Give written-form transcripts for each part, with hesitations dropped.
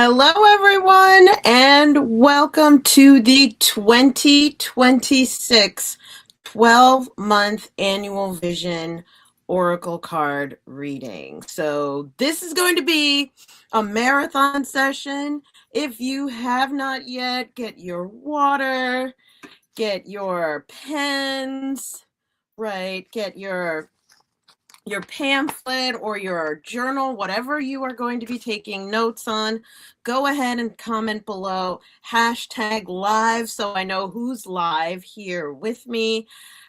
Hello, everyone, and welcome to the 2026 12-month annual vision oracle card reading. So this is going to be a marathon session. If you have not yet, get your water, get your pens, right? Get your pamphlet or your journal, whatever you are going to be taking notes on. Go ahead and comment below #live so I know who's live here with me,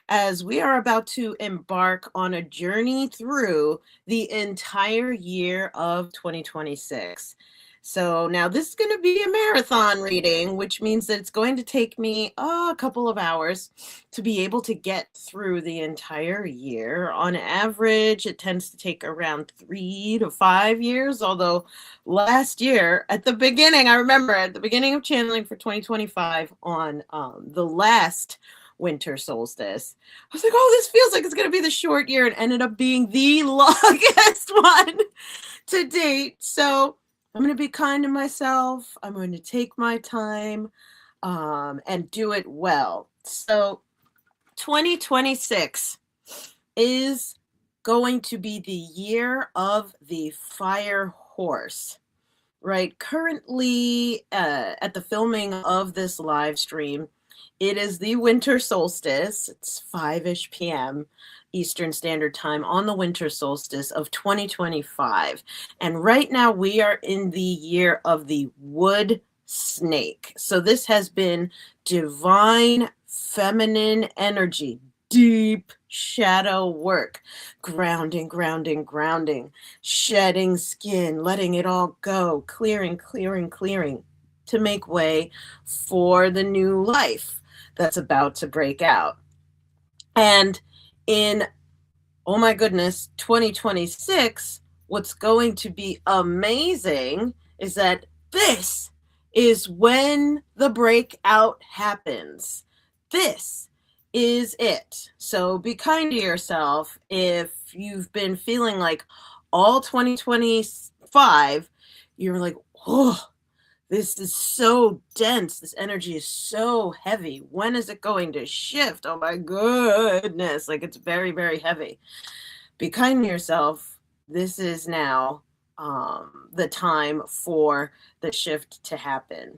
as we are about to embark on a journey through the entire year of 2026. So now this is going to be a marathon reading, which means that it's going to take me a couple of hours to be able to get through the entire year. On average, it tends to take around 3 to 5 years, although last year, at the beginning, I remember at the beginning of channeling for 2025 on the last winter solstice, I was like, oh, this feels like it's going to be the short year, and ended up being the longest one to date. So I'm going to be kind to myself. I'm going to take my time and do it well. So 2026 is going to be the year of the fire horse, right? Currently, at the filming of this live stream, it is the winter solstice. It's 5-ish p.m. Eastern Standard Time on the winter solstice of 2025. And right now we are in the year of the wood snake. So this has been divine feminine energy, deep shadow work, grounding, grounding, grounding, shedding skin, letting it all go, clearing, clearing, clearing to make way for the new life that's about to break out. And in, oh my goodness, 2026, what's going to be amazing is that this is when the breakout happens. This is it. So be kind to yourself if you've been feeling like all 2025, you're like, oh, this is so dense. This energy is so heavy. When is it going to shift? Oh my goodness. Like, it's very, very heavy. Be kind to yourself. This is now the time for the shift to happen,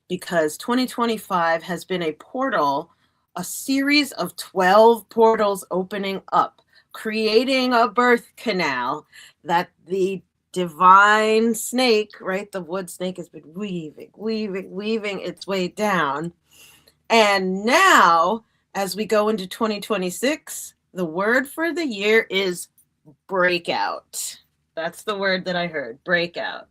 because 2025 has been a portal, a series of 12 portals opening up, creating a birth canal that the divine snake, right? The wood snake has been weaving, weaving, weaving its way down. And now, as we go into 2026, the word for the year is breakout. That's the word that I heard, breakout.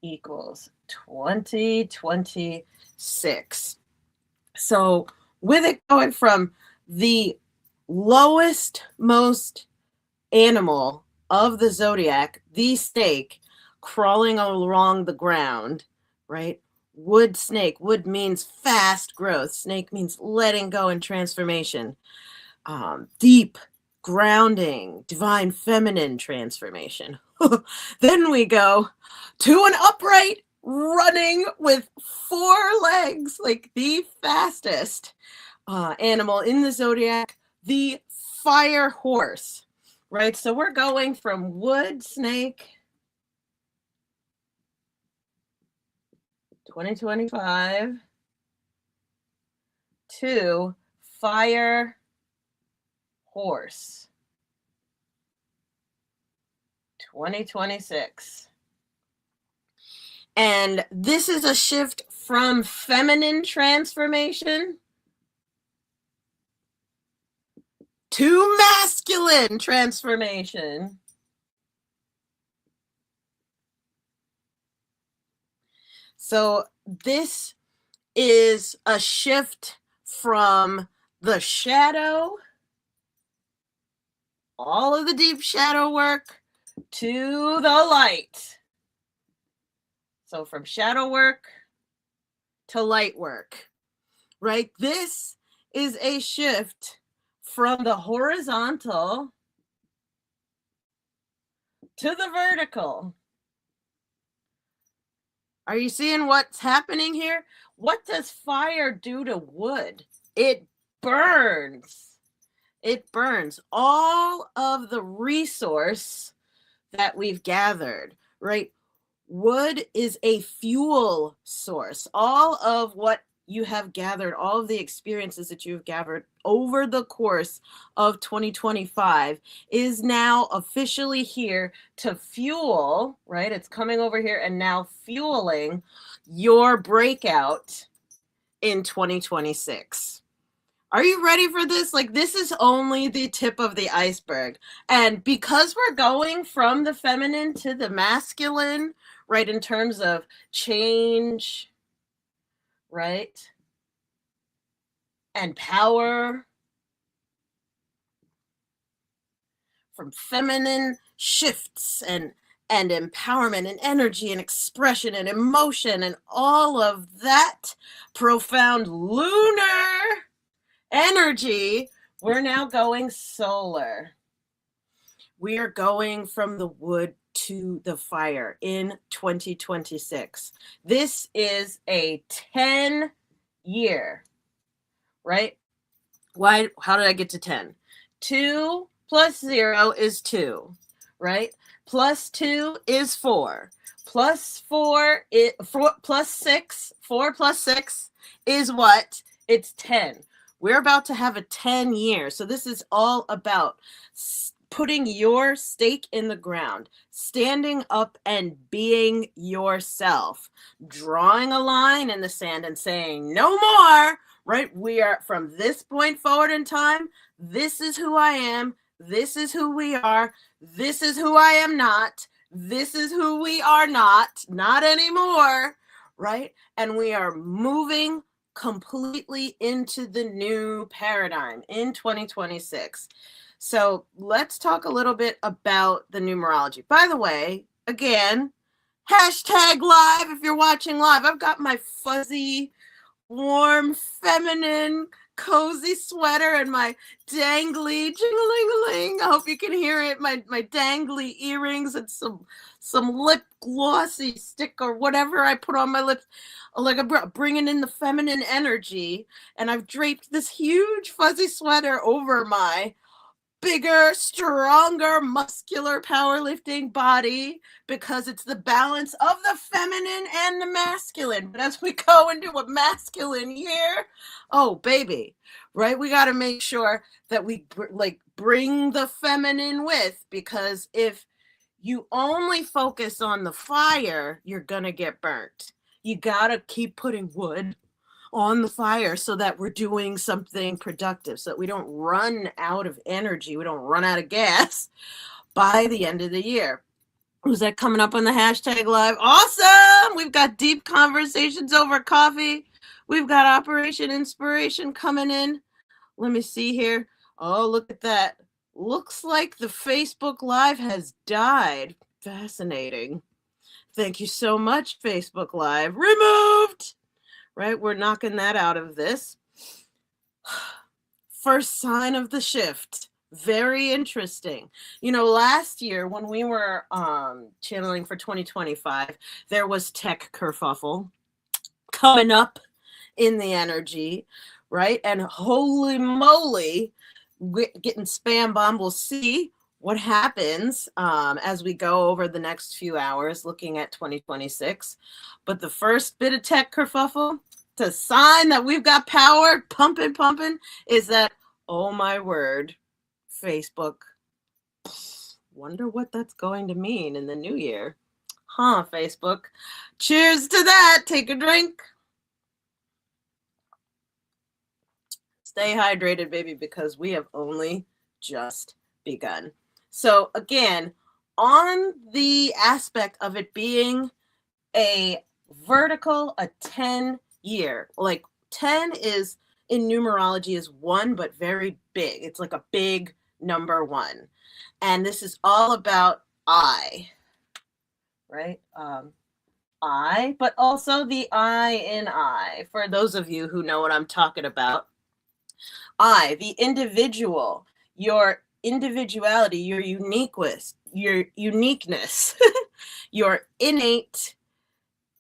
Equals 2026. So with it going from the lowest most animal of the zodiac, the snake, crawling along the ground, right? Wood snake. Wood means fast growth. Snake means letting go and transformation. Deep grounding, divine feminine transformation. Then we go to an upright running with 4 legs, like the fastest animal in the zodiac, the fire horse, right? So we're going from wood snake 2025 to fire horse 2026. And this is a shift from feminine transformation to masculine transformation. So this is a shift from the shadow, all of the deep shadow work, to the light. So from shadow work to light work, right? This is a shift from the horizontal to the vertical. Are you seeing what's happening here? What does fire do to wood? It burns. It burns all of the resource that we've gathered, right? Wood is a fuel source. All of what you have gathered, all of the experiences that you've gathered over the course of 2025 is now officially here to fuel, right? It's coming over here and now fueling your breakout in 2026. Are you ready for this? Like, this is only the tip of the iceberg. And because we're going from the feminine to the masculine, right, in terms of change, right, and power, from feminine shifts and empowerment and energy and expression and emotion and all of that profound lunar energy, we're now going solar. We are going from the wood to the fire in 2026. This is a 10-year, right? Why? How did I get to 10? 2 plus 0 is 2, right? Plus 2 is 4. Plus 4 is 4 plus 6. 4 plus 6 is what? It's 10. We're about to have a 10 year. So this is all about putting your stake in the ground, standing up and being yourself, drawing a line in the sand and saying, no more, right? We are from this point forward in time. This is who I am. This is who we are. This is who I am not. This is who we are not anymore, right? And we are moving completely into the new paradigm in 2026. So let's talk a little bit about the numerology. By the way, again, hashtag live if you're watching live. I've got my fuzzy, warm, feminine, cozy sweater and my dangly jingling-a-ling. I hope you can hear it. My dangly earrings and some lip glossy stick or whatever I put on my lips. Like I'm bringing in the feminine energy, and I've draped this huge fuzzy sweater over my bigger, stronger, muscular powerlifting body because it's the balance of the feminine and the masculine. But as we go into a masculine year, oh baby, right? We got to make sure that we bring the feminine with, because if you only focus on the fire, you're gonna get burnt. You got to keep putting wood on the fire so that we're doing something productive, so that we don't run out of energy, we don't run out of gas by the end of the year. Was that coming up on the hashtag live? Awesome! We've got deep conversations over coffee. We've got Operation Inspiration coming in. Let me see here. Oh, look at that. Looks like the Facebook Live has died. Fascinating. Thank you so much, Facebook Live. Removed! Right, we're knocking that out of this. First sign of the shift. Very interesting. You know, last year when we were channeling for 2025, there was tech kerfuffle coming up in the energy, right? And holy moly, getting spam bomb. We'll see what happens as we go over the next few hours looking at 2026. But the first bit of tech kerfuffle, to sign that we've got power pumping, is that, oh my word, Facebook. Wonder what that's going to mean in the new year. Huh, Facebook. Cheers to that. Take a drink. Stay hydrated, baby, because we have only just begun. So again, on the aspect of it being a vertical, a 10 year, like 10 is in numerology is 1, but very big. It's like a big number 1. And this is all about I, right? I, but also the I in I, for those of you who know what I'm talking about. I, the individual, your individuality, your uniqueness, your uniqueness, your innate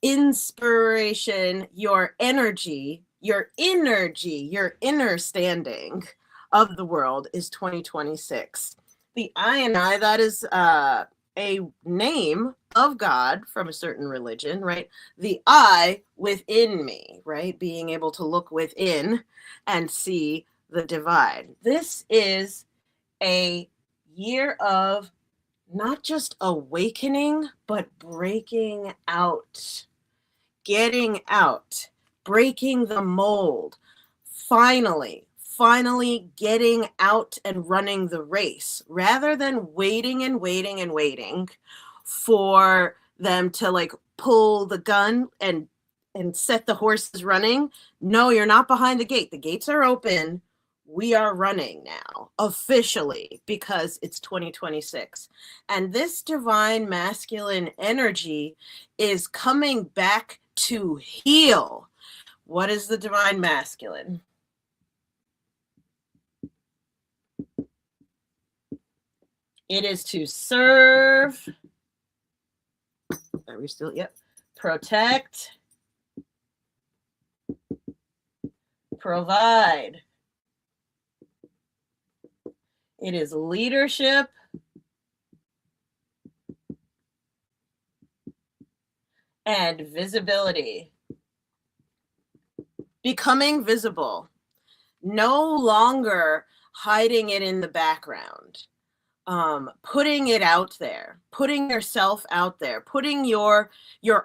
inspiration, your energy, your inner standing of the world is 2026. The I and I, that is a name of God from a certain religion, right? The I within me, right? Being able to look within and see the divide. This is a year of not just awakening, but breaking out, getting out, breaking the mold, finally getting out and running the race rather than waiting and waiting and waiting for them to like pull the gun and set the horses running. No, you're not behind the gate. The gates are open. We are running now officially because it's 2026. And this divine masculine energy is coming back to heal. What is the divine masculine? It is to serve. Are we still? Yep. Protect. Provide. It is leadership. And visibility. Becoming visible. No longer hiding it in the background. Putting it out there, putting yourself out there, putting your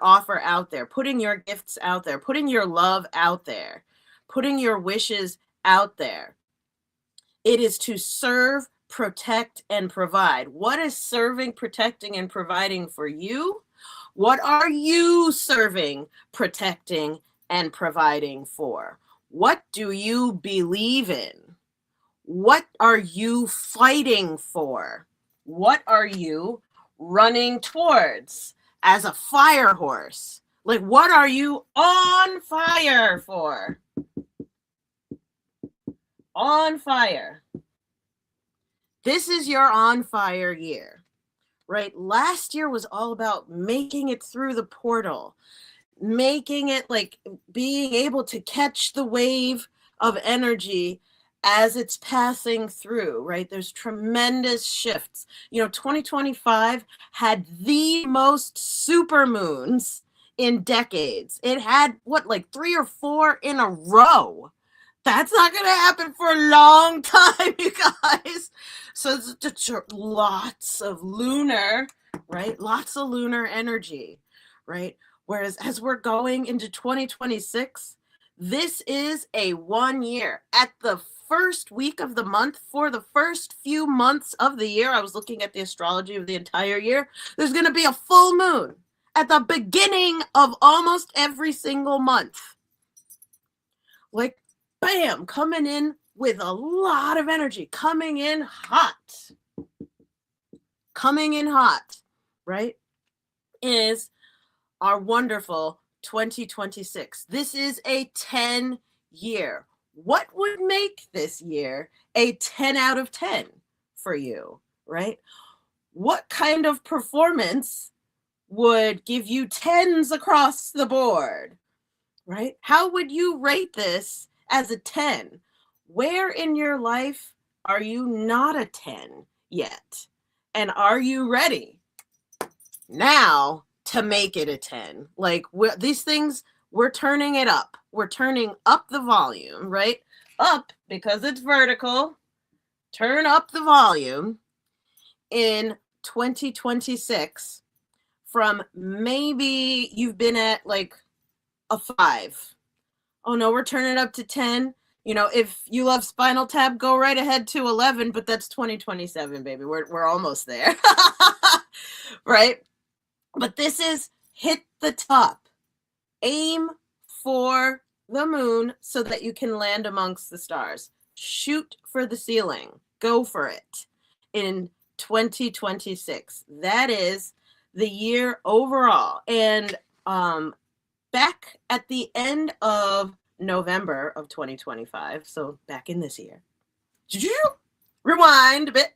offer out there, putting your gifts out there, putting your love out there, putting your wishes out there. It is to serve, protect, and provide. What is serving, protecting, and providing for you? What are you serving, protecting, and providing for? What do you believe in? What are you fighting for? What are you running towards as a fire horse? Like, what are you on fire for? On fire. This is your on fire year, right? Last year was all about making it through the portal, making it like being able to catch the wave of energy as it's passing through, right? There's tremendous shifts. 2025 had the most super moons in decades. It had like 3 or 4 in a row. That's not going to happen for a long time, you guys. So it's lots of lunar, right? Lots of lunar energy, right? Whereas as we're going into 2026, this is a 1 year. At the first week of the month, for the first few months of the year, I was looking at the astrology of the entire year, there's going to be a full moon at the beginning of almost every single month. Like, bam, coming in with a lot of energy, coming in hot, right, is our wonderful 2026. This is a 10 year. What would make this year a 10 out of 10 for you, right? What kind of performance would give you 10s across the board, right? How would you rate this as a 10? Where in your life are you not a 10 yet? And are you ready now to make it a 10? Like, these things, we're turning it up. We're turning up the volume, right? Up because it's vertical. Turn up the volume in 2026 from maybe you've been at like a 5. Oh no, we're turning it up to 10. If you love Spinal Tap, go right ahead to 11, but that's 2027, baby. We're almost there. Right? But this is hit the top. Aim for the moon so that you can land amongst the stars. Shoot for the ceiling. Go for it in 2026. That is the year overall. And back at the end of November of 2025, so back in this year, rewind a bit.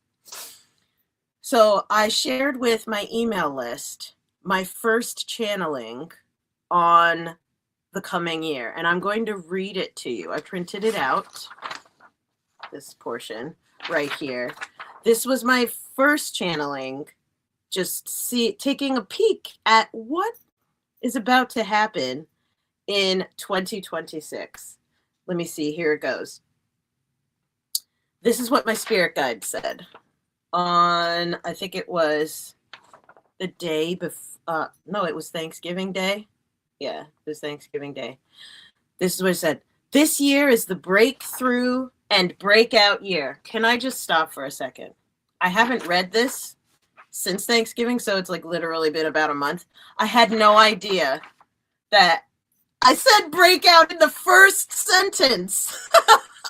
So I shared with my email list my first channeling on the coming year, and I'm going to read it to you. I printed it out, this portion right here. This was my first channeling, just taking a peek at what is about to happen in 2026. Let me see, here it goes. This is what my spirit guide said on, I think it was the day before, no, it was Thanksgiving Day. Yeah, it was Thanksgiving Day. This is what it said. This year is the breakthrough and breakout year. Can I just stop for a second? I haven't read this since Thanksgiving, so it's like literally been about a month. I had no idea that I said breakout in the first sentence.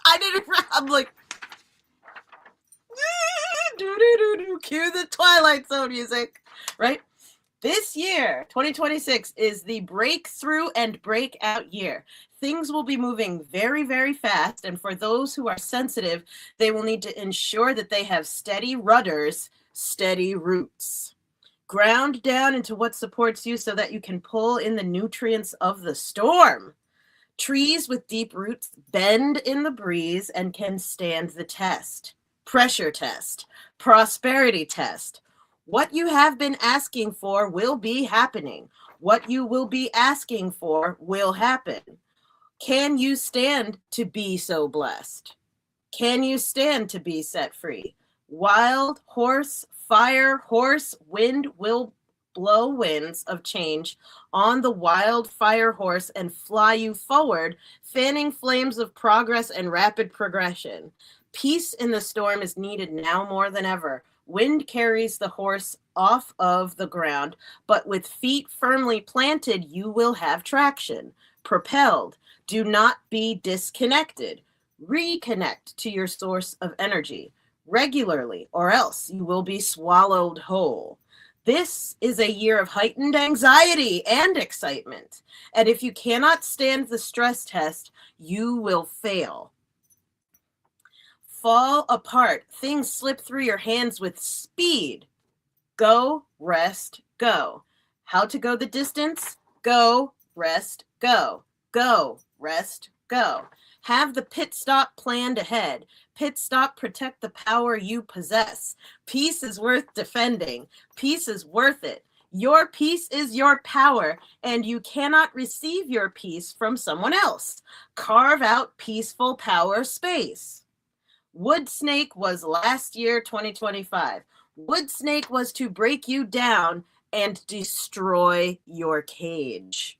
I'm like, cue the Twilight Zone music, right? This year, 2026, is the breakthrough and breakout year. Things will be moving very, very fast, and for those who are sensitive, they will need to ensure that they have steady rudders, steady roots. Ground down into what supports you so that you can pull in the nutrients of the storm. Trees with deep roots bend in the breeze and can stand the test. Pressure test, prosperity test. What you have been asking for will be happening. What you will be asking for will happen. Can you stand to be so blessed? Can you stand to be set free? Wild horse, fire horse, wind will blow winds of change on the wild fire horse and fly you forward, fanning flames of progress and rapid progression. Peace in the storm is needed now more than ever. Wind carries the horse off of the ground, but with feet firmly planted, you will have traction. Propelled. Do not be disconnected. Reconnect to your source of energy regularly, or else you will be swallowed whole. This is a year of heightened anxiety and excitement. And if you cannot stand the stress test, you will fail. Fall apart. Things slip through your hands with speed. Go, rest, go. How to go the distance? Go, rest, go. Go, rest, go. Have the pit stop planned ahead. Pit stop, protect the power you possess. Peace is worth defending. Peace is worth it. Your peace is your power, and you cannot receive your peace from someone else. Carve out peaceful power space. Wood snake was last year, 2025. Wood snake was to break you down and destroy your cage.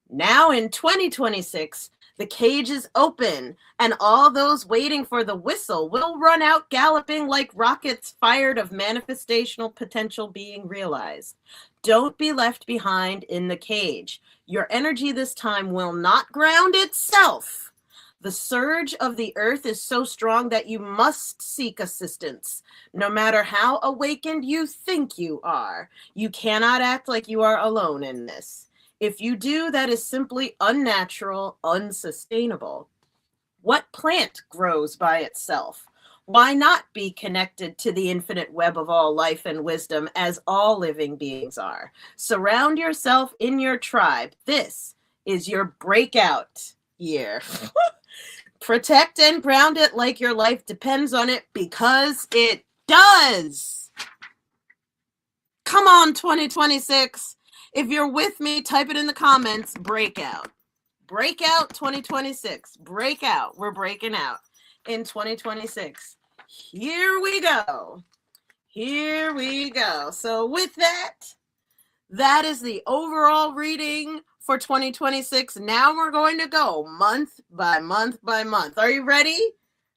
Now in 2026, the cage is open, and all those waiting for the whistle will run out galloping like rockets fired of manifestational potential being realized. Don't be left behind in the cage. Your energy this time will not ground itself. The surge of the earth is so strong that you must seek assistance. No matter how awakened you think you are, you cannot act like you are alone in this. If you do, that is simply unnatural, unsustainable. What plant grows by itself? Why not be connected to the infinite web of all life and wisdom as all living beings are? Surround yourself in your tribe. This is your breakout year. Protect and ground it like your life depends on it, because it does. Come on, 2026. If you're with me, type it in the comments. Breakout. Breakout 2026. Breakout. We're breaking out in 2026. Here we go. Here we go. So with that, that is the overall reading for 2026. Now we're going to go month by month by month. Are you ready?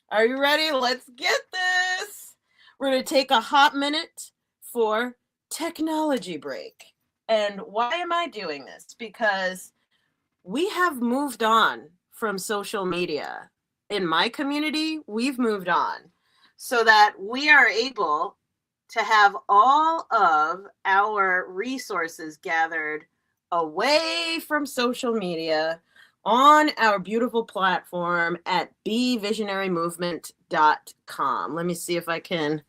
Are you ready? Let's get this. We're going to take a hot minute for technology break. And why am I doing this? Because we have moved on from social media. In my community, we've moved on so that we are able to have all of our resources gathered away from social media on our beautiful platform at bevisionarymovement.com. Let me see if I can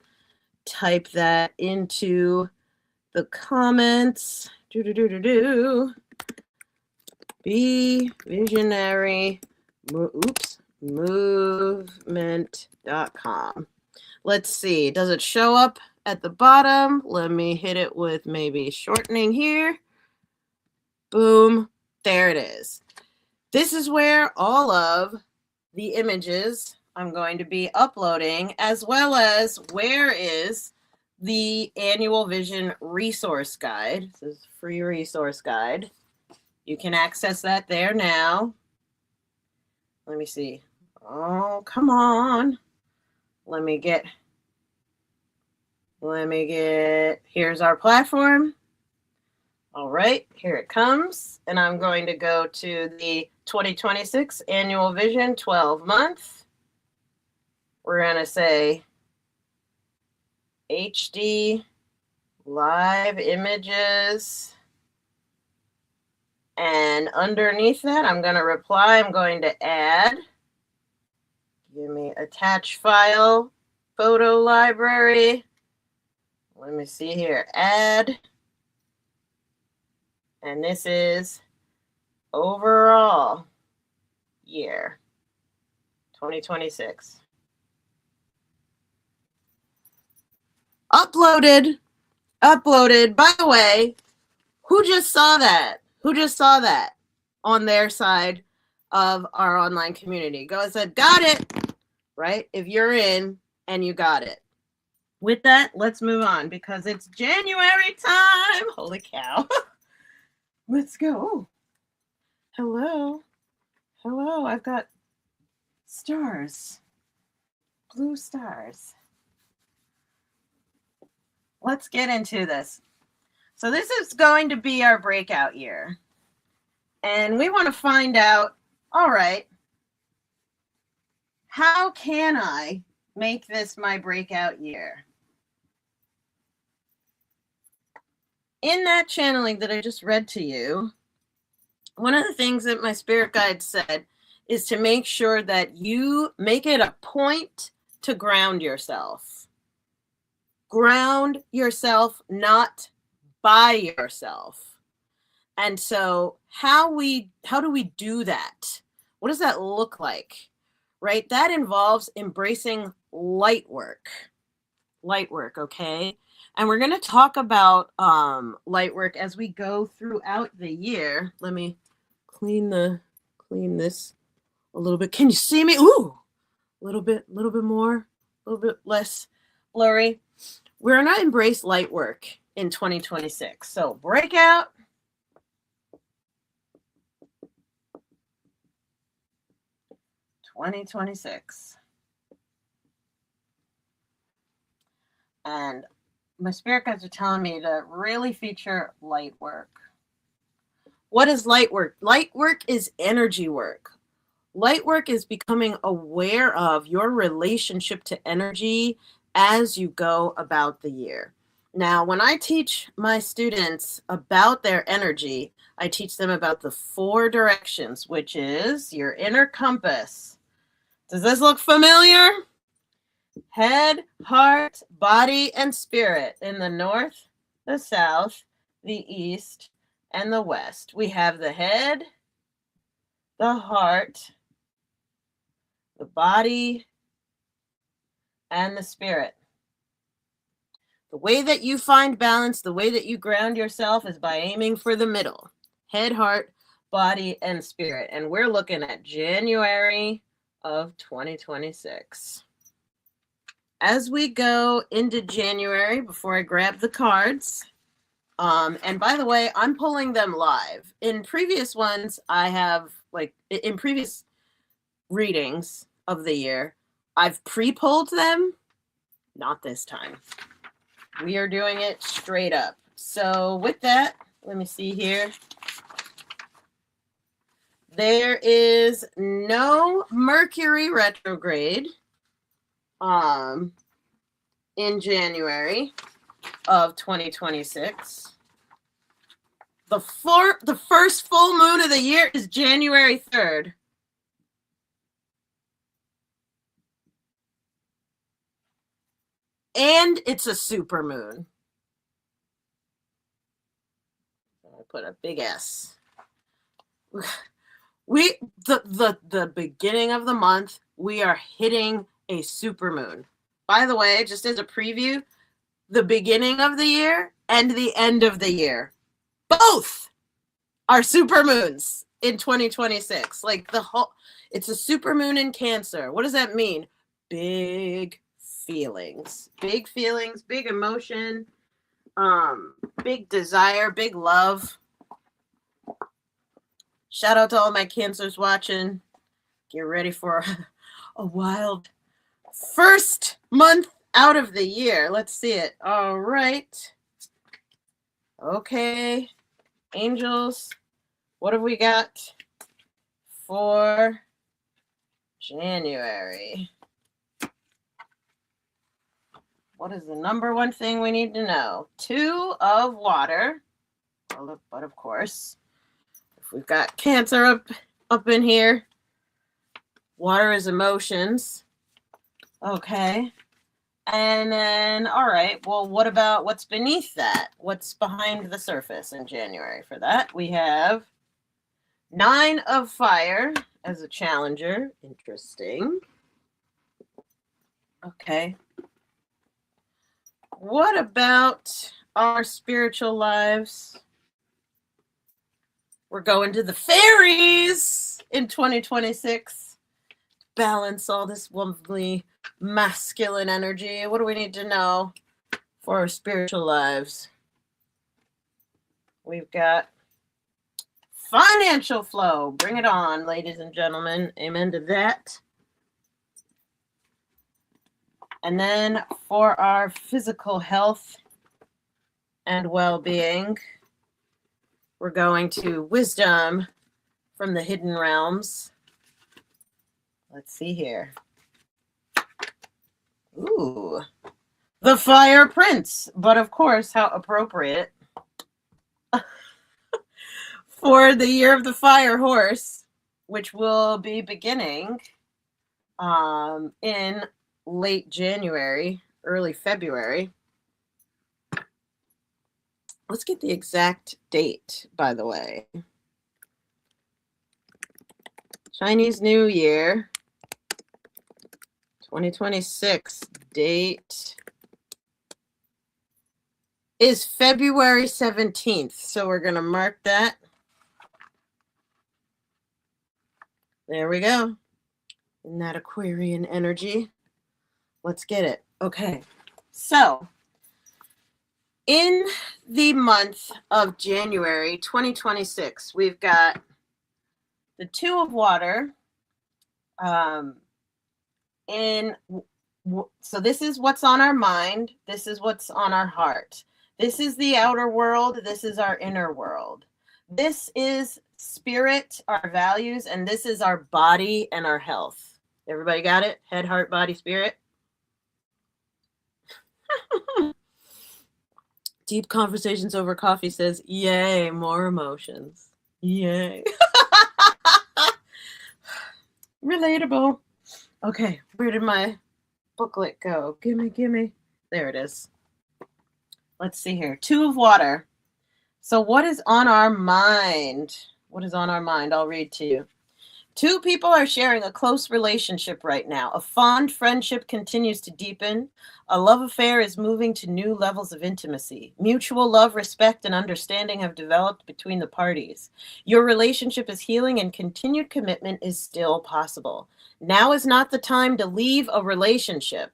type that into the comments. Be visionary. Movement.com. Let's see. Does it show up at the bottom? Let me hit it with maybe shortening here. Boom. There it is. This is where all of the images I'm going to be uploading, as well as where is the annual vision resource guide. This is free resource guide. You can access that there now. Let me see. Oh, come on. Let me get, here's our platform. All right, here it comes. And I'm going to go to the 2026 Annual Vision 12 month. We're going to say HD live images. And underneath that, I'm going to reply. I'm going to add. Give me attach file, photo library. Let me see here. Add. And this is overall year 2026. Uploaded. By the way, who just saw that? Who just saw that on their side of our online community? Go and said, got it, right? If you're in and you got it. With that, let's move on because it's January time. Holy cow. Let's go. Oh, hello. Hello, I've got stars. Blue stars. Let's get into this. So this is going to be our breakout year. And we want to find out, all right, how can I make this my breakout year? In that channeling that I just read to you, one of the things that my spirit guide said is to make sure that you make it a point to ground yourself. Ground yourself, not by yourself. And so how do we do that? What does that look like? Right? That involves embracing light work. Light work, okay? And we're going to talk about light work as we go throughout the year. Let me clean this a little bit. Can you see me? Ooh, a little bit more, a little bit less blurry. We're going to embrace light work in 2026. So breakout. (2026) And my spirit guides are telling me to really feature light work. What is light work? Light work is energy work. Light work is becoming aware of your relationship to energy as you go about the year. Now, when I teach my students about their energy, I teach them about the 4 directions, which is your inner compass. Does this look familiar? Head, heart, body, and spirit in the north, the south, the east, and the west. We have the head, the heart, the body, and the spirit. The way that you find balance, the way that you ground yourself is by aiming for the middle. Head, heart, body, and spirit. And we're looking at January of 2026. As we go into January, before I grab the cards, and by the way, I'm pulling them live. In previous ones, I have, in previous readings of the year, I've pre-pulled them. Not this time. We are doing it straight up. So with that, let me see here. There is no Mercury retrograde in January of 2026. The first full moon of the year is January 3rd. and it's a supermoon. I put a big S. The beginning of the month, we are hitting a supermoon. By the way, just as a preview, the beginning of the year and the end of the year, both are supermoons in 2026. Like it's a supermoon in Cancer. What does that mean? Big feelings, big emotion, big desire, big love. Shout out to all my Cancers watching. Get ready for a wild first month out of the year. Let's see it. All right. Okay. Angels, what have we got for January? What is the number one thing we need to know? 2 of water. But of course, if we've got Cancer up in here, water is emotions. Okay. And then, all right, well, what about what's beneath that? What's behind the surface in January? For that, we have 9 of fire as a challenger. Interesting. Okay. What about our spiritual lives? We're going to the fairies in 2026. Balance all this womanly masculine energy. What do we need to know for our spiritual lives? We've got financial flow. Bring it on, ladies and gentlemen. Amen to that. And then for our physical health and well-being, we're going to wisdom from the hidden realms. Let's see here. Ooh, the Fire Prince. But of course, how appropriate for the year of the Fire Horse, which will be beginning in late January, early February. Let's get the exact date, by the way. Chinese New Year, 2026 date is February 17th. So we're going to mark that. There we go. In that Aquarian energy. Let's get it. Okay. So in the month of January 2026, we've got the 2 of water. So this is what's on our mind. This is what's on our heart. This is the outer world. This is our inner world. This is spirit, our values, and this is our body and our health. Everybody got it? Head, heart, body, spirit. Deep Conversations Over Coffee says, yay, more emotions. Yay. Relatable. Okay, where did my booklet go? Gimme. There it is. Let's see here. 2 of water. So what is on our mind? What is on our mind? I'll read to you. 2 people are sharing a close relationship right now. A fond friendship continues to deepen. A love affair is moving to new levels of intimacy. Mutual love, respect, and understanding have developed between the parties. Your relationship is healing and continued commitment is still possible. Now is not the time to leave a relationship.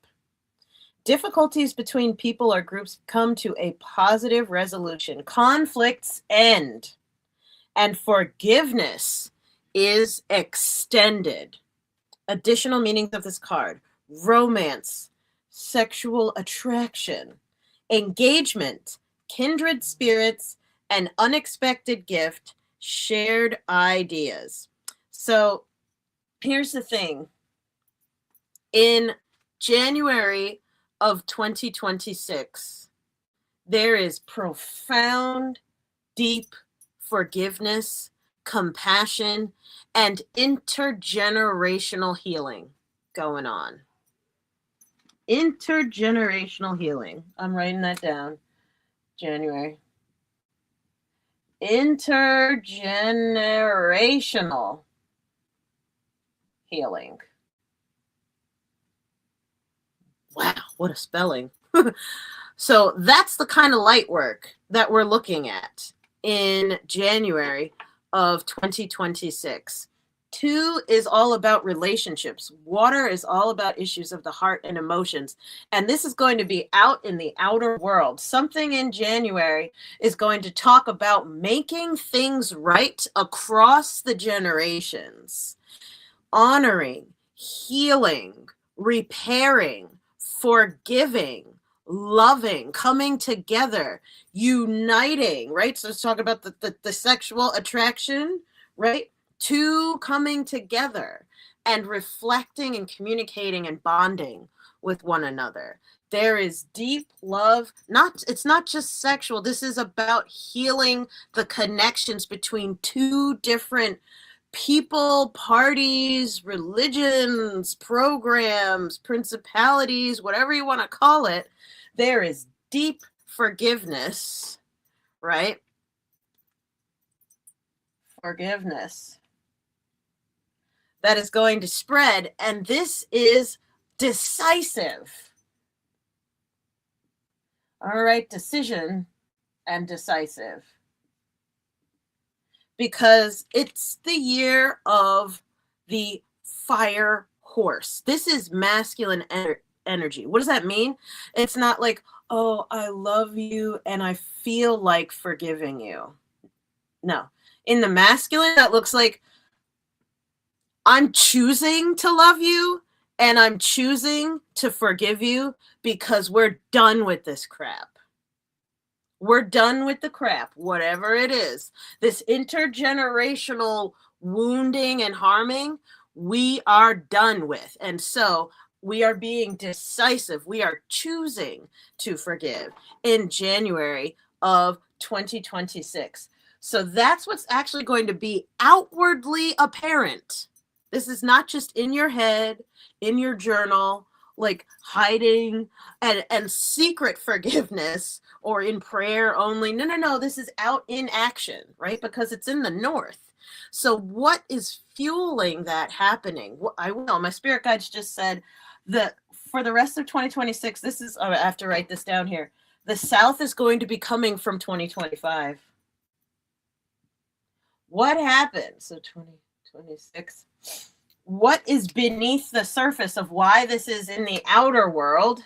Difficulties between people or groups come to a positive resolution. Conflicts end. And forgiveness is extended. Additional meanings of this card: romance, sexual attraction, engagement, kindred spirits, an unexpected gift, shared ideas. So here's the thing. In January of 2026, there is profound, deep forgiveness, compassion, and intergenerational healing going on. Intergenerational healing. I'm writing that down. January. Intergenerational healing. Wow, what a spelling. So that's the kind of light work that we're looking at in January of 2026. 2 is all about relationships. Water is all about issues of the heart and emotions. And this is going to be out in the outer world. Something in January is going to talk about making things right across the generations, honoring, healing, repairing, forgiving, loving, coming together, uniting, right? So let's talk about the sexual attraction, right? 2 coming together and reflecting and communicating and bonding with one another. There is deep love. It's not just sexual. This is about healing the connections between 2 different people, parties, religions, programs, principalities, whatever you want to call it. There is deep forgiveness, right? Forgiveness that is going to spread, and this is decisive. All right, decision and decisive. Because it's the year of the fire horse. This is masculine energy. What does that mean? It's not like, oh, I love you and I feel like forgiving you. No. In the masculine, that looks like I'm choosing to love you and I'm choosing to forgive you because we're done with this crap. We're done with the crap, whatever it is. This intergenerational wounding and harming, we are done with. And so we are being decisive. We are choosing to forgive in January of 2026. So that's what's actually going to be outwardly apparent. This is not just in your head, in your journal, like hiding and secret forgiveness or in prayer only. No. This is out in action, right? Because it's in the north. So what is fueling that happening? I will. My spirit guides just said that for the rest of 2026, this is, I have to write this down here. The south is going to be coming from 2025. What happened? So 2026. What is beneath the surface of why this is in the outer world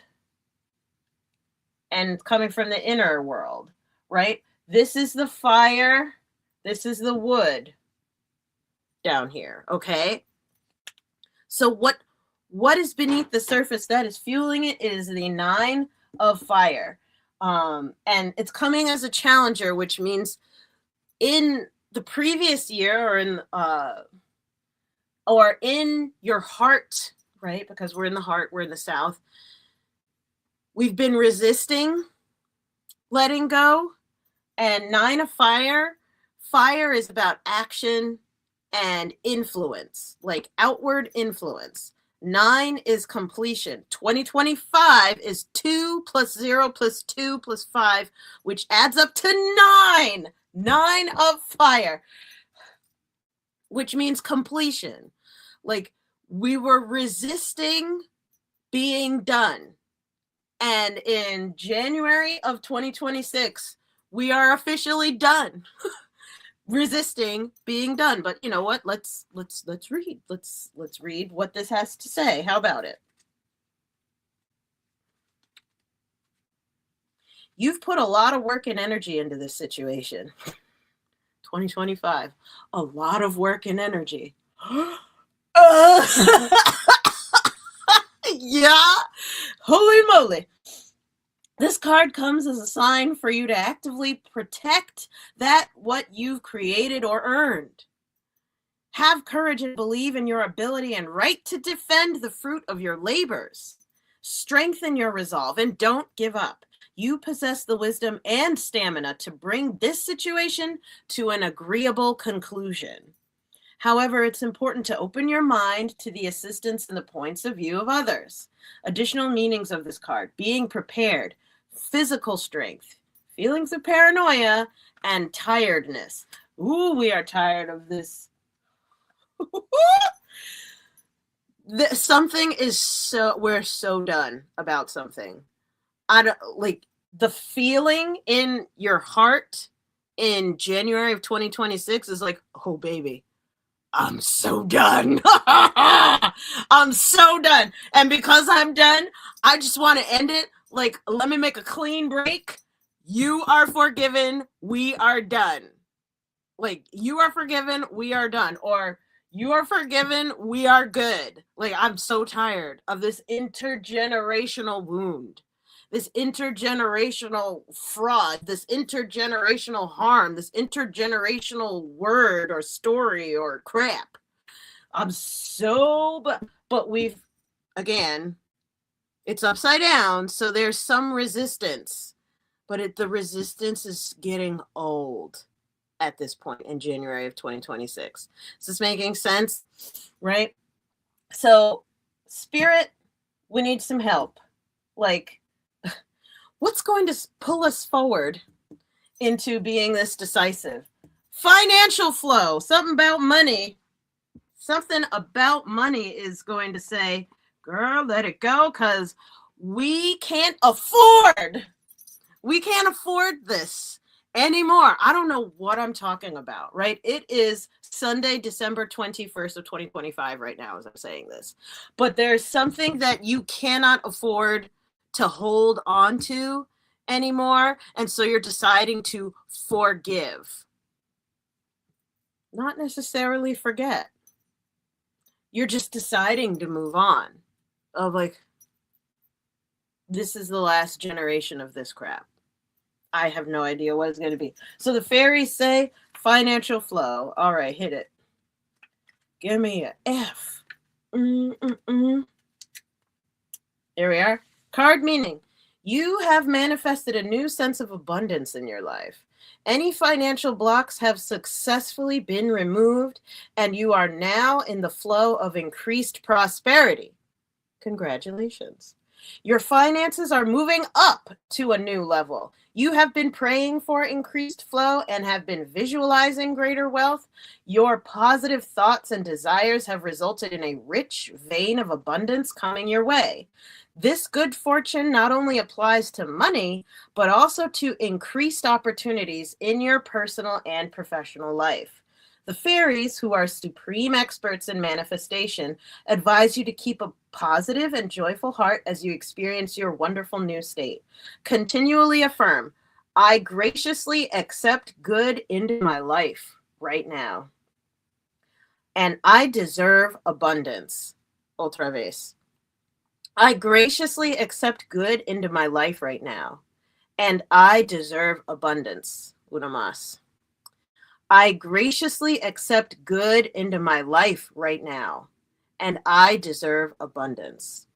and coming from the inner world, right? This is the fire. This is the wood down here, okay? So what is beneath the surface that is fueling it is the 9 of fire. And it's coming as a challenger, which means in the previous year or in your heart, right? Because we're in the heart, we're in the south. We've been resisting letting go. And 9 of fire is about action and influence, like outward influence. 9 is completion. 2025 is 2 plus 0 plus 2 plus 5, which adds up to 9. 9 of fire, which means completion. Like we were resisting being done. And in January of 2026, we are officially done resisting being done. But you know what? Let's read. Let's read what this has to say. How about it? You've put a lot of work and energy into this situation. 2025, a lot of work and energy. Yeah, holy moly. This card comes as a sign for you to actively protect what you've created or earned. Have courage and believe in your ability and right to defend the fruit of your labors. Strengthen your resolve and don't give up. You possess the wisdom and stamina to bring this situation to an agreeable conclusion. However, it's important to open your mind to the assistance and the points of view of others. Additional meanings of this card: being prepared, physical strength, feelings of paranoia, and tiredness. Ooh, we are tired of this. Something is we're so done about something. I don't like the feeling in your heart in January of 2026 is like, oh baby, I'm so done. I'm so done. And because I'm done, I just want to end it. Like, let me make a clean break. You are forgiven. We are done. Like, you are forgiven. We are done. Or you are forgiven. We are good. Like, I'm so tired of this intergenerational wound, this intergenerational fraud, this intergenerational harm, this intergenerational word or story or crap. I'm so, but we've, again, it's upside down, so there's some resistance, but the resistance is getting old at this point in January of 2026. Is this making sense? Right? So, Spirit, we need some help. Like, what's going to pull us forward into being this decisive? Financial flow, something about money. Something about money is going to say, girl, let it go, because we can't afford this anymore. I don't know what I'm talking about, right? It is Sunday, December 21st of 2025 right now as I'm saying this. But there's something that you cannot afford to hold on to anymore. And so you're deciding to forgive. Not necessarily forget. You're just deciding to move on. Of like, this is the last generation of this crap. I have no idea what it's going to be. So the fairies say financial flow. All right, hit it. Give me a F. There we are. Card meaning. You have manifested a new sense of abundance in your life. Any financial blocks have successfully been removed, and you are now in the flow of increased prosperity. Congratulations. Your finances are moving up to a new level. You have been praying for increased flow and have been visualizing greater wealth. Your positive thoughts and desires have resulted in a rich vein of abundance coming your way. This good fortune not only applies to money, but also to increased opportunities in your personal and professional life. The fairies, who are supreme experts in manifestation, advise you to keep a positive and joyful heart as you experience your wonderful new state. Continually affirm, I graciously accept good into my life right now. And I deserve abundance. Otra vez. I graciously accept good into my life right now. And I deserve abundance. Una más. I graciously accept good into my life right now, and I deserve abundance.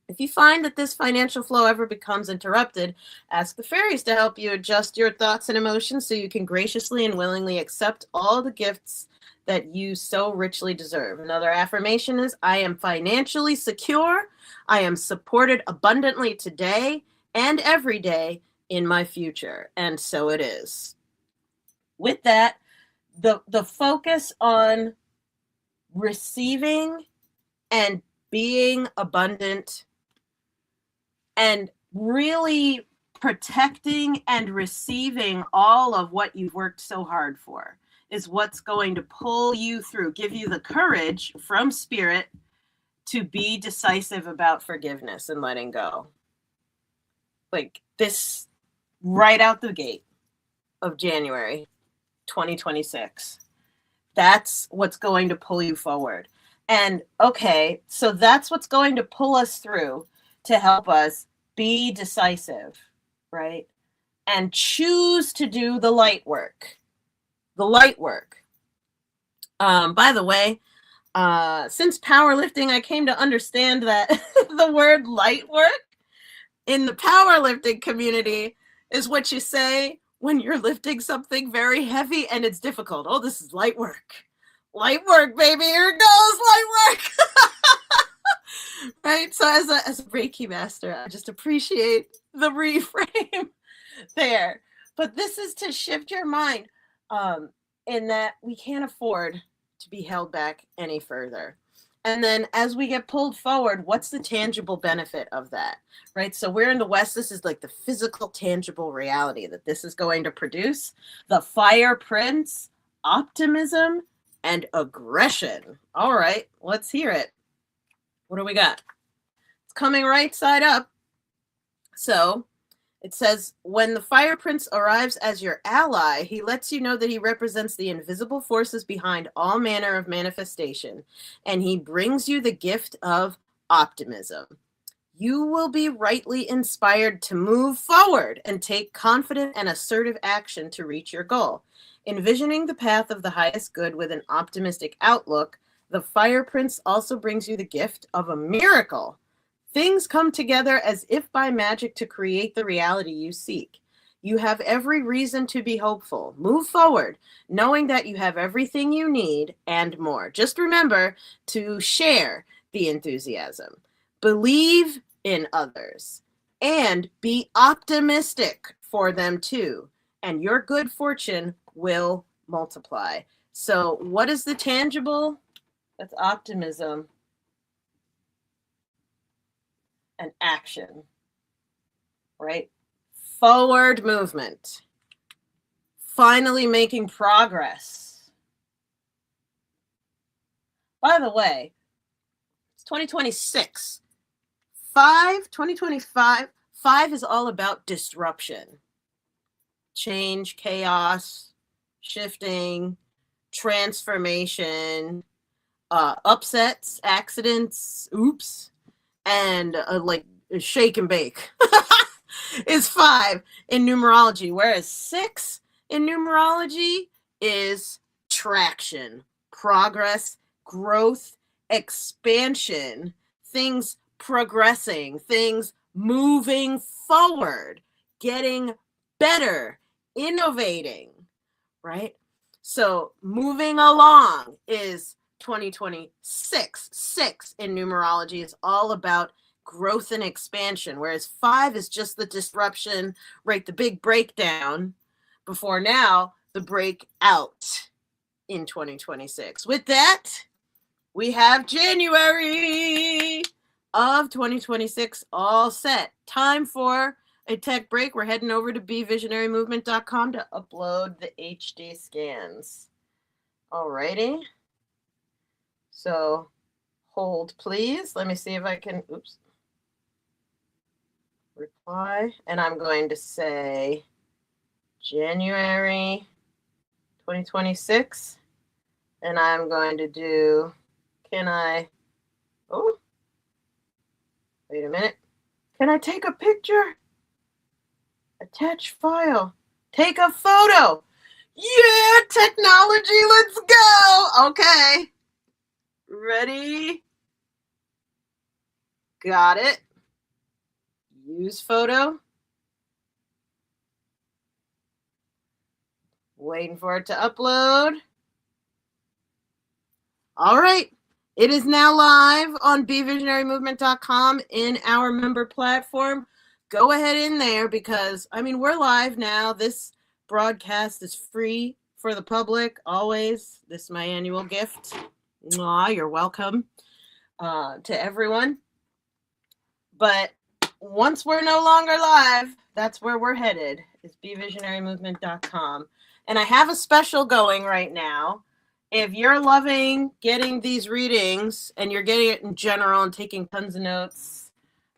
If you find that this financial flow ever becomes interrupted, ask the fairies to help you adjust your thoughts and emotions so you can graciously and willingly accept all the gifts that you so richly deserve. Another affirmation is, I am financially secure. I am supported abundantly today and every day in my future. And so it is. With that, the focus on receiving and being abundant and really protecting and receiving all of what you've worked so hard for is what's going to pull you through, give you the courage from Spirit to be decisive about forgiveness and letting go. Like this right out the gate of January 2026. That's what's going to pull you forward. And okay, so that's what's going to pull us through to help us be decisive, right? And choose to do the light work. The light work. By the way, since powerlifting, I came to understand that the word light work in the powerlifting community is what you say when you're lifting something very heavy and it's difficult. Oh, this is light work. Light work, baby. Here it goes. Light work. Right. So as a Reiki master, I just appreciate the reframe there. But this is to shift your mind in that we can't afford to be held back any further. And then as we get pulled forward, what's the tangible benefit of that? Right. So we're in the West. This is like the physical, tangible reality that this is going to produce. The fire prince, optimism, and aggression. All right, let's hear it. What do we got? It's coming right side up. So it says, when the Fire Prince arrives as your ally, he lets you know that he represents the invisible forces behind all manner of manifestation, and he brings you the gift of optimism. You will be rightly inspired to move forward and take confident and assertive action to reach your goal. Envisioning the path of the highest good with an optimistic outlook, the Fire Prince also brings you the gift of a miracle. Things come together as if by magic to create the reality you seek. You have every reason to be hopeful. Move forward, knowing that you have everything you need and more. Just remember to share the enthusiasm. Believe in others and be optimistic for them too. And your good fortune will multiply. So what is the tangible? That's optimism and action, right? Forward movement. Finally making progress. By the way, it's 2026. 2025, 5 is all about disruption, change, chaos, shifting, transformation, upsets, accidents, oops, and like shake and bake is 5 in numerology, whereas 6 in numerology is traction, progress, growth, expansion, things progressing, things moving forward, getting better, innovating, right? So moving along is 2026. 6 in numerology is all about growth and expansion, whereas 5 is just the disruption, right? The big breakdown before now the breakout in 2026. With that, we have January of 2026 all set. Time for a tech break. We're heading over to bevisionarymovement.com to upload the HD scans. Alrighty. So hold, please. Let me see if I can, oops, reply. And I'm going to say January 2026. And I'm going to do, can I, oh, wait a minute. Can I take a picture? Attach file. Take a photo. Yeah, technology, let's go. Okay. Ready? Got it. Use photo. Waiting for it to upload. All right. It is now live on bevisionarymovement.com in our member platform. Go ahead in there because, I mean, we're live now. This broadcast is free for the public, always. This is my annual gift. Mwah, you're welcome to everyone. But once we're no longer live, that's where we're headed, is bevisionarymovement.com. And I have a special going right now. If you're loving getting these readings and you're getting it in general and taking tons of notes,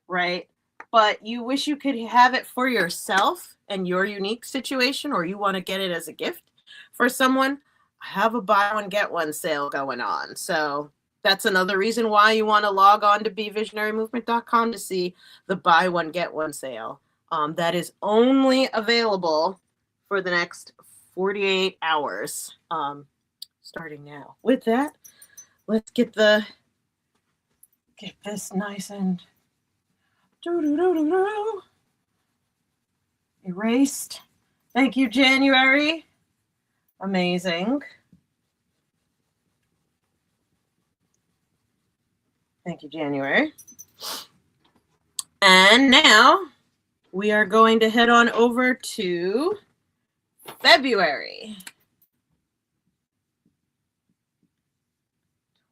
right? But you wish you could have it for yourself and your unique situation, or you want to get it as a gift for someone, I have a buy one, get one sale going on. So that's another reason why you want to log on to bevisionarymovement.com to see the buy one, get one sale. That is only available for the next 48 hours. Starting now. With that, let's get this nice and erased. Thank you, January. Amazing. Thank you, January. And now we are going to head on over to February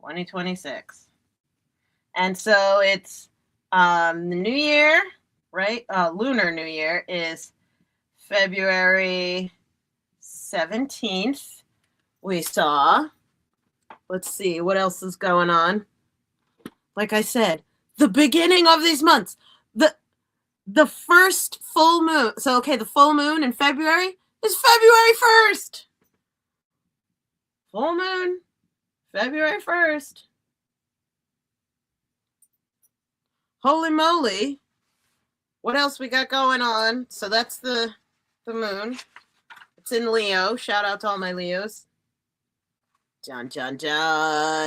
2026. And so it's the new year, right? Lunar New Year is February 17th. We saw, let's see, what else is going on? Like I said, the beginning of these months, the first full moon. So, okay, the full moon in February is February 1st. Full moon, February 1st. Holy moly. What else we got going on? So that's the moon. It's in Leo. Shout out to all my Leos. John.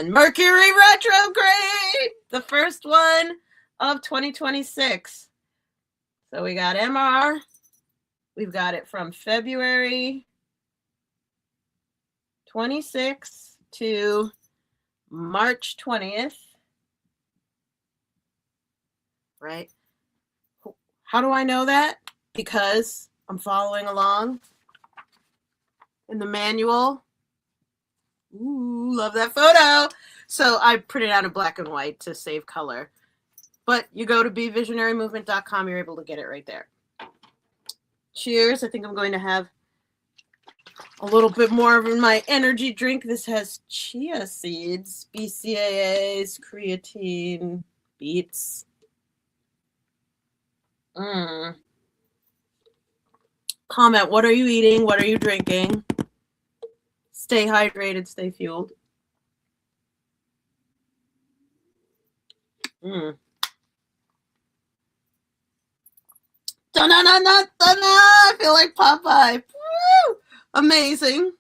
Mercury retrograde. The first one of 2026. So we got MR. We've got it from February 26th to March 20th. Right? How do I know that? Because I'm following along in the manual. Ooh, love that photo. So I printed out in black and white to save color. But you go to bevisionarymovement.com, you're able to get it right there. Cheers. I think I'm going to have a little bit more of my energy drink. This has chia seeds, BCAAs, creatine, beets. Comment, what are you eating? What are you drinking? Stay hydrated, stay fueled. I feel like Popeye. Woo! Amazing.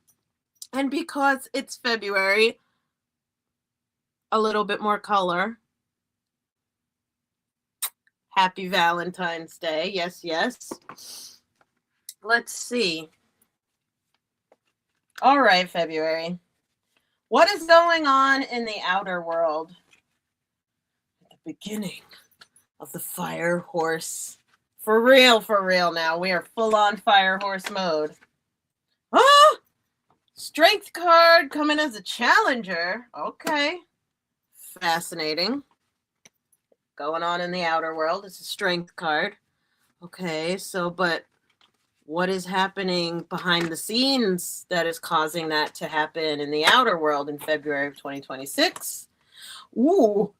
And because it's February, a little bit more color. Happy Valentine's Day. Yes, yes. Let's see. All right, February. What is going on in the outer world? At the beginning of the fire horse. For real now. We are full on fire horse mode. Oh! Strength card coming as a challenger. Okay. Fascinating. Going on in the outer world. It's a strength card. Okay, so, but what is happening behind the scenes that is causing that to happen in the outer world in February of 2026? Ooh.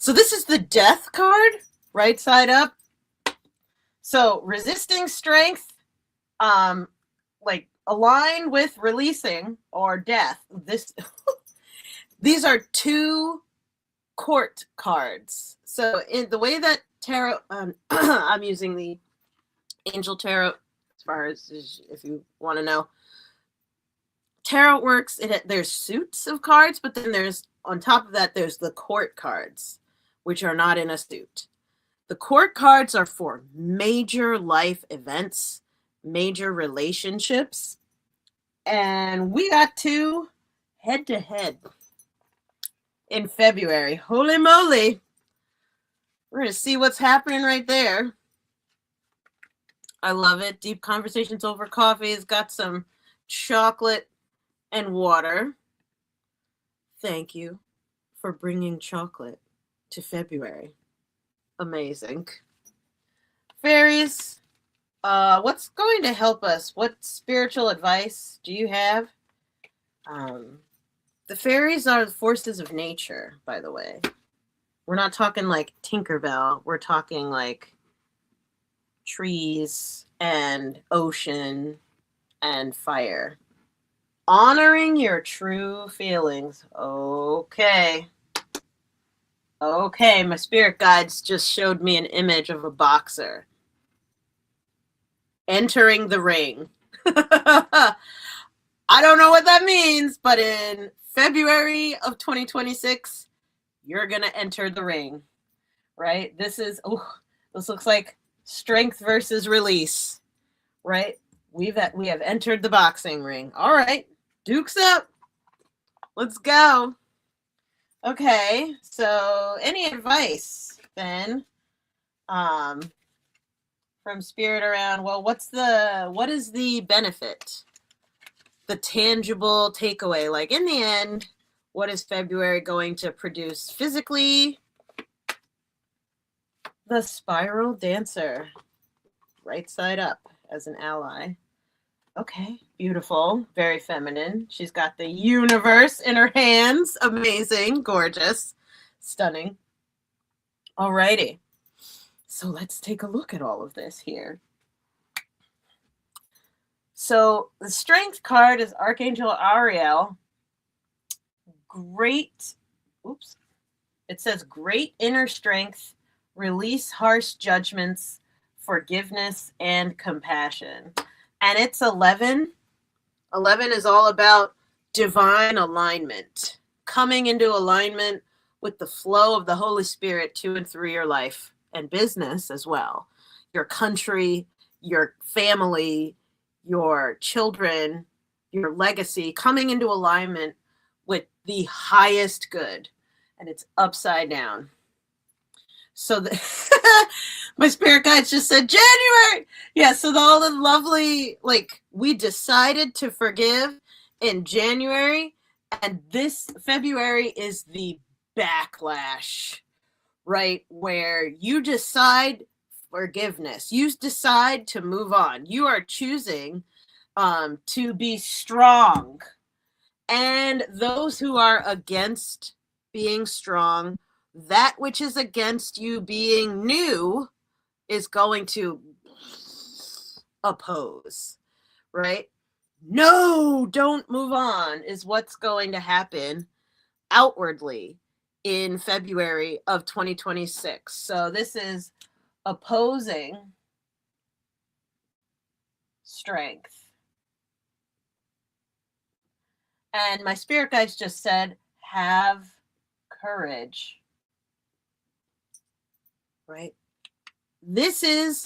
So this is the death card, right side up. So resisting strength, like align with releasing or death. These are two court cards. So in the way that tarot, I'm using the Angel Tarot as far as if you want to know. Tarot works, there's suits of cards, but then there's, on top of that, there's the court cards, which are not in a suit. The court cards are for major life events, major relationships, and we got two head-to-head in February. Holy moly. We're going to see what's happening right there. I love it. Deep Conversations Over Coffee has got some chocolate and water. Thank you for bringing chocolate to February. Amazing. Fairies, what's going to help us? What spiritual advice do you have? The fairies are the forces of nature, by the way. We're not talking like Tinkerbell. We're talking like trees and ocean and fire. Honoring your true feelings. Okay. Okay, my spirit guides just showed me an image of a boxer entering the ring. I don't know what that means, but in February of 2026, you're going to enter the ring, right? This looks like strength versus release, right? We have entered the boxing ring. All right, Duke's up. Let's go. Okay, so any advice then from Spirit around, well, what is the benefit? The tangible takeaway, like in the end, what is February going to produce physically? The spiral dancer, right side up as an ally. Okay, beautiful, very feminine. She's got the universe in her hands. Amazing, gorgeous, stunning. Alrighty, so let's take a look at all of this here. So the strength card is Archangel Ariel. Great, oops. It says great inner strength, release harsh judgments, forgiveness, and compassion. And it's 11. 11 is all about divine alignment, coming into alignment with the flow of the Holy Spirit to and through your life and business as well. Your country, your family, your children, your legacy, coming into alignment with the highest good. And it's upside down. So my spirit guides just said January. Yeah, so all the lovely, like, we decided to forgive in January, and this February is the backlash, right? Where you decide forgiveness, you decide to move on. You are choosing to be strong. And those who are against being strong, that which is against you being new is going to oppose, right? No, don't move on is what's going to happen outwardly in February of 2026. So this is opposing strength. And my spirit guides just said, have courage. Right? This is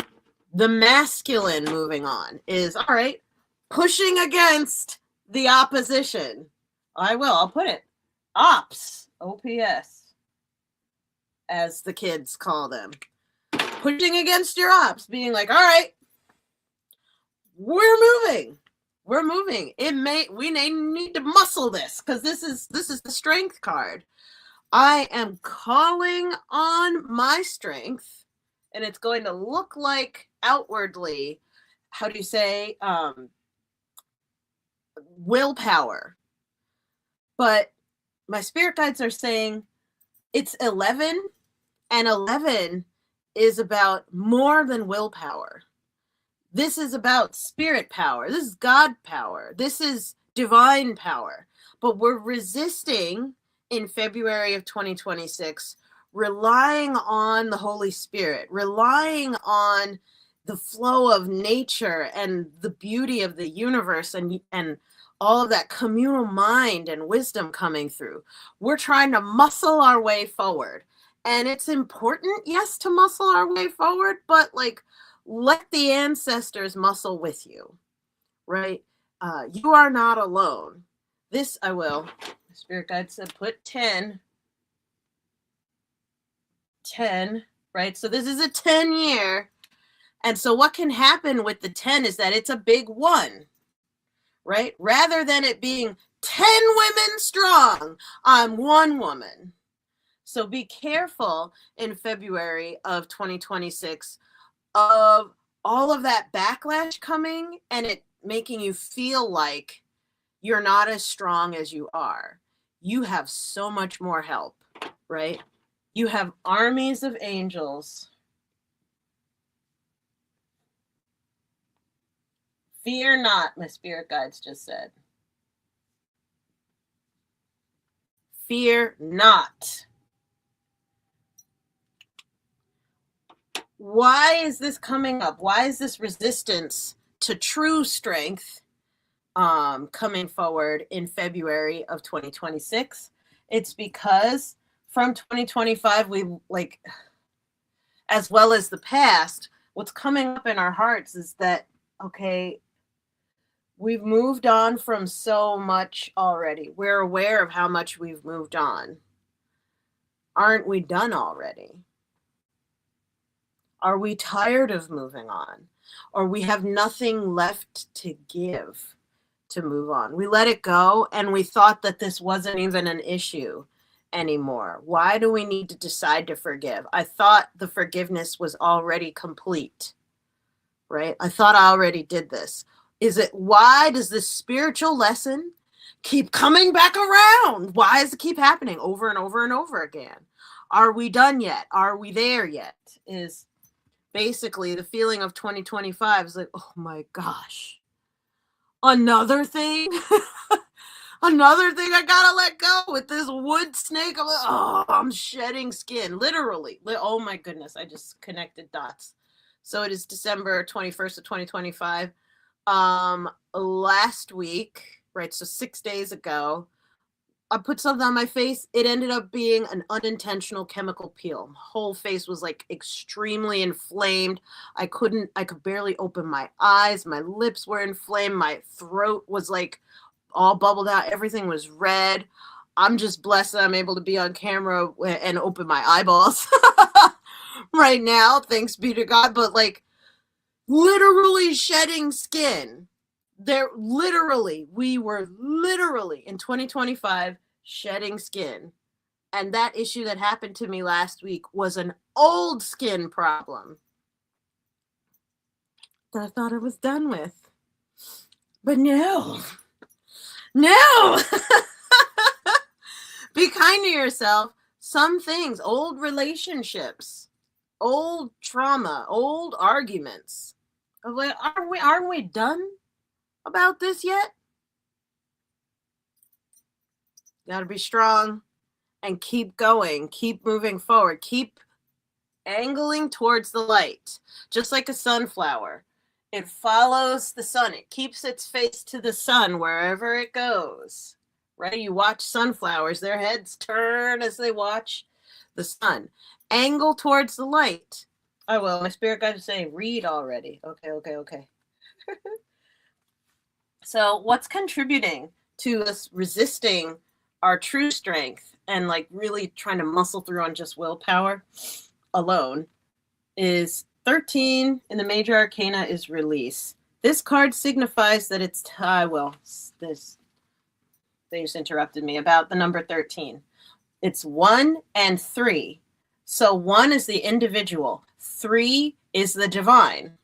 the masculine moving on, is all right, pushing against the opposition. I'll put it. Ops, OPS, as the kids call them. Pushing against your ops, being like, all right, we're moving. We're moving. We need to muscle this because this is the strength card. I am calling on my strength, and it's going to look like outwardly, how do you say, willpower. But my spirit guides are saying it's 11, and 11 is about more than willpower. This is about spirit power. This is God power. This is divine power. But we're resisting in February of 2026, relying on the Holy Spirit, relying on the flow of nature and the beauty of the universe and all of that communal mind and wisdom coming through. We're trying to muscle our way forward. And it's important, yes, to muscle our way forward, but like, let the ancestors muscle with you, right? You are not alone. This I will. The spirit guide said put 10, right? So this is a 10-year. And so what can happen with the 10 is that it's a big one, right? Rather than it being 10 women strong, I'm one woman. So be careful in February of 2026 of all of that backlash coming and it making you feel like you're not as strong as you are. You have so much more help, right? You have armies of angels. Fear not, my spirit guides just said. Fear not. Why is this coming up? Why is this resistance to true strength coming forward in February of 2026? It's because from 2025, we like, as well as the past, what's coming up in our hearts is that, okay, we've moved on from so much already. We're aware of how much we've moved on. Aren't we done already? Are we tired of moving on? Or we have nothing left to give to move on? We let it go and we thought that this wasn't even an issue anymore. Why do we need to decide to forgive? I thought the forgiveness was already complete, right? I thought I already did this. Why does this spiritual lesson keep coming back around? Why does it keep happening over and over and over again? Are we done yet? Are we there yet? Is basically the feeling of 2025 is like, oh my gosh, another thing. Another thing I gotta let go with this wood snake. I'm like, oh, I'm shedding skin, literally. Oh my goodness, I just connected dots. So it is December 21st of 2025. Last week, right, so 6 days ago, I put something on my face. It ended up being an unintentional chemical peel. My whole face was like extremely inflamed. I could barely open my eyes. My lips were inflamed. My throat was like all bubbled out. Everything was red. I'm just blessed that I'm able to be on camera and open my eyeballs right now. Thanks be to God. But like literally shedding skin. We were literally in 2025 shedding skin. And that issue that happened to me last week was an old skin problem that I thought I was done with. But no. Be kind to yourself. Some things, old relationships, old trauma, old arguments. Aren't we done about this yet? Got to be strong and keep going, keep moving forward, keep angling towards the light, just like a sunflower. It follows the sun. It keeps its face to the sun wherever it goes, right? You watch sunflowers, their heads turn as they watch the sun. Angle towards the light. Oh, well, my spirit guide is saying, read already. Okay. So what's contributing to us resisting our true strength and like really trying to muscle through on just willpower alone is 13 in the major arcana is release. This card signifies that it's they just interrupted me about the number 13. It's 1 and 3. So 1 is the individual, 3 is the divine.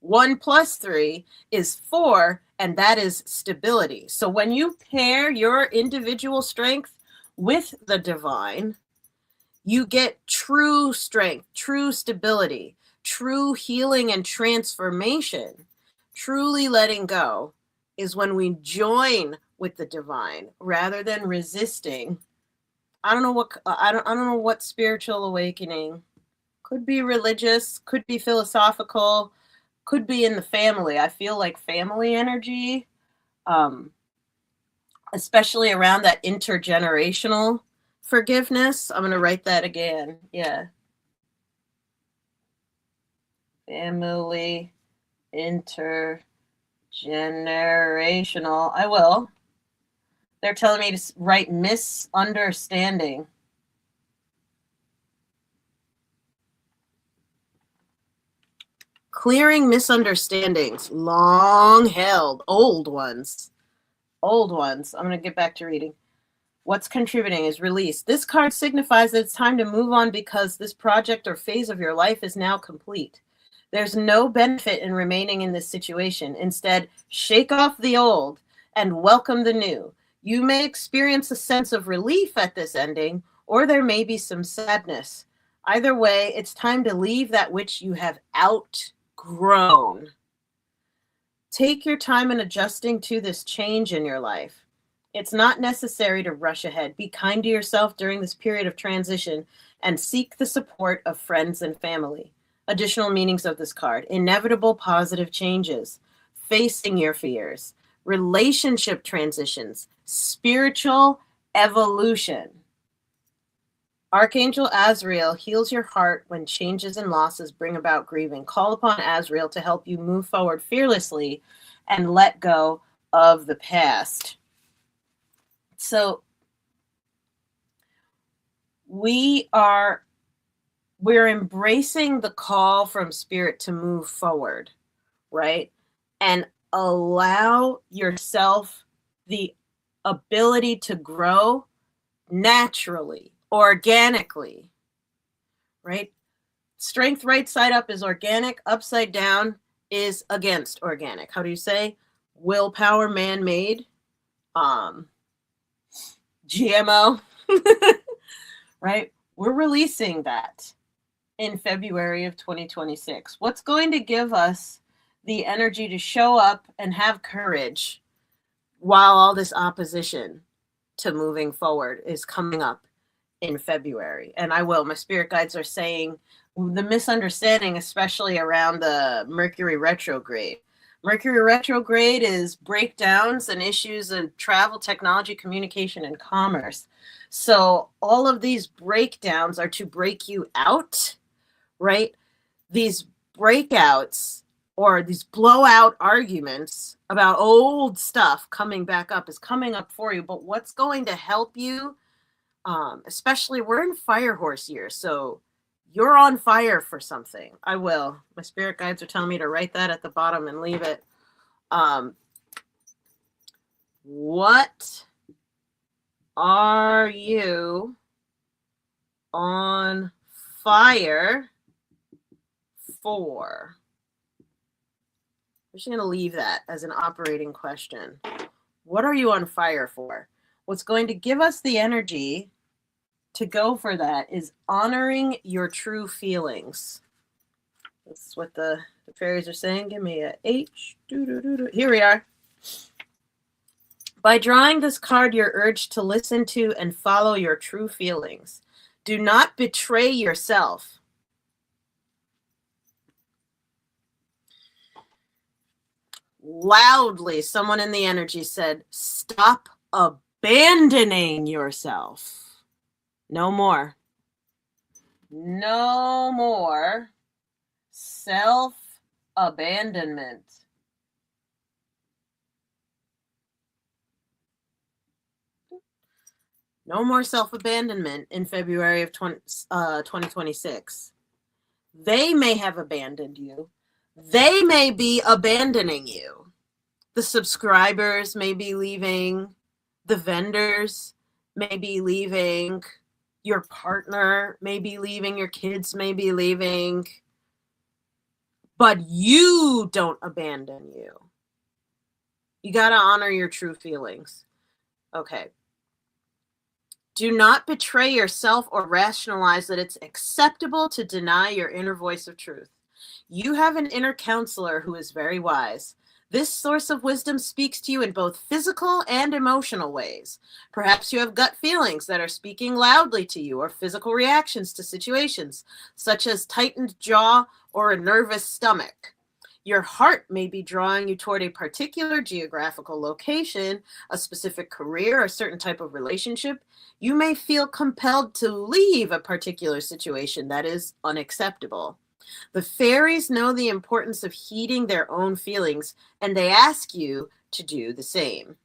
1 plus 3 is 4, and that is stability. So when you pair your individual strength with the divine, you get true strength, true stability, true healing and transformation. Truly letting go is when we join with the divine rather than resisting. I don't know what spiritual awakening. Could be religious, could be philosophical, could be in the family. I feel like family energy, especially around that intergenerational forgiveness. I'm going to write that again. Yeah. Family intergenerational. I will. They're telling me to write misunderstanding. Clearing misunderstandings, long held, old ones. I'm going to get back to reading. What's contributing is release. This card signifies that it's time to move on because this project or phase of your life is now complete. There's no benefit in remaining in this situation. Instead, shake off the old and welcome the new. You may experience a sense of relief at this ending, or there may be some sadness. Either way, it's time to leave that which you have outgrown. Take your time in adjusting to this change in your life. It's not necessary to rush ahead. Be kind to yourself during this period of transition and seek the support of friends and family. Additional meanings of this card: inevitable positive changes, facing your fears, relationship transitions, spiritual evolution. Archangel Azrael heals your heart when changes and losses bring about grieving. Call upon Azrael to help you move forward fearlessly and let go of the past. So we're embracing the call from spirit to move forward, right? And allow yourself the ability to grow naturally, organically, right? Strength right side up is organic, upside down is against organic. How do you say? Willpower man-made, GMO, right? We're releasing that in February of 2026. What's going to give us the energy to show up and have courage while all this opposition to moving forward is coming up in February? And my spirit guides are saying the misunderstanding, especially around the Mercury retrograde. Mercury retrograde is breakdowns and issues in travel, technology, communication, and commerce. So all of these breakdowns are to break you out, right? These breakouts or these blowout arguments about old stuff coming back up is coming up for you. But what's going to help you, especially we're in fire horse year, so you're on fire for something. My spirit guides are telling me to write that at the bottom and leave it. What are you on fire for? I'm just going to leave that as an operating question. What are you on fire for? What's going to give us the energy to go for that is honoring your true feelings. That's what the fairies are saying. Give me a H. Here we are. By drawing this card, you're urged to listen to and follow your true feelings. Do not betray yourself. Loudly, someone in the energy said, stop abandoning yourself. No more. No more self-abandonment. No more self-abandonment in February of 2026. They may have abandoned you. They may be abandoning you. The subscribers may be leaving. The vendors may be leaving. Your partner may be leaving. Your kids may be leaving. But you don't abandon you. You got to honor your true feelings. Okay. Do not betray yourself or rationalize that it's acceptable to deny your inner voice of truth. You have an inner counselor who is very wise. This source of wisdom speaks to you in both physical and emotional ways. Perhaps you have gut feelings that are speaking loudly to you, or physical reactions to situations, such as tightened jaw or a nervous stomach. Your heart may be drawing you toward a particular geographical location, a specific career, or a certain type of relationship. You may feel compelled to leave a particular situation that is unacceptable. The fairies know the importance of heeding their own feelings, and they ask you to do the same.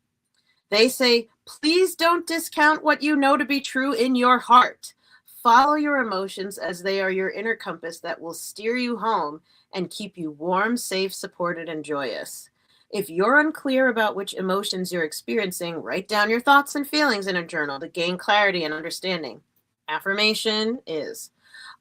They say, please don't discount what you know to be true in your heart. Follow your emotions, as they are your inner compass that will steer you home and keep you warm, safe, supported, and joyous. If you're unclear about which emotions you're experiencing, write down your thoughts and feelings in a journal to gain clarity and understanding. Affirmation is,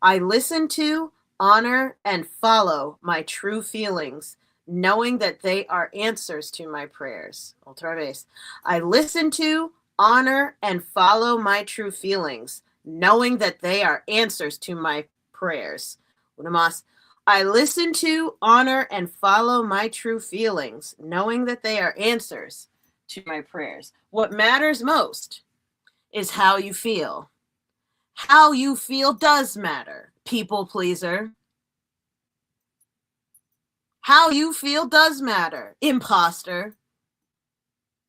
I listen to, honor, and follow my true feelings, knowing that they are answers to my prayers. Otra vez. I listen to, honor, and follow my true feelings, knowing that they are answers to my prayers. Una más. I listen to, honor, and follow my true feelings, knowing that they are answers to my prayers. What matters most is how you feel. How you feel does matter, people pleaser. How you feel does matter, imposter.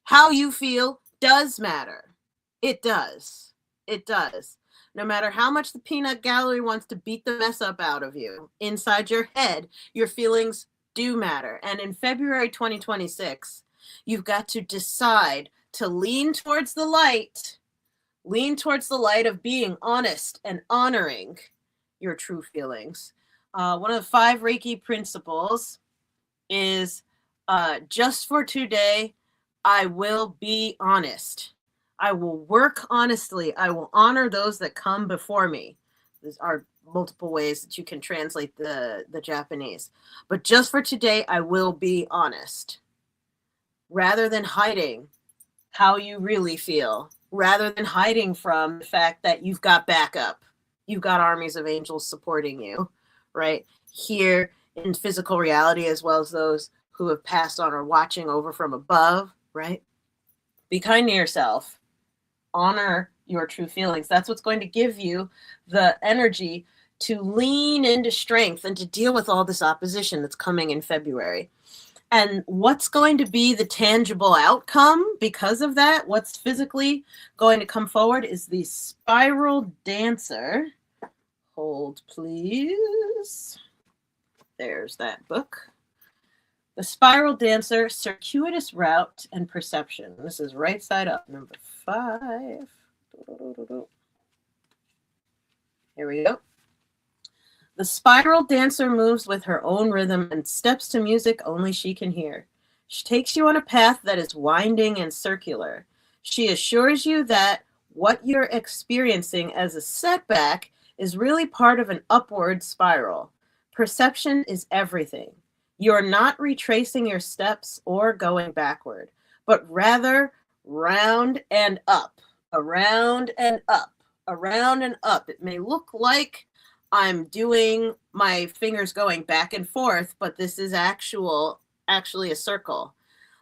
How you feel does matter. It does. It does. No matter how much the peanut gallery wants to beat the mess up out of you, inside your head, your feelings do matter. And in February 2026, you've got to decide to lean towards the light, Lean towards the light of being honest and honoring your true feelings. One of the 5 Reiki principles is just for today, I will be honest. I will work honestly. I will honor those that come before me. There are multiple ways that you can translate the Japanese. But just for today, I will be honest. Rather than hiding how you really feel, rather than hiding from the fact that you've got backup, you've got armies of angels supporting you, right? Here in physical reality, as well as those who have passed on or watching over from above, right? Be kind to yourself. Honor your true feelings. That's what's going to give you the energy to lean into strength and to deal with all this opposition that's coming in February. And what's going to be the tangible outcome because of that, what's physically going to come forward, is the Spiral Dancer. Hold, please. There's that book. The Spiral Dancer, Circuitous Route and Perception. This is right side up, number 5. Here we go. The spiral dancer moves with her own rhythm and steps to music only she can hear. She takes you on a path that is winding and circular. She assures you that what you're experiencing as a setback is really part of an upward spiral. Perception is everything. You're not retracing your steps or going backward, but rather round and up, around and up, around and up. It may look like I'm doing my fingers going back and forth, but this is actually a circle.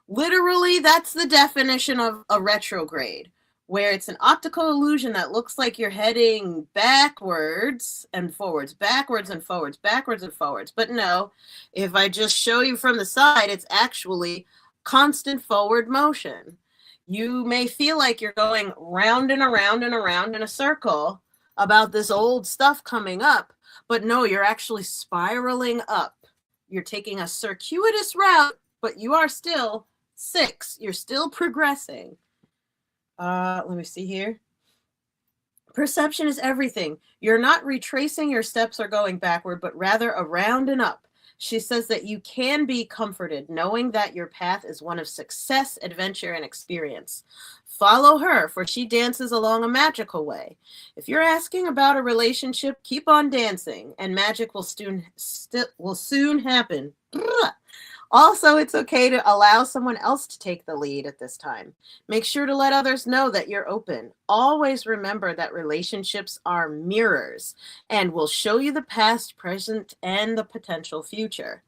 Literally, that's the definition of a retrograde, where it's an optical illusion that looks like you're heading backwards and forwards, backwards and forwards, backwards and forwards. But no, if I just show you from the side, it's actually constant forward motion. You may feel like you're going round and around and around in a circle about this old stuff coming up, but no, you're actually spiraling up. You're taking a circuitous route, but you are still 6. You're still progressing. Let me see here. Perception is everything. You're not retracing your steps or going backward, but rather around and up. She says that you can be comforted knowing that your path is one of success, adventure, and experience. Follow her, for she dances along a magical way. If you're asking about a relationship, keep on dancing, and magic will soon happen. Also, it's okay to allow someone else to take the lead at this time. Make sure to let others know that you're open. Always remember that relationships are mirrors and will show you the past, present, and the potential future.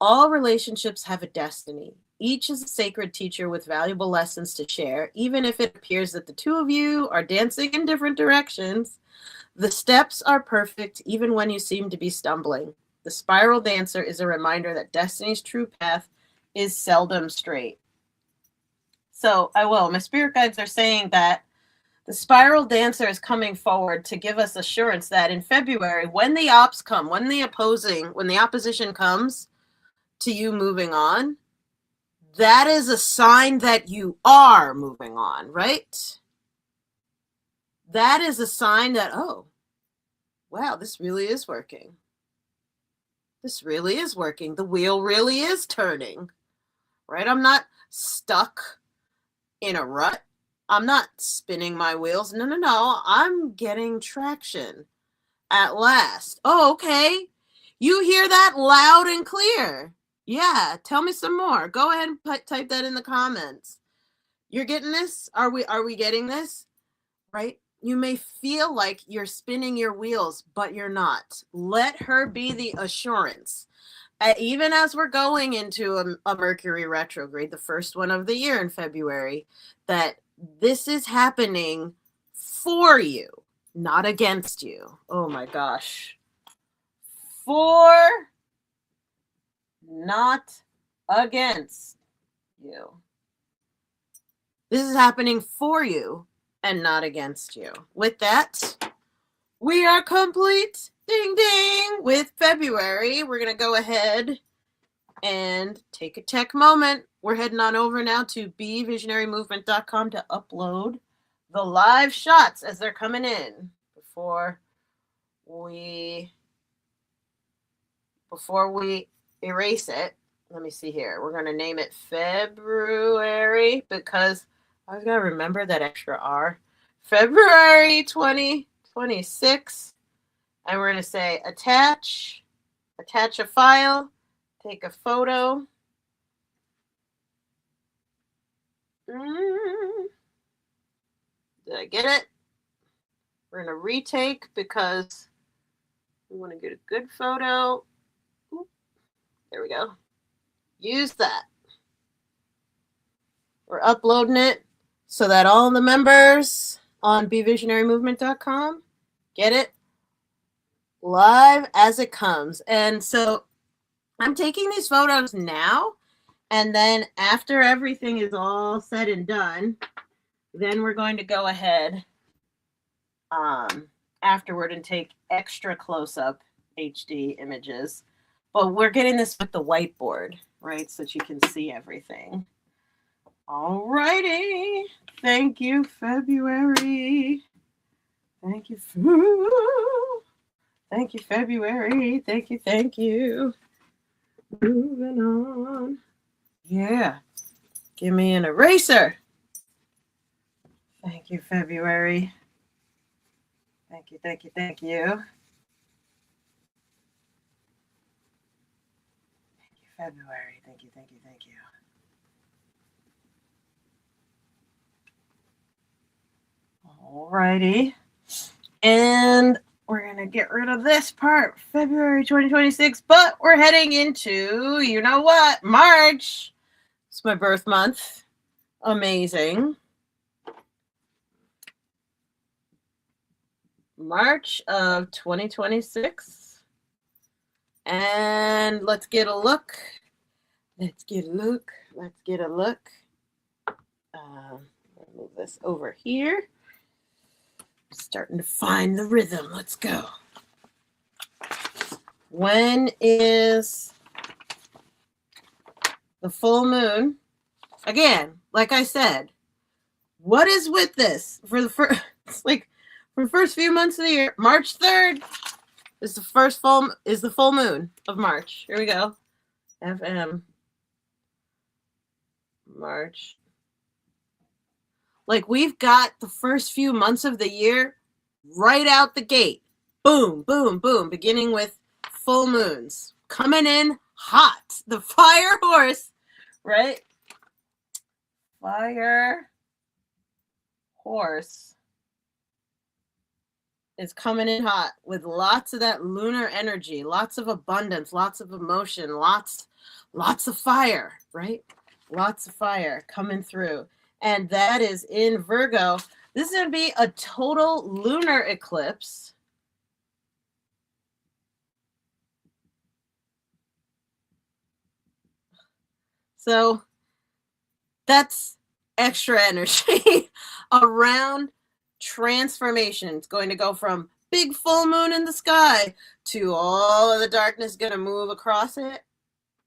All relationships have a destiny. Each is a sacred teacher with valuable lessons to share, even if it appears that the two of you are dancing in different directions. The steps are perfect, even when you seem to be stumbling. The Spiral Dancer is a reminder that destiny's true path is seldom straight. So my spirit guides are saying that the Spiral Dancer is coming forward to give us assurance that in February, when the ops come, when the opposition comes to you moving on, that is a sign that you are moving on, right? That is a sign that, oh, wow, this really is working. This really is working. The wheel really is turning, right? I'm not stuck in a rut. I'm not spinning my wheels. No. I'm getting traction at last. Oh, okay. You hear that loud and clear. Yeah, tell me some more. Go ahead and type that in the comments. You're getting this? Are we getting this? Right? You may feel like you're spinning your wheels, but you're not. Let her be the assurance. Even as we're going into a Mercury retrograde, the first one of the year in February, that this is happening for you, not against you. Oh my gosh. Not against you. This is happening for you and not against you. With that, we are complete. Ding, ding. With February, we're going to go ahead and take a tech moment. We're heading on over now to bevisionarymovement.com to upload the live shots as they're coming in before we erase it. Let me see here. We're going to name it February because I was going to remember that extra R. February 2026. And we're going to say attach a file, take a photo. Did I get it? We're going to retake because we want to get a good photo. Oop, there we go. Use that. We're uploading it so that all the members on BeVisionaryMovement.com get it live as it comes. And so I'm taking these photos now, and then after everything is all said and done, then we're going to go ahead afterward and take extra close-up HD images. But we're getting this with the whiteboard, right, so that you can see everything. All righty. Thank you, February. Thank you. Thank you, February. Thank you, thank you. Moving on. Yeah. Give me an eraser. Thank you, February. Thank you, thank you, thank you. Thank you, February. Thank you, thank you, thank you. All righty. And we're going to get rid of this part, February 2026, but we're heading into, you know what, March. It's my birth month. Amazing. March of 2026. And let's get a look. Let's get a look. Let's get a look. Move this over here. Starting to find the rhythm. Let's go. When is the full moon? Again, like I said, what is with this? For the first, it's like for the first few months of the year, March 3rd is the full moon of March. Here we go. FM. March. Like we've got the first few months of the year right out the gate. Boom, boom, boom. Beginning with full moons. Coming in hot. The fire horse, right? Fire horse is coming in hot with lots of that lunar energy, lots of abundance, lots of emotion, lots of fire, right? Lots of fire coming through. And that is in Virgo. This is going to be a total lunar eclipse. So that's extra energy around transformation. It's going to go from big full moon in the sky to all of the darkness going to move across it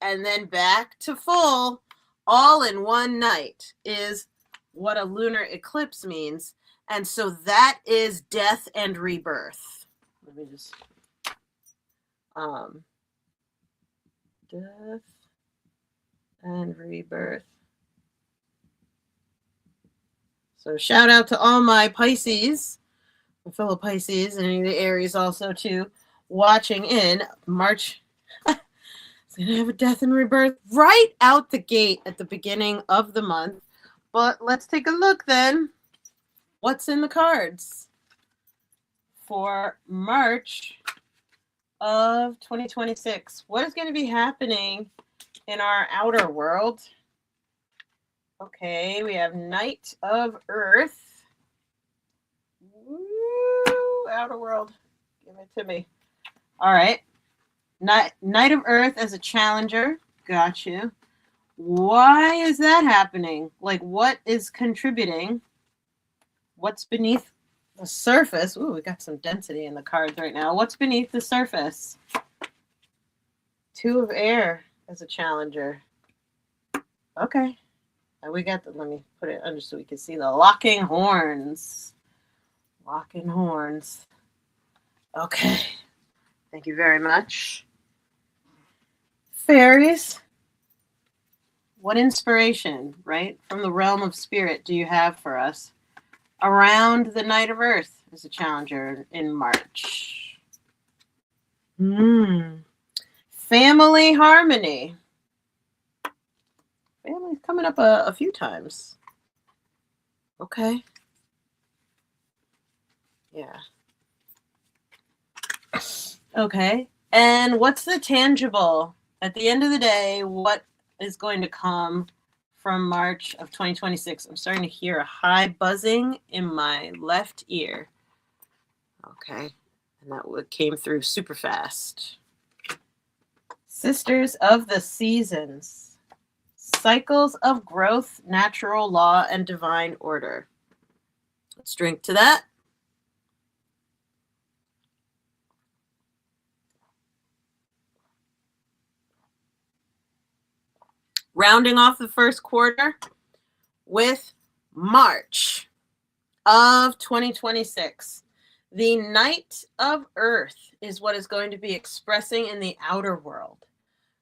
and then back to full all in one night is what a lunar eclipse means. And so that is death and rebirth. Let me just death and rebirth. So shout out to all my Pisces, my fellow Pisces, and the Aries also too, watching in March. It's gonna have a death and rebirth right out the gate at the beginning of the month. But let's take a look then. What's in the cards for March of 2026? What is going to be happening in our outer world? Okay, we have Knight of Earth. Woo, outer world. Give it to me. All right. Knight of Earth as a challenger. Got you. Why is that happening? Like, what is contributing? What's beneath the surface? Ooh, we got some density in the cards right now. What's beneath the surface? Two of Air as a challenger. Okay. We got the, let me put it under so we can see the locking horns. Locking horns. Okay. Thank you very much. Fairies, what inspiration, right, from the realm of spirit do you have for us around the Night of Earth as a challenger in March? Family harmony. Family's coming up a few times. Okay. Yeah. Okay. And what's the tangible? At the end of the day, what is going to come from March of 2026? I'm starting to hear a high buzzing in my left ear. Okay. And that came through super fast. Sisters of the Seasons. Cycles of growth, natural law, and divine order. Let's drink to that. Rounding off the first quarter with March of 2026. The Night of Earth is what is going to be expressing in the outer world,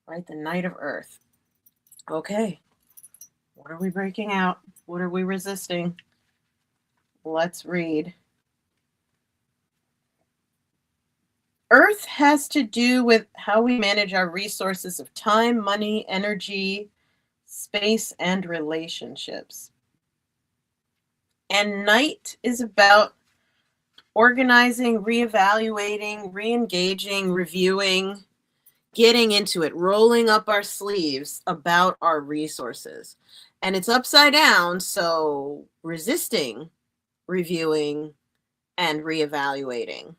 right? The Night of Earth. Okay. What are we breaking out? What are we resisting? Let's read. Earth has to do with how we manage our resources of time, money, energy, space, and relationships. And night is about organizing, reevaluating, re-engaging, reviewing, getting into it, rolling up our sleeves about our resources. And it's upside down, so resisting, reviewing, and reevaluating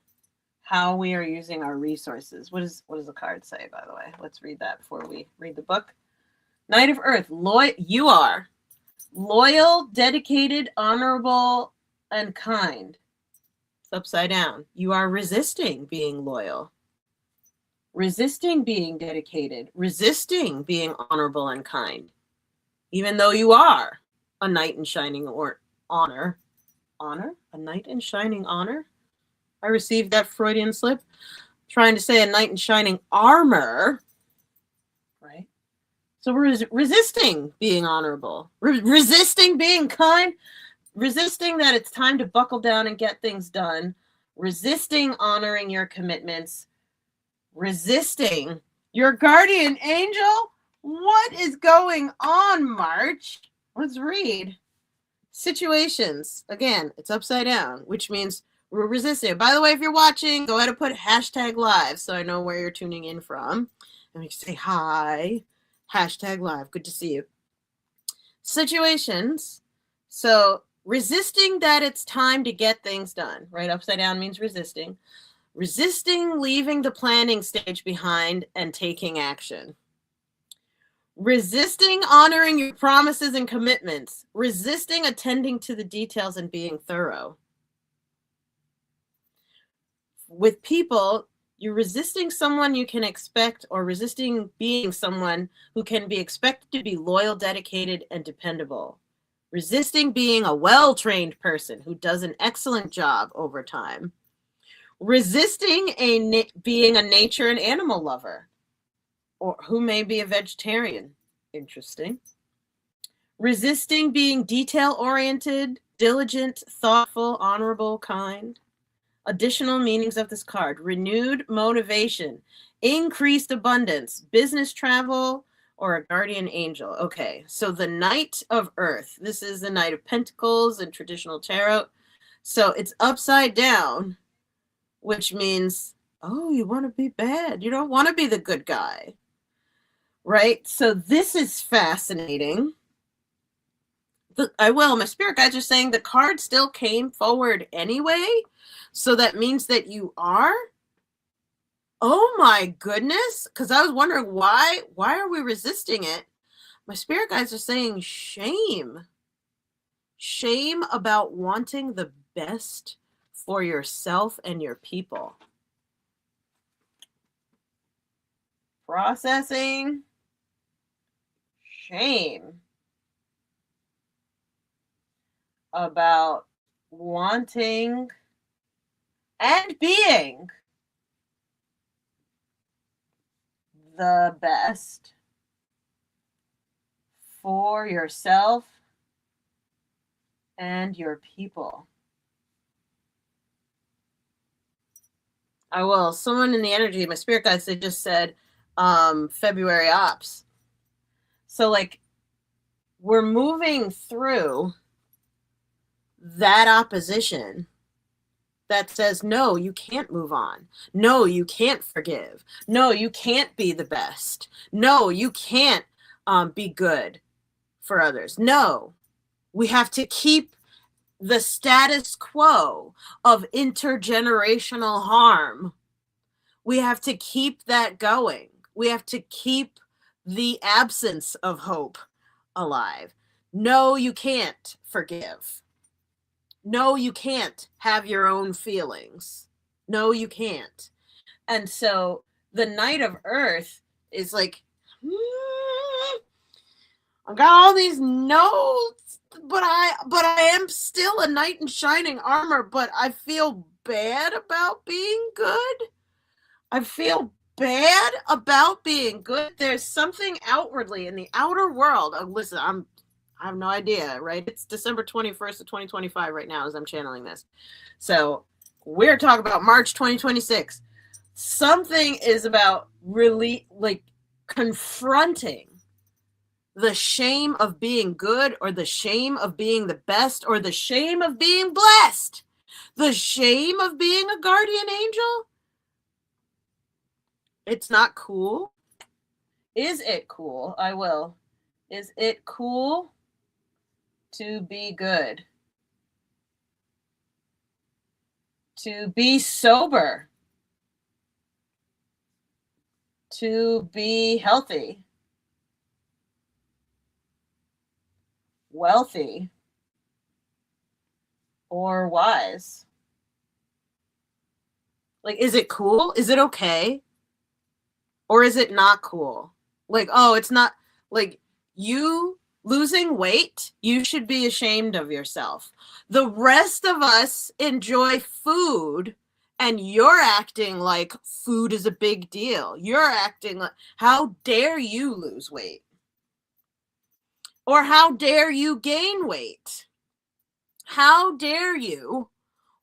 how we are using our resources. What does the card say, by the way? Let's read that before we read the book. Knight of Earth, you are loyal, dedicated, honorable, and kind. It's upside down. You are resisting being loyal, resisting being dedicated, resisting being honorable and kind, even though you are a knight in shining honor. A knight in shining honor? I received that Freudian slip. Trying to say a knight in shining armor, right? So we're resisting being honorable, resisting being kind, resisting that it's time to buckle down and get things done, resisting honoring your commitments, resisting your guardian angel. What is going on, March? Let's read. Situations. Again, it's upside down, which means we're resisting. By the way, if you're watching, go ahead and put #live so I know where you're tuning in from. And we can say hi. #live. Good to see you. Situations. So resisting that it's time to get things done, right? Upside down means resisting. Resisting leaving the planning stage behind and taking action. Resisting honoring your promises and commitments. Resisting attending to the details and being thorough. With people, you're resisting someone you can expect, or resisting being someone who can be expected to be loyal, dedicated, and dependable. Resisting being a well-trained person who does an excellent job over time. Resisting being a nature and animal lover, or who may be a vegetarian. Interesting. Resisting being detail-oriented, diligent, thoughtful, honorable, kind. Additional meanings of this card: renewed motivation, increased abundance, business travel, or a guardian angel. Okay, so the Knight of Earth. This is the Knight of Pentacles in traditional tarot. So it's upside down, which means, oh, you want to be bad. You don't want to be the good guy, right? So this is fascinating. My spirit guides are saying the card still came forward anyway. So that means that you are? Oh my goodness. Because I was wondering why are we resisting it? My spirit guides are saying shame. Shame about wanting the best for yourself and your people. Processing. Shame. about wanting and being the best for yourself and your people. I will. Someone in the energy, my spirit guides, they just said February ops. So like we're moving through that opposition that says, no, you can't move on. No, you can't forgive. No, you can't be the best. No, you can't be good for others. No, we have to keep the status quo of intergenerational harm. We have to keep that going. We have to keep the absence of hope alive. No, you can't forgive. No, you can't have your own feelings. No, you can't. And so the Knight of Earth is like, I've got all these notes, but I am still a knight in shining armor, but I feel bad about being good. I feel bad about being good. There's something outwardly in the outer world. Listen, I have no idea, right? It's December 21st of 2025 right now as I'm channeling this. So we're talking about March 2026. Something is about really like confronting the shame of being good, or the shame of being the best, or the shame of being blessed, the shame of being a guardian angel. It's not cool. Is it cool? I will. Is it cool to be good? To be sober? To be healthy? Wealthy? Or wise? Like, is it cool? Is it okay? Or is it not cool? Like, oh, it's not, like, you losing weight, you should be ashamed of yourself. The rest of us enjoy food, and you're acting like food is a big deal. You're acting like, how dare you lose weight? Or how dare you gain weight? How dare you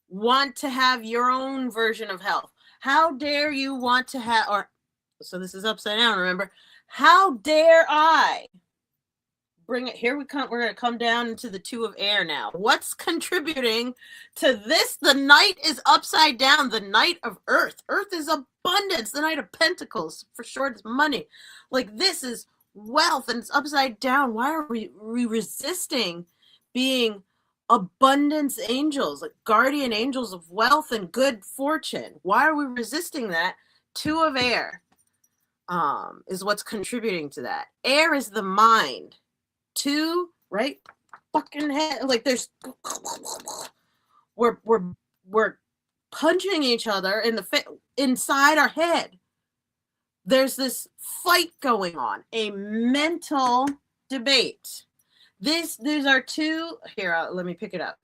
want to have your own version of health? How dare you want to have, or so this is upside down, remember? How dare I bring it? Here we come. We're going to come down into the two of air now. What's contributing to this? The Knight is upside down. The Knight of Earth. Earth is abundance. The Knight of Pentacles, for short, is money. Like, this is wealth, and it's upside down. Why are we resisting being abundance angels, like guardian angels of wealth and good fortune? Why are we resisting that? Two of air is what's contributing to that. Air is the mind. Two, right? Fucking head. Like, there's, we're punching each other in the inside our head. There's this fight going on, a mental debate. These are two. Here, let me pick it up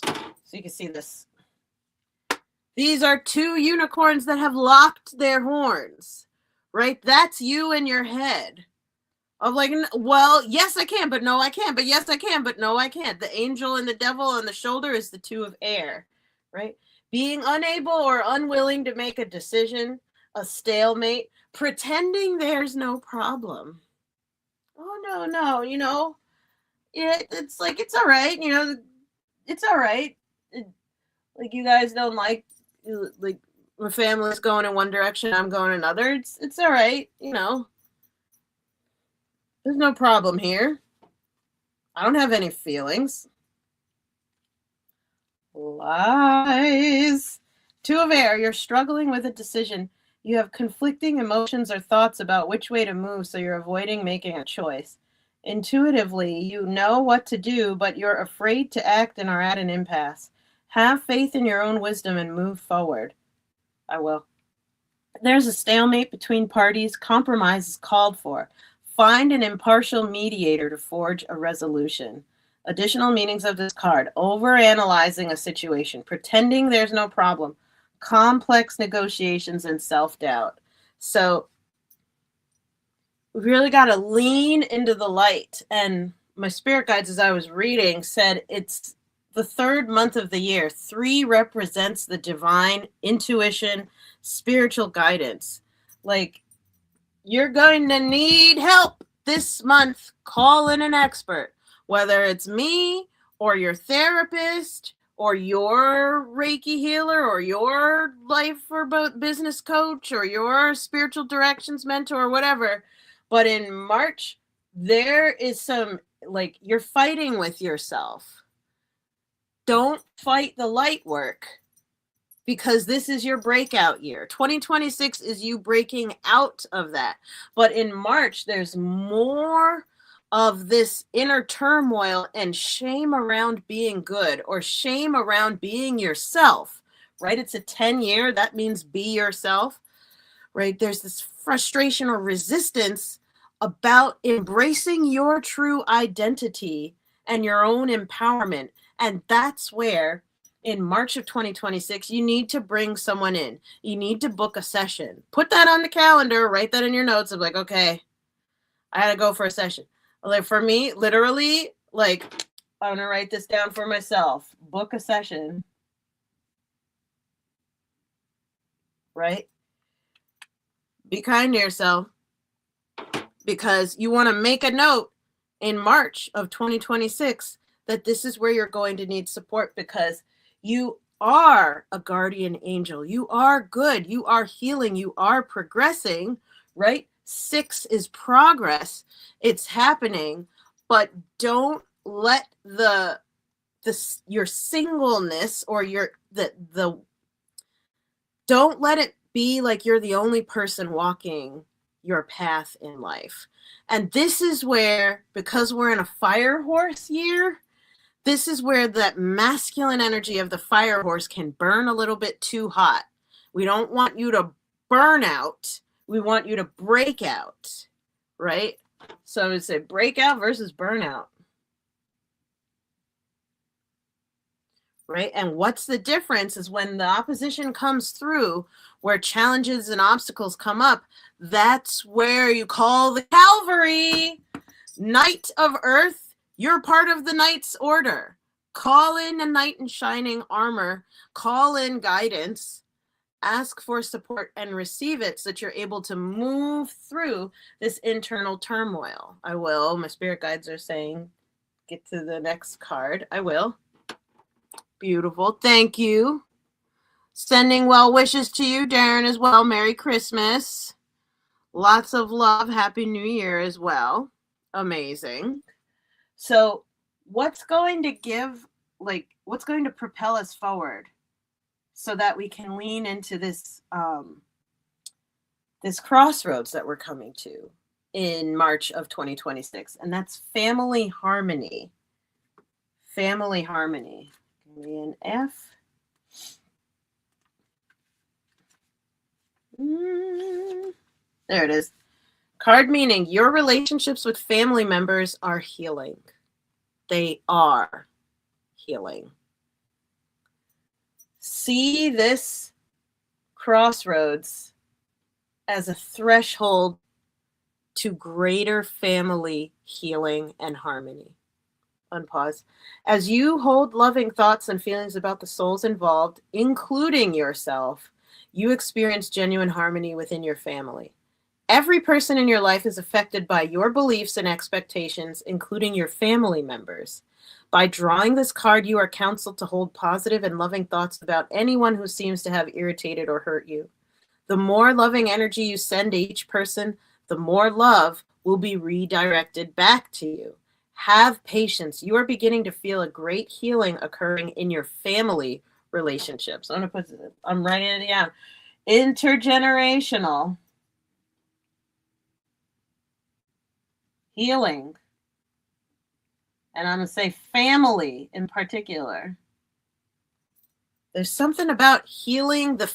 so you can see this. These are two unicorns that have locked their horns, right? That's you in your head. Of like, well, yes, I can, but no, I can't. But yes, I can, but no, I can't. The angel and the devil on the shoulder is the two of air, right? Being unable or unwilling to make a decision, a stalemate, pretending there's no problem. Oh, no, you know, it's like, it's all right, you know, it's all right. Like, you guys don't like my family's going in one direction, I'm going another. It's all right, you know. There's no problem here. I don't have any feelings. Lies. Two of air, you're struggling with a decision. You have conflicting emotions or thoughts about which way to move, so you're avoiding making a choice. Intuitively, you know what to do, but you're afraid to act and are at an impasse. Have faith in your own wisdom and move forward. I will. There's a stalemate between parties. Compromise is called for. Find an impartial mediator to forge a resolution. Additional meanings of this card: overanalyzing a situation, pretending there's no problem, complex negotiations, and self-doubt. So we really got to lean into the light. And my spirit guides, as I was reading, said it's the third month of the year. 3 represents the divine intuition, spiritual guidance. Like, you're going to need help this month. Call in an expert, whether it's me or your therapist or your Reiki healer or your life or business coach or your spiritual directions mentor or whatever. But in March, there is some, like, you're fighting with yourself. Don't fight the light work, because this is your breakout year. 2026 is you breaking out of that. But in March, there's more of this inner turmoil and shame around being good, or shame around being yourself, right? It's a 10-year. That means be yourself, right? There's this frustration or resistance about embracing your true identity and your own empowerment. And that's where in March of 2026, you need to bring someone in. You need to book a session. Put that on the calendar, write that in your notes of like, okay, I gotta go for a session. Like for me, literally, like, I'm gonna write this down for myself. Book a session. Right? Be kind to yourself, because you want to make a note in March of 2026 that this is where you're going to need support, because you are a guardian angel. You are good. You are healing. You are progressing, right? 6 is progress. It's happening, but don't let your singleness or don't let it be like you're the only person walking your path in life. And this is where, because we're in a fire horse year, this is where that masculine energy of the fire horse can burn a little bit too hot. We don't want you to burn out. We want you to break out, right? So I would say breakout versus burnout, right? And what's the difference is when the opposition comes through, where challenges and obstacles come up, that's where you call the cavalry. Knight of Earth, you're part of the Knight's Order. Call in a knight in shining armor. Call in guidance. Ask for support and receive it so that you're able to move through this internal turmoil. I will. My spirit guides are saying, get to the next card. I will. Beautiful. Thank you. Sending well wishes to you, Darren, as well. Merry Christmas. Lots of love. Happy New Year as well. Amazing. So what's going to propel us forward so that we can lean into this this crossroads that we're coming to in March of 2026? And that's family harmony. Family harmony. Give me an F. There it is. Card meaning: your relationships with family members are healing. They are healing. See this crossroads as a threshold to greater family healing and harmony. Unpause. As you hold loving thoughts and feelings about the souls involved, including yourself, you experience genuine harmony within your family. Every person in your life is affected by your beliefs and expectations, including your family members. By drawing this card, you are counseled to hold positive and loving thoughts about anyone who seems to have irritated or hurt you. The more loving energy you send to each person, the more love will be redirected back to you. Have patience. You are beginning to feel a great healing occurring in your family relationships. I'm writing it down. Intergenerational healing. And I'm going to say family in particular. There's something about healing the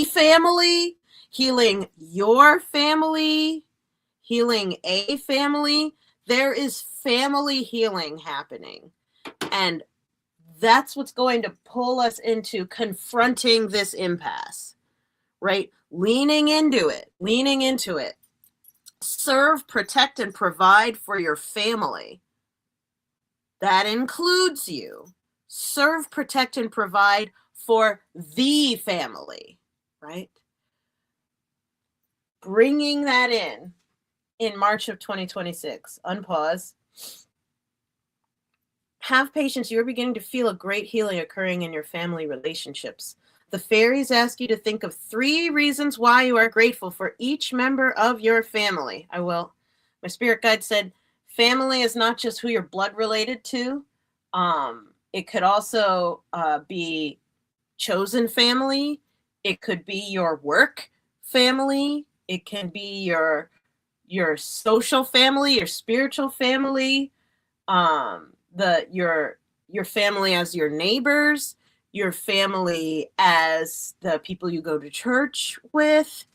family, healing your family, healing a family. There is family healing happening. And that's what's going to pull us into confronting this impasse, right? Leaning into it. Serve, protect, and provide for your family. That includes you. Serve, protect, and provide for the family, right? Bringing that in March of 2026. Unpause. Have patience. You're beginning to feel a great healing occurring in your family relationships. The fairies ask you to think of 3 reasons why you are grateful for each member of your family. I will. My spirit guide said, family is not just who you're blood related to. It could also be chosen family. It could be your work family. It can be your social family, your spiritual family, your family as your neighbors, your family as the people you go to church with,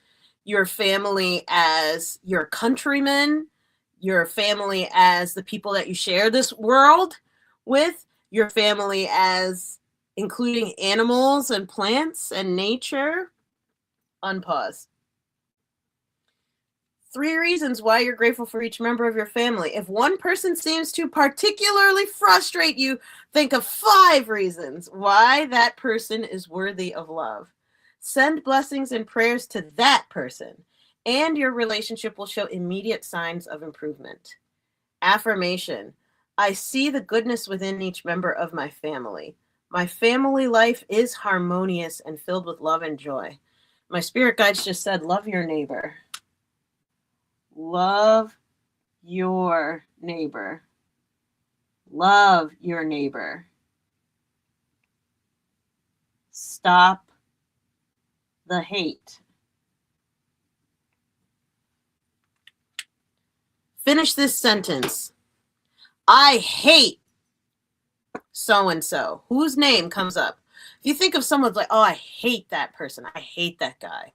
your family as your countrymen, your family as the people that you share this world with, your family as including animals and plants and nature. Unpause. 3 reasons why you're grateful for each member of your family. If one person seems to particularly frustrate you, think of 5 reasons why that person is worthy of love. Send blessings and prayers to that person, and your relationship will show immediate signs of improvement. Affirmation. I see the goodness within each member of my family. My family life is harmonious and filled with love and joy. My spirit guides just said, love your neighbor. Love your neighbor. Love your neighbor. Stop the hate. Finish this sentence. I hate so-and-so. Whose name comes up? If you think of someone like, oh, I hate that person. I hate that guy.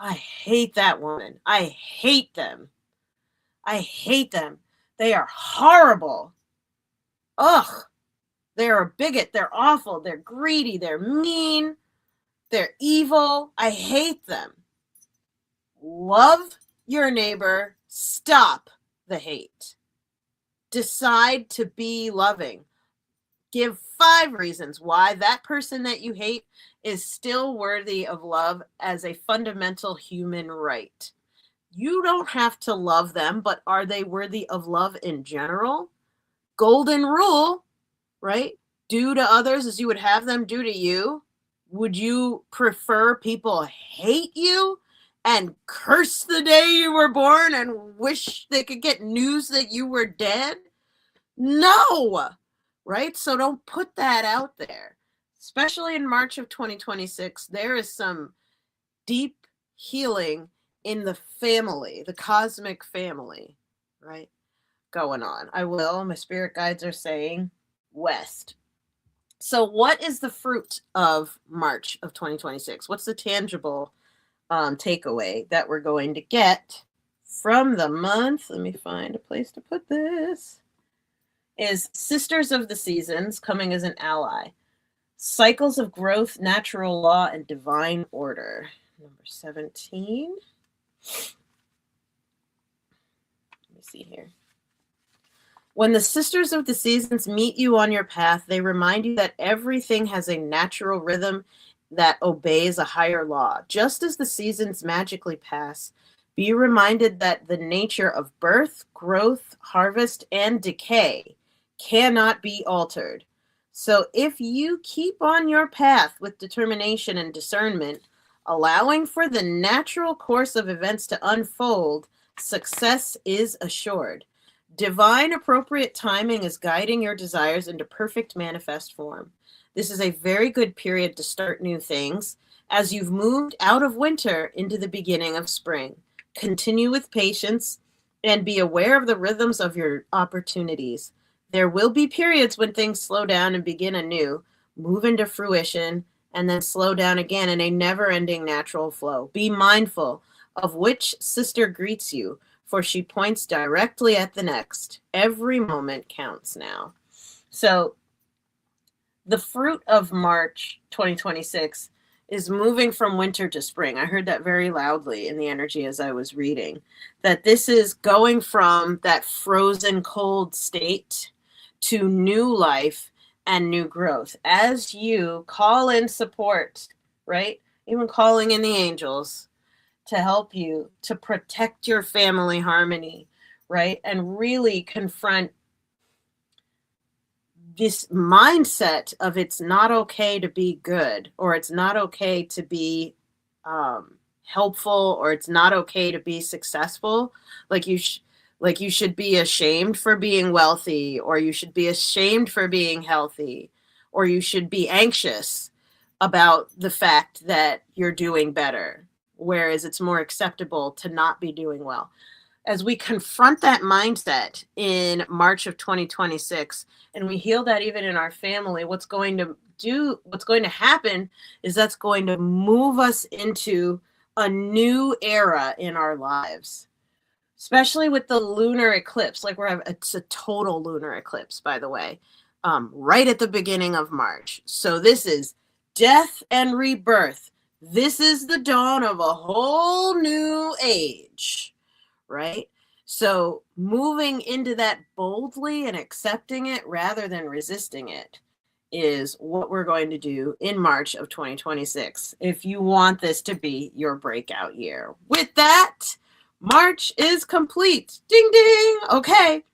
I hate that woman. I hate them. I hate them. They are horrible. Ugh. They're a bigot. They're awful. They're greedy. They're mean. They're evil. I hate them. Love your neighbor. Stop the hate. Decide to be loving. Give 5 reasons why that person that you hate is still worthy of love as a fundamental human right. You don't have to love them, but are they worthy of love in general? Golden rule, right? Do to others as you would have them do to you. Would you prefer people hate you and curse the day you were born and wish they could get news that you were dead? No, right? So don't put that out there. Especially in March of 2026, there is some deep healing in the family, the cosmic family, right? Going on. I will. My spirit guides are saying west. So what is the fruit of March of 2026? What's the tangible takeaway that we're going to get from the month? Let me find a place to put this. Is Sisters of the Seasons coming as an ally. Cycles of growth, natural law, and divine order. Number 17. Let me see here. When the Sisters of the Seasons meet you on your path, they remind you that everything has a natural rhythm that obeys a higher law. Just as the seasons magically pass, be reminded that the nature of birth, growth, harvest, and decay cannot be altered. So if you keep on your path with determination and discernment, allowing for the natural course of events to unfold, success is assured. Divine appropriate timing is guiding your desires into perfect manifest form. This is a very good period to start new things as you've moved out of winter into the beginning of spring. Continue with patience and be aware of the rhythms of your opportunities. There will be periods when things slow down and begin anew, move into fruition, and then slow down again in a never-ending natural flow. Be mindful of which sister greets you, for she points directly at the next. Every moment counts now. So the fruit of March 2026 is moving from winter to spring. I heard that very loudly in the energy as I was reading, that this is going from that frozen cold state to new life and new growth. As you call in support, right? Even calling in the angels to help you to protect your family harmony, right? And really confront this mindset of it's not okay to be good, or it's not okay to be helpful, or it's not okay to be successful. Like like you should be ashamed for being wealthy, or you should be ashamed for being healthy, or you should be anxious about the fact that you're doing better, whereas it's more acceptable to not be doing well. As we confront that mindset in March of 2026, and we heal that even in our family, what's going to happen is that's going to move us into a new era in our lives, especially with the lunar eclipse. Like it's a total lunar eclipse, by the way, right at the beginning of March. So this is death and rebirth. This is the dawn of a whole new age. Right? So moving into that boldly and accepting it rather than resisting it is what we're going to do in March of 2026 if you want this to be your breakout year. With that, March is complete. Ding ding. Okay,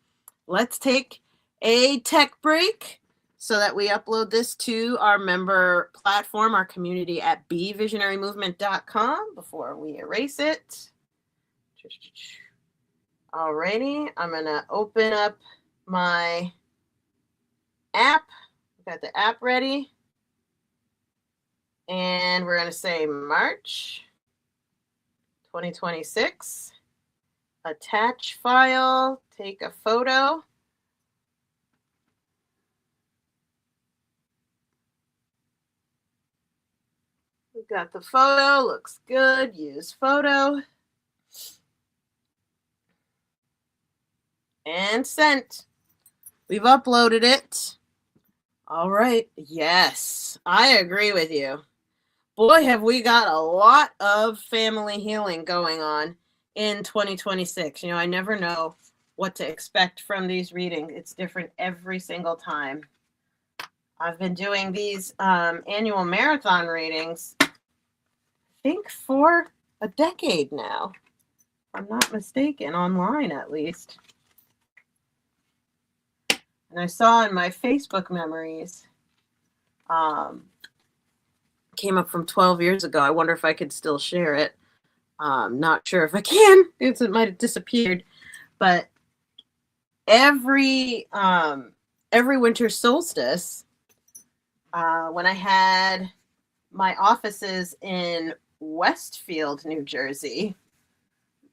let's take a tech break so that we upload this to our member platform, our community at bevisionarymovement.com before we erase it. Alrighty, I'm gonna open up my app. Got the app ready. And we're gonna say March 2026. Attach file, take a photo. We've got the photo, looks good. Use photo. And sent. We've uploaded it. All right. Yes, I agree with you. Boy, have we got a lot of family healing going on in 2026. You know, I never know what to expect from these readings. It's different every single time. I've been doing these annual marathon readings, I think, for a decade now. If I'm not mistaken, online at least. And I saw in my Facebook memories, came up from 12 years ago. I wonder if I could still share it. Not sure if I can, because it might have disappeared. But every winter solstice, when I had my offices in Westfield, New Jersey,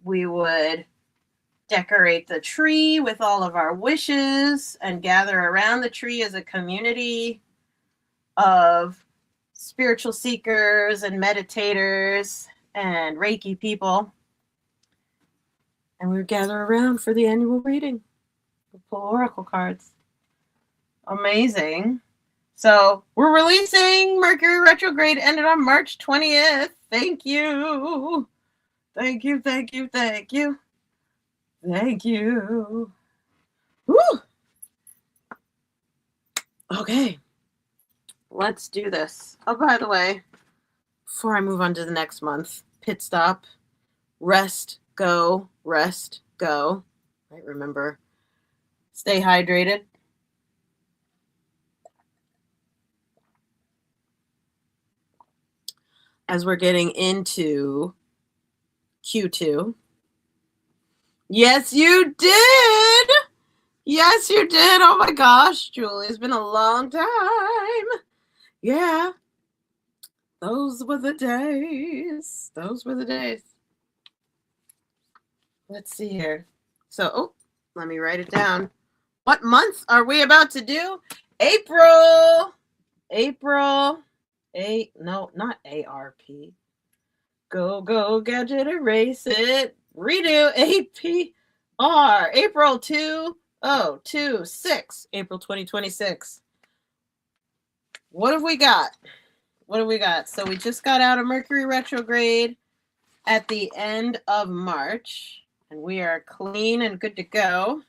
we would decorate the tree with all of our wishes and gather around the tree as a community of spiritual seekers and meditators and Reiki people. And we would gather around for the annual reading. We pull oracle cards. Amazing. So we're releasing Mercury retrograde, ended on March 20th. Thank you. Thank you, thank you, thank you. Thank you. Woo! Okay. Let's do this. Oh, by the way, before I move on to the next month, pit stop, rest, go, rest, go. Right, remember, stay hydrated. As we're getting into Q2. Yes, you did. Yes, you did. Oh my gosh, Julie, it's been a long time. Yeah. Those were the days. Those were the days. Let's see here. So, let me write it down. What month are we about to do? April. No, not ARP. Go, gadget, erase it. Redo APR. April 2026. April 2026. What have we got? What do we got? So we just got out of Mercury retrograde at the end of March, and we are clean and good to go.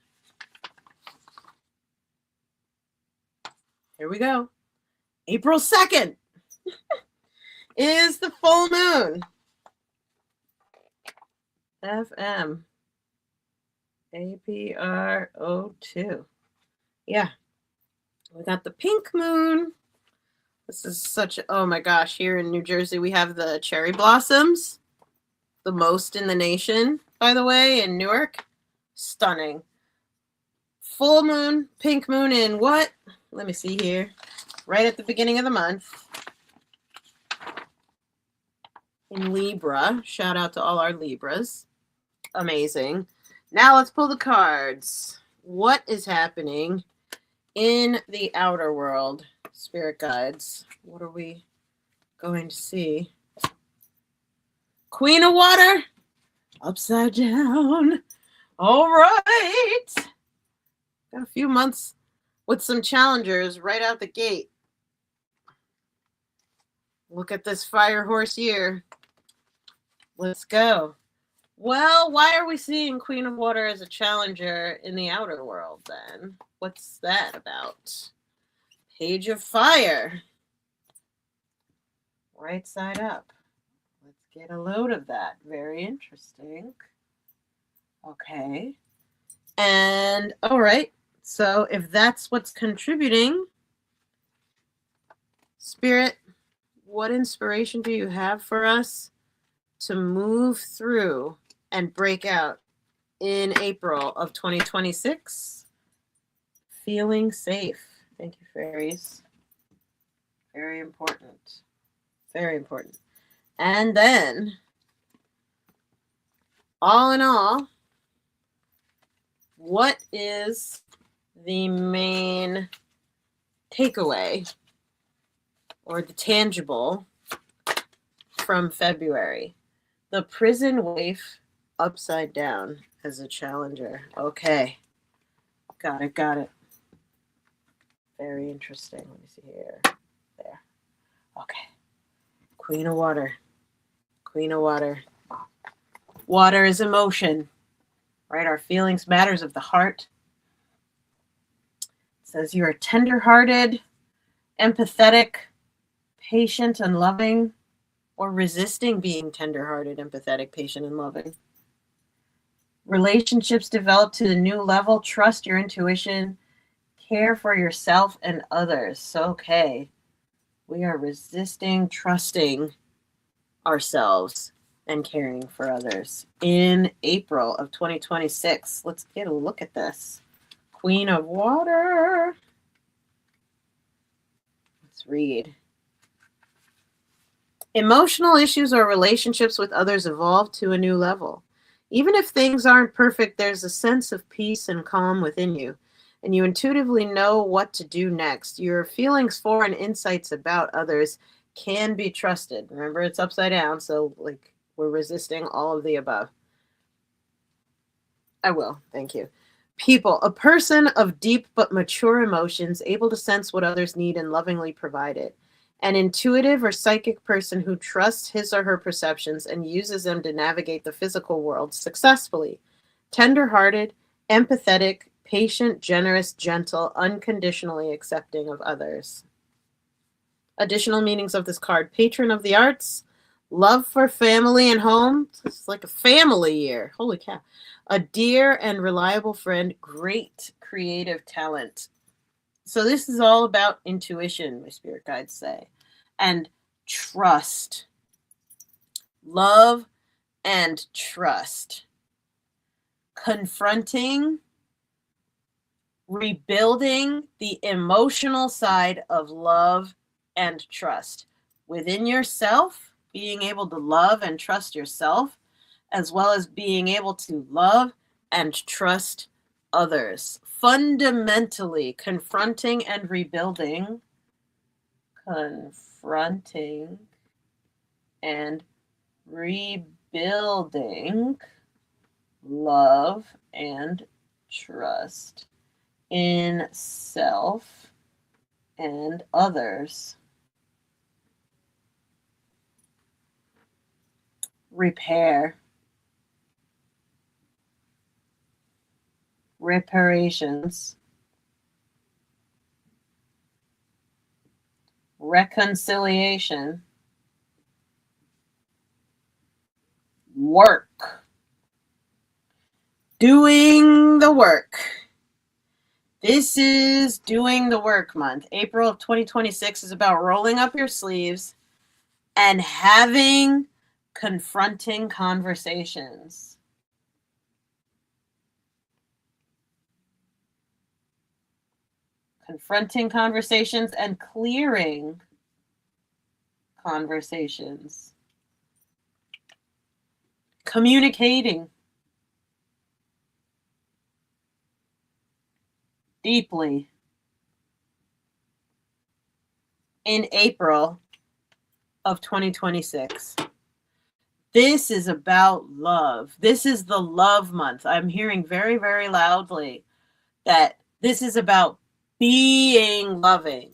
Here we go. April 2nd is the full moon. FM. APRO2. Yeah. We got the pink moon. This is such a, oh my gosh, here in New Jersey we have the cherry blossoms. The most in the nation, by the way, in Newark. Stunning. Full moon, pink moon in what? Let me see here. Right at the beginning of the month. In Libra. Shout out to all our Libras. Amazing. Now let's pull the cards. What is happening in the outer world? Spirit guides. What are we going to see? Queen of Water. Upside down. All right. Got a few months with some challengers right out the gate. Look at this fire horse year. Let's go. Well, why are we seeing Queen of Water as a challenger in the outer world then? What's that about? Page of Fire. Right side up. Let's get a load of that. Very interesting. Okay. And, all right. So if that's what's contributing, Spirit, what inspiration do you have for us to move through and break out in April of 2026? Feeling safe. Thank you, fairies. Very important. Very important. And then, all in all, what is the main takeaway or the tangible from February? The prison waif upside down as a challenger. Okay. Got it. Very interesting. Let me see here. There. Okay. Queen of Water. Queen of Water. Water is emotion, right? Our feelings, matters of the heart. It says you are tender-hearted, empathetic, patient, and loving, or resisting being tender-hearted, empathetic, patient, and loving. Relationships develop to the new level. Trust your intuition. Care for yourself and others. So, okay. We are resisting, trusting ourselves, and caring for others in April of 2026. Let's get a look at this. Queen of Water. Let's read. Emotional issues or relationships with others evolve to a new level. Even if things aren't perfect, there's a sense of peace and calm within you, and you intuitively know what to do next. Your feelings for and insights about others can be trusted. Remember, it's upside down, so like we're resisting all of the above. I will. Thank you. People, a person of deep but mature emotions, able to sense what others need and lovingly provide it. An intuitive or psychic person who trusts his or her perceptions and uses them to navigate the physical world successfully. Tender-hearted, empathetic, patient, generous, gentle, unconditionally accepting of others. Additional meanings of this card: patron of the arts, love for family and home. It's like a family year. Holy cow. A dear and reliable friend, great creative talent. So this is all about intuition, my spirit guides say, and trust. Love and trust. Confronting, rebuilding the emotional side of love and trust within yourself, being able to love and trust yourself, as well as being able to love and trust others. Fundamentally, confronting and rebuilding, confronting and rebuilding love and trust in self and others. Repair. Reparations. Reconciliation. Work. Doing the work. This is Doing the Work month. April of 2026 is about rolling up your sleeves and having confronting conversations. Confronting conversations and clearing conversations. Communicating deeply. In April of 2026. This is about love. This is the love month. I'm hearing very, very loudly that this is about being loving.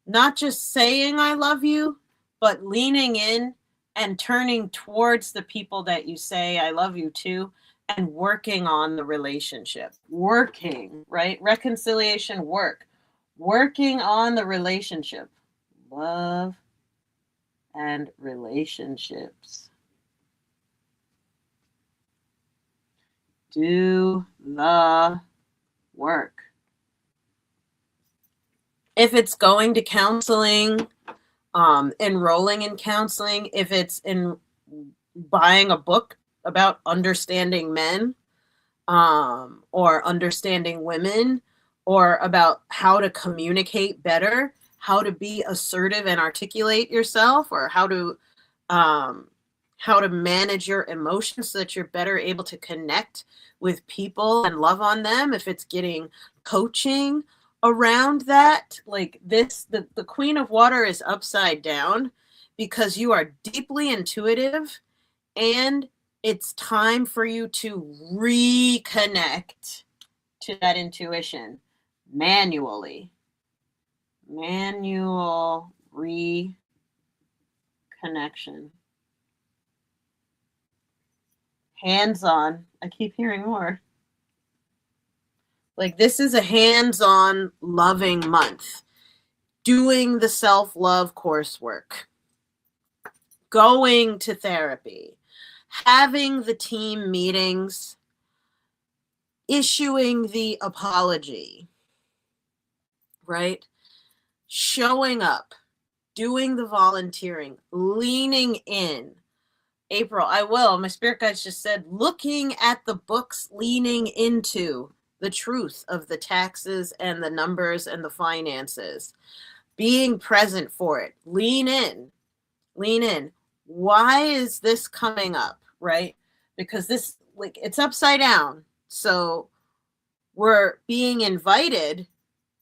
Not just saying I love you, but leaning in and turning towards the people that you say I love you to and working on the relationship. Working, right? Reconciliation, work. Working on the relationship. Love and relationships. Do the work. If it's going to counseling, enrolling in counseling, if it's in buying a book about understanding men, or understanding women, or about how to communicate better, how to be assertive and articulate yourself, or how to manage your emotions so that you're better able to connect with people and love on them. If it's getting coaching around that, like this, the Queen of Water is upside down because you are deeply intuitive and it's time for you to reconnect to that intuition manually. Manual reconnection. Hands-on. I keep hearing more. Like this is a hands-on loving month. Doing the self-love coursework. Going to therapy. Having the team meetings. Issuing the apology. Right? Showing up. Doing the volunteering. Leaning in. April, I will. My spirit guides just said, looking at the books, leaning into the truth of the taxes and the numbers and the finances, being present for it. Lean in, lean in. Why is this coming up, right? Because this, like, it's upside down. So we're being invited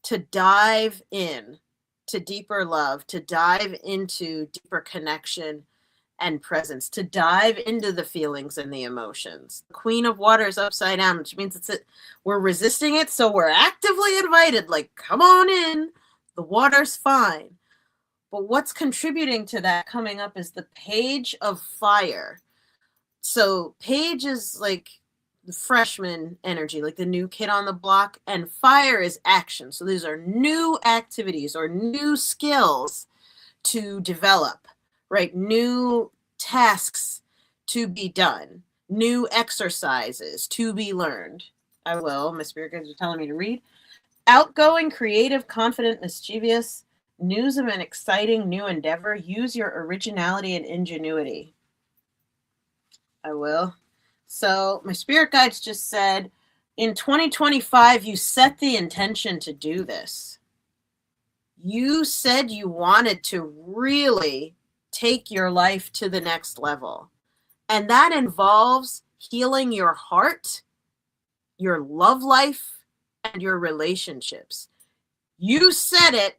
to dive in to deeper love, to dive into deeper connection and presence, to dive into the feelings and the emotions. The Queen of Water is upside down, which means we're resisting it, so we're actively invited, like, come on in, the water's fine. But what's contributing to that coming up is the Page of Fire. So Page is like the freshman energy, like the new kid on the block, and fire is action. So these are new activities or new skills to develop, right? New tasks to be done, new exercises to be learned. I will. My spirit guides are telling me to read. Outgoing, creative, confident, mischievous, news of an exciting new endeavor. Use your originality and ingenuity. I will. So my spirit guides just said, in 2025, you set the intention to do this. You said you wanted to really take your life to the next level. And that involves healing your heart, your love life, and your relationships. You said it.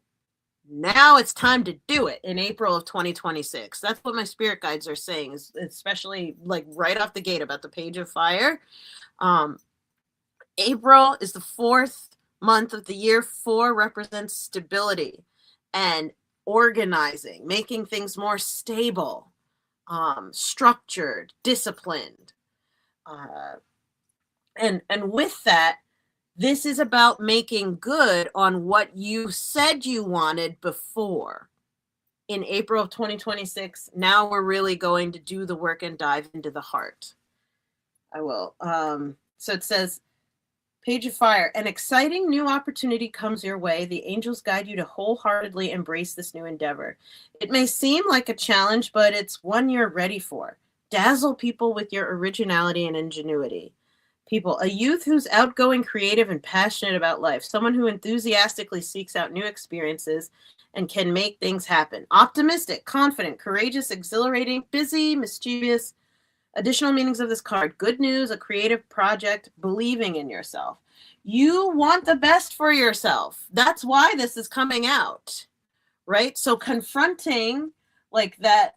Now it's time to do it in April of 2026. That's what my spirit guides are saying, especially like right off the gate about the Page of Fire. April is the 4th month of the year. 4 represents stability. and organizing, making things more stable, structured, disciplined. And with that, this is about making good on what you said you wanted before. In April of 2026, now we're really going to do the work and dive into the heart. I will. So it says, Page of Fire, an exciting new opportunity comes your way. The angels guide you to wholeheartedly embrace this new endeavor. It may seem like a challenge, but it's one you're ready for. Dazzle people with your originality and ingenuity. People, a youth who's outgoing, creative, and passionate about life. Someone who enthusiastically seeks out new experiences and can make things happen. Optimistic, confident, courageous, exhilarating, busy, mischievous. Additional meanings of this card: good news, a creative project, believing in yourself. You want the best for yourself. That's why this is coming out, right? So confronting like that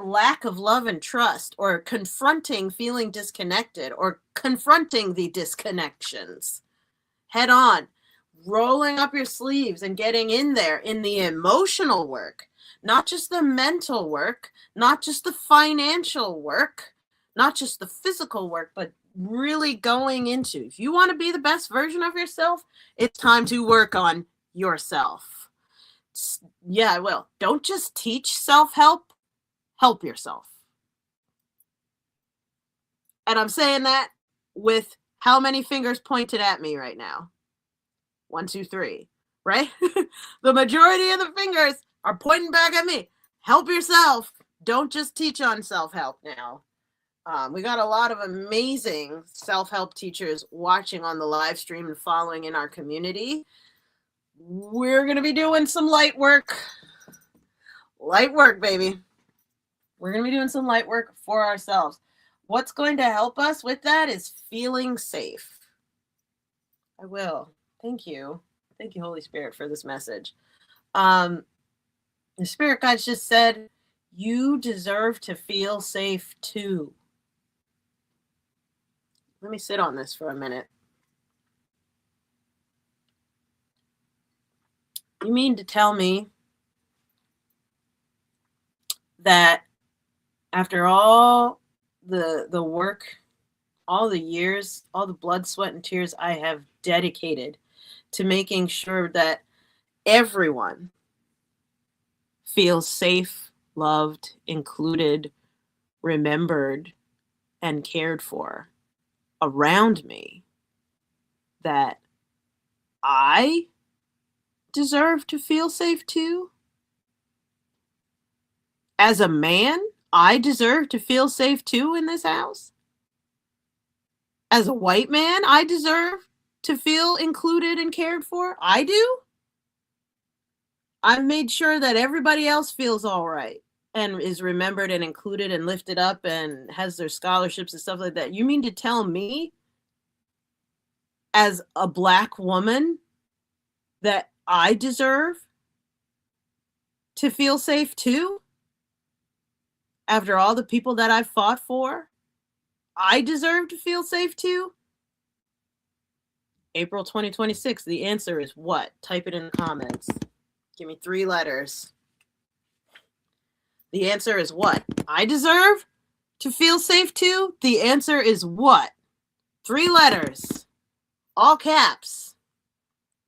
lack of love and trust, or confronting feeling disconnected, or confronting the disconnections head on, rolling up your sleeves and getting in there in the emotional work, not just the mental work, not just the financial work, not just the physical work, but really going into, if you want to be the best version of yourself, it's time to work on yourself. Yeah, I will. Don't just teach self-help, help yourself. And I'm saying that with how many fingers pointed at me right now? 1, 2, 3, right? The majority of the fingers are pointing back at me. Help yourself. Don't just teach on self-help now. We got a lot of amazing self-help teachers watching on the live stream and following in our community. We're going to be doing some light work. Light work, baby. We're going to be doing some light work for ourselves. What's going to help us with that is feeling safe. I will. Thank you. Thank you, Holy Spirit, for this message. The Spirit guides just said, you deserve to feel safe too. Let me sit on this for a minute. You mean to tell me that after all the work, all the years, all the blood, sweat, and tears I have dedicated to making sure that everyone feels safe, loved, included, remembered, and cared for around me, that I deserve to feel safe too? As a man, I deserve to feel safe too in this house? As a white man, I deserve to feel included and cared for? I do? I've made sure that everybody else feels all right and is remembered and included and lifted up and has their scholarships and stuff like that. You mean to tell me, as a Black woman, that I deserve to feel safe too? After all the people that I've fought for, I deserve to feel safe too? April 2026, the answer is what? Type it in the comments. Give me 3 letters. The answer is what? I deserve to feel safe too? The answer is what? 3 letters. All caps.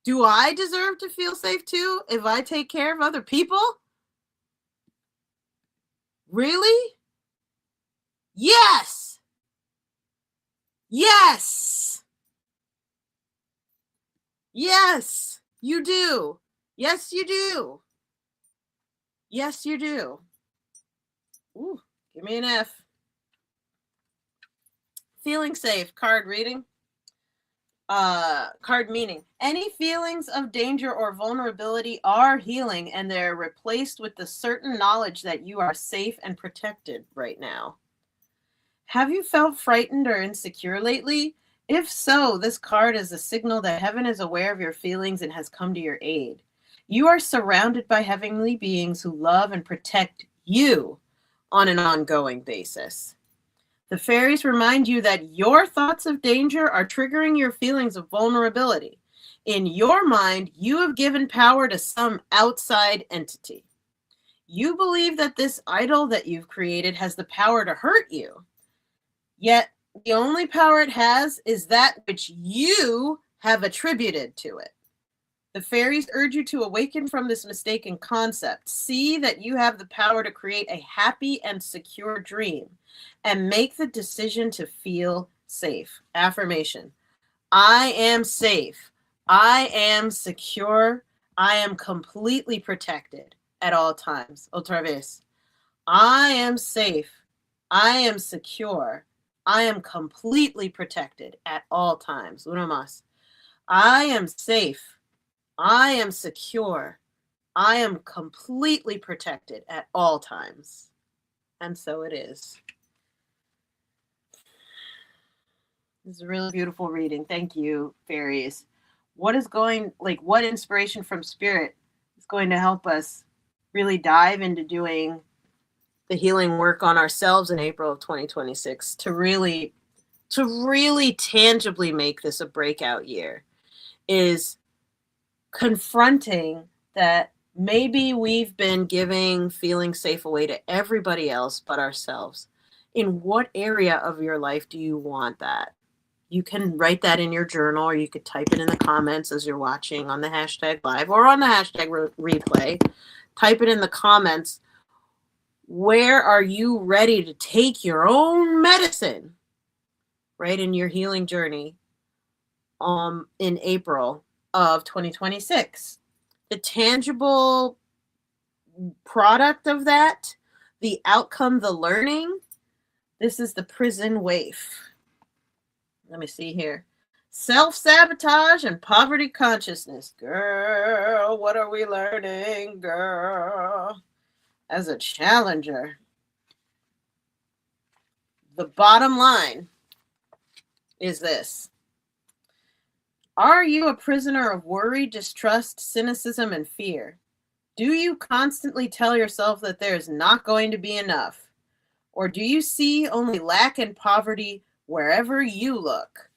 Do I deserve to feel safe too if I take care of other people? Really? Yes. Yes. Yes, you do. Yes, you do. Yes, you do. Ooh, give me an F. Feeling safe, card reading. Card meaning. Any feelings of danger or vulnerability are healing, and they're replaced with the certain knowledge that you are safe and protected right now. Have you felt frightened or insecure lately? If so, this card is a signal that heaven is aware of your feelings and has come to your aid. You are surrounded by heavenly beings who love and protect you on an ongoing basis. The fairies remind you that your thoughts of danger are triggering your feelings of vulnerability. In your mind, you have given power to some outside entity. You believe that this idol that you've created has the power to hurt you. Yet, the only power it has is that which you have attributed to it. The fairies urge you to awaken from this mistaken concept. See that you have the power to create a happy and secure dream and make the decision to feel safe. Affirmation. I am safe. I am secure. I am completely protected at all times. Otra vez. I am safe. I am secure. I am completely protected at all times. Uno más. I am safe. I am secure. I am completely protected at all times. And so it is. This is a really beautiful reading. Thank you, fairies. What inspiration from spirit is going to help us really dive into doing the healing work on ourselves in April of 2026 to really tangibly make this a breakout year is confronting that maybe we've been giving feeling safe away to everybody else but ourselves. In what area of your life do you want that? You can write that in your journal, or you could type it in the comments as you're watching on the hashtag live or on the hashtag replay. Type it in the comments. Where are you ready to take your own medicine, right, in your healing journey in April of 2026? The tangible product of that, the outcome, the learning, this is the prison waif. Let me see here. Self-sabotage and poverty consciousness. Girl, what are we learning, girl? As a challenger. The bottom line is this. Are you a prisoner of worry, distrust, cynicism, and fear? Do you constantly tell yourself that there's not going to be enough? Or do you see only lack and poverty wherever you look?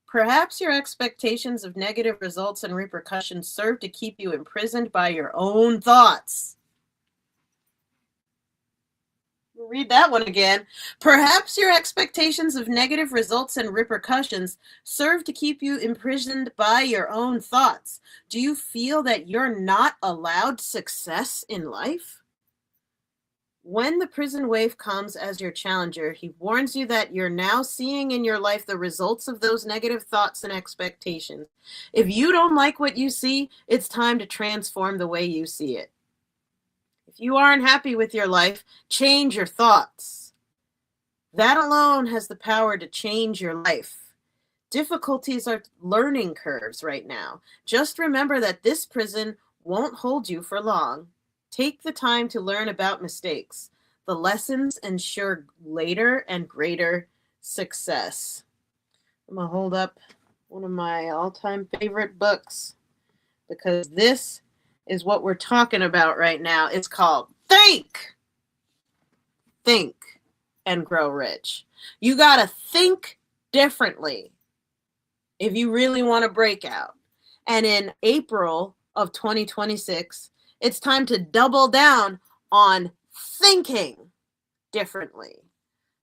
Perhaps your expectations of negative results and repercussions serve to keep you imprisoned by your own thoughts. Read that one again. Perhaps your expectations of negative results and repercussions serve to keep you imprisoned by your own thoughts. Do you feel that you're not allowed success in life? When the prison waif comes as your challenger, he warns you that you're now seeing in your life the results of those negative thoughts and expectations. If you don't like what you see, it's time to transform the way you see it. If you aren't happy with your life, change your thoughts. That alone has the power to change your life. Difficulties are learning curves right now. Just remember that this prison won't hold you for long. Take the time to learn about mistakes. The lessons ensure later and greater success. I'm going to hold up one of my all-time favorite books because this is what we're talking about right now. It's called Think, and Grow Rich. You got to think differently if you really want to break out. And in April of 2026, it's time to double down on thinking differently.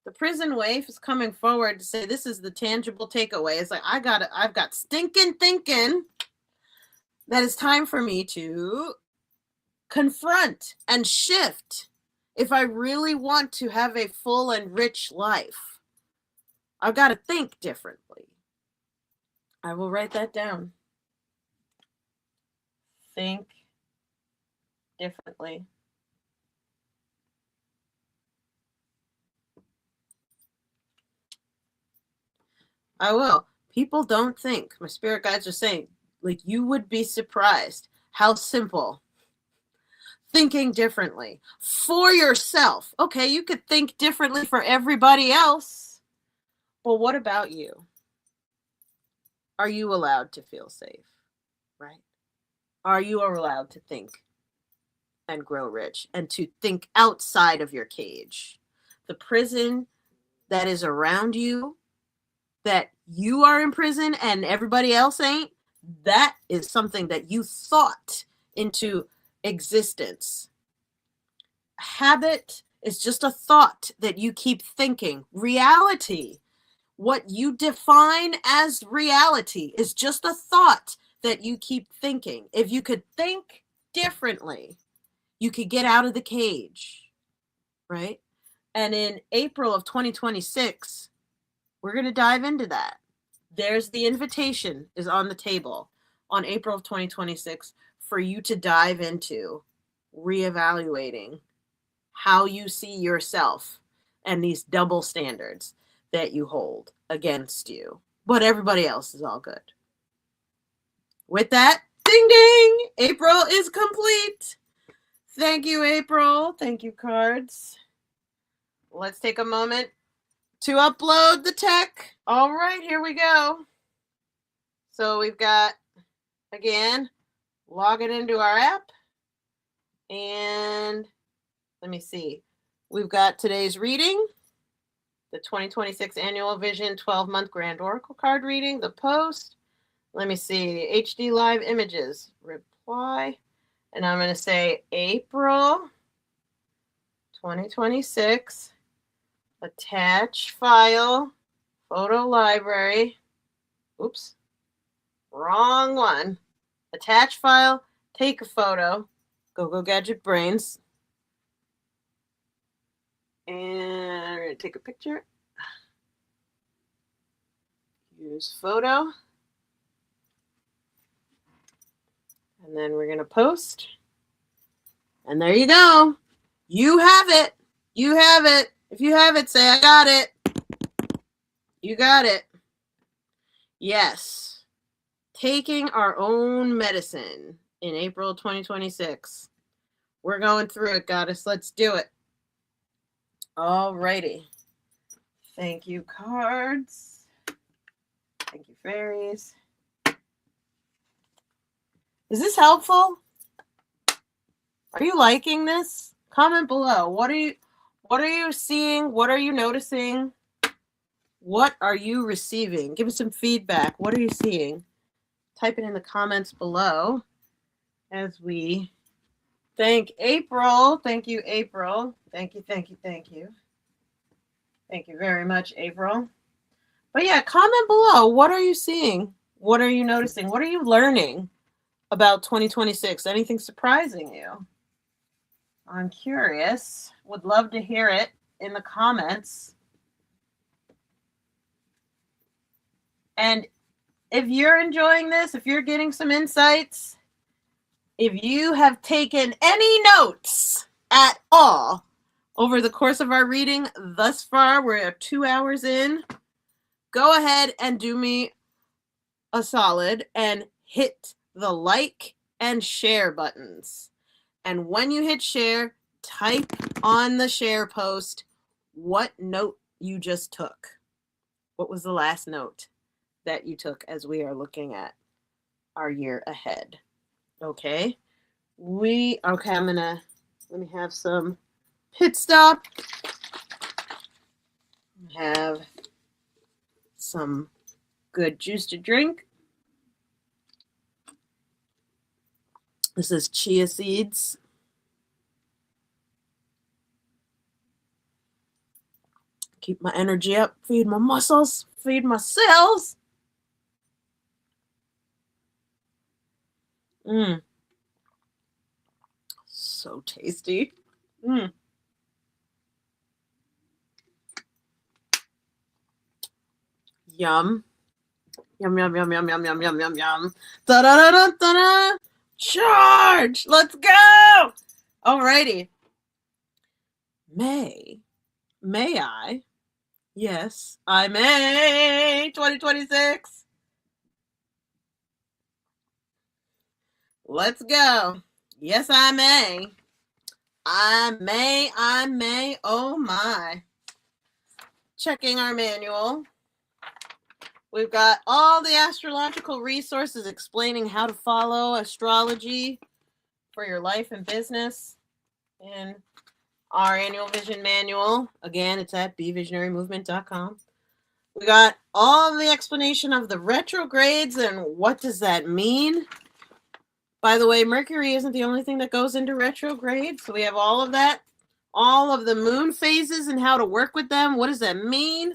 The prison waif is coming forward to say this is the tangible takeaway. It's like I've got stinking thinking that it's time for me to confront and shift if I really want to have a full and rich life. I've got to think differently. I will write that down. Think differently. I will. People don't think. My spirit guides are saying, like, you would be surprised how simple thinking differently for yourself. Okay, you could think differently for everybody else. But what about you? Are you allowed to feel safe? Right? Are you allowed to think and grow rich and to think outside of your cage? The prison that is around you, that you are in prison and everybody else ain't, That is something that you thought into existence. Habit is just a thought that you keep thinking. Reality, what you define as reality, is just a thought that you keep thinking. If you could think differently, you could get out of the cage, right? And in April of 2026, we're going to dive into that. There's the invitation is on the table on April of 2026 for you to dive into reevaluating how you see yourself and these double standards that you hold against you. But everybody else is all good. With that, ding ding, April is complete. Thank you, April. Thank you, cards. Let's take a moment to upload the tech. All right, here we go. So we've got, again, log it into our app. And let me see. We've got today's reading, the 2026 Annual Vision 12-month Grand Oracle card reading, the post. Let me see. HD Live Images. Reply. And I'm going to say April 2026. Attach file. Photo library. Oops. Wrong one. Attach file. Take a photo. Go Gadget Brains. And we're going to take a picture. Use photo. And then we're going to post. And there you go. You have it. You have it. If you have it, say, I got it. You got it. Yes. Taking our own medicine in April 2026. We're going through it, goddess. Let's do it. All righty. Thank you, cards. Thank you, fairies. Is this helpful? Are you liking this? Comment below. What are you seeing? What are you noticing? What are you receiving? Give us some feedback. What are you seeing? Type it in the comments below as we thank April. Thank you, April. Thank you, thank you, thank you. Thank you very much, April. But yeah, comment below. What are you seeing? What are you noticing? What are you learning about 2026? Anything surprising you? I'm curious. Would love to hear it in the comments. And if you're enjoying this, if you're getting some insights, if you have taken any notes at all over the course of our reading thus far, we're 2 hours in, go ahead and do me a solid and hit the like and share buttons. And when you hit share, type on the share post what note you just took. What was the last note that you took as we are looking at our year ahead? Okay. Okay, let me have some pit stop. Have some good juice to drink. This is chia seeds. Keep my energy up, feed my muscles, feed my cells. So tasty. Yum. Yum, yum, yum, yum, yum, yum, yum, yum, yum. Da-da-da-da-da-da. Charge! Let's go! Alrighty. May I? Yes, I may. 2026. Let's go. Yes, I may. I may. Oh my. Checking our manual. We've got all the astrological resources explaining how to follow astrology for your life and business in our annual vision manual. Again, it's at bevisionarymovement.com. We got all the explanation of the retrogrades and what does that mean. By the way, Mercury isn't the only thing that goes into retrograde. So we have all of that, all of the moon phases and how to work with them. What does that mean?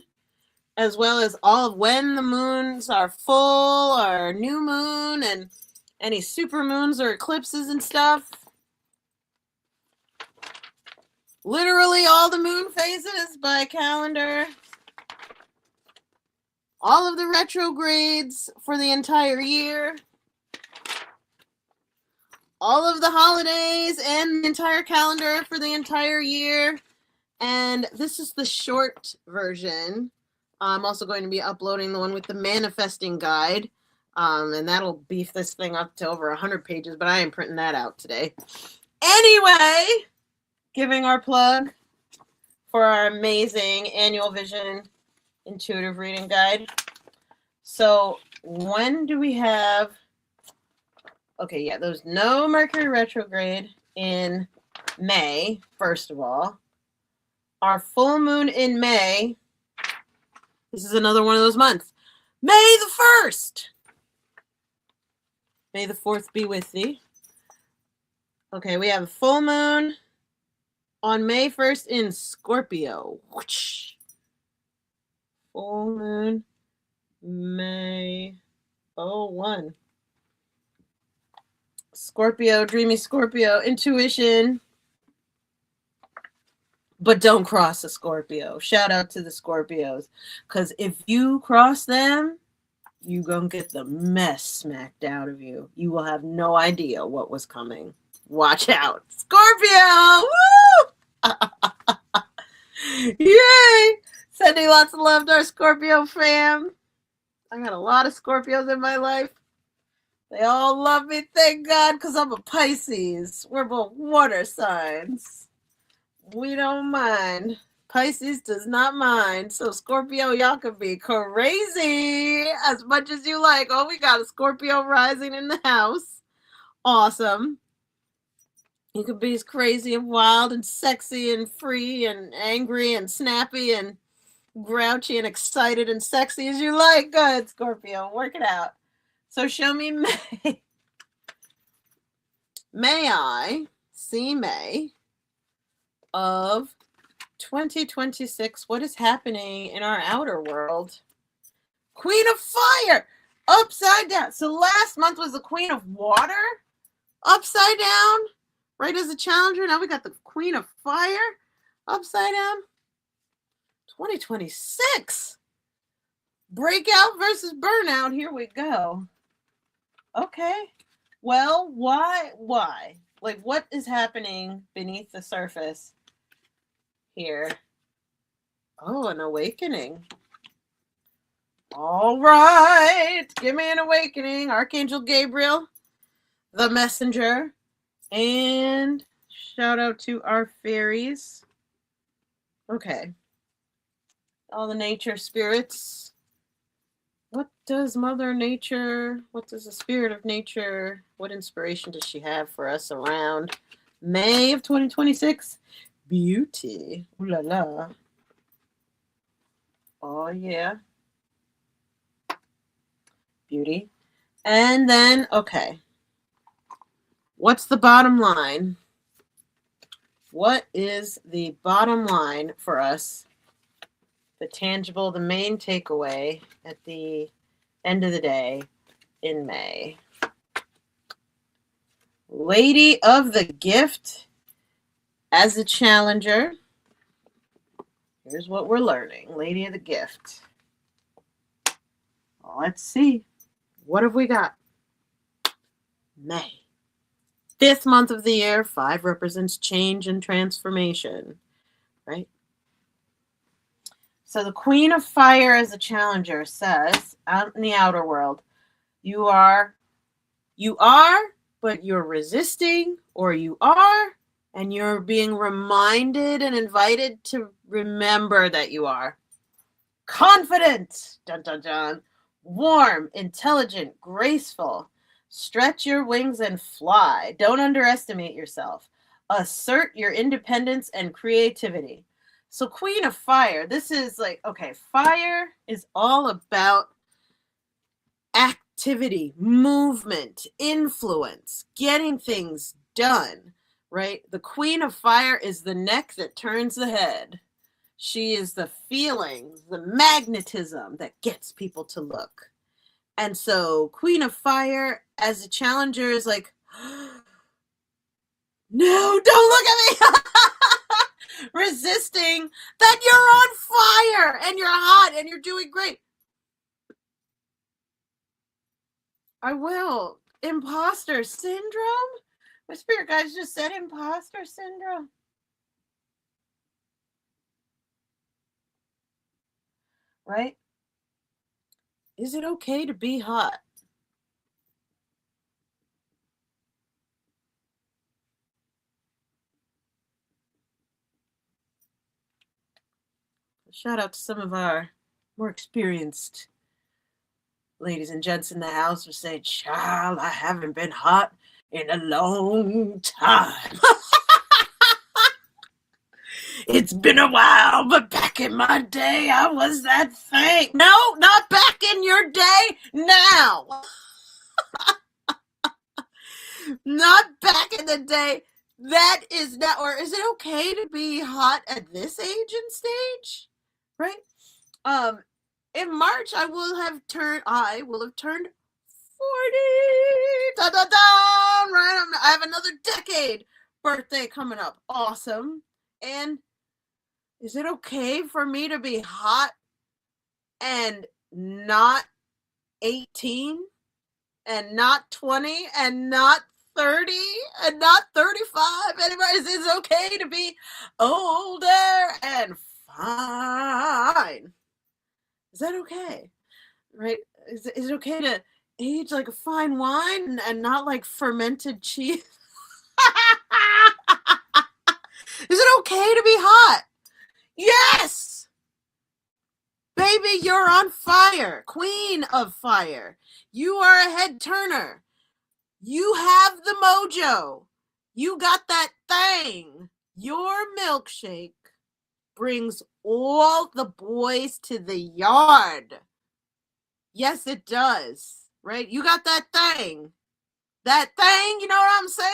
As well as all of when the moons are full or new moon and any super moons or eclipses and stuff. Literally all the moon phases by calendar. All of the retrogrades for the entire year. All of the holidays and the entire calendar for the entire year. And this is the short version. I'm also going to be uploading the one with the manifesting guide. And that'll beef this thing up to over 100 pages, but I am printing that out today. Anyway, giving our plug for our amazing annual vision intuitive reading guide. So when do we have... Okay, yeah, there's no Mercury retrograde in May, first of all. Our full moon in May, this is another one of those months. May the 1st. May the 4th be with thee. Okay, we have a full moon on May 1st in Scorpio. Full moon, May 01. Scorpio, dreamy Scorpio, intuition. But don't cross a Scorpio. Shout out to the Scorpios. Because if you cross them, you're going to get the mess smacked out of you. You will have no idea what was coming. Watch out. Scorpio! Woo! Yay! Sending lots of love to our Scorpio fam. I got a lot of Scorpios in my life. They all love me, thank God, because I'm a Pisces. We're both water signs. We don't mind. Pisces does not mind. So Scorpio, y'all can be crazy as much as you like. Oh, we got a Scorpio rising in the house. Awesome. You can be as crazy and wild and sexy and free and angry and snappy and grouchy and excited and sexy as you like. Good, Scorpio. Work it out. So show me May. May I see May of 2026? What is happening in our outer world? Queen of Fire, upside down. So last month was the Queen of Water, upside down, right as a challenger. Now we got the Queen of Fire, upside down. 2026. Breakout versus burnout. Here we go. Okay. Well, why? Like, what is happening beneath the surface here? Oh, an awakening. All right. Give me an awakening. Archangel Gabriel, the messenger. And shout out to our fairies. Okay. All the nature spirits. What does Mother Nature, what does the spirit of nature, what inspiration does she have for us around May of 2026? Beauty. Ooh la la. Oh, yeah. Beauty. And then, okay. What's the bottom line? What is the bottom line for us? The tangible, the main takeaway at the end of the day in May. Lady of the Gift as a challenger. Here's what we're learning. Lady of the Gift. Let's see. What have we got? May. 5th month of the year. 5 represents change and transformation. Right? So the Queen of Fire as a challenger says, out in the outer world, you are, but you're resisting, or you are, and you're being reminded and invited to remember that you are. Confident, dun dun dun, warm, intelligent, graceful. Stretch your wings and fly. Don't underestimate yourself. Assert your independence and creativity. So Queen of Fire, this is like, okay, fire is all about activity, movement, influence, getting things done, right? The Queen of Fire is the neck that turns the head. She is the feelings, the magnetism that gets people to look. And so Queen of Fire as a challenger is like, no, don't look at me. Resisting that you're on fire and you're hot and you're doing great. I will. Imposter syndrome? My spirit guides just said imposter syndrome. Right? Is it okay to be hot? Shout out to some of our more experienced ladies and gents in the house who say, child, I haven't been hot in a long time. It's been a while, but back in my day, I was that thing. No, not back in your day, now. Not back in the day. That is not, or is it okay to be hot at this age and stage? Right? In March, I will have turned 40. Da, da, da, right? I have another decade birthday coming up. Awesome. And is it okay for me to be hot and not 18 and not 20 and not 30 and not 35 anymore? Is it okay to be older and fine? Is that okay? Right? Is it okay to age like a fine wine and not like fermented cheese? Is it okay to be hot? Yes! Baby, you're on fire. Queen of Fire. You are a head turner. You have the mojo. You got that thing. Your milkshake brings all the boys to the yard. Yes, it does. Right? You got that thing. That thing, you know what I'm saying?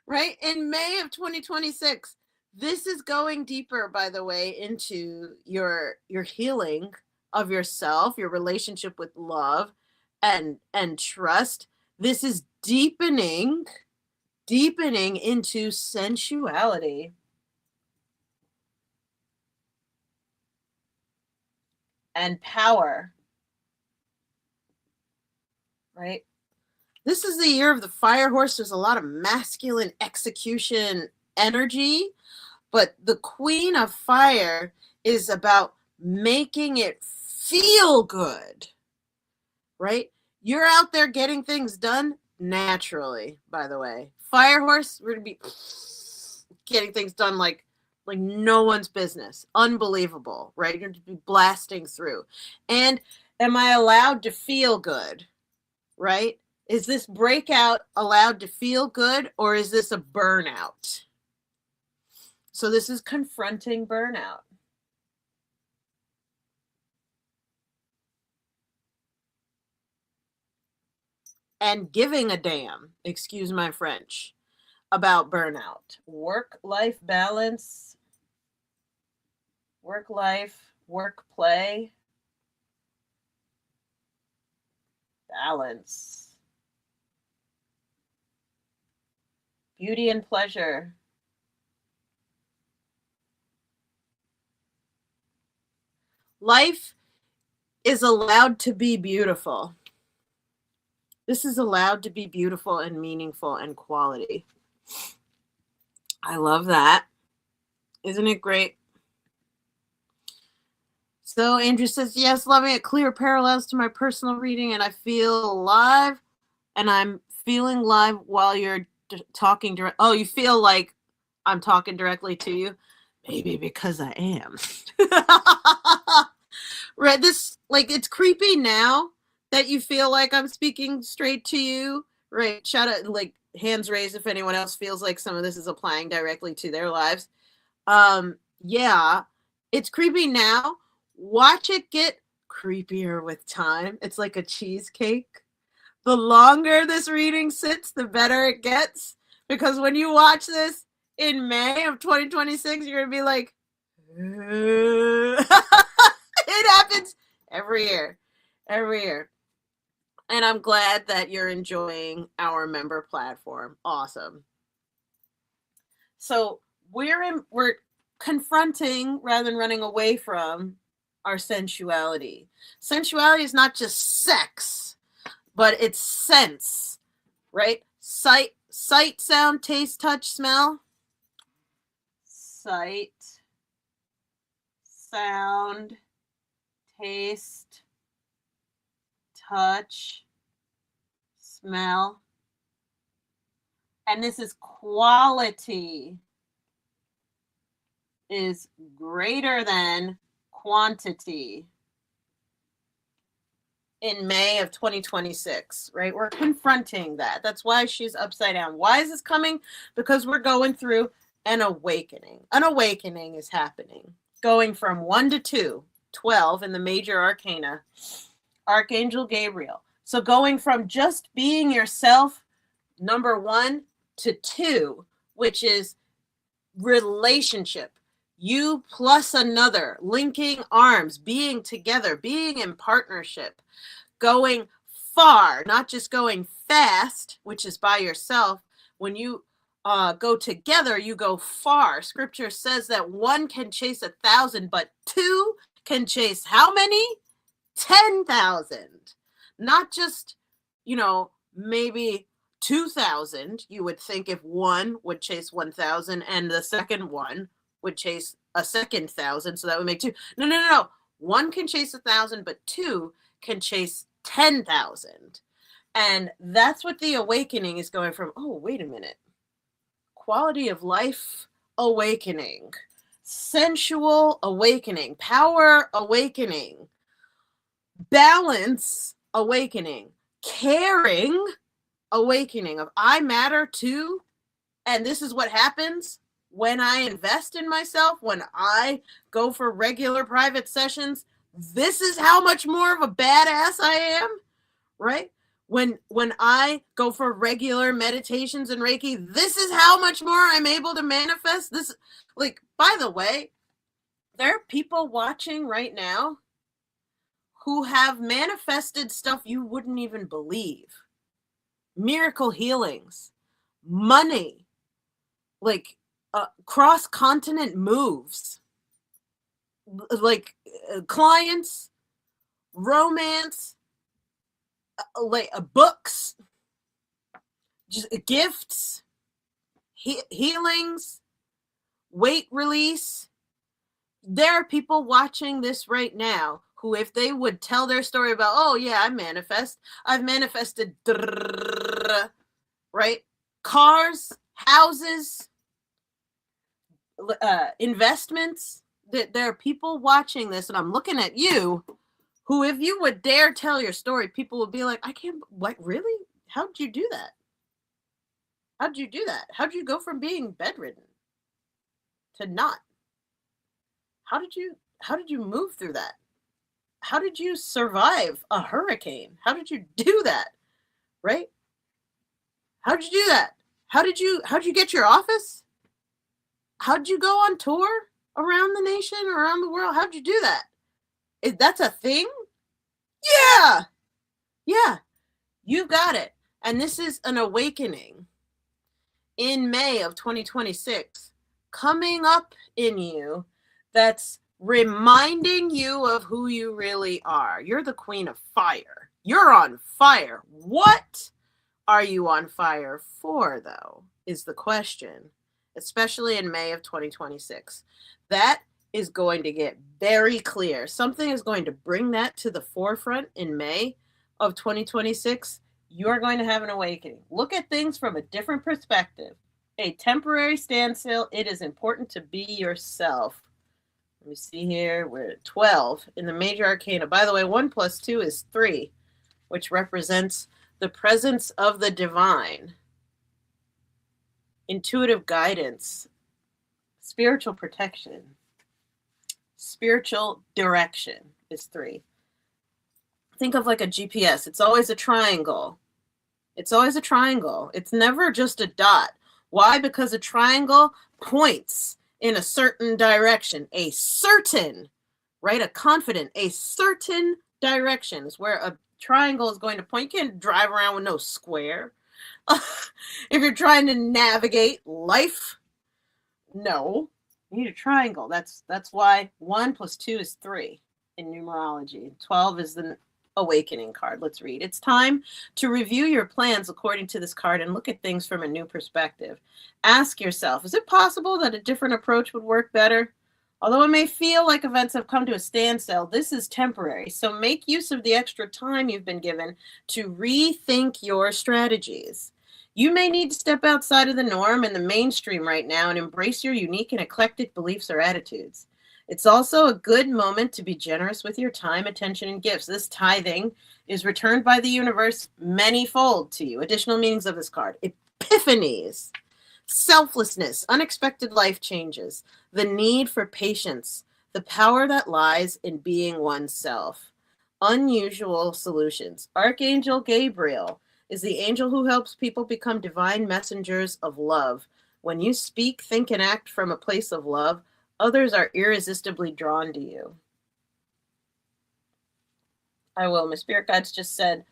Right? In May of 2026, this is going deeper, by the way, into your healing of yourself, your relationship with love and trust. This is deepening into sensuality. And power. Right? This is the year of the fire horse. There's a lot of masculine execution energy, but the Queen of Fire is about making it feel good, right? You're out there getting things done naturally, by the way. Fire horse, we're going to be getting things done like no one's business. Unbelievable, right? You're going to be blasting through. And am I allowed to feel good, right? Is this breakout allowed to feel good, or is this a burnout? So this is confronting burnout. And giving a damn, excuse my French, about burnout. Work-life balance, work-life, work-play, balance. Beauty and pleasure. Life is allowed to be beautiful. This is allowed to be beautiful and meaningful and quality. I love that. Isn't it great? So Andrew says, yes, loving it. Clear parallels to my personal reading, and I feel alive, and I'm feeling live while you're talking direct. Oh, you feel like I'm talking directly to you? Maybe because I am. Right, this, like, it's creepy now that you feel like I'm speaking straight to you. Right, shout out, like, hands raised if anyone else feels like some of this is applying directly to their lives. Yeah, it's creepy now. Watch it get creepier with time. It's like a cheesecake. The longer this reading sits, the better it gets. Because when you watch this in May of 2026, you're going to be like, it happens every year. Every year. And I'm glad that you're enjoying our member platform. Awesome. So we're confronting rather than running away from our sensuality. Sensuality is not just sex, but it's sense, right? Sight, sound, taste, touch, smell. Sight, sound, taste, touch, smell. And this is quality is greater than quantity in May of 2026, right? We're confronting that. That's why she's upside down. Why is this coming? Because we're going through an awakening. An awakening is happening. Going from 1 to 2, 12 in the major arcana, Archangel Gabriel. So going from just being yourself, number 1, to 2, which is relationship. You plus another, linking arms, being together, being in partnership, going far, not just going fast, which is by yourself. When you go together, you go far. Scripture says that 1 can chase 1,000, but 2 can chase how many? 10,000. Not just, maybe 2,000. You would think if 1 would chase 1,000 and the second one would chase a second 1,000, so that would make 2. No. 1 can chase 1,000, but 2 can chase 10,000. And that's what the awakening is going from. Oh, wait a minute. Quality of life awakening, sensual awakening, power awakening, balance awakening, caring awakening of I matter too. And this is what happens when I invest in myself, when I go for regular private sessions. This is how much more of a badass I am, right? When I go for regular meditations and Reiki, this is how much more I'm able to manifest this. Like, by the way, there are people watching right now who have manifested stuff you wouldn't even believe. Miracle healings, money, like cross-continent moves, like clients, romance, like books, just gifts, healings, weight release. There are people watching this right now who, if they would tell their story about, oh yeah, I've manifested, right? Cars, houses, investments. There are people watching this, and I'm looking at you, who, if you would dare tell your story, people would be like, I can't, like, really? How'd you do that? How'd you do that? How'd you go from being bedridden to not? How did you move through that? How did you survive a hurricane? How did you do that? Right? How did you do that? How'd you get your office? How'd you go on tour around the nation, around the world? How'd you do that? That's a thing? Yeah, you got it. And this is an awakening in May of 2026 coming up in you that's reminding you of who you really are. You're the queen of fire. You're on fire. What are you on fire for, though, is the question, especially in May of 2026. That is going to get very clear. Something is going to bring that to the forefront in May of 2026. You're going to have an awakening. Look at things from a different perspective. A temporary standstill. It is important to be yourself. Let me see here. We're at 12 in the major arcana. By the way, 1 + 2 is 3, which represents the presence of the divine. Intuitive guidance. Spiritual protection. Spiritual direction is 3. Think of like a GPS. It's always a triangle. It's always a triangle. It's never just a dot. Why? Because a triangle points in a certain direction. A certain, right? A confident, a certain direction is where a triangle is going to point. You can't drive around with no square. If you're trying to navigate life, no. You need a triangle. That's why 1 + 2 is 3 in numerology. 12 is the awakening card. Let's read. It's time to review your plans according to this card and look at things from a new perspective. Ask yourself, is it possible that a different approach would work better? Although it may feel like events have come to a standstill, this is temporary. So make use of the extra time you've been given to rethink your strategies. You may need to step outside of the norm and the mainstream right now and embrace your unique and eclectic beliefs or attitudes. It's also a good moment to be generous with your time, attention, and gifts. This tithing is returned by the universe manyfold to you. Additional meanings of this card. Epiphanies. Selflessness, unexpected life changes, the need for patience, the power that lies in being oneself. Unusual solutions. Archangel Gabriel is the angel who helps people become divine messengers of love. When you speak, think, and act from a place of love, others are irresistibly drawn to you. I will. My spirit guides just said,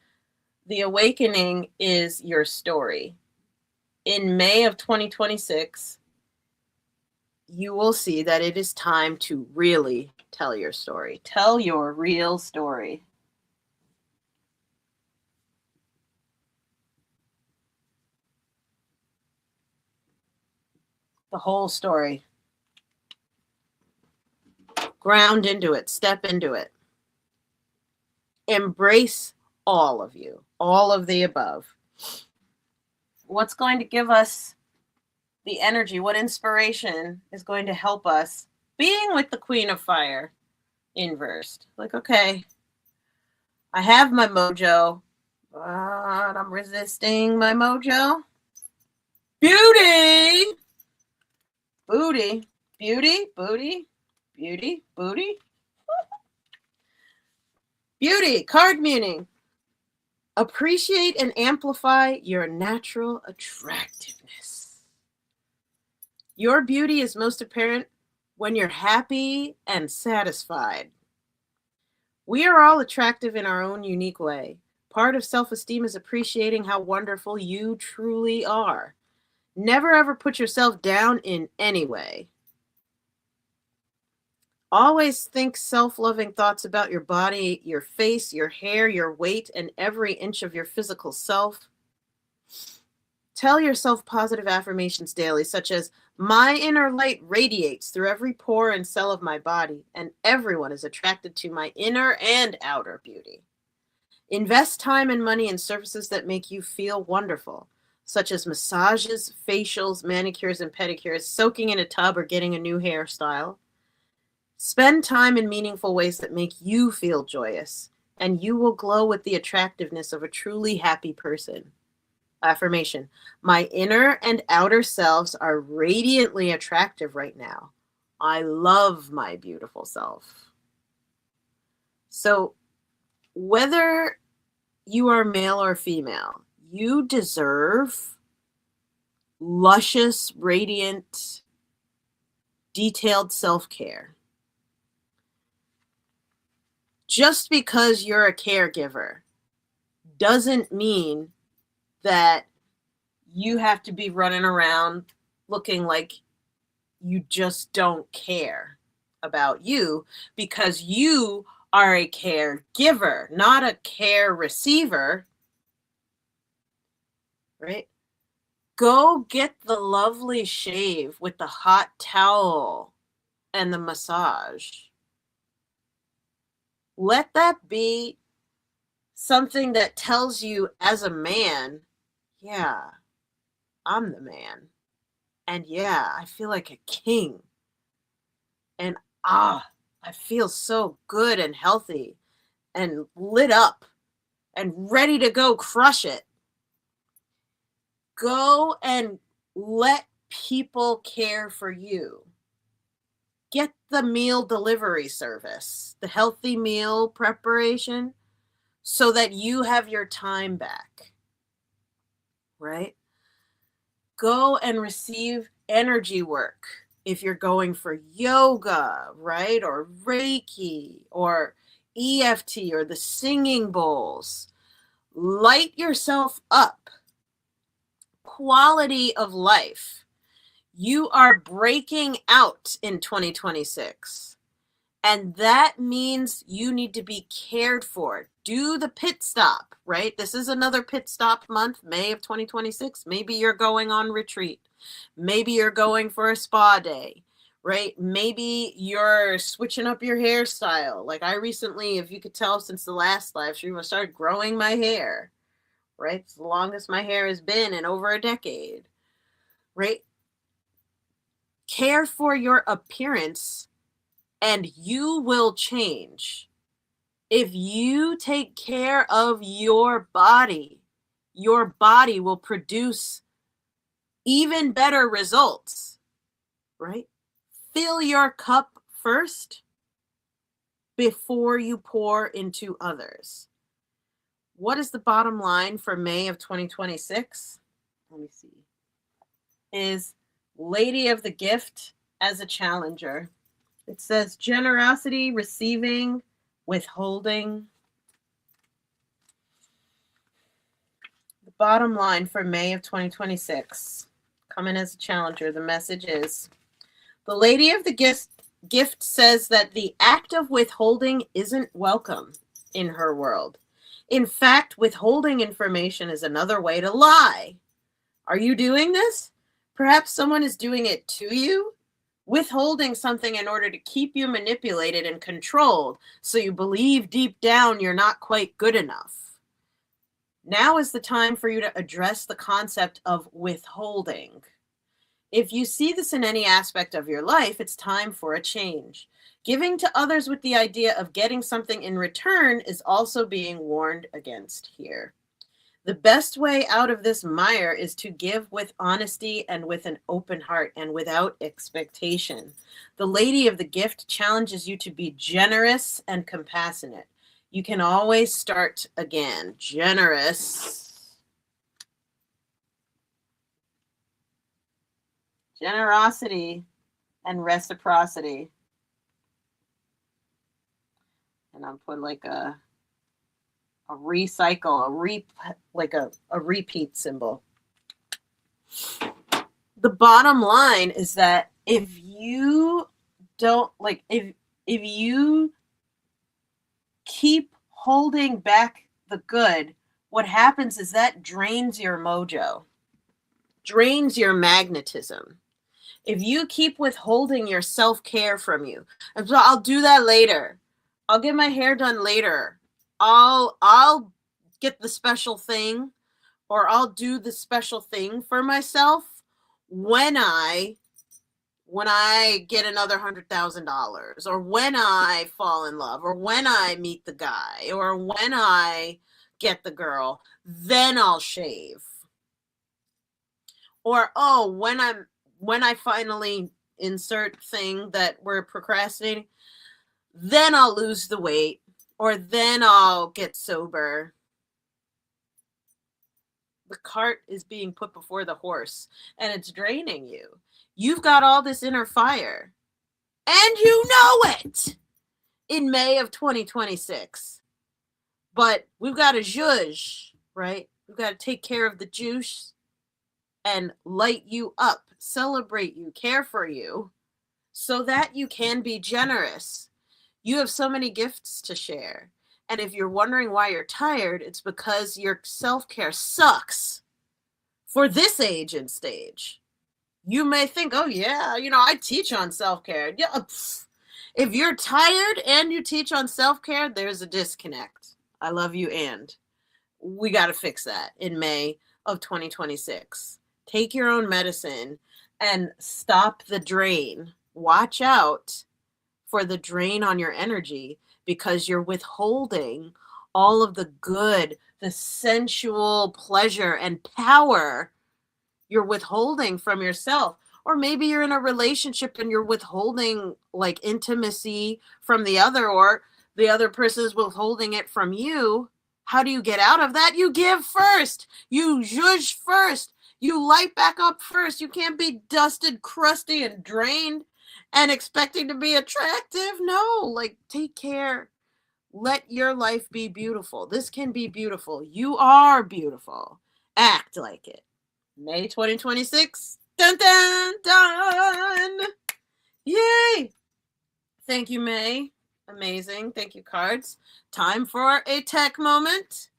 the awakening is your story. In May of 2026, you will see that it is time to really tell your story. Tell your real story. The whole story. Ground into it. Step into it. Embrace all of you. All of the above. What's going to give us the energy? What inspiration is going to help us? Being with the Queen of Fire inversed. Like, okay, I have my mojo, but I'm resisting my mojo. Beauty! Booty. Beauty, booty, beauty, booty. Beauty, card meaning. Appreciate and amplify your natural attractiveness. Your beauty is most apparent when you're happy and satisfied. We are all attractive in our own unique way. Part of self-esteem is appreciating how wonderful you truly are. Never ever put yourself down in any way. Always think self-loving thoughts about your body, your face, your hair, your weight, and every inch of your physical self. Tell yourself positive affirmations daily, such as, my inner light radiates through every pore and cell of my body, and everyone is attracted to my inner and outer beauty. Invest time and money in services that make you feel wonderful, such as massages, facials, manicures, and pedicures, soaking in a tub, or getting a new hairstyle. Spend time in meaningful ways that make you feel joyous, and you will glow with the attractiveness of a truly happy person. Affirmation. My inner and outer selves are radiantly attractive right now. I love my beautiful self. So, whether you are male or female, you deserve luscious, radiant, detailed self-care. Just because you're a caregiver doesn't mean that you have to be running around looking like you just don't care about you, because you are a caregiver, not a care receiver, right? Go get the lovely shave with the hot towel and the massage. Let that be something that tells you as a man, yeah, I'm the man. And yeah, I feel like a king. And I feel so good and healthy and lit up and ready to go crush it. Go and let people care for you. get the meal delivery service, the healthy meal preparation, so that you have your time back, right? Go and receive energy work if you're going for yoga, right? Or Reiki or EFT or the singing bowls. Light yourself up. Quality of life. You are breaking out in 2026. And that means you need to be cared for. Do the pit stop, right? This is another pit stop month, May of 2026. Maybe you're going on retreat. Maybe you're going for a spa day, right? Maybe you're switching up your hairstyle. Like I recently, if you could tell since the last live stream, I started growing my hair, right? It's the longest my hair has been in over a decade, right? Care for your appearance and you will change. If you take care of your body will produce even better results, right? Fill your cup first before you pour into others. What is the bottom line for May of 2026? Let me see. Is Lady of the Gift as a challenger. It says generosity, receiving, withholding. The bottom line for May of 2026, coming as a challenger, the message is, the Lady of the Gift says that the act of withholding isn't welcome in her world. In fact, withholding information is another way to lie. Are you doing this? Perhaps someone is doing it to you? Withholding something in order to keep you manipulated and controlled so you believe deep down you're not quite good enough. Now is the time for you to address the concept of withholding. If you see this in any aspect of your life, it's time for a change. Giving to others with the idea of getting something in return is also being warned against here. The best way out of this mire is to give with honesty and with an open heart and without expectation. The Lady of the Gift challenges you to be generous and compassionate. You can always start again. Generous. Generosity and reciprocity. And I'm putting like a recycle, a repeat symbol. The bottom line is that if you don't if you keep holding back the good, what happens is that drains your mojo, drains your magnetism. If you keep withholding your self-care from you, I'll do that later. I'll get my hair done later. I'll get the special thing, or I'll do the special thing for myself when I get another $100,000, or when I fall in love, or when I meet the guy, or when I get the girl, then I'll shave. Or when I finally insert thing that we're procrastinating, then I'll lose the weight. Or then I'll get sober. The cart is being put before the horse, and it's draining you. You've got all this inner fire, and you know it in May of 2026. But we've got to zhuzh, right? We've got to take care of the juice and light you up, celebrate you, care for you, so that you can be generous. You have so many gifts to share. And if you're wondering why you're tired, it's because your self-care sucks for this age and stage. You may think, oh yeah, I teach on self-care. Yeah, if you're tired and you teach on self-care, there's a disconnect. I love you, and we got to fix that in May of 2026. Take your own medicine and stop the drain. Watch out for the drain on your energy, because you're withholding all of the good, the sensual pleasure and power you're withholding from yourself. Or maybe you're in a relationship and you're withholding like intimacy from the other, or the other person is withholding it from you. How do you get out of that? You give first. You zhuzh first. You light back up first. You can't be dusted, crusty, and drained and expecting to be attractive. No, like take care. Let your life be beautiful. This can be beautiful. You are beautiful. Act like it. May 2026. Dun dun dun. Yay. Thank you, May. Amazing. Thank you, cards. Time for a tech moment.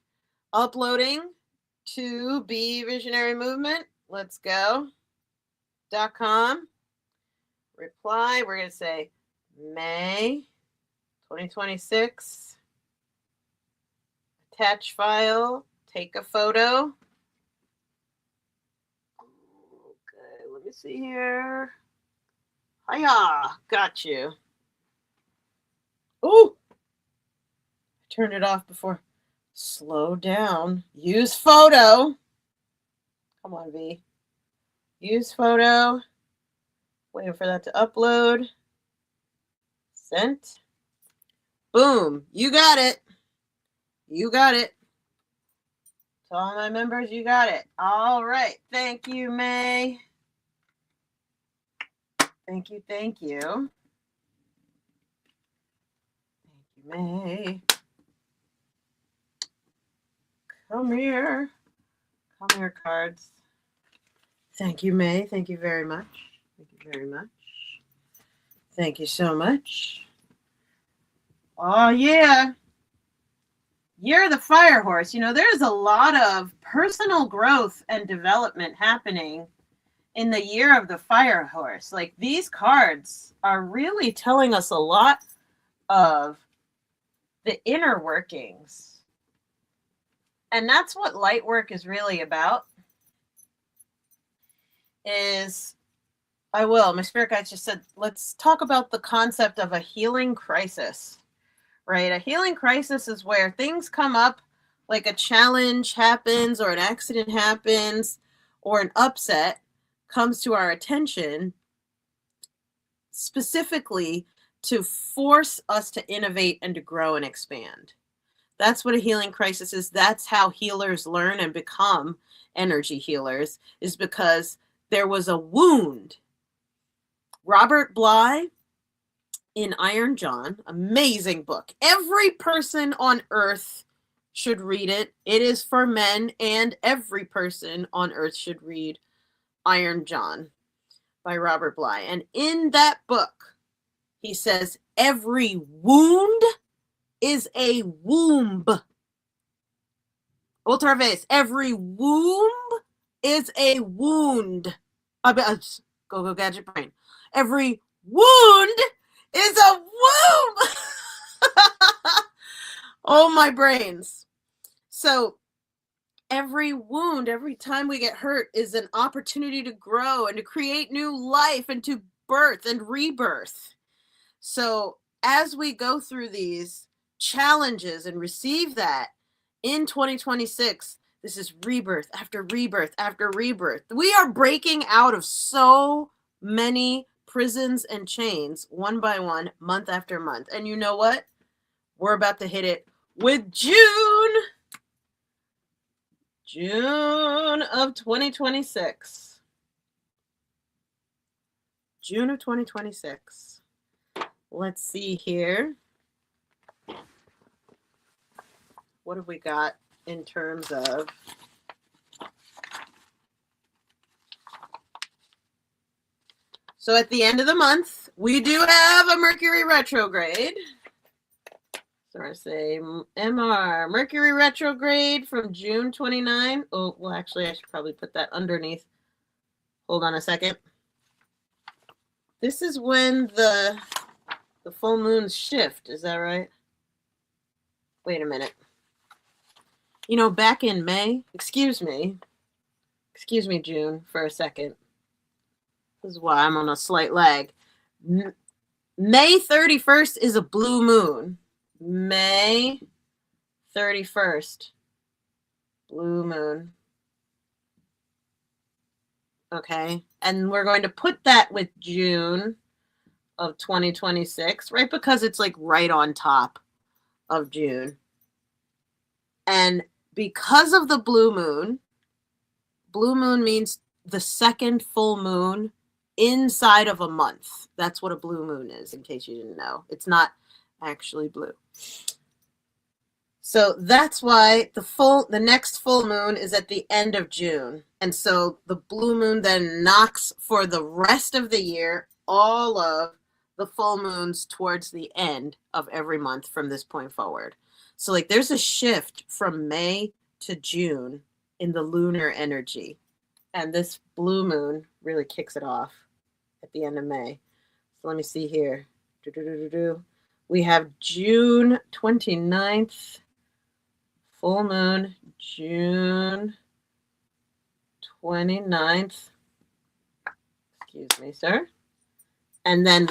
Uploading to Be Visionary Movement. Let's go. .com. Reply. We're going to say May 2026. Attach file. Take a photo. Okay, let me see here. Hiya, got you. Ooh, turned it off before. Slow down. Use photo. Come on, V. Use photo. Waiting for that to upload. Sent. Boom. You got it. You got it. To all my members, you got it. All right. Thank you, May. Thank you. Thank you. Thank you, May. Come here. Come here, cards. Thank you, May. Thank you very much. Thank you very much. Thank you so much. Oh, yeah. You're the fire horse. You know, there's a lot of personal growth and development happening in the year of the fire horse. Like, these cards are really telling us a lot of the inner workings. And that's what light work is really about. My spirit guide just said, let's talk about the concept of a healing crisis. Right? A healing crisis is where things come up, like a challenge happens or an accident happens or an upset comes to our attention specifically to force us to innovate and to grow and expand. That's what a healing crisis is. That's how healers learn and become energy healers, is because there was a wound. Robert Bly in Iron John, amazing book. Every person on earth should read it. It is for men, and every person on earth should read Iron John by Robert Bly. And in that book, he says, every wound is a womb. Otra vez, every womb is a wound. Go gadget brain. Every wound is a womb. Oh, my brains. So every wound, every time we get hurt, is an opportunity to grow and to create new life and to birth and rebirth. So as we go through these challenges and receive that in 2026, this is rebirth after rebirth after rebirth. We are breaking out of so many prisons and chains one by one, month after month. And you know what? We're about to hit it with June of 2026. June of 2026. Let's see here. What have we got in terms of so at the end of the month, we do have a Mercury retrograde. So I say MR, Mercury retrograde from June 29. Oh, well, actually, I should probably put that underneath. Hold on a second. This is when the full moons shift. Is that right? Wait a minute. You know, back in May, excuse me, June, for a second. This is why I'm on a slight lag. May 31st is a blue moon. May 31st, blue moon. Okay. And we're going to put that with June of 2026, right? Because it's like right on top of June. And because of the blue moon means the second full moon inside of a month. That's what a blue moon is, in case you didn't know. It's not actually blue. So that's why the next full moon is at the end of June. And so the blue moon then knocks for the rest of the year all of the full moons towards the end of every month from this point forward. So like there's a shift from May to June in the lunar energy. And this blue moon really kicks it off at the end of May. So let me see here. We have June 29th. Full moon, June 29th. Excuse me, sir. And then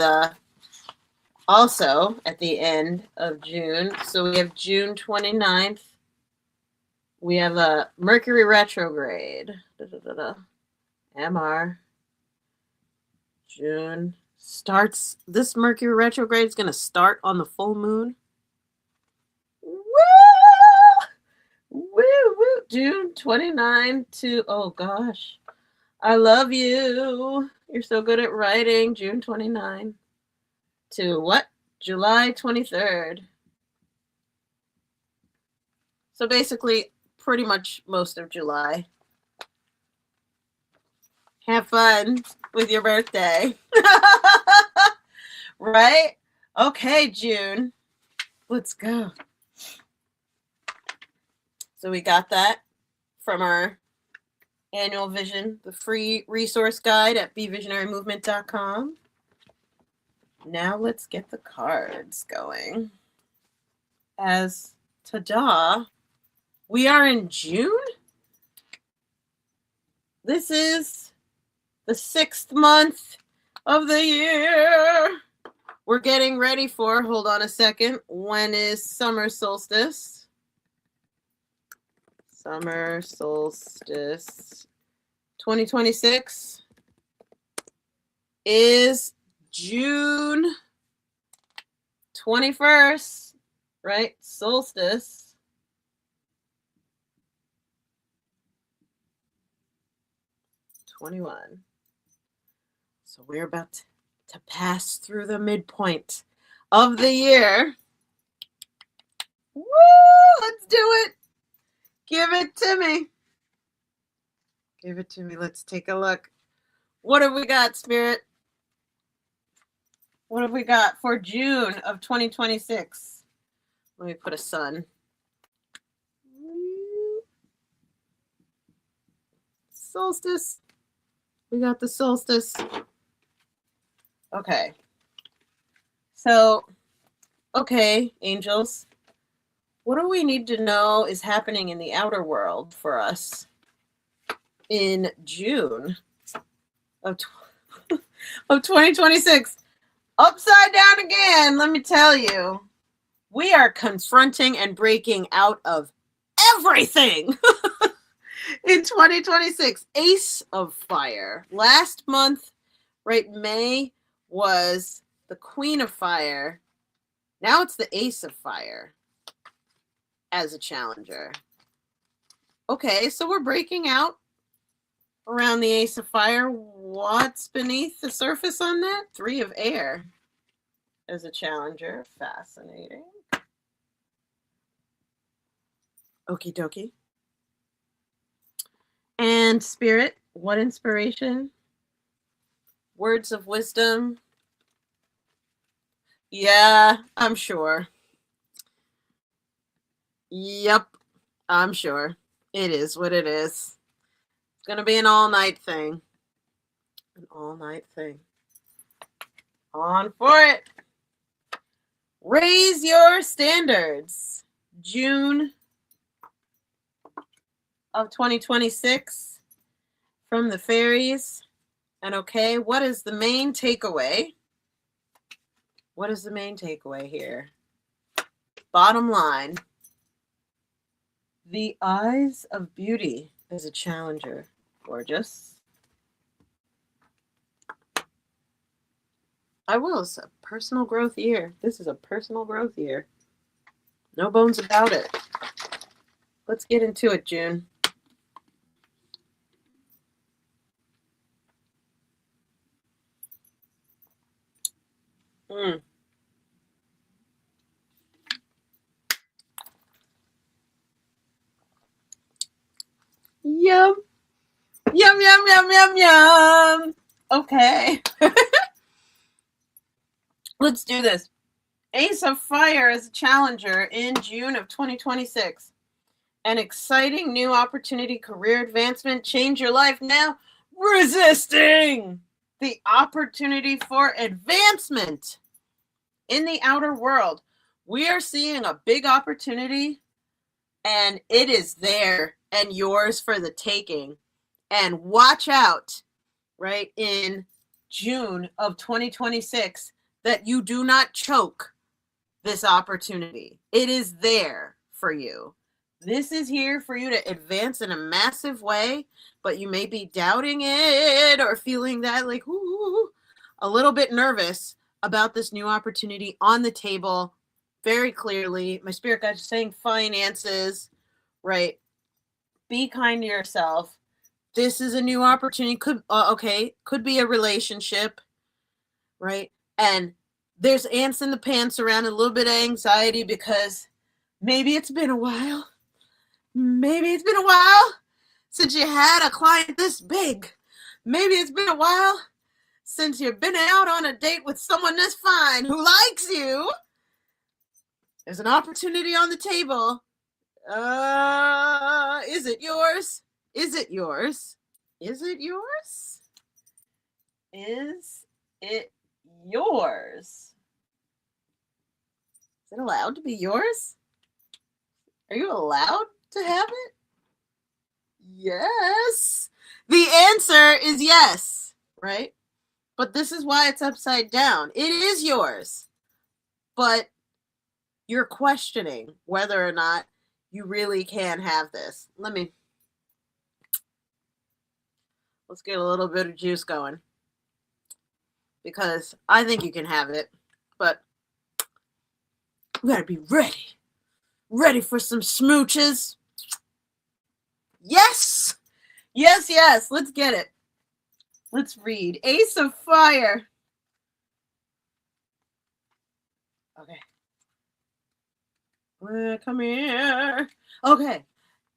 also at the end of June, so we have June 29th. We have a Mercury retrograde. MR. June starts. This Mercury retrograde is going to start on the full moon. Woo! Woo, woo. June 29 to, oh gosh, I love you. You're so good at writing. June 29 to what? July 23rd. So basically, pretty much most of July. Have fun with your birthday. Right? Okay, June. Let's go. So we got that from our annual vision, the free resource guide at bevisionarymovement.com. Now let's get the cards going. As ta-da, we are in June. This is the 6th month of the year. We're getting ready for, hold on a second, when is summer solstice? Summer solstice 2026 is June 21st, right? Solstice. '21. So we're about to pass through the midpoint of the year. Woo! Let's do it. Give it to me. Give it to me. Let's take a look. What have we got, Spirit? What have we got for June of 2026? Let me put a sun. Solstice. We got the solstice. Okay. So, okay, angels. What do we need to know is happening in the outer world for us in June of 2026? Upside down again, let me tell you. We are confronting and breaking out of everything in 2026. Ace of Fire. Last month, right, May was the Queen of Fire. Now it's the Ace of Fire as a challenger. Okay, so we're breaking out around the Ace of Fire. What's beneath the surface on that? 3 of Air as a challenger. Fascinating. Okie dokie. And Spirit, what inspiration? Words of wisdom. Yeah, I'm sure. Yep, I'm sure. It is what it is. It's going to be an all-night thing. An all-night thing. On for it. Raise your standards. June of 2026 from the fairies. And okay, what is the main takeaway? What is the main takeaway here? Bottom line. The eyes of beauty is a challenger. Gorgeous. I will. It's a personal growth year. This is a personal growth year. No bones about it. Let's get into it, June. Mm. Yum. Yum, yum, yum, yum, yum. Okay. Let's do this. Ace of Fire is a challenger in June of 2026. An exciting new opportunity, career advancement, change your life now. Resisting the opportunity for advancement in the outer world. We are seeing a big opportunity, and it is there and yours for the taking. And watch out, right, in June of 2026, that you do not choke this opportunity. It is there for you. This is here for you to advance in a massive way, but you may be doubting it or feeling that like, ooh, a little bit nervous about this new opportunity on the table. Very clearly, my spirit guide is saying finances, right? Be kind to yourself. This is a new opportunity. Could be a relationship, right? And there's ants in the pants around, a little bit of anxiety because maybe it's been a while. Maybe it's been a while since you had a client this big. Maybe it's been a while since you've been out on a date with someone this fine who likes you. There's an opportunity on the table. Is it yours? Is it yours? Is it yours? Is it yours? Is it allowed to be yours? Are you allowed to have it? Yes. The answer is yes, right? But this is why it's upside down. It is yours. But you're questioning whether or not you really can have this. Let's get a little bit of juice going. Because I think you can have it. But we gotta be ready. Ready for some smooches. Yes! Yes, yes. Let's get it. Let's read. Ace of Fire. Okay. Come here. Okay.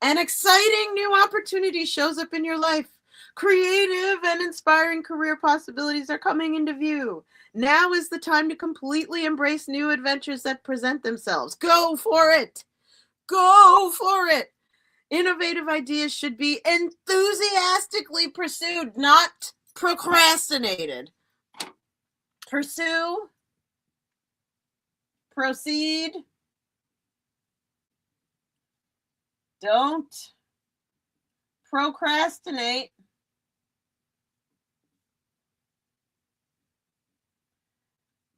An exciting new opportunity shows up in your life. Creative and inspiring career possibilities are coming into view. Now is the time to completely embrace new adventures that present themselves. Go for it. Go for it. Innovative ideas should be enthusiastically pursued, not procrastinated. Pursue. Proceed. Don't procrastinate.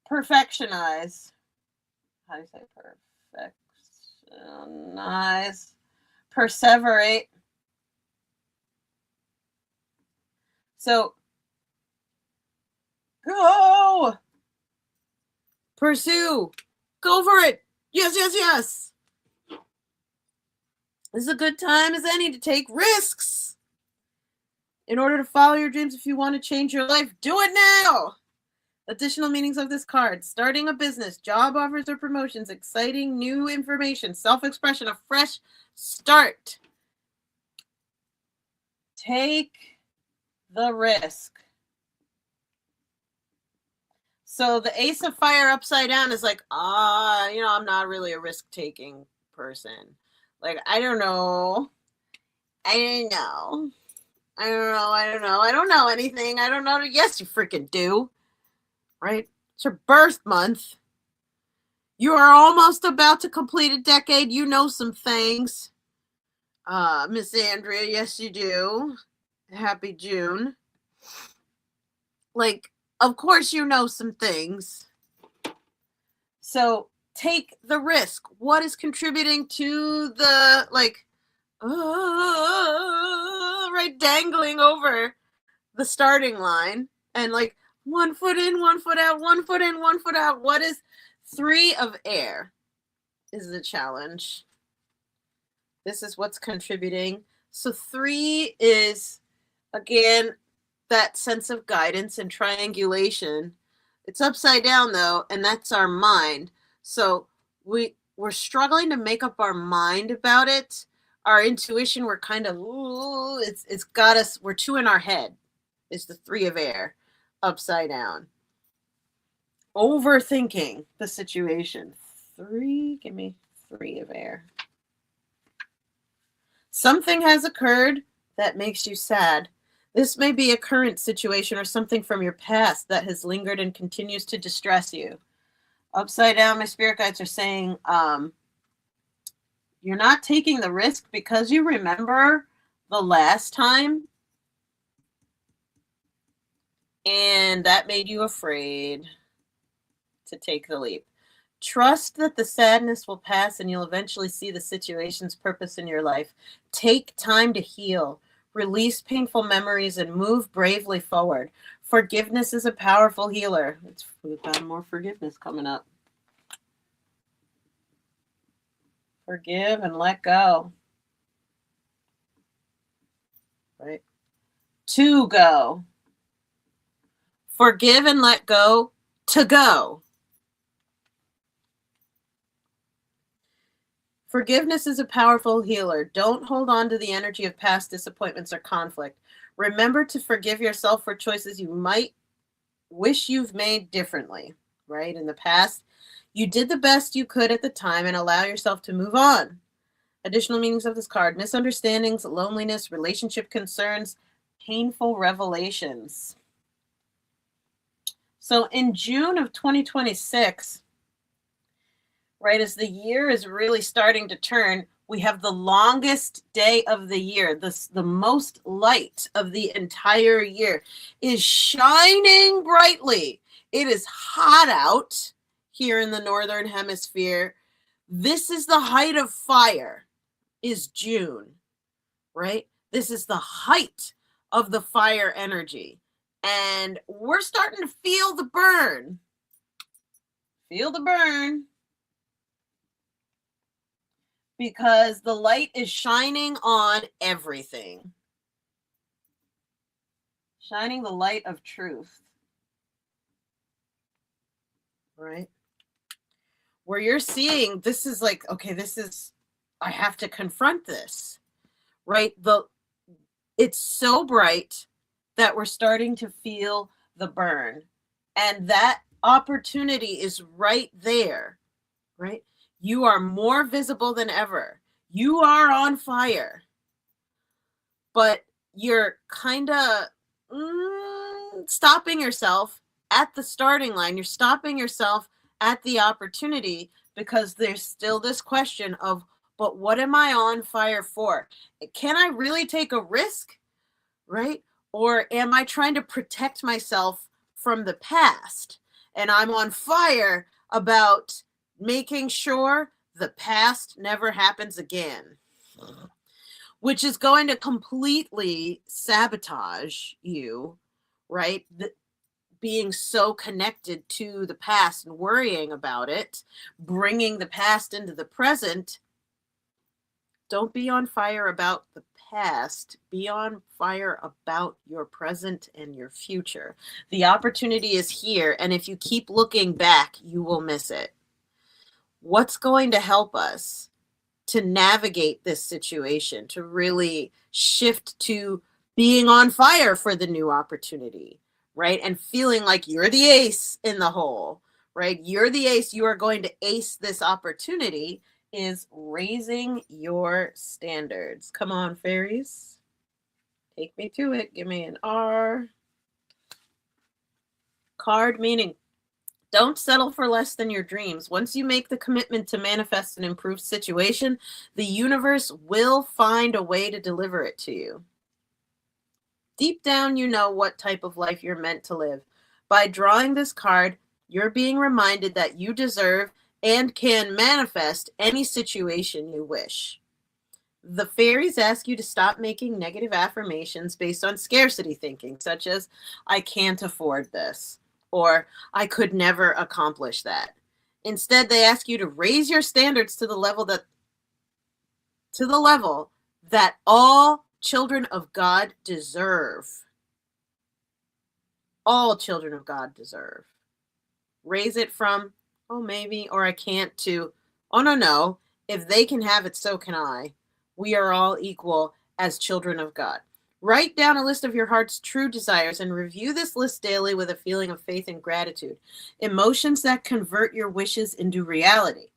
Perfectionize. How do you say perfectionize? Perseverate. So, go. Pursue. Go for it. Yes, yes, yes. This is a good time as any to take risks. In order to follow your dreams, if you want to change your life, do it now. Additional meanings of this card: starting a business, job offers or promotions, exciting new information, self-expression, a fresh start. Take the risk. So the Ace of Fire upside down is like, I'm not really a risk-taking person. Like, I don't know. I don't know anything. I don't know. Yes, you freaking do. Right? It's your birth month. You are almost about to complete a decade. You know some things. Miss Andrea, yes, you do. Happy June. Like, of course you know some things. So take the risk. What is contributing to the, right, dangling over the starting line? And like, 1 foot in, 1 foot out, 1 foot in, 1 foot out. What is 3 of air is the challenge. This is what's contributing. So 3 is, again, that sense of guidance and triangulation. It's upside down though, and that's our mind. So we're struggling to make up our mind about it. Our intuition, we're kind of, it's got us, we're 2 in our head. It's the 3 of air, upside down. Overthinking the situation. 3, give me 3 of air. Something has occurred that makes you sad. This may be a current situation or something from your past that has lingered and continues to distress you. Upside down, my spirit guides are saying, you're not taking the risk because you remember the last time, and that made you afraid to take the leap. Trust that the sadness will pass and you'll eventually see the situation's purpose in your life. Take time to heal, release painful memories, and move bravely forward. Forgiveness is a powerful healer. We've got more forgiveness coming up. Forgive and let go. Right? To go. Forgive and let go. To go. Forgiveness is a powerful healer. Don't hold on to the energy of past disappointments or conflict. Remember to forgive yourself for choices you might wish you've made differently, right? In the past, you did the best you could at the time and allow yourself to move on. Additional meanings of this card: misunderstandings, loneliness, relationship concerns, painful revelations. So in June of 2026, right as the year is really starting to turn, we have the longest day of the year. The most light of the entire year is shining brightly. It is hot out here in the Northern Hemisphere. This is the height of fire, is June, right? This is the height of the fire energy. And we're starting to feel the burn. Feel the burn. Because the light is shining on everything. Shining the light of truth. Right? Where you're seeing, this is like, okay, this is, I have to confront this. Right? It's so bright that we're starting to feel the burn. And that opportunity is right there. Right? You are more visible than ever. You are on fire. But you're kind of stopping yourself at the starting line. You're stopping yourself at the opportunity because there's still this question of, but what am I on fire for? Can I really take a risk? Right? Or am I trying to protect myself from the past? And I'm on fire about making sure the past never happens again, which is going to completely sabotage you, right? Being so connected to the past and worrying about it, bringing the past into the present. Don't be on fire about the past. Be on fire about your present and your future. The opportunity is here, and if you keep looking back, you will miss it. What's going to help us to navigate this situation, to really shift to being on fire for the new opportunity, right? And feeling like you're the ace in the hole, right? You're the ace. You are going to ace this opportunity, is raising your standards. Come on, fairies. Take me to it. Give me an R. Card meaning, don't settle for less than your dreams. Once you make the commitment to manifest an improved situation, the universe will find a way to deliver it to you. Deep down, you know what type of life you're meant to live. By drawing this card, you're being reminded that you deserve and can manifest any situation you wish. The fairies ask you to stop making negative affirmations based on scarcity thinking, such as, I can't afford this, or I could never accomplish that. Instead, they ask you to raise your standards to the level that all children of God deserve. All children of God deserve. Raise it from, oh, maybe, or I can't, to, oh, no, no. If they can have it, so can I. We are all equal as children of God. Write down a list of your heart's true desires and review this list daily with a feeling of faith and gratitude, emotions that convert your wishes into reality.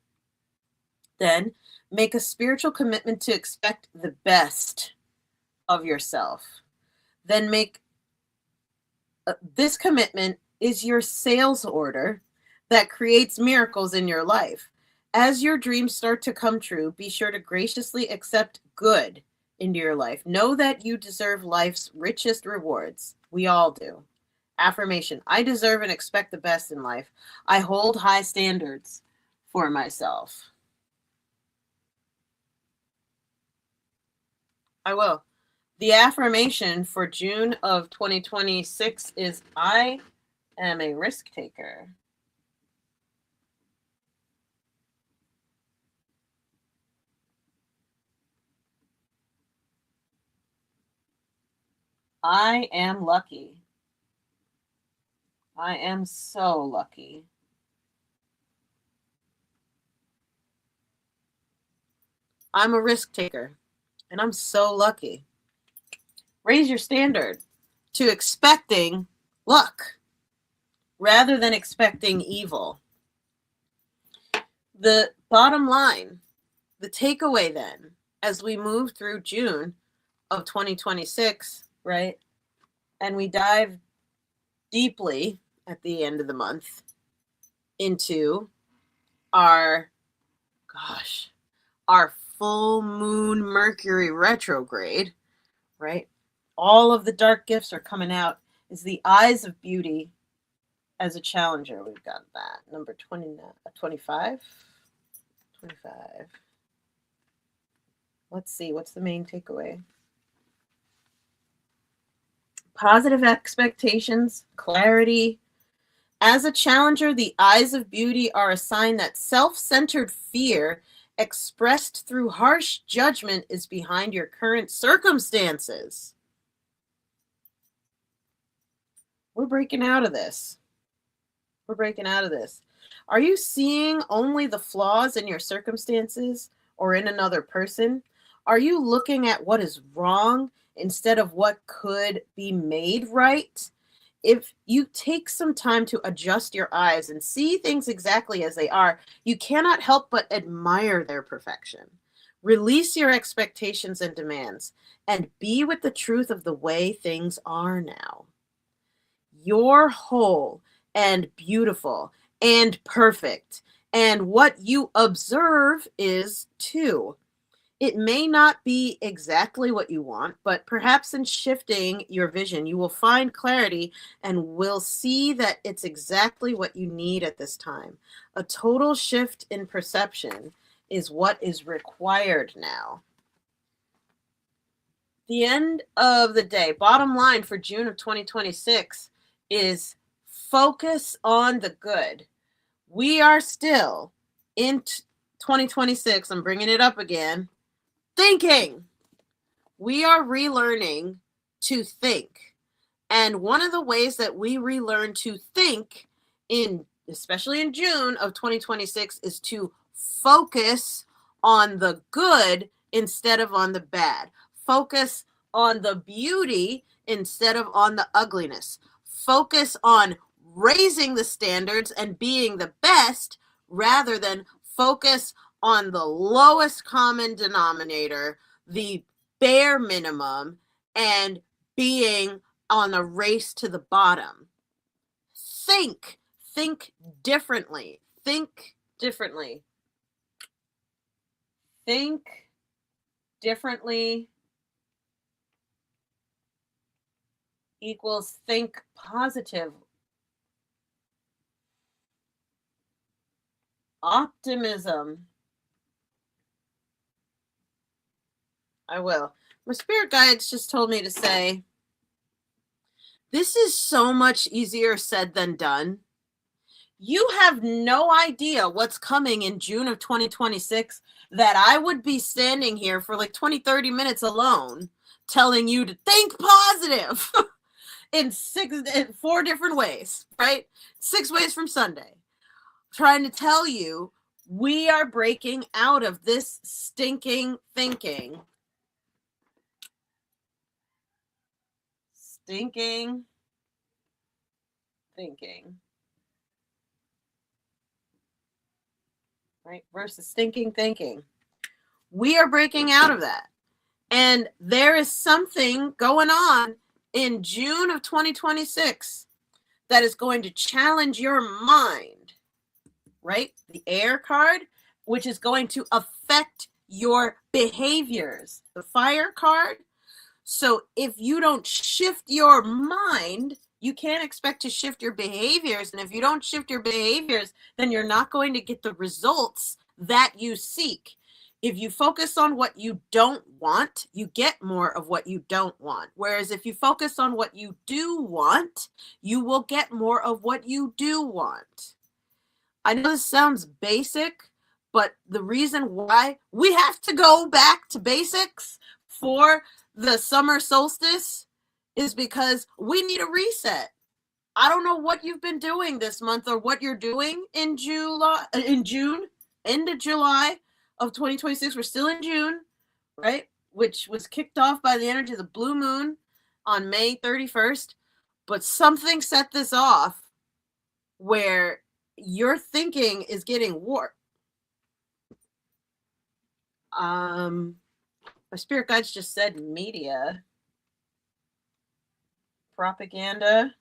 Then make a spiritual commitment to expect the best of yourself. Then make this commitment is your sales order that creates miracles in your life. As your dreams start to come true, be sure to graciously accept good into your life. Know that you deserve life's richest rewards. We all do. Affirmation: I deserve and expect the best in life. I hold high standards for myself. I will. The affirmation for June of 2026 is, I am a risk taker. I am lucky. I am so lucky. I'm a risk taker, and I'm so lucky. Raise your standard to expecting luck rather than expecting evil. The bottom line, the takeaway then, as we move through June of 2026, right, and we dive deeply at the end of the month into our full moon Mercury retrograde, right? All of the dark gifts are coming out. Is the eyes of beauty as a challenger. We've got that. Number 25. Let's see. What's the main takeaway? Positive expectations, clarity. As a challenger, the eyes of beauty are a sign that self-centered fear expressed through harsh judgment is behind your current circumstances. We're breaking out of this. Are you seeing only the flaws in your circumstances or in another person? Are you looking at what is wrong instead of what could be made right? If you take some time to adjust your eyes and see things exactly as they are, you cannot help but admire their perfection. Release your expectations and demands and be with the truth of the way things are now. You're whole and beautiful and perfect, and what you observe is too. It may not be exactly what you want, but perhaps in shifting your vision, you will find clarity and will see that it's exactly what you need at this time. A total shift in perception is what is required now. The end of the day, bottom line for June of 2026 is focus on the good. We are still in 2026. I'm bringing it up again. Thinking. We are relearning to think. And one of the ways that we relearn to think, especially in June of 2026, is to focus on the good instead of on the bad. Focus on the beauty instead of on the ugliness. Focus on raising the standards and being the best rather than focus on the lowest common denominator, the bare minimum, and being on a race to the bottom. Think differently. Think differently equals think positive. Optimism I will. My spirit guides just told me to say, this is so much easier said than done. You have no idea what's coming in June of 2026 that I would be standing here for like 20, 30 minutes alone telling you to think positive in 4 different ways, right? 6 ways from Sunday. Trying to tell you we are breaking out of this stinking thinking. Stinking thinking. Right? Versus stinking thinking. We are breaking out of that. And there is something going on in June of 2026 that is going to challenge your mind, right? The air card, which is going to affect your behaviors. The fire card. So if you don't shift your mind, you can't expect to shift your behaviors. And if you don't shift your behaviors, then you're not going to get the results that you seek. If you focus on what you don't want, you get more of what you don't want. Whereas if you focus on what you do want, you will get more of what you do want. I know this sounds basic, but the reason why we have to go back to basics for the summer solstice is because we need a reset. I don't know what you've been doing this month or what you're doing in June, end of July of 2026. We're still in June, right? Which was kicked off by the energy of the blue moon on May 31st. But something set this off where your thinking is getting warped. My spirit guides just said media, propaganda,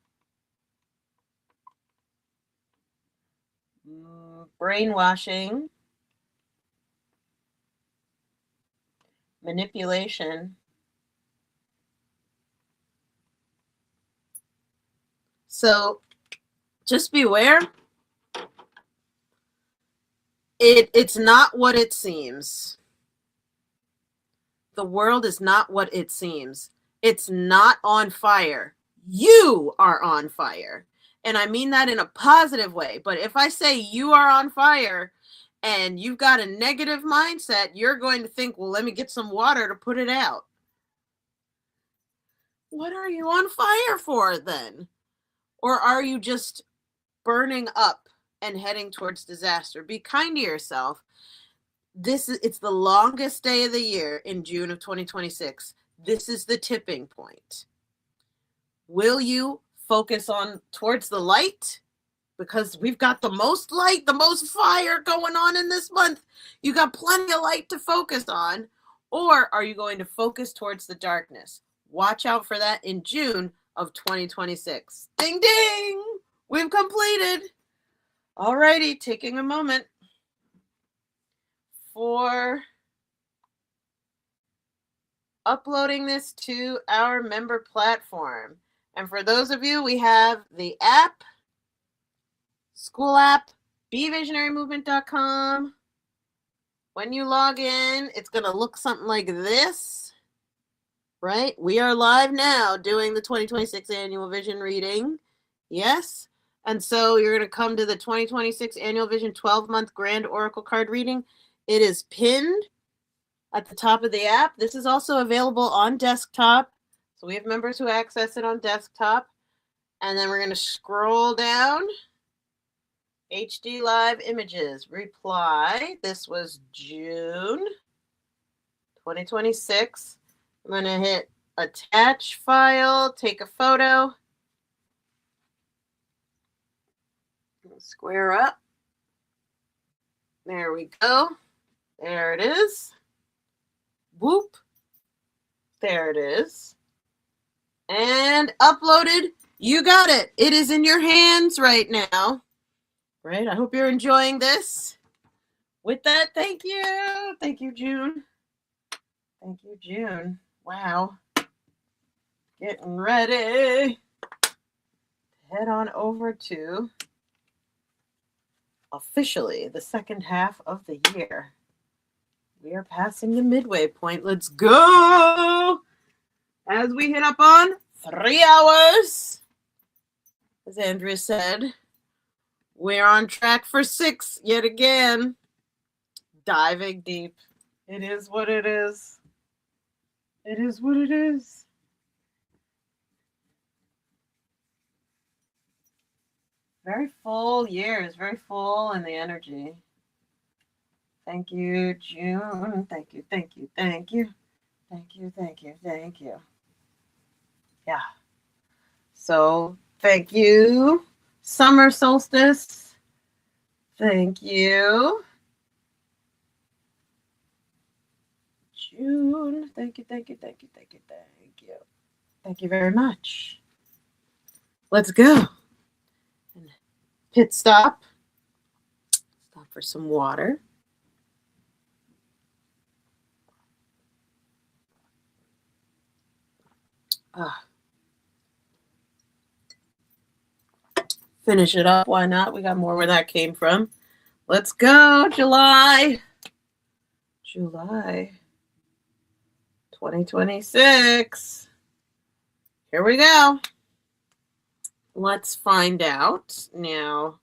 brainwashing, manipulation. So just beware. It's not what it seems. The world is not what it seems. It's not on fire. You are on fire. And I mean that in a positive way. But if I say you are on fire and you've got a negative mindset, you're going to think, well, let me get some water to put it out. What are you on fire for then? Or are you just burning up and heading towards disaster? Be kind to yourself. It's the longest day of the year in June of 2026. This is the tipping point. Will you focus on towards the light? Because we've got the most light, the most fire going on in this month. You got plenty of light to focus on. Or are you going to focus towards the darkness? Watch out for that in June of 2026. Ding, ding! We've completed. Alrighty, taking a moment for uploading this to our member platform. And for those of you, we have the app, school app, bevisionarymovement.com. When you log in, it's going to look something like this, right? We are live now doing the 2026 annual vision reading. Yes. And so you're going to come to the 2026 annual vision 12-month grand oracle card reading. It is pinned at the top of the app. This is also available on desktop. So we have members who access it on desktop. And then we're going to scroll down. HD live images. Reply. This was June 2026. I'm going to hit attach file. Take a photo. Square up. There we go. There it is. Whoop. There it is. And uploaded. You got it. It is in your hands right now. Right? I hope you're enjoying this. With that, thank you. Thank you, June. Thank you, June. Wow. Getting ready. Head on over to officially the second half of the year. We are passing the midway point. Let's go! As we hit up on 3 hours, as Andrea said, we're on track for 6 yet again. Diving deep. It is what it is. It is what it is. Very full years, very full in the energy. Thank you, June. Thank you, thank you, thank you. Thank you, thank you, thank you. Yeah. So, thank you, Summer Solstice. Thank you. June. Thank you, thank you, thank you, thank you, thank you. Thank you very much. Let's go. Pit stop. Stop for some water. Finish it up. Why not? We got more where that came from. Let's go, July. July 2026. Here we go. Let's find out now.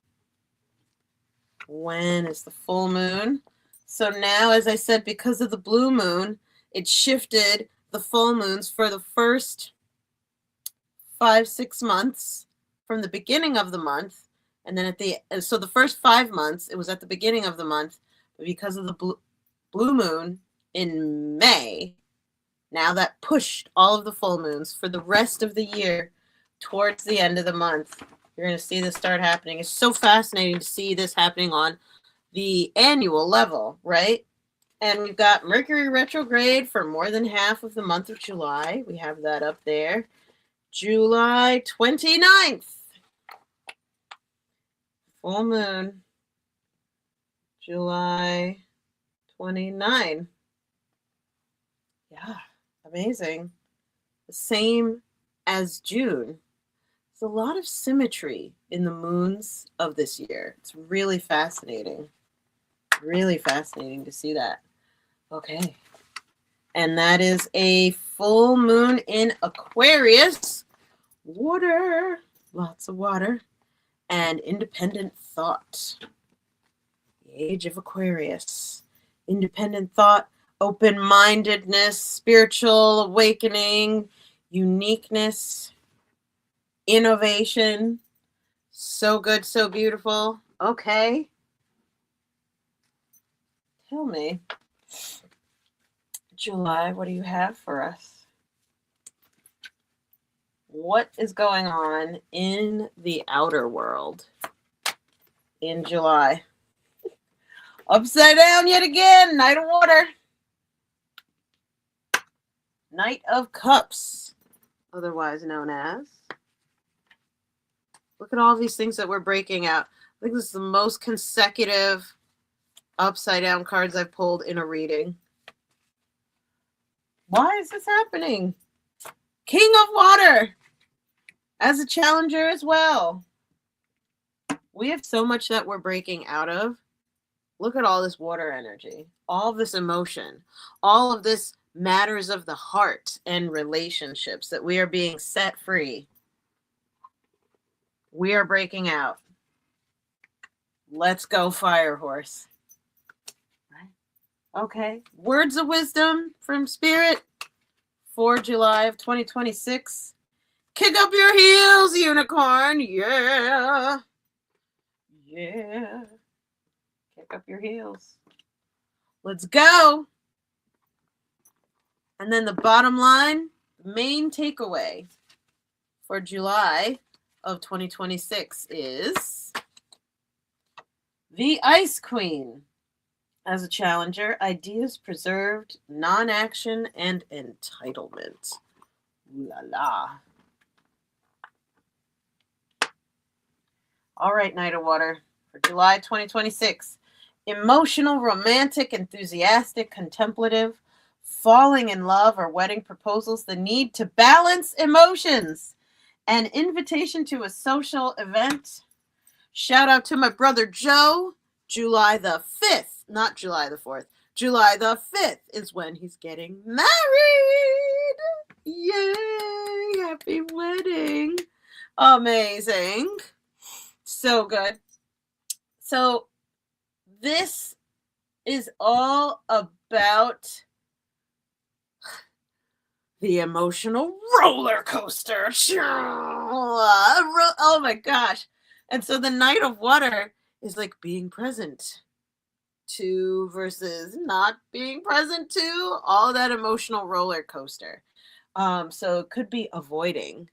When is the full moon? So now, as I said, because of the blue moon, it shifted the full moons for the first 5-6 months from the beginning of the month, and then so the first 5 months it was at the beginning of the month, but because of the blue moon in May, now that pushed all of the full moons for the rest of the year towards the end of the month. You're going to see this start happening. It's so fascinating to see this happening on the annual level, right? And we've got Mercury retrograde for more than half of the month of July. We have that up there. July 29th. Full moon. July 29. Yeah, amazing. The same as June. There's a lot of symmetry in the moons of this year. It's really fascinating. Really fascinating to see that. Okay. And that is a full moon in Aquarius. Water. Lots of water. And independent thought. The age of Aquarius. Independent thought, open-mindedness, spiritual awakening, uniqueness, innovation. So good, so beautiful. Okay. Tell me, July, what do you have for us? What is going on in the outer world in July? Upside down yet again. Knight of Water. Knight of Cups, otherwise known as. Look at all these things that we're breaking out. I think this is the most consecutive upside down cards I've pulled in a reading. Why is this happening? King of Water as a challenger as well. We have so much that we're breaking out of. Look at all this water energy, all of this emotion, all of this matters of the heart and relationships that we are being set free. We are breaking out. Let's go, Fire Horse. Okay. Words of wisdom from Spirit for July of 2026. Kick up your heels, unicorn. Yeah. Yeah. Kick up your heels. Let's go. And then the bottom line, main takeaway for July of 2026 is the Ice Queen. As a challenger, ideas preserved, non-action, and entitlement. Ooh la la. All right, Knight of Water, for July 2026. Emotional, romantic, enthusiastic, contemplative, falling in love or wedding proposals, the need to balance emotions, an invitation to a social event. Shout out to my brother Joe, July the 5th, not July the 4th, July the 5th is when he's getting married. Yay! Happy wedding. Amazing. So good. So this is all about the emotional roller coaster. Oh my gosh. And so the Knight of Water is like being present to versus not being present to, all that emotional roller coaster. So it could be avoiding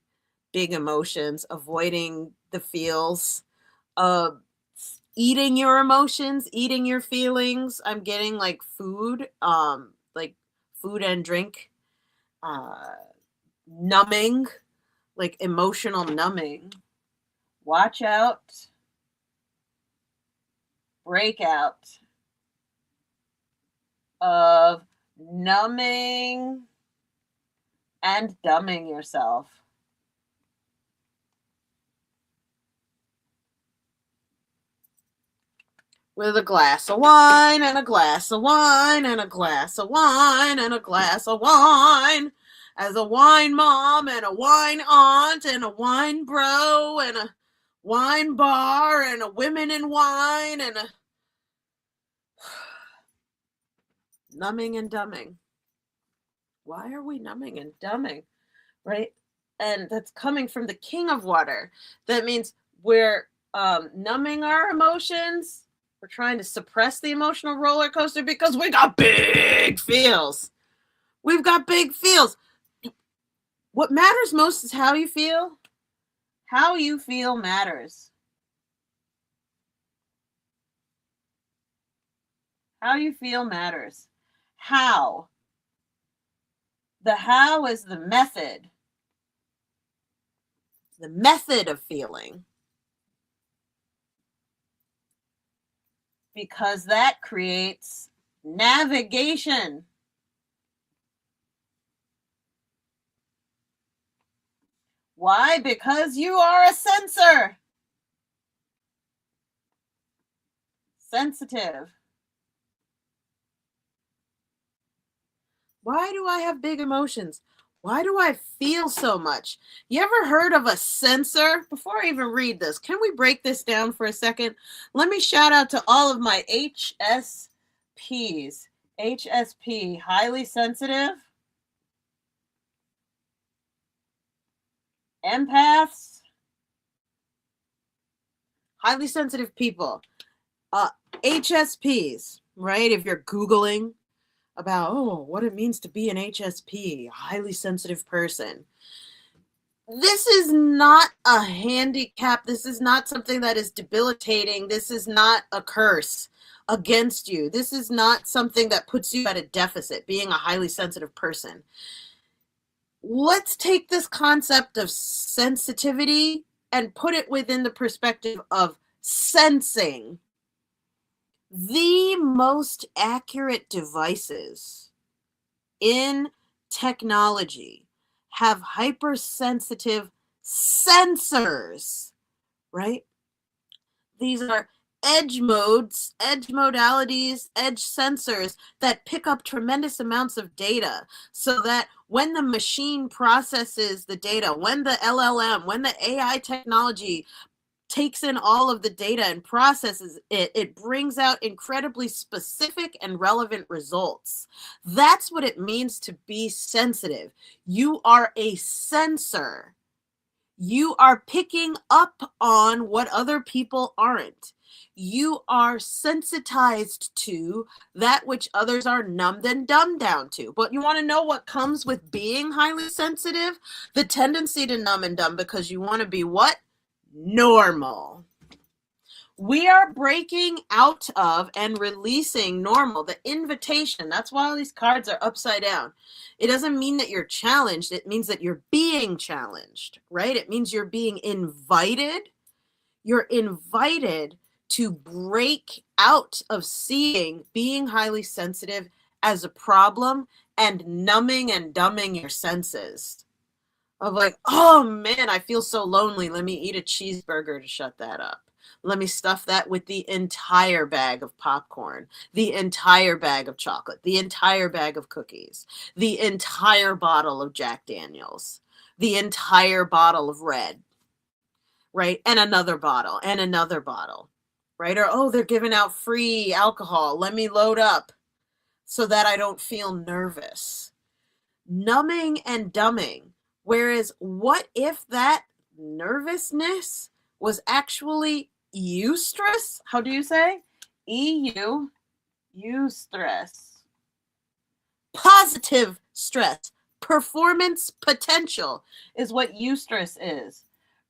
big emotions, avoiding the feels, uh, eating your emotions, eating your feelings. I'm getting like food and drink, uh, numbing, like emotional numbing. Watch out, breakout of numbing and dumbing yourself. With a glass of wine and a glass of wine and a glass of wine and a glass of wine. As a wine mom and a wine aunt and a wine bro and a wine bar and a women in wine and a numbing and dumbing. Why are we numbing and dumbing? Right? And that's coming from the king of water. That means we're numbing our emotions. We're trying to suppress the emotional roller coaster because we got big feels. We've got big feels. What matters most is how you feel. How you feel matters. How you feel matters. How. The how is the method. The method of feeling. Because that creates navigation. Why? Because you are a sensor. Sensitive. Why do I have big emotions? Why do I feel so much? You ever heard of a sensor? Before I even read this, can we break this down for a second? Let me shout out to all of my HSPs. HSP, highly sensitive. Empaths. Highly sensitive people. HSPs, right? If you're Googling about, what it means to be an HSP, a highly sensitive person. This is not a handicap. This is not something that is debilitating. This is not a curse against you. This is not something that puts you at a deficit, being a highly sensitive person. Let's take this concept of sensitivity and put it within the perspective of sensing. The most accurate devices in technology have hypersensitive sensors, right? These are edge modes, edge modalities, edge sensors that pick up tremendous amounts of data so that when the machine processes the data, when the LLM, when the AI technology takes in all of the data and processes it, it brings out incredibly specific and relevant results. That's what it means to be sensitive. You are a sensor. You are picking up on what other people aren't. You are sensitized to that which others are numbed and dumbed down to. But you want to know what comes with being highly sensitive? The tendency to numb and dumb, because you want to be what? Normal. We are breaking out of and releasing normal, the invitation. That's why all these cards are upside down. It doesn't mean that you're challenged. It means that you're being challenged, right? It means you're being invited. You're invited to break out of seeing being highly sensitive as a problem and numbing and dumbing your senses. Of like, oh man, I feel so lonely. Let me eat a cheeseburger to shut that up. Let me stuff that with the entire bag of popcorn, the entire bag of chocolate, the entire bag of cookies, the entire bottle of Jack Daniels, the entire bottle of red, right? And another bottle, right? Or, oh, they're giving out free alcohol. Let me load up so that I don't feel nervous. Numbing and dumbing. Whereas, what if that nervousness was actually eustress? How do you say? EU, eustress. Positive stress. Performance potential is what eustress is.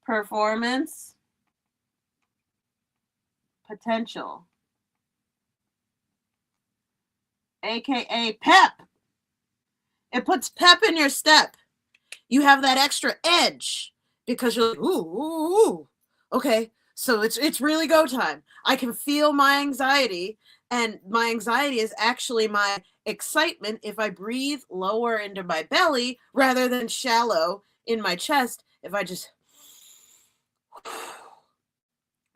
Performance potential. AKA pep. It puts pep in your step. You have that extra edge because you're like, ooh. Okay, so it's really go time. I can feel my anxiety, and my anxiety is actually my excitement if I breathe lower into my belly rather than shallow in my chest. If I just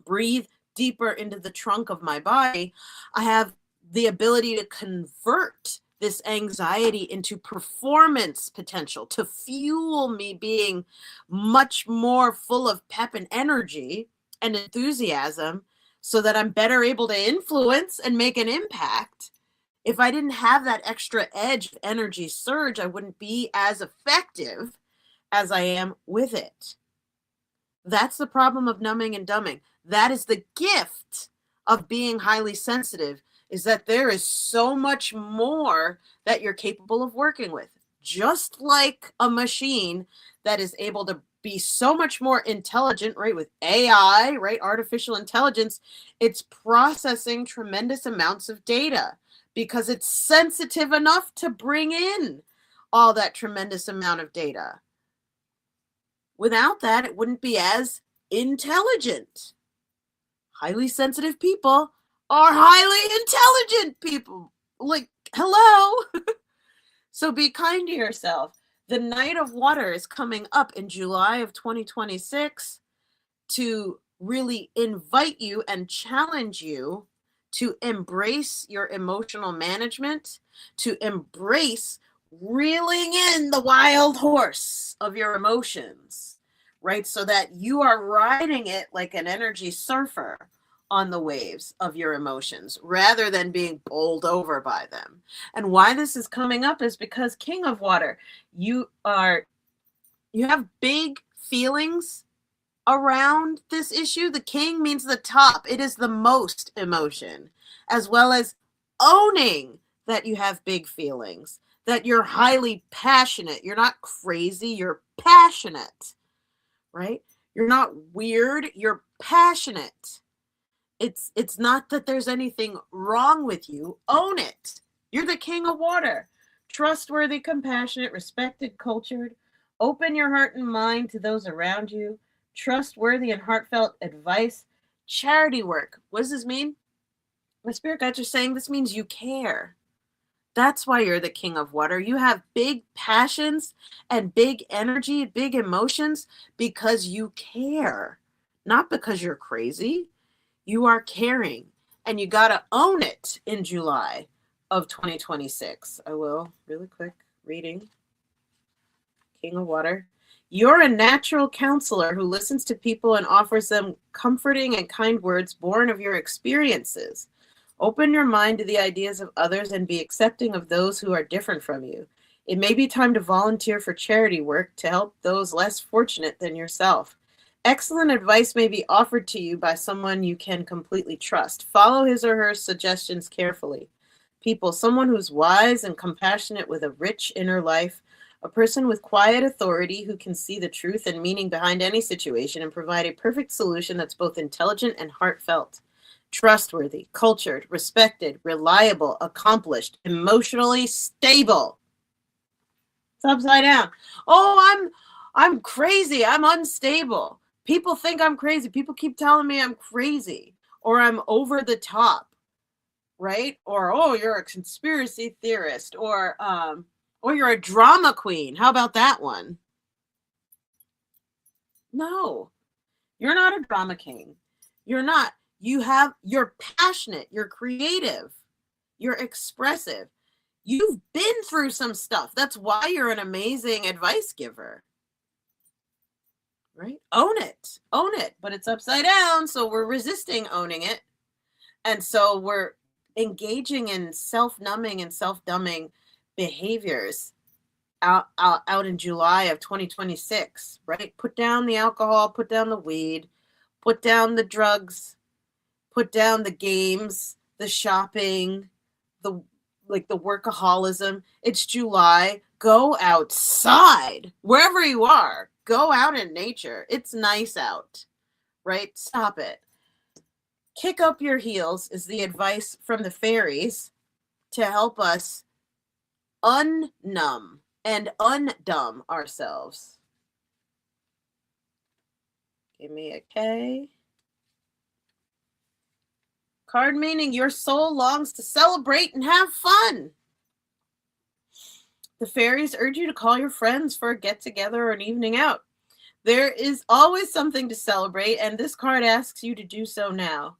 breathe deeper into the trunk of my body, I have the ability to convert this anxiety into performance potential, to fuel me being much more full of pep and energy and enthusiasm so that I'm better able to influence and make an impact. If I didn't have that extra edge of energy surge, I wouldn't be as effective as I am with it. That's the problem of numbing and dumbing. That is the gift of being highly sensitive, is that there is so much more that you're capable of working with. Just like a machine that is able to be so much more intelligent, right, with AI, right, artificial intelligence, it's processing tremendous amounts of data because it's sensitive enough to bring in all that tremendous amount of data. Without that, it wouldn't be as intelligent. Highly sensitive people are highly intelligent people. Like, hello. So be kind to yourself. The Night of Water is coming up in July of 2026 to really invite you and challenge you to embrace your emotional management, to embrace reeling in the wild horse of your emotions, right? So that you are riding it like an energy surfer on the waves of your emotions rather than being bowled over by them. And why this is coming up is because King of Water, you have big feelings around this issue. The king means the top. It is the most emotion, as well as owning that you have big feelings, that you're highly passionate. You're not crazy, you're passionate, right? You're not weird, you're passionate. It's not that there's anything wrong with you. Own it. You're the King of Water. Trustworthy, compassionate, respected, cultured. Open your heart and mind to those around you. Trustworthy and heartfelt advice. Charity work. What does this mean? My spirit guides are saying this means you care. That's why you're the King of Water. You have big passions and big energy, big emotions because you care, not because you're crazy. You are caring, and you got to own it in July of 2026. I will, really quick, reading. King of Water. You're a natural counselor who listens to people and offers them comforting and kind words born of your experiences. Open your mind to the ideas of others and be accepting of those who are different from you. It may be time to volunteer for charity work to help those less fortunate than yourself. Excellent advice may be offered to you by someone you can completely trust. Follow his or her suggestions carefully. People, someone who's wise and compassionate with a rich inner life, a person with quiet authority who can see the truth and meaning behind any situation and provide a perfect solution that's both intelligent and heartfelt. Trustworthy, cultured, respected, reliable, accomplished, emotionally stable. It's upside down. Oh, I'm crazy. I'm unstable. People think I'm crazy. People keep telling me I'm crazy or I'm over the top, right? Or, oh, you're a conspiracy theorist or you're a drama queen. How about that one? No, you're not a drama king. You're not. You're passionate, you're creative, you're expressive. You've been through some stuff. That's why you're an amazing advice giver. Right? Own it. Own it. But it's upside down, so we're resisting owning it. And so we're engaging in self-numbing and self-dumbing behaviors out in July of 2026, right? Put down the alcohol, put down the weed, put down the drugs, put down the games, the shopping, the the workaholism. It's July. Go outside. Wherever you are, go out in nature. It's nice out, right? Stop it. Kick up your heels is the advice from the fairies to help us unnumb and undumb ourselves. Give me a K. Card meaning your soul longs to celebrate and have fun. The fairies urge you to call your friends for a get-together or an evening out. There is always something to celebrate, and this card asks you to do so now.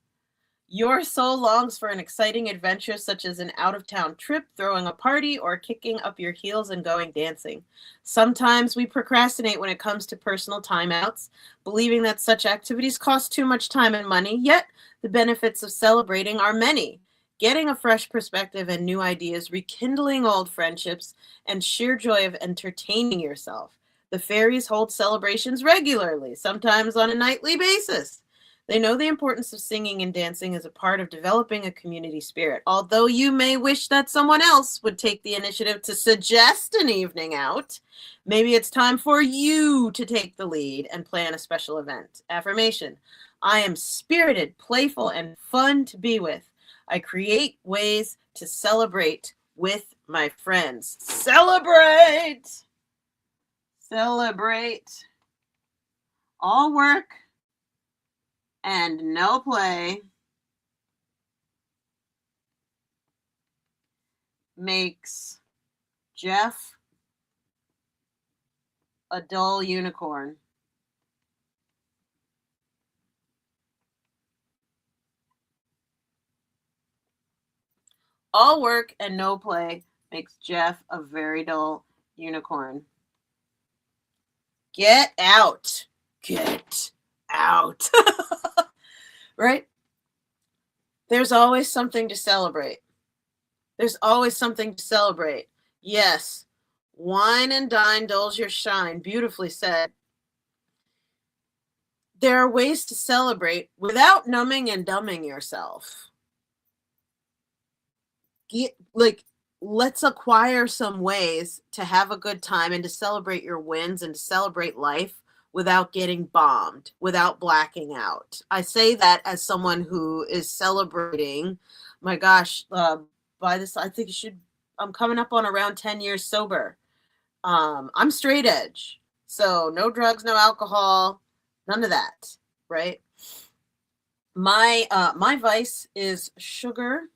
Your soul longs for an exciting adventure such as an out-of-town trip, throwing a party, or kicking up your heels and going dancing. Sometimes we procrastinate when it comes to personal timeouts, believing that such activities cost too much time and money, yet the benefits of celebrating are many. Getting a fresh perspective and new ideas, rekindling old friendships, and sheer joy of entertaining yourself. The fairies hold celebrations regularly, sometimes on a nightly basis. They know the importance of singing and dancing as a part of developing a community spirit. Although you may wish that someone else would take the initiative to suggest an evening out, maybe it's time for you to take the lead and plan a special event. Affirmation: I am spirited, playful, and fun to be with. I create ways to celebrate with my friends. Celebrate! Celebrate. All work and no play makes Jeff a dull unicorn. All work and no play makes Jeff a very dull unicorn. Get out. Get out. Right? There's always something to celebrate. There's always something to celebrate. Yes. Wine and dine dulls your shine. Beautifully said. There are ways to celebrate without numbing and dumbing yourself. Let's acquire some ways to have a good time and to celebrate your wins and to celebrate life without getting bombed, without blacking out. I say that as someone who is celebrating. My gosh, by this, I think I'm coming up on around 10 years sober. I'm straight edge. So no drugs, no alcohol, none of that, right? My vice is sugar,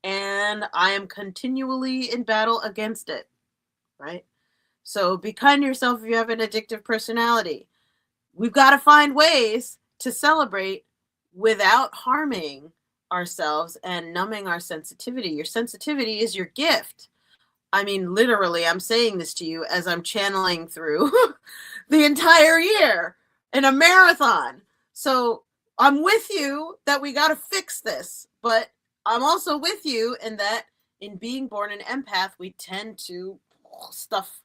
and I am continually in battle against it, right? So be kind to yourself if you have an addictive personality. We've got to find ways to celebrate without harming ourselves and numbing our sensitivity. Your sensitivity is your gift. I mean, literally, I'm saying this to you as I'm channeling through the entire year in a marathon. So I'm with you that we got to fix this, but I'm also with you in that in being born an empath, we tend to stuff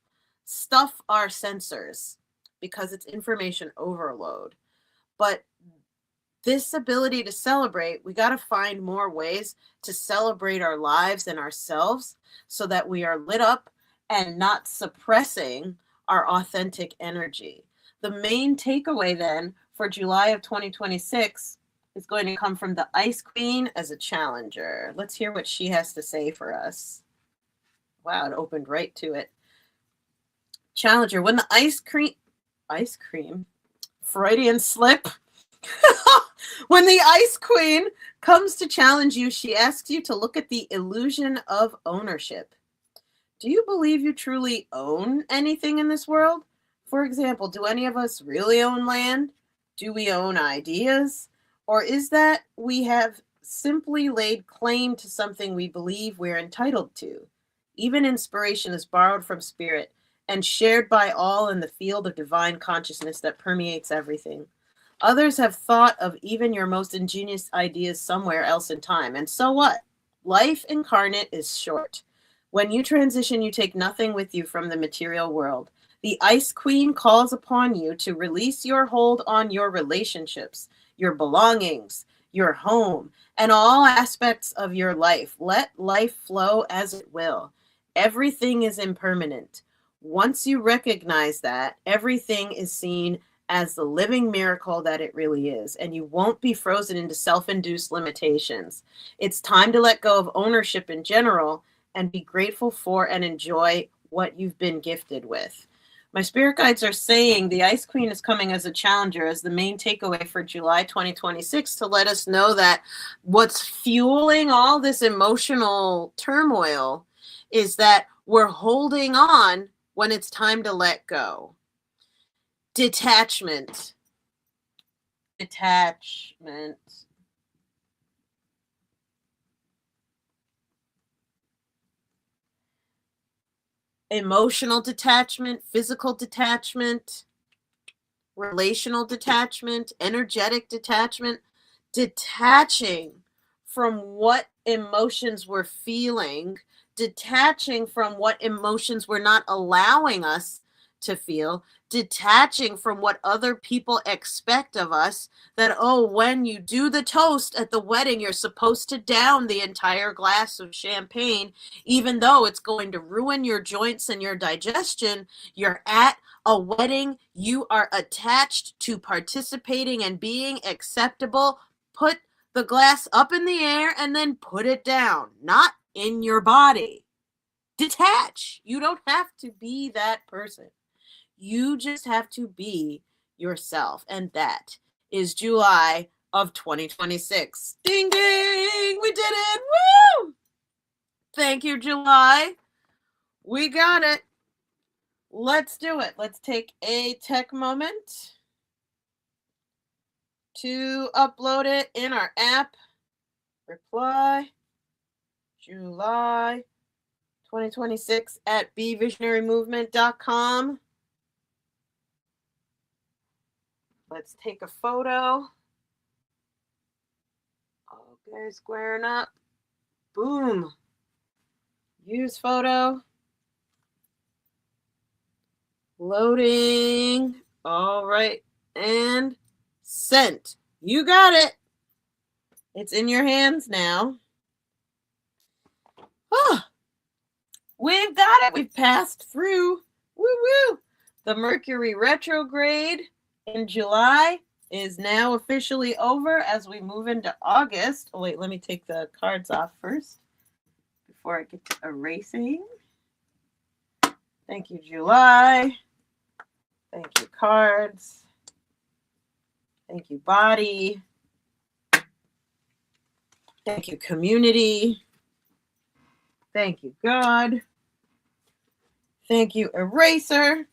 our sensors because it's information overload. But this ability to celebrate, we got to find more ways to celebrate our lives and ourselves so that we are lit up and not suppressing our authentic energy. The main takeaway then for July of 2026 is going to come from the Ice Queen as a challenger. Let's hear what she has to say for us. Wow, it opened right to it. Challenger, when the ice cream, Freudian slip. When the Ice Queen comes to challenge you, she asks you to look at the illusion of ownership. Do you believe you truly own anything in this world? For example, do any of us really own land? Do we own ideas? Or is that we have simply laid claim to something we believe we're entitled to? Even inspiration is borrowed from spirit and shared by all in the field of divine consciousness that permeates everything. Others have thought of even your most ingenious ideas somewhere else in time. And so what? Life incarnate is short. When you transition, you take nothing with you from the material world. The Ice Queen calls upon you to release your hold on your relationships, your belongings, your home, and all aspects of your life. Let life flow as it will. Everything is impermanent. Once you recognize that, everything is seen as the living miracle that it really is, and you won't be frozen into self-induced limitations. It's time to let go of ownership in general and be grateful for and enjoy what you've been gifted with. My spirit guides are saying the Ice Queen is coming as a challenger, as the main takeaway for July 2026, to let us know that what's fueling all this emotional turmoil is that we're holding on when it's time to let go. Detachment. Emotional detachment, physical detachment, relational detachment, energetic detachment, detaching from what emotions we're feeling, detaching from what emotions we're not allowing us to feel, detaching from what other people expect of us, that, oh, when you do the toast at the wedding, you're supposed to down the entire glass of champagne, even though it's going to ruin your joints and your digestion. You're at a wedding, you are attached to participating and being acceptable. Put the glass up in the air and then put it down, not in your body. Detach. You don't have to be that person. You just have to be yourself. And that is July of 2026. Ding, ding. We did it. Woo! Thank you, July. We got it. Let's do it. Let's take a tech moment to upload it in our app. Reply July 2026 at bevisionarymovement.com. Let's take a photo. Okay, squaring up. Boom. Use photo. Loading. All right. And sent. You got it. It's in your hands now. Oh, we've got it. We've passed through. Woo-woo. The Mercury retrograde in July is now officially over as we move into August. Oh, wait, let me take the cards off first before I get to erasing. Thank you, July. Thank you, cards. Thank you, body. Thank you, community. Thank you, God. Thank you, eraser.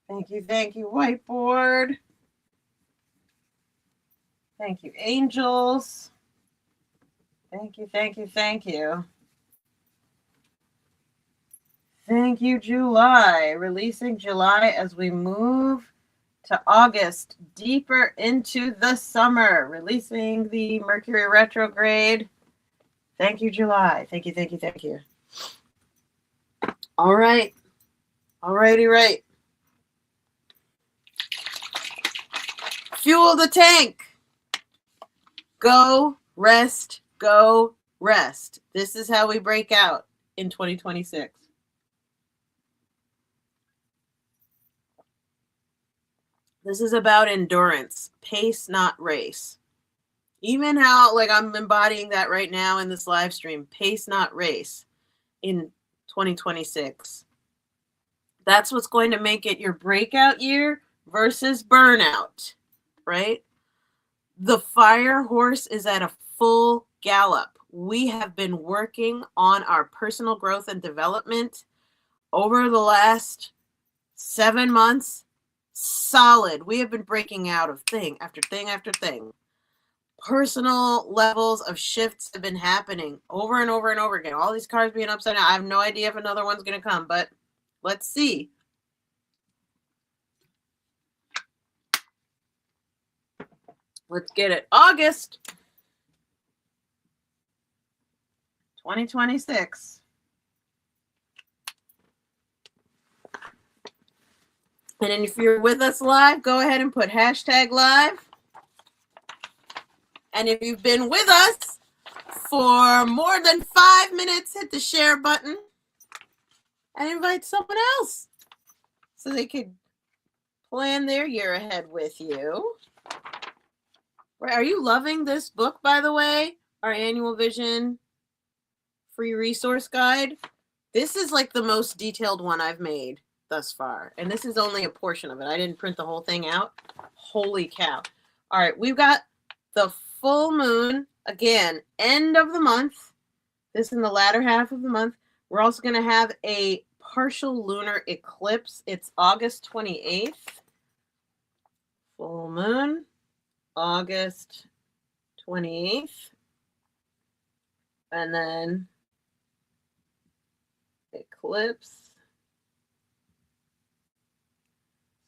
Thank you, whiteboard. Thank you, angels. Thank you. Thank you, July. Releasing July as we move to August, deeper into the summer. Releasing the Mercury retrograde. Thank you, July. Thank you. All right. Right. Fuel the tank. Go, rest, go, rest. This is how we break out in 2026. This is about endurance, pace, not race. Even how, like, I'm embodying that right now in this live stream, pace, not race in 2026. That's what's going to make it your breakout year versus burnout, right? The fire horse is at a full gallop. We have been working on our personal growth and development over the last 7 months, solid. We have been breaking out of thing after thing after thing. Personal levels of shifts have been happening over and over and over again. All these cards being upside down. I have no idea if another one's going to come, but let's see. Let's get it. August 2026. And then if you're with us live, go ahead and put hashtag live. And if you've been with us for more than 5 minutes, hit the share button and invite someone else so they could plan their year ahead with you. Are you loving this book, by the way? Our Annual Vision Free Resource Guide. This is like the most detailed one I've made thus far. And this is only a portion of it. I didn't print the whole thing out. Holy cow. All right, we've got the full moon, again, end of the month. This is in the latter half of the month. We're also going to have a partial lunar eclipse. It's August 28th. Full moon, August 28th. And then eclipse.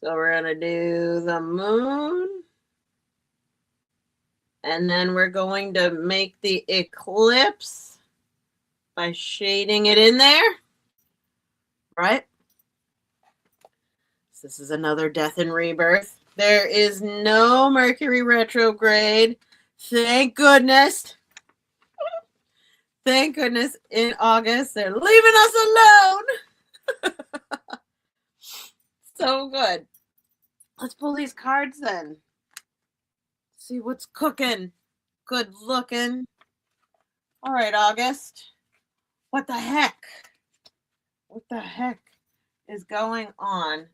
So we're going to do the moon. And then we're going to make the eclipse by shading it in there. Right? So this is another death and rebirth. There is no Mercury retrograde. Thank goodness. Thank goodness in August. They're leaving us alone. So good. Let's pull these cards then. See what's cooking. Good looking. All right, August. What the heck? What the heck is going on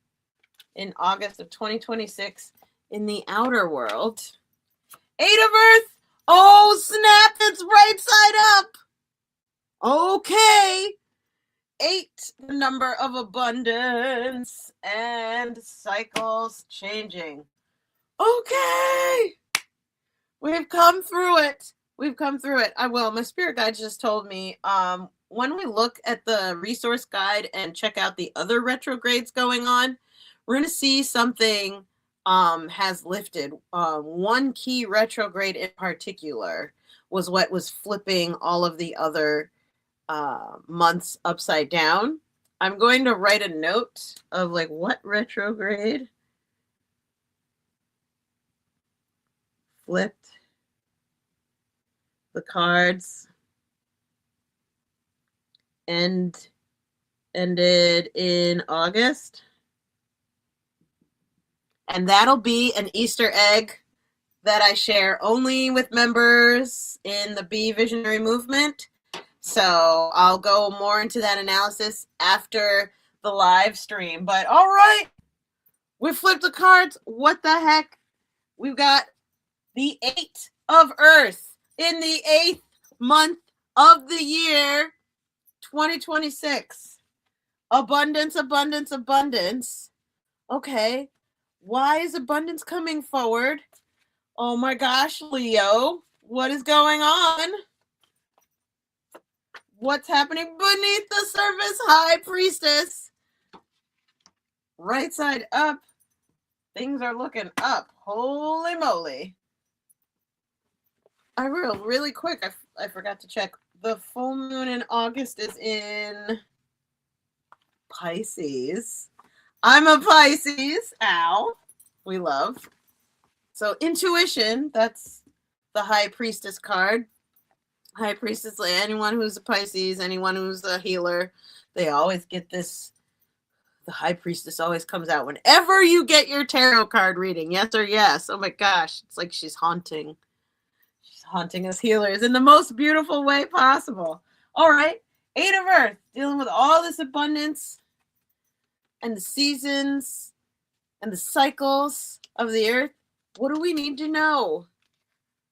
in August of 2026 in the outer world? 8 of Earth. Oh, snap. It's right side up. Okay. 8, the number of abundance and cycles changing. Okay. We've come through it. We've come through it. My spirit guide just told me, when we look at the resource guide and check out the other retrogrades going on, we're going to see something has lifted. One key retrograde in particular was what was flipping all of the other months upside down. I'm going to write a note of like what retrograde flipped the cards and ended in August. And that'll be an Easter egg that I share only with members in the Be Visionary movement. So I'll go more into that analysis after the live stream. But all right, we flipped the cards. What the heck? We've got the 8 of Earth in the 8th month of the year, 2026. Abundance, abundance, abundance. Okay. Why is abundance coming forward? Oh my gosh, Leo. What is going on? What's happening beneath the surface, High Priestess? Right side up. Things are looking up. Holy moly. Really quick, I forgot to check. The full moon in August is in Pisces. I'm a Pisces. Ow. We love. So intuition, that's the High Priestess card. High Priestess, like anyone who's a Pisces, anyone who's a healer, they always get this. The High Priestess always comes out whenever you get your tarot card reading. Yes or yes. Oh my gosh. It's like she's haunting. She's haunting us healers in the most beautiful way possible. All right. 8 of Earth, dealing with all this abundance and the seasons and the cycles of the earth. What do we need to know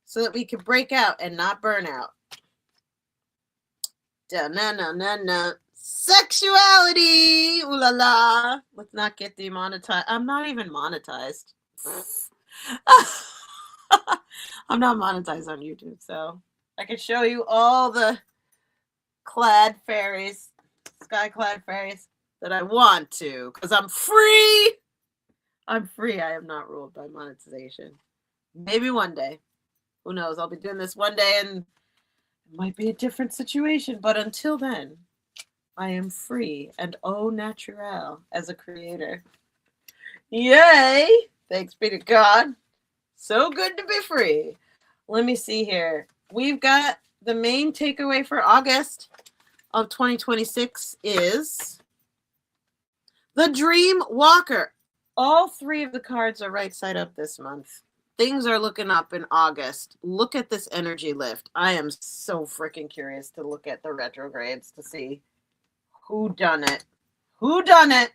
so that we can break out and not burn out? Da-na-na-na-na. Sexuality. Ooh la la. Let's not get demonetized. I'm not even monetized. I'm not monetized on YouTube, so I can show you all the clad fairies, sky clad fairies that I want to, because I'm free. I'm free. I am not ruled by monetization. Maybe one day. Who knows? I'll be doing this one day and it might be a different situation, but until then, I am free and au naturel as a creator. Yay! Thanks be to God. So good to be free. Let me see here. We've got the main takeaway for August of 2026 is the Dream Walker. All three of the cards are right side up this month. Things are looking up in August. Look at this energy lift. I am so freaking curious to look at the retrogrades to see who done it. Who done it?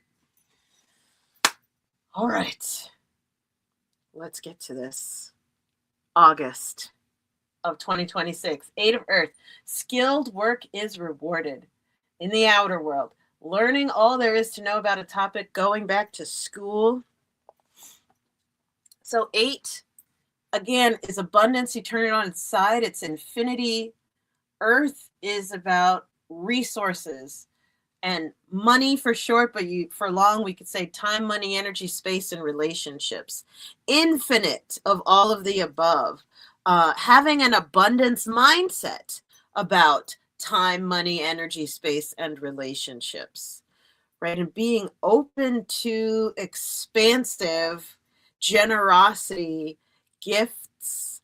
All right. Let's get to this. August of 2026. 8 of Earth. Skilled work is rewarded in the outer world. Learning all there is to know about a topic, going back to school. So 8, again, is abundance. You turn it on its side. It's infinity. Earth is about resources and money for short, but for long, we could say time, money, energy, space, and relationships. Infinite of all of the above. Having an abundance mindset about time, money, energy, space, and relationships, right? And being open to expansive generosity, gifts,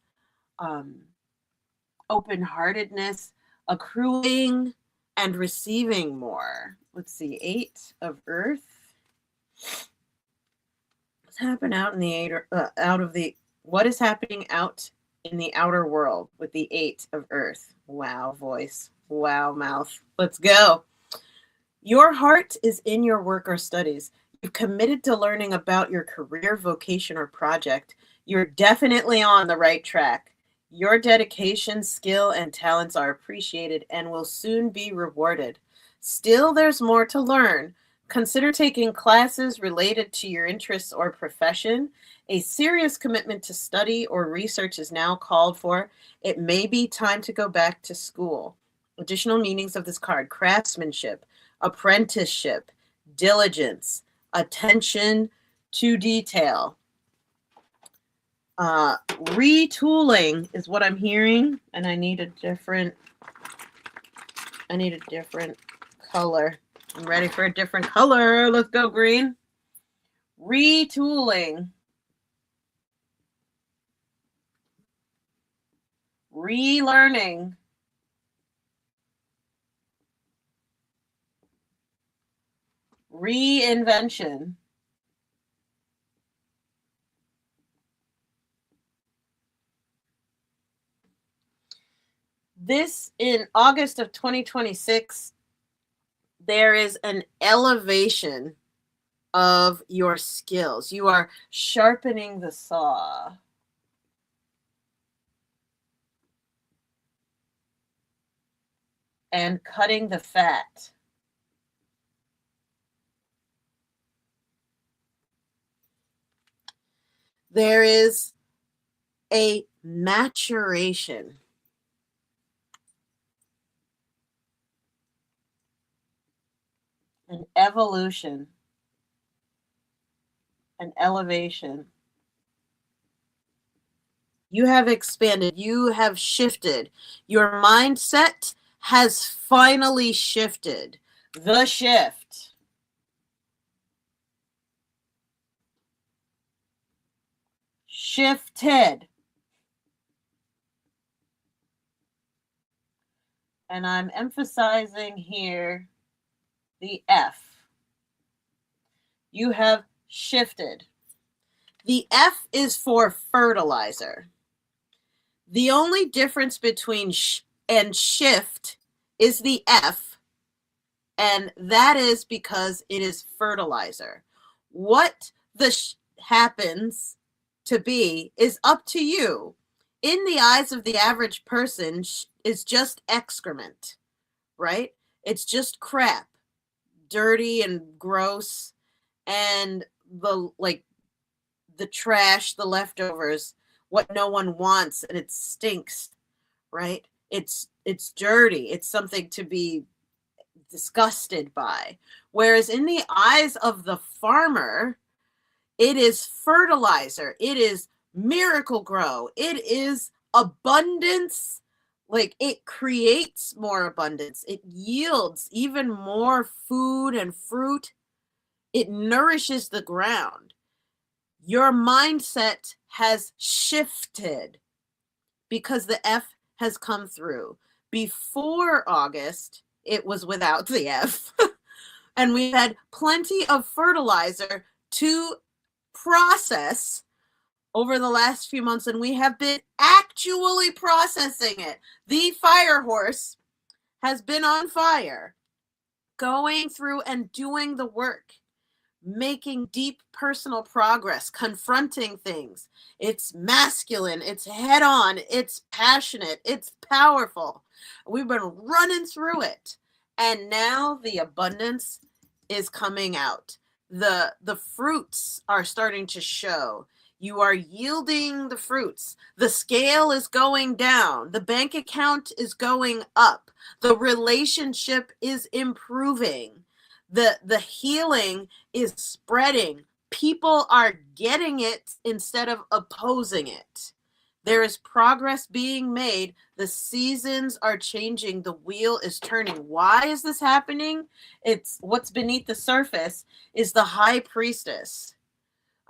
open-heartedness, accruing, and receiving more. Let's see, 8 of Earth. What's happening out in the what is happening out in the outer world with the 8 of Earth? Wow, voice. Wow, mouth. Let's go. Your heart is in your work or studies. You've committed to learning about your career, vocation, or project. You're definitely on the right track. Your dedication, skill, and talents are appreciated and will soon be rewarded. Still, there's more to learn. Consider taking classes related to your interests or profession. A serious commitment to study or research is now called for. It may be time to go back to school. Additional meanings of this card: craftsmanship, apprenticeship, diligence, attention to detail. Retooling is what I'm hearing, and I need a different color. I'm ready for a different color. Let's go green. Retooling. Relearning. Reinvention. This, in August of 2026, there is an elevation of your skills. You are sharpening the saw. And cutting the fat. There is a maturation. An evolution. An elevation. You have expanded. You have shifted. Your mindset has finally shifted. The shift. Shifted. And I'm emphasizing here the F. You have shifted. The F is for fertilizer. The only difference between and shift is the F, and that is because it is fertilizer. What the happens to be is up to you. In the eyes of the average person, is just excrement, right? It's just crap. dirty and gross, and the trash, the leftovers, what no one wants, and it stinks, right? It's dirty. It's something to be disgusted by. Whereas in the eyes of the farmer, it is fertilizer. It is miracle grow. It is abundance. Like, it creates more abundance. It yields even more food and fruit. It nourishes the ground. Your mindset has shifted because the F has come through. Before August, it was without the F. And we had plenty of fertilizer to process over the last few months, and we have been actually processing it. The fire horse has been on fire, going through and doing the work, making deep personal progress, confronting things. It's masculine, it's head on, it's passionate, it's powerful. We've been running through it, and now the abundance is coming out. The fruits are starting to show. You are yielding the fruits. The scale is going down. The bank account is going up. The relationship is improving. The healing is spreading. People are getting it instead of opposing it. There is progress being made. The seasons are changing. The wheel is turning. Why is this happening? It's what's beneath the surface is the high priestess.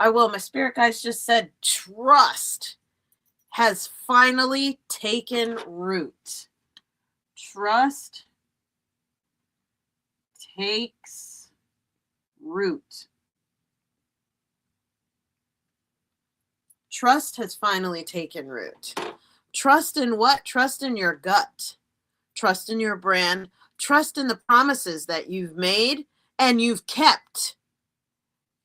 My spirit guides just said trust has finally taken root. Trust takes root. Trust has finally taken root. Trust in what? Trust in your gut. Trust in your brand. Trust in the promises that you've made and you've kept.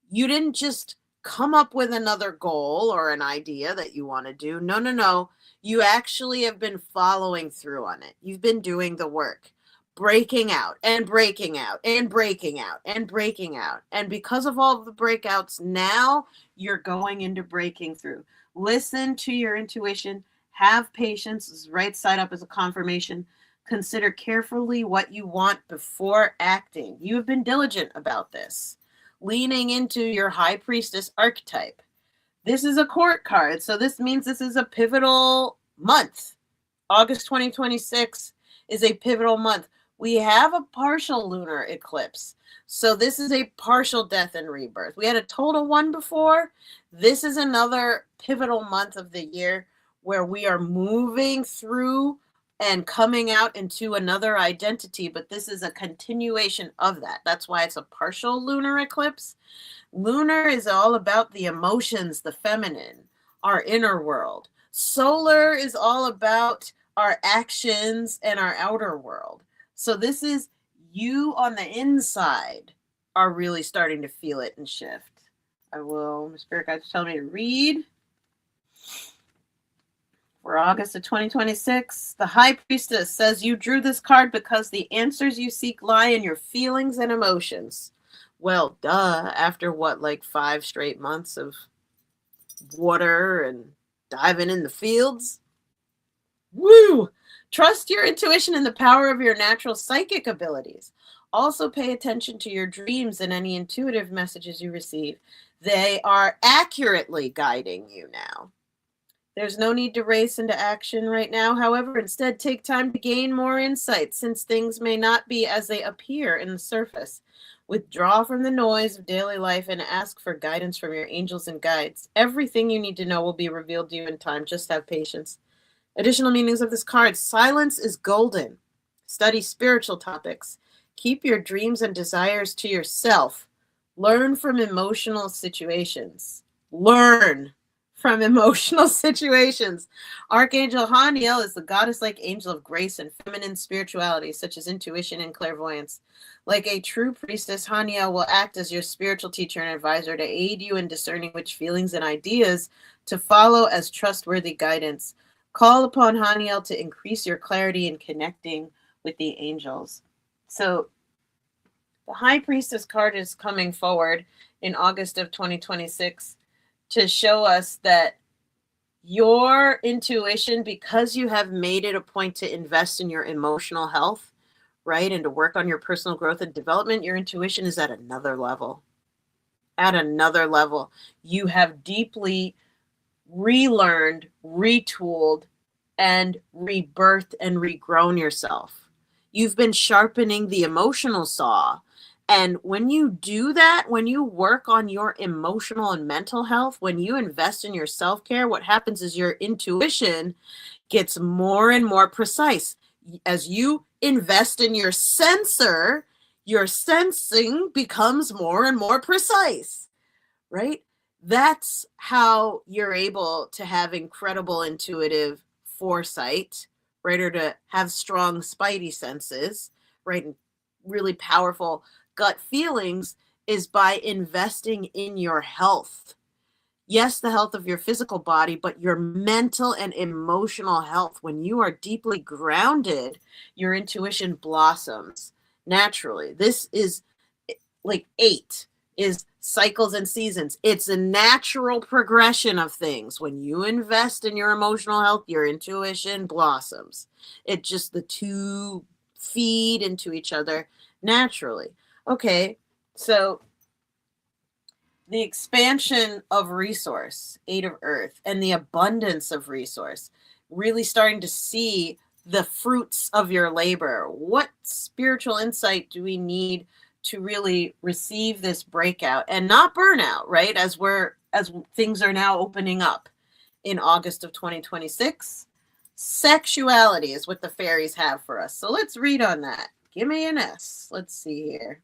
You didn't just come up with another goal or an idea that you want to do. No. You actually have been following through on it. You've been doing the work. Breaking out and breaking out and breaking out and breaking out. And because of all of the breakouts, now you're going into breaking through. Listen to your intuition. Have patience. Right side up as a confirmation. Consider carefully what you want before acting. You have been diligent about this. Leaning into your high priestess archetype. This is a court card, so this means this is a pivotal month. August 2026 is a pivotal month. We have a partial lunar eclipse. So this is a partial death and rebirth. We had a total one before. This is another pivotal month of the year where we are moving through and coming out into another identity, but this is a continuation of that. That's why it's a partial lunar eclipse. Lunar is all about the emotions, the feminine, our inner world. Solar is all about our actions and our outer world. So this is you on the inside are really starting to feel it and shift. My spirit guides tell me to read. For August of 2026, the High Priestess says you drew this card because the answers you seek lie in your feelings and emotions. Well, duh, after 5 straight months of water and diving in the fields? Woo! Trust your intuition and the power of your natural psychic abilities. Also pay attention to your dreams and any intuitive messages you receive. They are accurately guiding you now. There's no need to race into action right now. However, instead, take time to gain more insight since things may not be as they appear in the surface. Withdraw from the noise of daily life and ask for guidance from your angels and guides. Everything you need to know will be revealed to you in time. Just have patience. Additional meanings of this card. Silence is golden. Study spiritual topics. Keep your dreams and desires to yourself. Learn from emotional situations. Archangel Haniel is the goddess-like angel of grace and feminine spirituality, such as intuition and clairvoyance. Like a true priestess, Haniel will act as your spiritual teacher and advisor to aid you in discerning which feelings and ideas to follow as trustworthy guidance. Call upon Haniel to increase your clarity in connecting with the angels. So the High Priestess card is coming forward in August of 2026 to show us that your intuition, because you have made it a point to invest in your emotional health, right, and to work on your personal growth and development, your intuition is at another level. At another level. You have deeply relearned, retooled, and rebirthed and regrown yourself. You've been sharpening the emotional saw. And when you do that, when you work on your emotional and mental health, when you invest in your self-care, what happens is your intuition gets more and more precise. As you invest in your sensor, your sensing becomes more and more precise, right? That's how you're able to have incredible intuitive foresight, right? Or to have strong spidey senses, right? And really powerful gut feelings is by investing in your health. Yes, the health of your physical body, but your mental and emotional health. When you are deeply grounded, your intuition blossoms naturally. This is like 8 is cycles and seasons. It's a natural progression of things. When you invest in your emotional health, your intuition blossoms. It just, the two feed into each other naturally. Okay, so the expansion of resource, 8 of Earth, and the abundance of resource, really starting to see the fruits of your labor. What spiritual insight do we need to really receive this breakout and not burnout, right? As things are now opening up in August of 2026. Sexuality is what the fairies have for us. So let's read on that. Give me an S. Let's see here.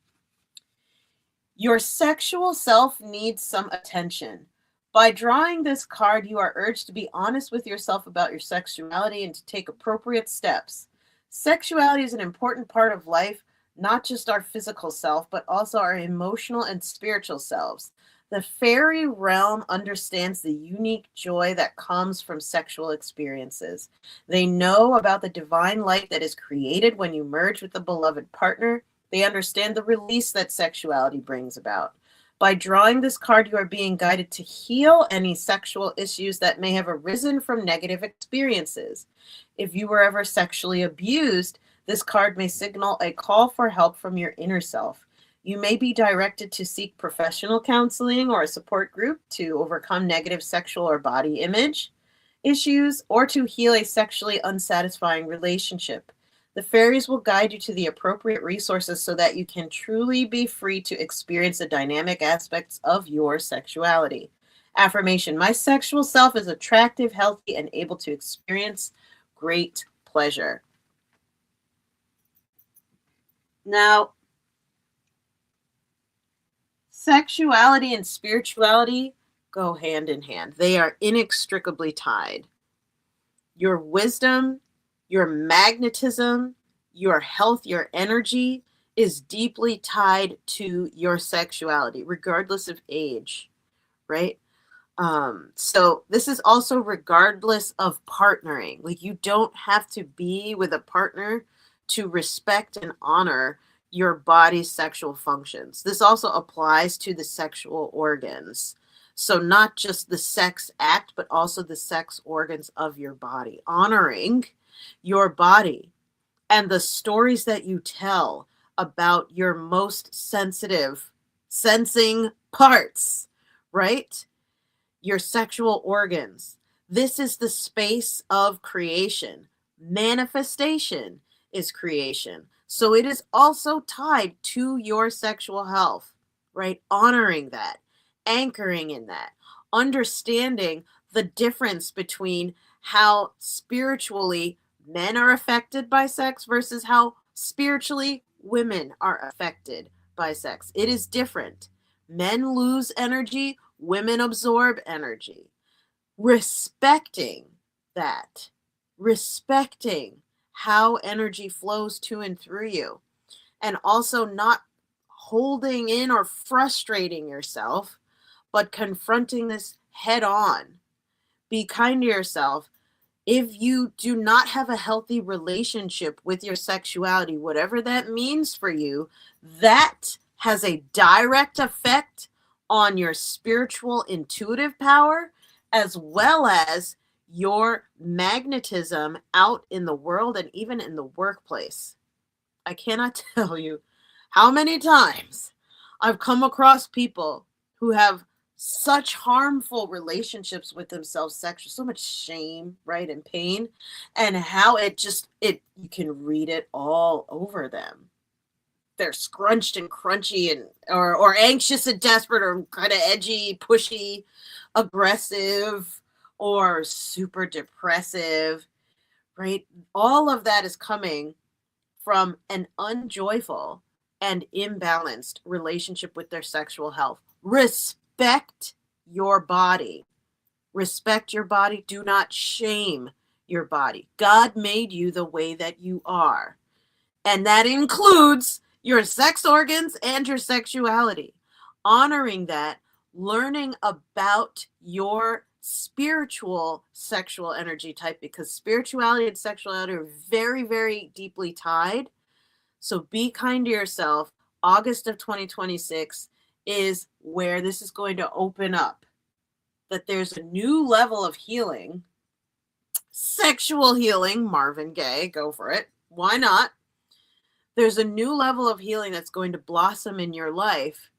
Your sexual self needs some attention. By drawing this card, you are urged to be honest with yourself about your sexuality and to take appropriate steps. Sexuality is an important part of life, not just our physical self, but also our emotional and spiritual selves. The fairy realm understands the unique joy that comes from sexual experiences. They know about the divine light that is created when you merge with a beloved partner. They understand the release that sexuality brings about. By drawing this card, you are being guided to heal any sexual issues that may have arisen from negative experiences. If you were ever sexually abused, this card may signal a call for help from your inner self. You may be directed to seek professional counseling or a support group to overcome negative sexual or body image issues or to heal a sexually unsatisfying relationship. The fairies will guide you to the appropriate resources so that you can truly be free to experience the dynamic aspects of your sexuality. Affirmation: my sexual self is attractive, healthy, and able to experience great pleasure. Now, sexuality and spirituality go hand in hand. They are inextricably tied. Your wisdom, your magnetism, your health, your energy is deeply tied to your sexuality, regardless of age, right? So this is also regardless of partnering. Like, you don't have to be with a partner to respect and honor your body's sexual functions. This also applies to the sexual organs. So not just the sex act, but also the sex organs of your body. Honoring your body and the stories that you tell about your most sensitive sensing parts, right? Your sexual organs. This is the space of creation. Manifestation is creation. So it is also tied to your sexual health, right? Honoring that, anchoring in that, understanding the difference between how spiritually men are affected by sex versus how spiritually women are affected by sex. It is different. Men lose energy, women absorb energy. Respecting that, respecting how energy flows to and through you, and also not holding in or frustrating yourself, but confronting this head on. Be kind to yourself. If you do not have a healthy relationship with your sexuality, whatever that means for you, that has a direct effect on your spiritual intuitive power, as well as your magnetism out in the world and even in the workplace. I cannot tell you how many times I've come across people who have such harmful relationships with themselves sexually, so much shame, right, and pain, and how you can read it all over them. They're scrunched and crunchy and or anxious and desperate or kind of edgy, pushy, aggressive, or super depressive, right? All of that is coming from an unjoyful and imbalanced relationship with their sexual health. Respect your body. Respect your body. Do not shame your body. God made you the way that you are. And that includes your sex organs and your sexuality. Honoring that, learning about your spiritual sexual energy type, because spirituality and sexuality are very, very deeply tied. So be kind to yourself. August of 2026 is where this is going to open up. That there's a new level of healing, sexual healing, Marvin Gaye, go for it. Why not? There's a new level of healing that's going to blossom in your life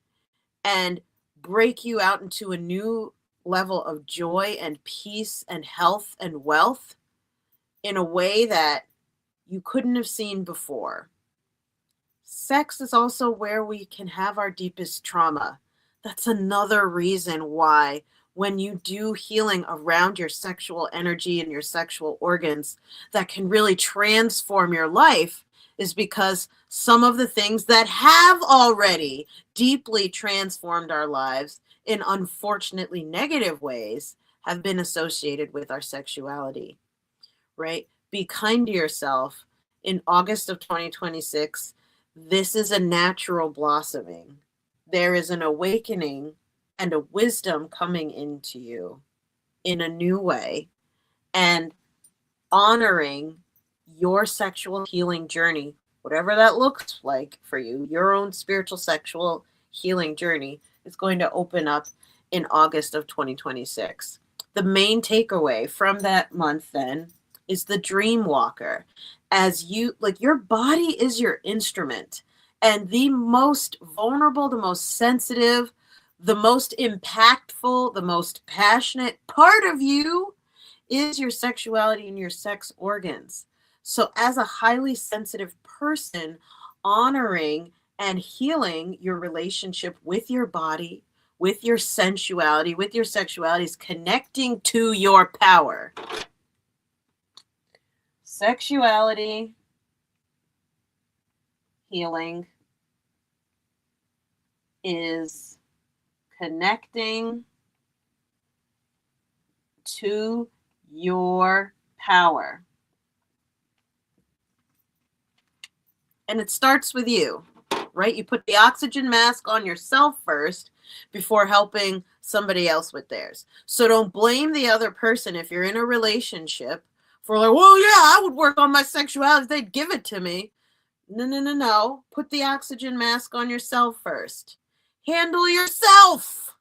and break you out into a new level of joy and peace and health and wealth in a way that you couldn't have seen before. Sex is also where we can have our deepest trauma. That's another reason why when you do healing around your sexual energy and your sexual organs, that can really transform your life, is because some of the things that have already deeply transformed our lives in unfortunately negative ways have been associated with our sexuality, right? Be kind to yourself. In August of 2026, this is a natural blossoming. There is an awakening and a wisdom coming into you in a new way, and honoring your sexual healing journey, whatever that looks like for you, your own spiritual sexual healing journey is going to open up in August of 2026. The main takeaway from that month then is the dream walker. As you, like, your body is your instrument, and the most vulnerable, the most sensitive, the most impactful, the most passionate part of you is your sexuality and your sex organs. So as a highly sensitive person, honoring and healing your relationship with your body, with your sensuality, with your sexuality, is connecting to your power. Sexuality, healing is connecting to your power. And it starts with you, right? You put the oxygen mask on yourself first before helping somebody else with theirs. So don't blame the other person if you're in a relationship for like, well, yeah, I would work on my sexuality if they'd give it to me. No. Put the oxygen mask on yourself first. Handle yourself.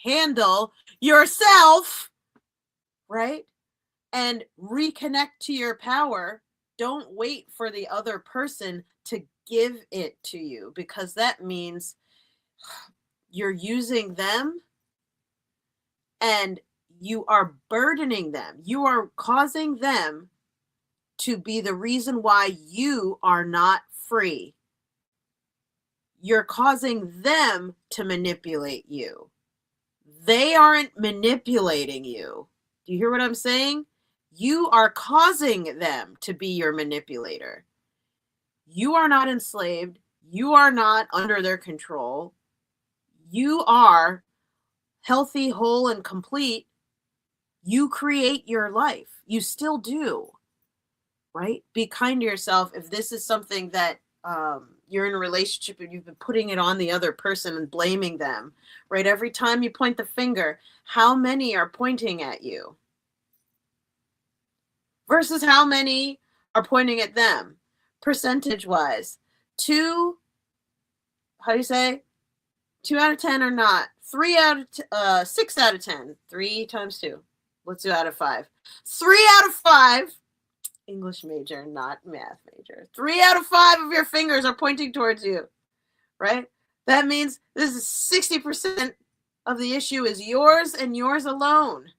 Handle yourself, right? And reconnect to your power. Don't wait for the other person to give it to you, because that means you're using them and you are burdening them. You are causing them to be the reason why you are not free. You're causing them to manipulate you. They aren't manipulating you. Do you hear what I'm saying? You are causing them to be your manipulator. You are not enslaved. You are not under their control. You are healthy, whole, and complete. You create your life. You still do, right? Be kind to yourself. If this is something that you're in a relationship and you've been putting it on the other person and blaming them, right? Every time you point the finger, how many are pointing at you? versus how many are pointing at them, percentage-wise. 2 out of 10 or not. 6 out of 10. 3 times 2. Let's do out of 5. 3 out of 5. English major, not math major. 3 out of 5 of your fingers are pointing towards you, right? That means this is 60% of the issue is yours and yours alone.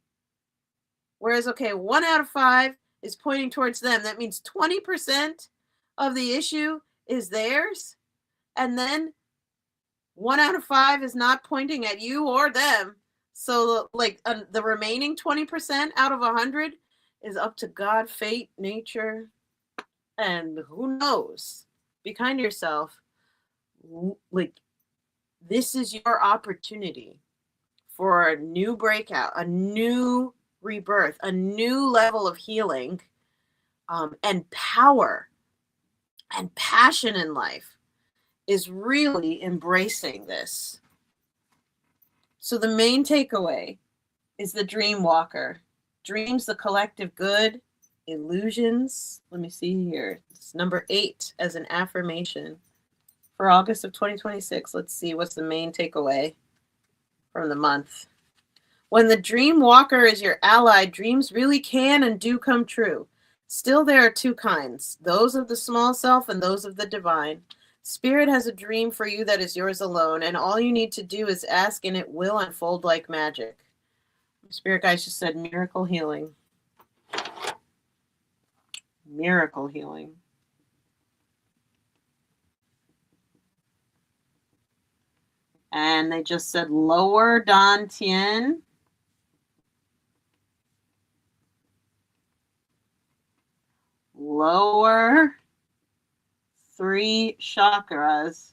Whereas, okay, 1 out of 5 is pointing towards them. That means 20% of the issue is theirs. And then 1 out of 5 is not pointing at you or them. So, like, the remaining 20% out of 100 is up to God, fate, nature, and who knows. Be kind to yourself. Like, this is your opportunity for a new breakout, a new rebirth, a new level of healing, and power and passion in life is really embracing this. So the main takeaway is the dream walker. Dreams, the collective good, illusions. Let me see here. It's number 8 as an affirmation for August of 2026. Let's see what's the main takeaway from the month. When the dream walker is your ally, dreams really can and do come true. Still, there are 2 kinds, those of the small self and those of the divine. Spirit has a dream for you that is yours alone, and all you need to do is ask and it will unfold like magic. Spirit guys just said miracle healing. Miracle healing. And they just said lower dantian. Lower 3 chakras.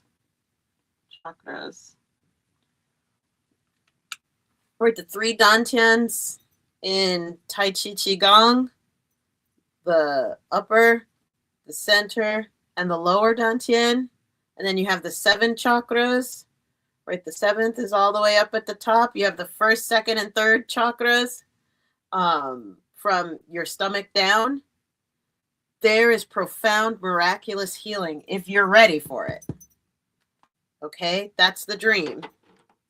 Right, the 3 dantians in Tai Chi Qigong, the upper, the center, and the lower dantian. And then you have the 7 chakras. Right, the 7th is all the way up at the top. You have the 1st, 2nd, and 3rd chakras from your stomach down. There is profound, miraculous healing if you're ready for it. Okay, that's the dream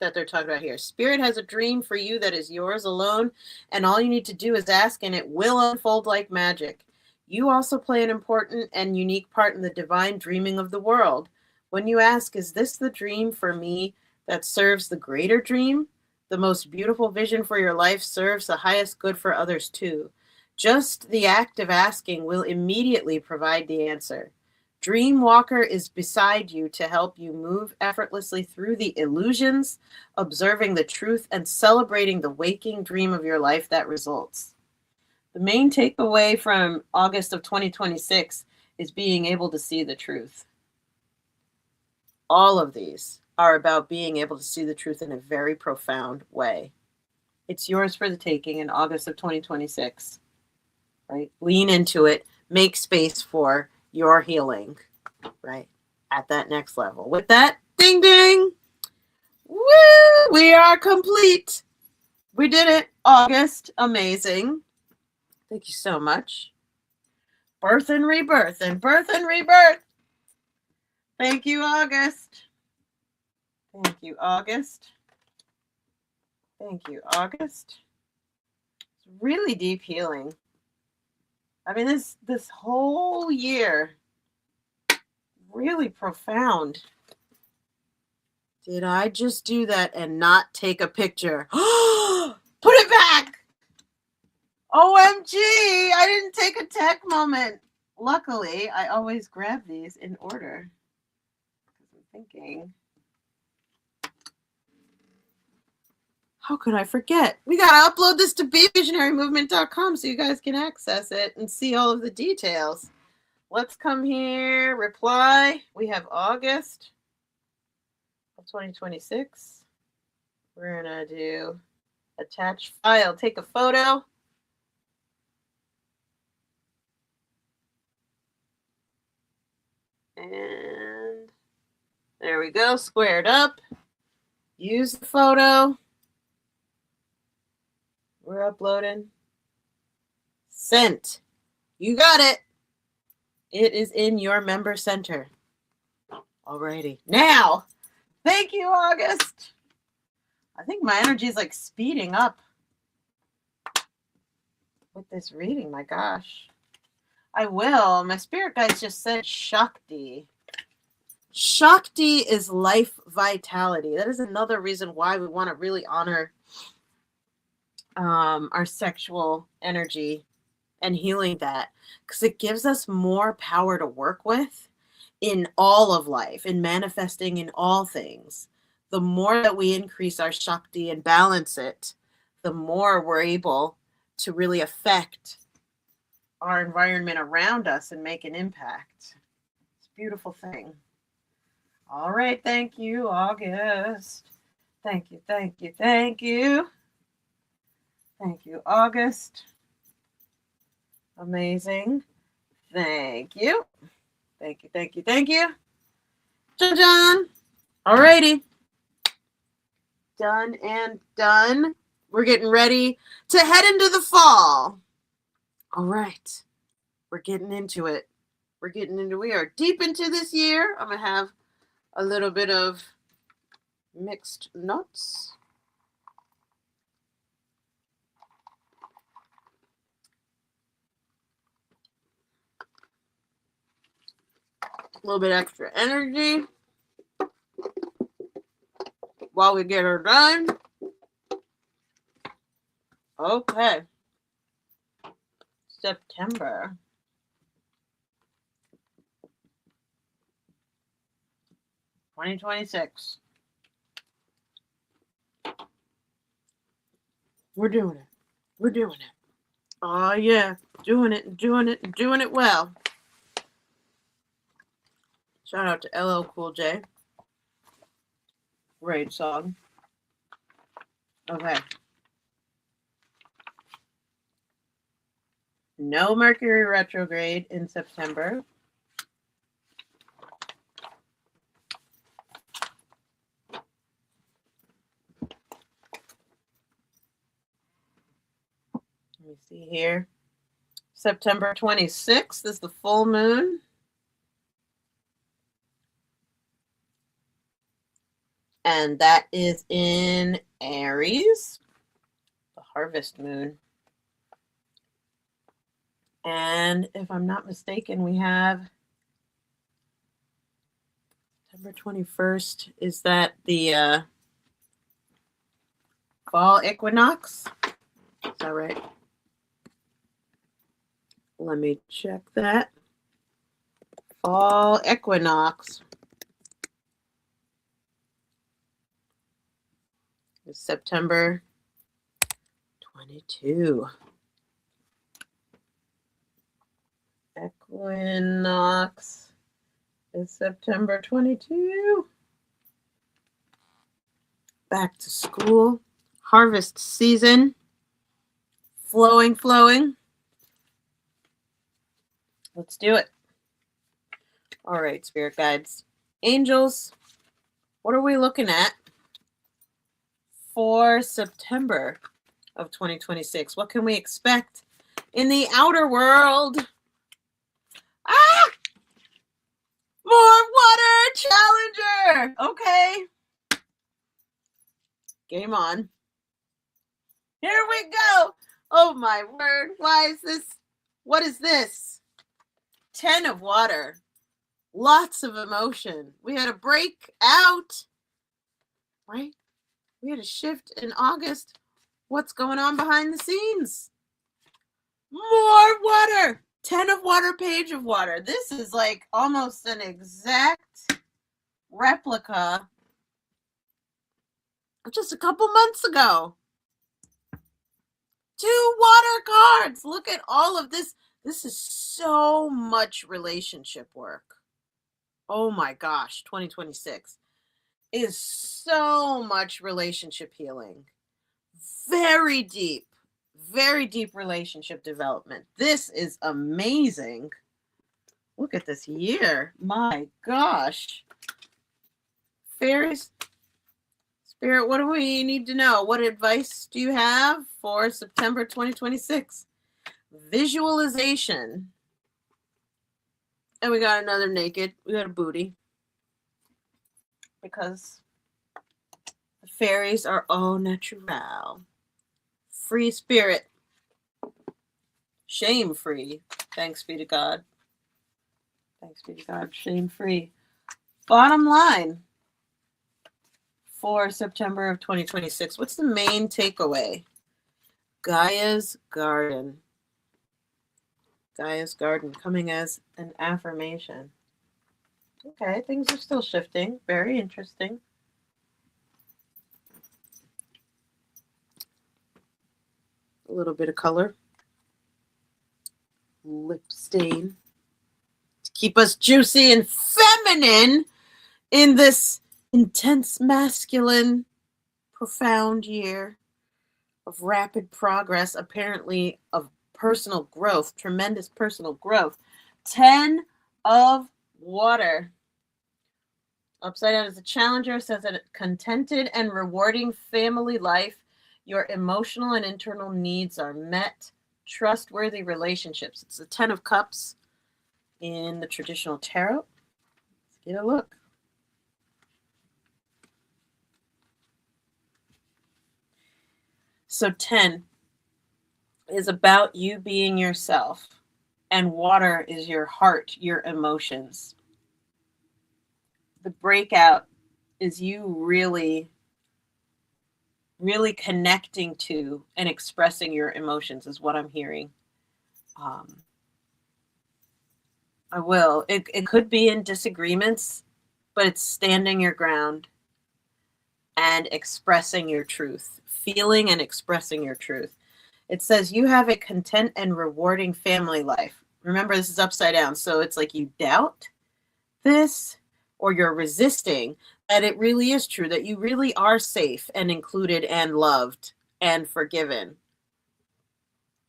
that they're talking about here. Spirit has a dream for you that is yours alone, and all you need to do is ask, and it will unfold like magic. You also play an important and unique part in the divine dreaming of the world. When you ask, is this the dream for me that serves the greater dream? The most beautiful vision for your life serves the highest good for others too. Just the act of asking will immediately provide the answer. Dreamwalker is beside you to help you move effortlessly through the illusions, observing the truth, and celebrating the waking dream of your life that results. The main takeaway from August of 2026 is being able to see the truth. All of these are about being able to see the truth in a very profound way. It's yours for the taking in August of 2026. Right? Lean into it. Make space for your healing, right? At that next level. With that, ding, ding. Woo! We are complete. We did it. August. Amazing. Thank you so much. Birth and rebirth and birth and rebirth. Thank you, August. Thank you, August. Thank you, August. It's really deep healing. I mean, this whole year, really profound. Did I just do that and not take a picture? Put it back! OMG! I didn't take a tech moment. Luckily, I always grab these in order. I'm thinking, how could I forget? We got to upload this to BeVisionaryMovement.com so you guys can access it and see all of the details. Let's come here. Reply. We have August of 2026. We're going to do attach file. Take a photo. And there we go. Squared up. Use the photo. We're uploading. Sent. You got it. It is in your member center. Alrighty. Now, thank you, August. I think my energy is like speeding up with this reading. My gosh. I will. My spirit guides just said Shakti. Shakti is life vitality. That is another reason why we want to really honor our sexual energy and healing that, because it gives us more power to work with in all of life, in manifesting in all things. The more that we increase our Shakti and balance it, the more we're able to really affect our environment around us and make an impact. It's a beautiful thing. All right, thank you, August. Thank you, thank you, thank you. Thank you, August. Amazing. Thank you. Thank you, thank you, thank you. John. All righty. Done and done. We're getting ready to head into the fall. All right. We're getting into it. We are deep into this year. I'm going to have a little bit of mixed nuts. A little bit extra energy while we get her done. Okay. September. $2026. We're doing it. We're doing it. Oh yeah, doing it well. Shout out to LL Cool J. Great song. Okay. No Mercury retrograde in September. Let me see here. September 26th is the full moon. And that is in Aries, the harvest moon. And if I'm not mistaken, we have September 21st. Is that the fall equinox? Is that right? Let me check that. Fall equinox is September 22. Equinox is September 22. Back to school. Harvest season. Flowing. Let's do it. All right, spirit guides. Angels, what are we looking at for September of 2026? What can we expect in the outer world? More water challenger. Okay. Game on. Here we go. Oh my word. Why is this? What is this? 10 of water. Lots of emotion. We had a break out, right? We had a shift in August. What's going on behind the scenes? More water. 10 of water, page of water. This is like almost an exact replica of just a couple months ago. 2 water cards. Look at all of this. This is so much relationship work. Oh my gosh, 2026 is so much relationship healing. Very deep relationship development. This is amazing. Look at this year. My gosh. Fairies, Spirit, what do we need to know? What advice do you have for September 2026? visualization. And we got another naked. We got a booty. Because the fairies are au naturel. Free spirit. Shame free. Thanks be to God. Thanks be to God. Shame free. Bottom line for September of 2026. What's the main takeaway? Gaia's Garden. Gaia's Garden coming as an affirmation. Okay, things are still shifting. Very interesting. A little bit of color. Lip stain. To keep us juicy and feminine in this intense masculine, profound year of rapid progress, apparently of personal growth, tremendous personal growth. 10 of water. Upside down is a challenger, says that a contented and rewarding family life, your emotional and internal needs are met, trustworthy relationships. It's the 10 of cups in the traditional tarot. Let's get a look. So 10 is about you being yourself, and water is your heart, your emotions. The breakout is you really connecting to and expressing your emotions is what I'm hearing. It could be in disagreements, but it's standing your ground and expressing your truth, feeling and expressing your truth. It says you have a content and rewarding family life. Remember, this is upside down. So it's like you doubt this or you're resisting that it really is true, that you really are safe and included and loved and forgiven.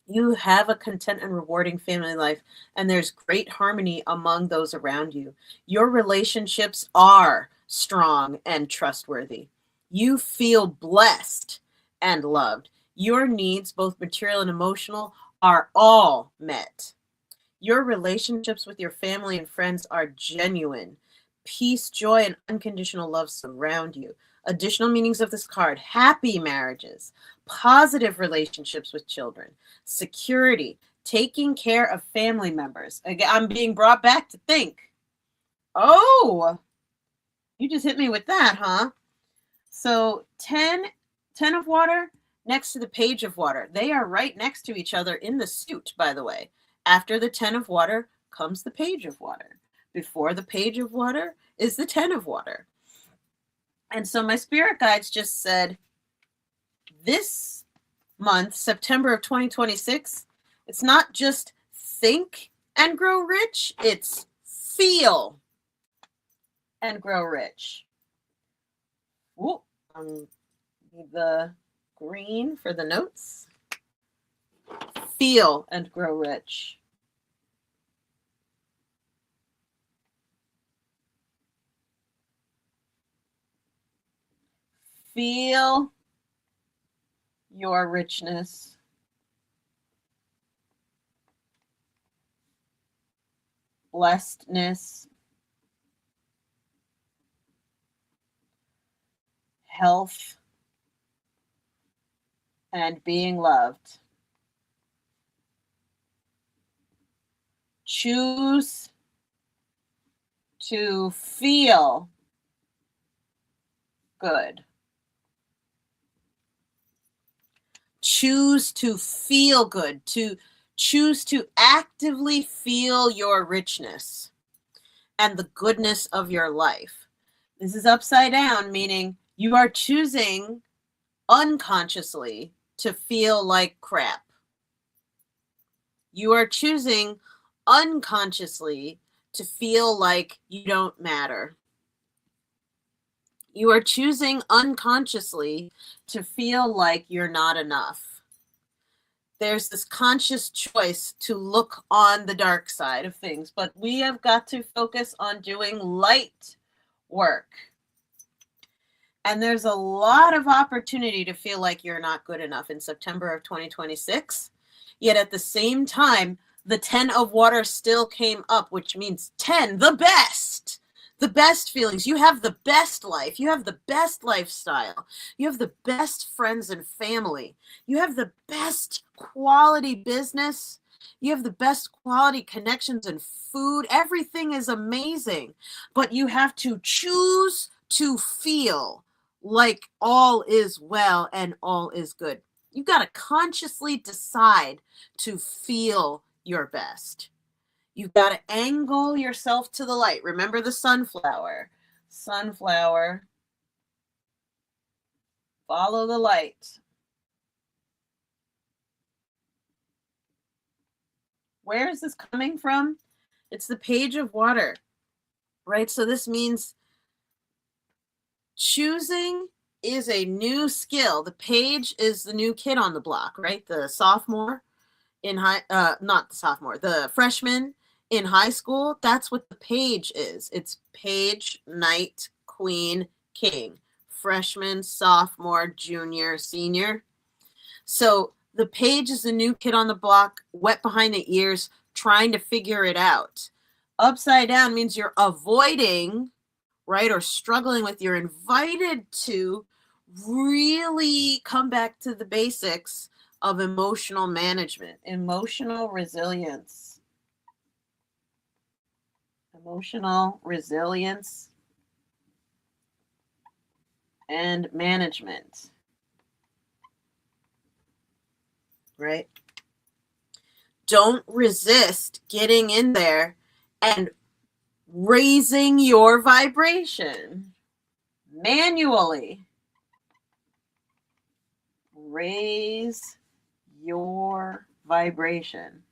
You have a content and rewarding family life, and there's great harmony among those around you. Your relationships are strong and trustworthy. You feel blessed and loved. Your needs, both material and emotional, are all met. Your relationships with your family and friends are genuine. Peace, joy, and unconditional love surround you. Additional meanings of this card: happy marriages, positive relationships with children, security, taking care of family members. Again, I'm being brought back to think. Oh, you just hit me with that, huh? So 10 of water next to the page of water. They are right next to each other in the suit, by the way. After the 10 of water comes the page of water. Before the page of water is the 10 of water. And so my spirit guides just said, this month, September of 2026, it's not just think and grow rich, it's feel and grow rich. Ooh, need the green for the notes. Feel and grow rich. Feel your richness. Blessedness. Health. And being loved. Choose to feel good. Choose to feel good, to choose to actively feel your richness and the goodness of your life. This is upside down, meaning you are choosing unconsciously to feel like crap. You are choosing unconsciously to feel like you don't matter. You are choosing unconsciously to feel like you're not enough. There's this conscious choice to look on the dark side of things, but we have got to focus on doing light work. And there's a lot of opportunity to feel like you're not good enough in September of 2026. Yet at the same time, the 10 of water still came up, which means 10, the best. The best feelings. You have the best life. You have the best lifestyle. You have the best friends and family. You have the best quality business. You have the best quality connections and food. Everything is amazing. But you have to choose to feel like all is well and all is good. You've got to consciously decide to feel your best. You've got to angle yourself to the light. Remember the sunflower. Sunflower. Follow the light. Where is this coming from? It's the page of water, right? So this means choosing is a new skill. The page is the new kid on the block, right? The sophomore in not the sophomore, the freshman in high school. That's what the page is. It's page, knight, queen, king. Freshman, sophomore, junior, senior. So the page is the new kid on the block, wet behind the ears, trying to figure it out. Upside down means you're avoiding, right, or struggling with. You're invited to really come back to the basics of emotional management, emotional resilience. Emotional resilience and management. Right? Don't resist getting in there and raising your vibration manually. Raise your vibration.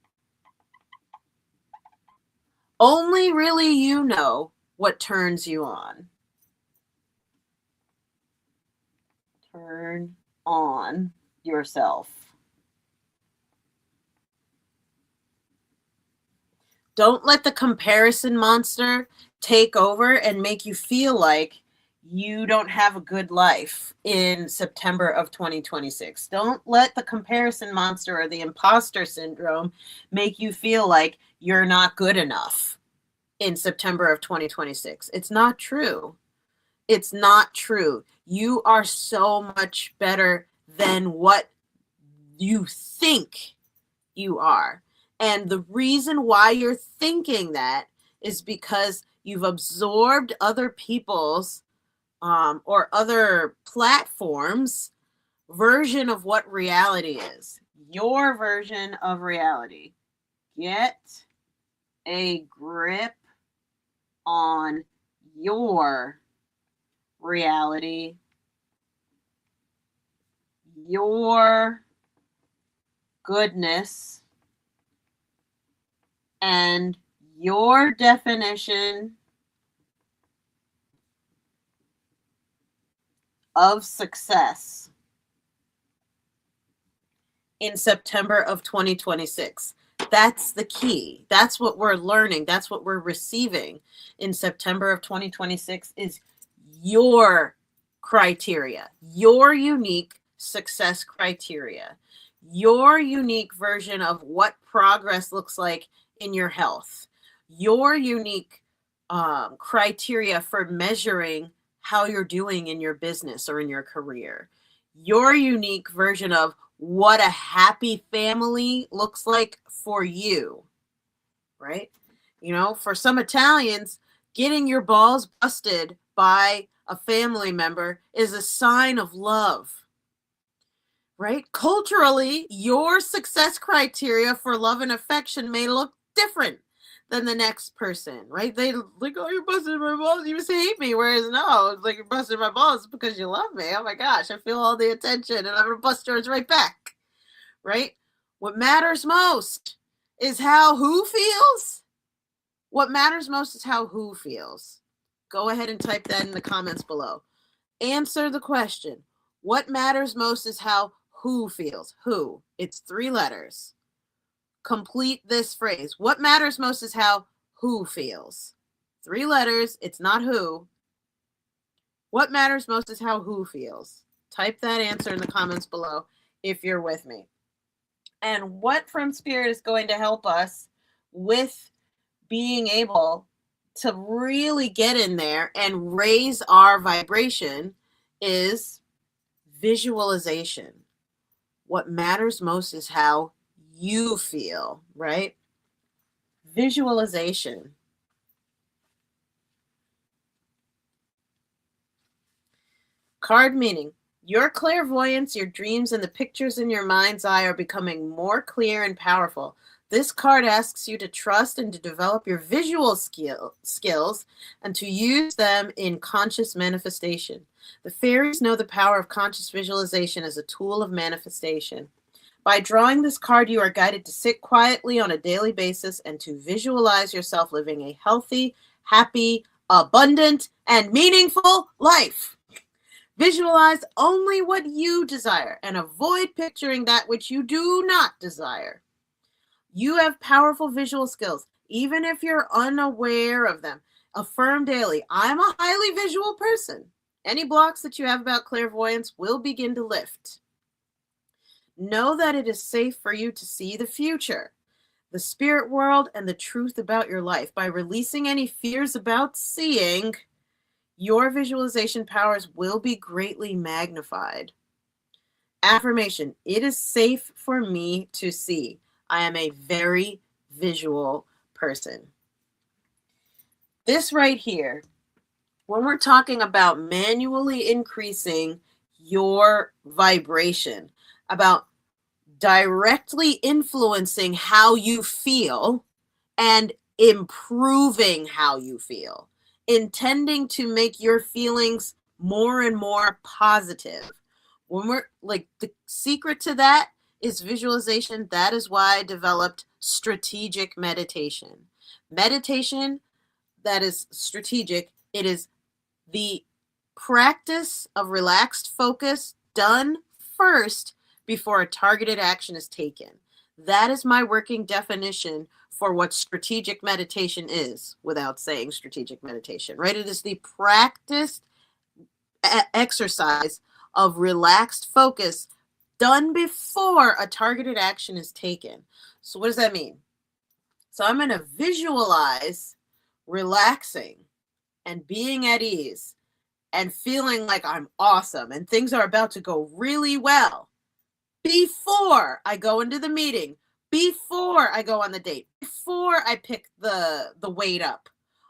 Only really you know what turns you on. Turn on yourself. Don't let the comparison monster take over and make you feel like you don't have a good life in September of 2026. Don't let the comparison monster or the imposter syndrome make you feel like you're not good enough in September of 2026. It's not true. It's not true. You are so much better than what you think you are. And the reason why you're thinking that is because you've absorbed other people's or other platforms' version of what reality is. Your version of reality. Get a grip on your reality, your goodness, and your definition of success in September of 2026. That's the key. That's what we're learning. That's what we're receiving in September of 2026 is your criteria, your unique success criteria, your unique version of what progress looks like in your health, your unique criteria for measuring how you're doing in your business or in your career, your unique version of what a happy family looks like for you, right? You know, for some Italians, getting your balls busted by a family member is a sign of love, right? Culturally, your success criteria for love and affection may look different than the next person, right? They like, oh, you're busting my balls. You just hate me. Whereas no, it's like you're busting my balls because you love me. Oh my gosh, I feel all the attention and I'm going to bust yours right back, right? What matters most is how who feels. What matters most is how who feels. Go ahead and type that in the comments below. Answer the question. What matters most is how who feels. Who. It's 3 letters. Complete this phrase. What matters most is how who feels. 3 letters. It's not who. What matters most is how who feels. Type that answer in the comments below if you're with me. And what from Spirit is going to help us with being able to really get in there and raise our vibration is visualization. What matters most is how you feel, right? Visualization. Card meaning. Your clairvoyance, your dreams, and the pictures in your mind's eye are becoming more clear and powerful. This card asks you to trust and to develop your visual skills and to use them in conscious manifestation. The fairies know the power of conscious visualization as a tool of manifestation. By drawing this card, you are guided to sit quietly on a daily basis and to visualize yourself living a healthy, happy, abundant, and meaningful life. Visualize only what you desire and avoid picturing that which you do not desire. You have powerful visual skills, even if you're unaware of them. Affirm daily, I'm a highly visual person. Any blocks that you have about clairvoyance will begin to lift. Know that it is safe for you to see the future, the spirit world, and the truth about your life. By releasing any fears about seeing, your visualization powers will be greatly magnified. Affirmation. It is safe for me to see. I am a very visual person. This right here, when we're talking about manually increasing your vibration, about directly influencing how you feel and improving how you feel, intending to make your feelings more and more positive. When we're like, the secret to that is visualization. That is why I developed strategic meditation. Meditation that is strategic. It is the practice of relaxed focus done first before a targeted action is taken. That is my working definition for what strategic meditation is, without saying strategic meditation, right? It is the practiced exercise of relaxed focus done before a targeted action is taken. So what does that mean? So I'm going to visualize relaxing and being at ease and feeling like I'm awesome and things are about to go really well before I go into the meeting, before I go on the date, before I pick the weight up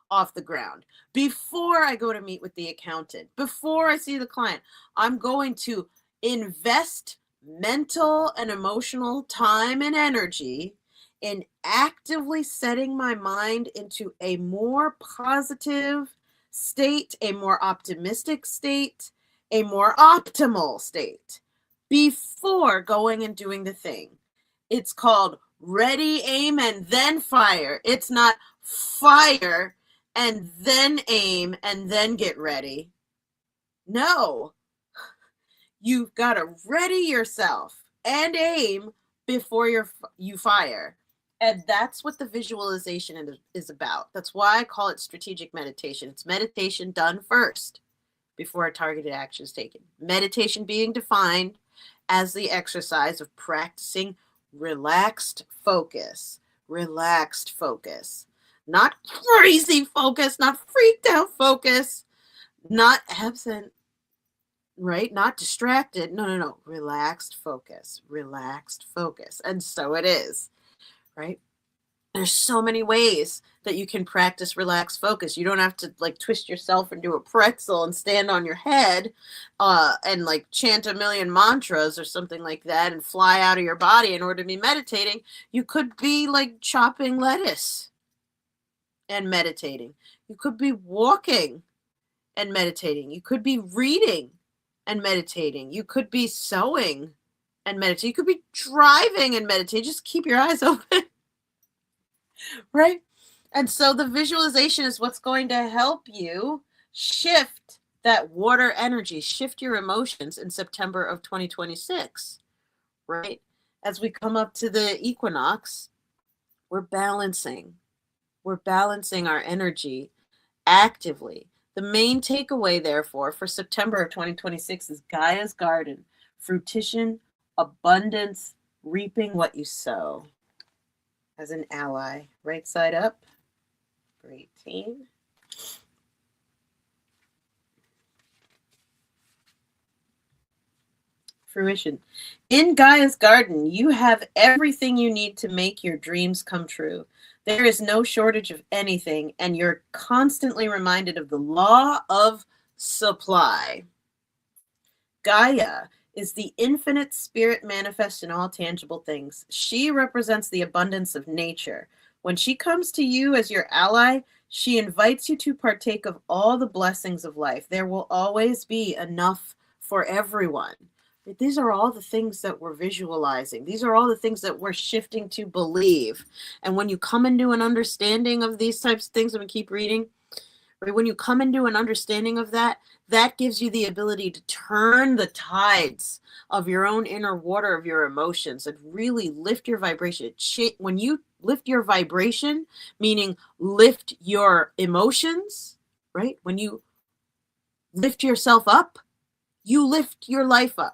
off the ground, before I go to meet with the accountant, before I see the client. I'm going to invest mental and emotional time and energy in actively setting my mind into a more positive state, a more optimistic state, a more optimal state before going and doing the thing. It's called ready, aim, and then fire. It's not fire and then aim and then get ready. No, you've got to ready yourself and aim before you fire. And that's what the visualization is about. That's why I call it strategic meditation. It's meditation done first before a targeted action is taken. Meditation being defined as the exercise of practicing relaxed focus. Relaxed focus. Not crazy focus, not freaked out focus, not absent, right? Not distracted. No. Relaxed focus. Relaxed focus. And so it is, right? There's so many ways that you can practice relaxed focus. You don't have to like twist yourself into a pretzel and stand on your head and like chant a million mantras or something like that and fly out of your body in order to be meditating. You could be like chopping lettuce and meditating. You could be walking and meditating. You could be reading and meditating. You could be sewing and meditating. You could be driving and meditating. Just keep your eyes open. Right? And so the visualization is what's going to help you shift that water energy, shift your emotions in September of 2026, right? As we come up to the equinox, we're balancing our energy actively. The main takeaway, therefore, for September of 2026 is Gaia's Garden, fruition, abundance, reaping what you sow as an ally. Right side up for 18. Fruition. In Gaia's garden, you have everything you need to make your dreams come true. There is no shortage of anything, and you're constantly reminded of the law of supply. Gaia is the infinite spirit manifest in all tangible things. She represents the abundance of nature. When she comes to you as your ally, she invites you to partake of all the blessings of life. There will always be enough for everyone. These are all the things that we're visualizing. These are all the things that we're shifting to believe. And when you come into an understanding of these types of things, I'm going to keep reading, right? When you come into an understanding of that, that gives you the ability to turn the tides of your own inner water of your emotions and really lift your vibration. When you lift your vibration, meaning lift your emotions, right? When you lift yourself up, you lift your life up.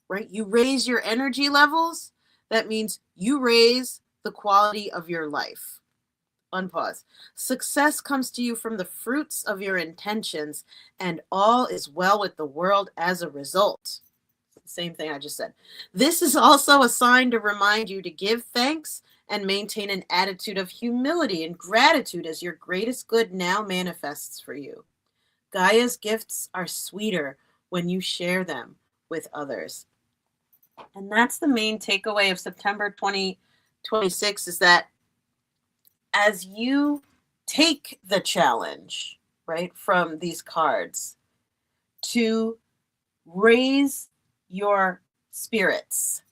Right? You raise your energy levels. That means you raise the quality of your life. Unpause. Success comes to you from the fruits of your intentions, and all is well with the world as a result. Same thing I just said. This is also a sign to remind you to give thanks and maintain an attitude of humility and gratitude as your greatest good now manifests for you. Gaia's gifts are sweeter when you share them with others. And that's the main takeaway of September 2026 is that as you take the challenge, right, from these cards to raise your spirits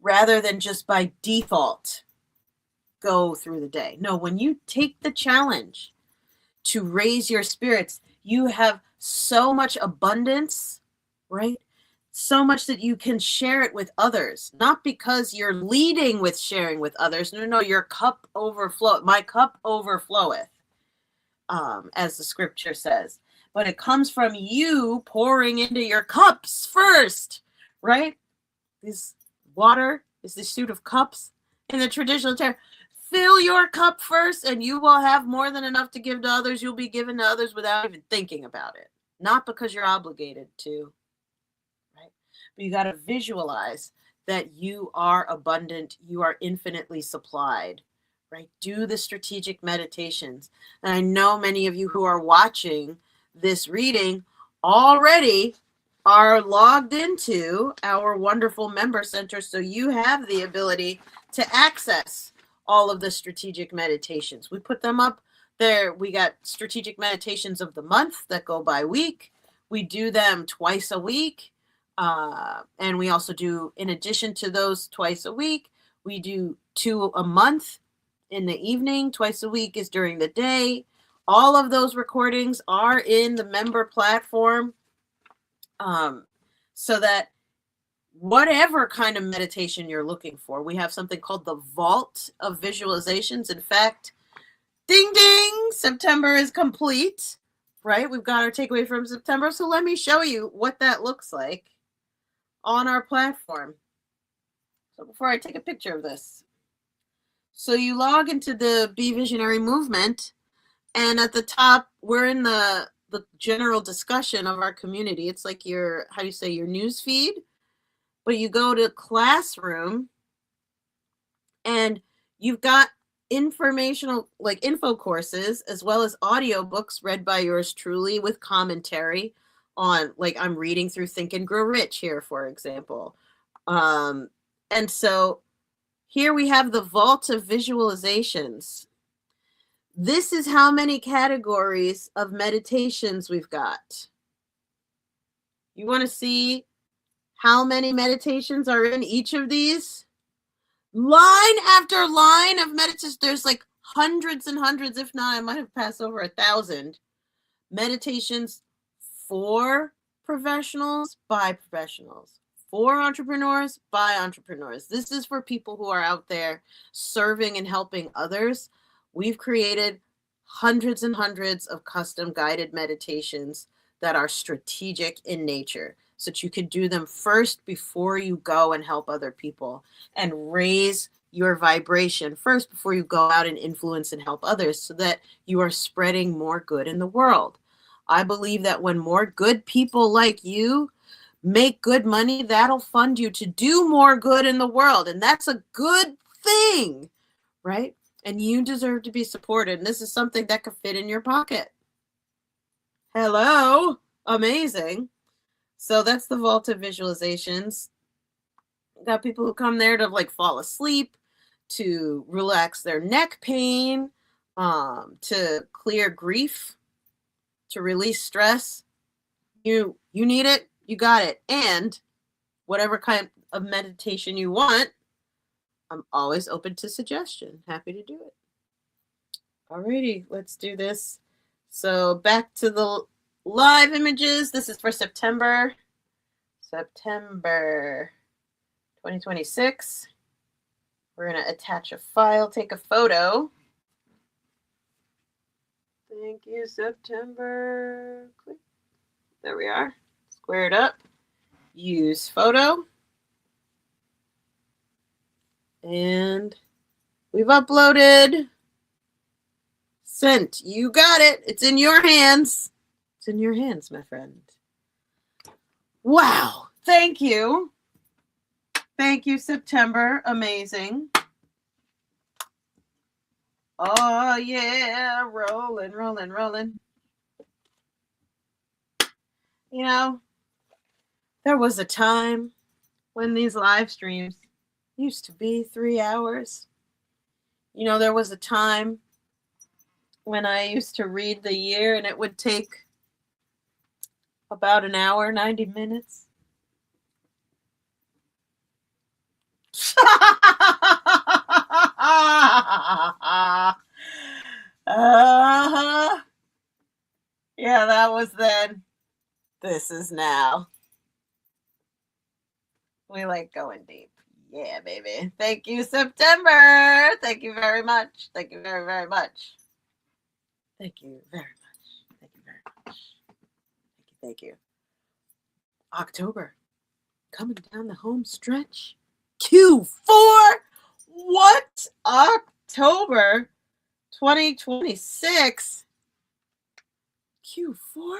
rather than just by default go through the day. No, when you take the challenge to raise your spirits, you have so much abundance, right? So much that you can share it with others, not because you're leading with sharing with others. No, your cup overflow. My cup overfloweth, as the scripture says. But it comes from you pouring into your cups first, right? This water is the suit of cups in the traditional term. Fill your cup first, and you will have more than enough to give to others. You'll be given to others without even thinking about it, not because you're obligated to. But you got to visualize that you are abundant, you are infinitely supplied, right? Do the strategic meditations. And I know many of you who are watching this reading already are logged into our wonderful member center, so you have the ability to access all of the strategic meditations. We put them up there. We got strategic meditations of the month that go by week. We do them twice a week. And we also do, in addition to those twice a week, we do 2 a month in the evening. Twice a week is during the day. All of those recordings are in the member platform, so that whatever kind of meditation you're looking for, we have something called the Vault of Visualizations. In fact, ding, ding, September is complete, right? We've got our takeaway from September. So let me show you what that looks like on our platform. So before I take a picture of this, so you log into the Be Visionary movement, and at the top, we're in the general discussion of our community. It's like your, how do you say, your news feed, but you go to classroom, and you've got informational, like info courses, as well as audiobooks read by yours truly with commentary on, like I'm reading through Think and Grow Rich here, for example. And so here we have the Vault of Visualizations. This is how many categories of meditations we've got. You want to see how many meditations are in each of these? Line after line of meditations. There's like hundreds and hundreds, if not, I might have passed over 1,000 meditations for professionals, by professionals, for entrepreneurs, by entrepreneurs. This is for people who are out there serving and helping others. We've created hundreds and hundreds of custom guided meditations that are strategic in nature. so that you can do them first before you go and help other people, and raise your vibration first before you go out and influence and help others, so that you are spreading more good in the world. I believe that when more good people like you make good money, that'll fund you to do more good in the world. And that's a good thing, right? And you deserve to be supported. And this is something that could fit in your pocket. Hello. Amazing. So that's the vault of visualizations. Got people who come there to like fall asleep, to relax their neck pain, to clear grief, to release stress. You need it, you got it. And whatever kind of meditation you want, I'm always open to suggestion. Happy to do it. Alrighty, let's do this. So back to the live images. This is for September 2026. We're going to attach a file, take a photo. Thank you, September. Click. There we are. Square it up. Use photo. And we've uploaded. Sent. You got it. It's in your hands. It's in your hands, my friend. Wow. Thank you. Thank you, September. Amazing. Oh, yeah. Rolling, rolling, rolling. You know, there was a time when these live streams used to be 3 hours. You know, there was a time when I used to read the year and it would take about an hour, 90 minutes. Yeah, that was then. This is now. We like going deep. Yeah, baby. Thank you, September. Thank you very much. Thank you very, very much. Thank you very much. Thank you very much. Thank you. October. Coming down the home stretch. Q4? What? October 2026? Q4?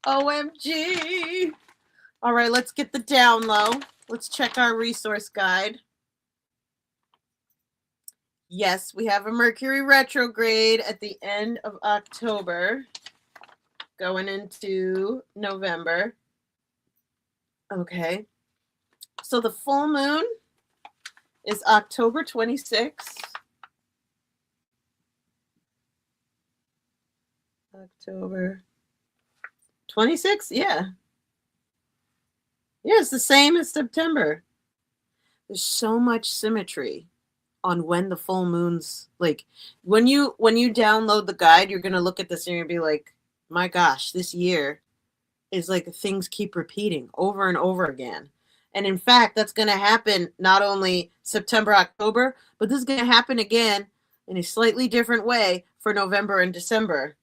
OMG. All right, let's get the down low. Let's check our resource guide. Yes, we have a Mercury retrograde at the end of October, going into November. Okay. So the full moon is October 26th. October 26th? Yeah. Yeah, it's the same as September. There's so much symmetry on when the full moons, like when you download the guide, you're going to look at this and you're going to be like, my gosh, this year is like things keep repeating over and over again. And in fact, that's going to happen not only September, October, but this is going to happen again in a slightly different way for November and December.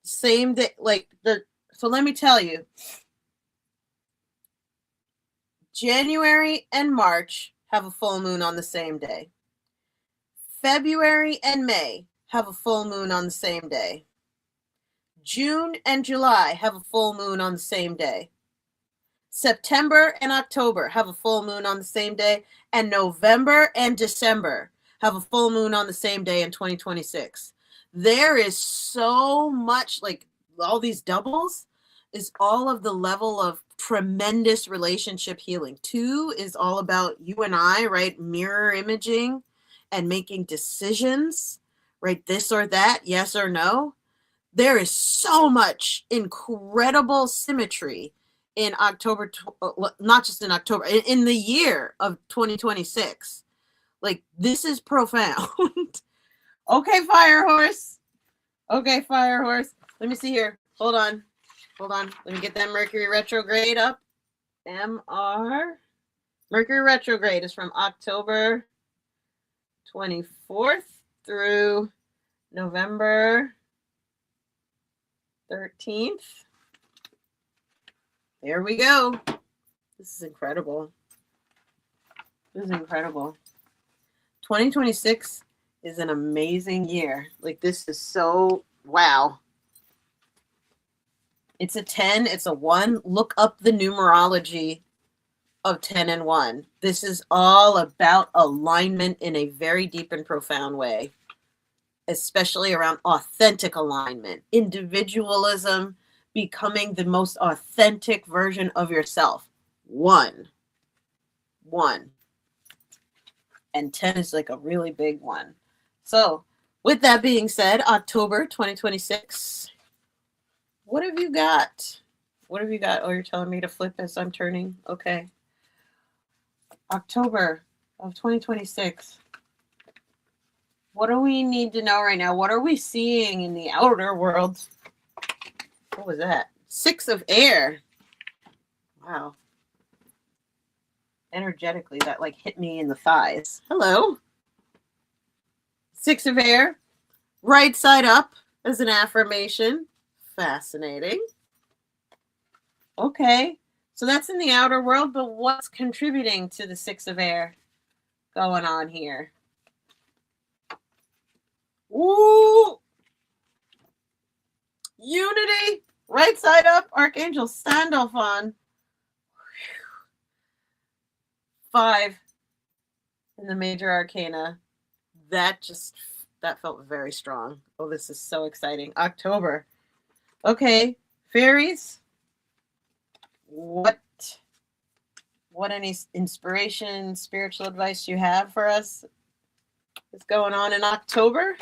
Same day, so let me tell you, January and March have a full moon on the same day. February and May have a full moon on the same day. June and July have a full moon on the same day. September and October have a full moon on the same day. And November and December have a full moon on the same day in 2026. There is so much, like all these doubles is all of the level of tremendous relationship healing. 2 is all about you and I, right? Mirror imaging and making decisions, right? This or that, yes or no. There is so much incredible symmetry in October, not just in October, in the year of 2026. Like, this is profound. Okay, Fire Horse. Okay, Fire Horse. Let me see here. Hold on. Let me get that Mercury retrograde up. MR. Mercury retrograde is from October 24th through November 13th. There we go. This is incredible. This is incredible. 2026 is an amazing year. Like, this is so wow. It's a 10, it's a 1. Look up the numerology of 10 and 1. This is all about alignment in a very deep and profound way, especially around authentic alignment, individualism, becoming the most authentic version of yourself. 1. And 10 is like a really big one. So, with that being said, October 2026. What have you got? What have you got? Oh, you're telling me to flip as I'm turning? Okay. October of 2026. What do we need to know right now? What are we seeing in the outer world? What was that? 6 of air. Wow. Energetically, that like hit me in the thighs. Hello. 6 of air. Right side up as an affirmation. Fascinating. Okay. So that's in the outer world, but what's contributing to the 6 of air going on here? Ooh! Unity! Right side up, Archangel Sandalphon. 5 in the major arcana. That felt very strong. Oh, this is so exciting. October. Okay, fairies. What any inspiration, spiritual advice you have for us is going on in October?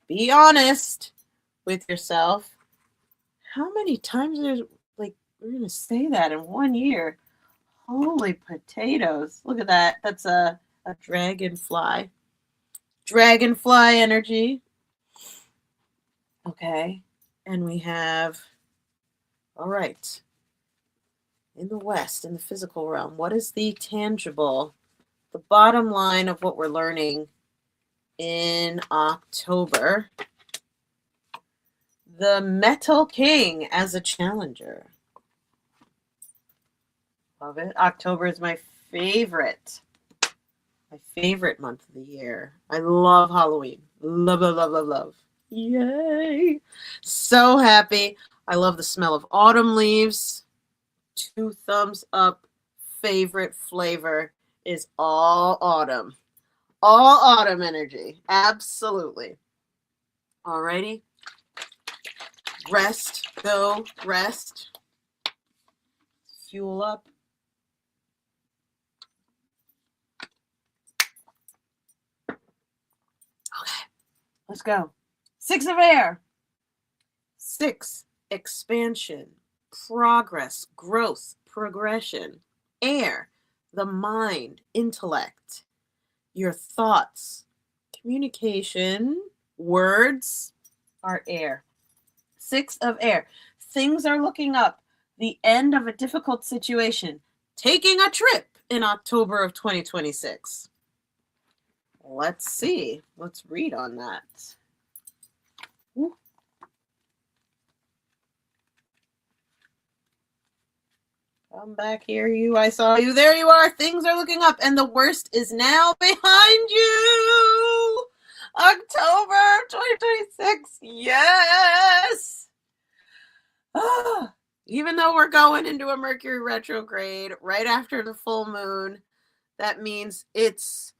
Be honest with yourself. How many times we're going to say that in 1 year? Holy potatoes. Look at that. That's a dragonfly. Dragonfly energy. Okay. And we have, all right, in the West, in the physical realm, what is the tangible, the bottom line of what we're learning in October? The Metal King as a challenger. Love it. October is my favorite month of the year. I love Halloween. Love, love, love, love, love. Yay. So happy. I love the smell of autumn leaves. 2 thumbs up. Favorite flavor is all autumn. All autumn energy. Absolutely. Alrighty. Rest. Go. Rest. Fuel up. Okay. Let's go. 6 of air. 6, expansion, progress, growth, progression. Air, the mind, intellect, your thoughts, communication, words are air. 6 of air. Things are looking up. The end of a difficult situation. Taking a trip in October of 2026. Let's see. Let's read on that. Ooh. Come back here, you. I saw you. There you are. Things are looking up, and the worst is now behind you. October 2026. Yes. Even though we're going into a Mercury retrograde right after the full moon, that means it's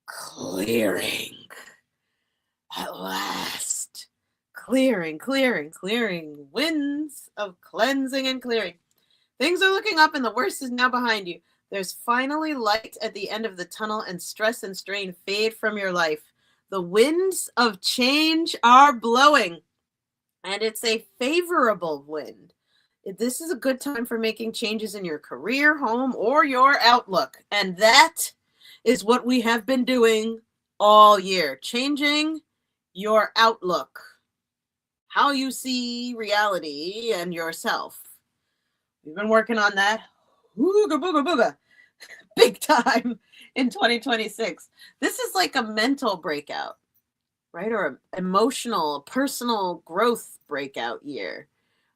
clearing. At last. Clearing. Winds of cleansing and clearing. Things are looking up and the worst is now behind you. There's finally light at the end of the tunnel and stress and strain fade from your life. The winds of change are blowing and it's a favorable wind. This is a good time for making changes in your career, home, or your outlook. And that is what we have been doing all year. Changing your outlook. How you see reality and yourself. We've been working on that. Ooga booga booga. Big time in 2026. This is like a mental breakout. right? Or emotional, personal growth breakout year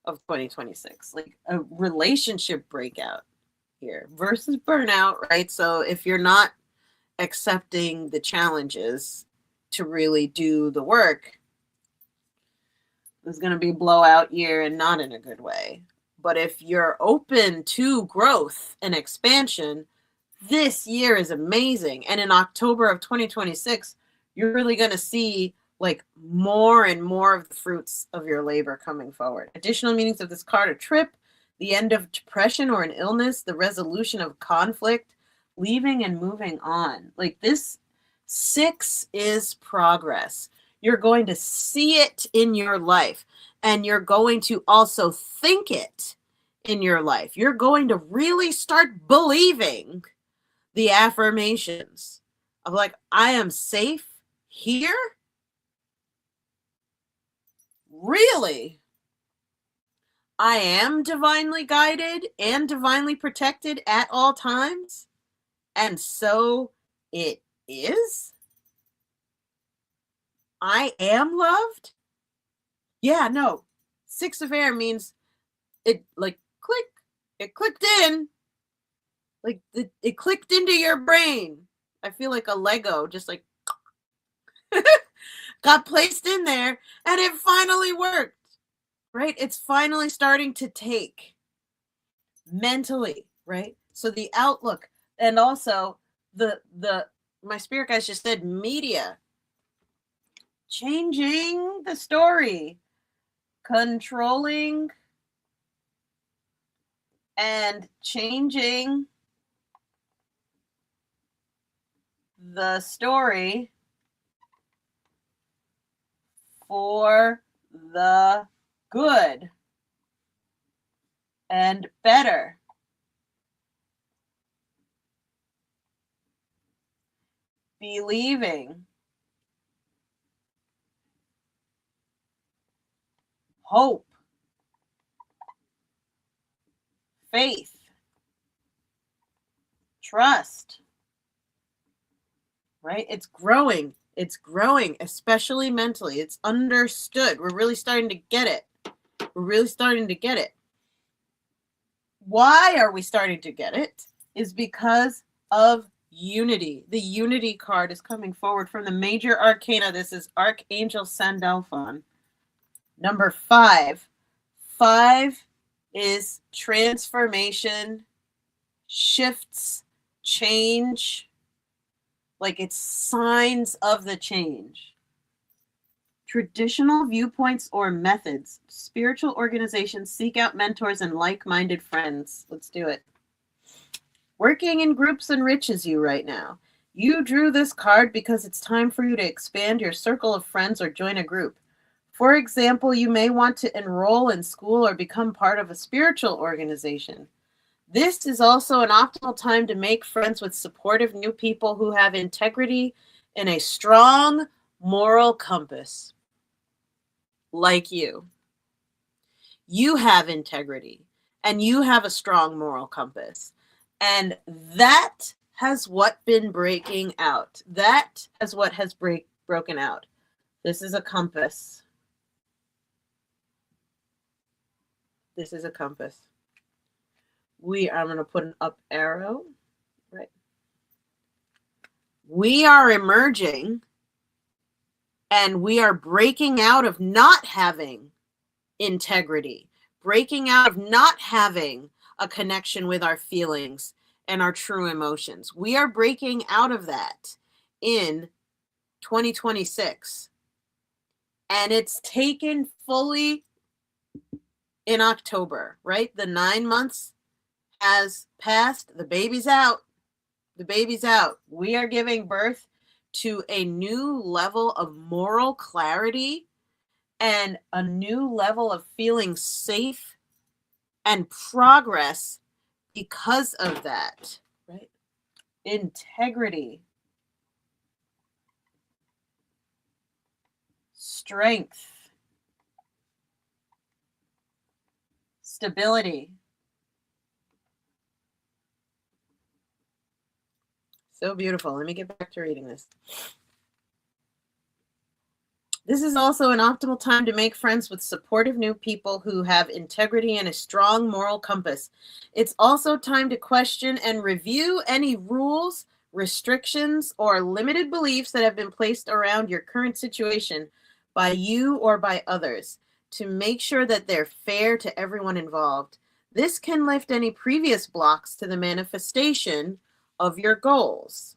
of 2026, like a relationship breakout year versus burnout, right? So if you're not accepting the challenges to really do the work, it's going to be a blowout year and not in a good way. But if you're open to growth and expansion, this year is amazing. And in October of 2026, you're really going to see like more and more of the fruits of your labor coming forward. Additional meanings of this card: a trip, the end of depression or an illness, the resolution of conflict, leaving and moving on. Like this 6 is progress. You're going to see it in your life, and you're going to also think it in your life. You're going to really start believing the affirmations of like, I am safe here. Really? I am divinely guided and divinely protected at all times. And so it is. I am loved. Yeah, no. 6 of air means it like click. It clicked in. Like it clicked into your brain. I feel like a Lego just like got placed in there and it finally worked, right? It's finally starting to take mentally, right? So the outlook, and also the my spirit guys just said media, changing the story, controlling and changing the story for the good and better. Believing, hope, faith, trust, right? It's growing. It's growing, especially mentally. It's understood. We're really starting to get it. We're really starting to get it. Why are we starting to get it? Is because of unity. The unity card is coming forward from the major arcana. This is Archangel Sandalphon. Number 5. 5 is transformation, shifts, change. Like it's signs of the change. Traditional viewpoints or methods. Spiritual organizations seek out mentors and like-minded friends. Let's do it. Working in groups enriches you right now. You drew this card because it's time for you to expand your circle of friends or join a group. For example, you may want to enroll in school or become part of a spiritual organization. This is also an optimal time to make friends with supportive new people who have integrity and a strong moral compass. Like you. You have integrity and you have a strong moral compass. And that has what been breaking out. That is what has broken out. This is a compass. This is a compass. I'm going to put an up arrow, right? We are emerging and we are breaking out of not having integrity, breaking out of not having a connection with our feelings and our true emotions. We are breaking out of that in 2026. And it's taken fully in October, right? The 9 months has passed. The baby's out. The baby's out. We are giving birth to a new level of moral clarity and a new level of feeling safe and progress because of that, right? Integrity, strength, stability. So beautiful. Let me get back to reading this. This is also an optimal time to make friends with supportive new people who have integrity and a strong moral compass. It's also time to question and review any rules, restrictions, or limited beliefs that have been placed around your current situation by you or by others to make sure that they're fair to everyone involved. This can lift any previous blocks to the manifestation of your goals,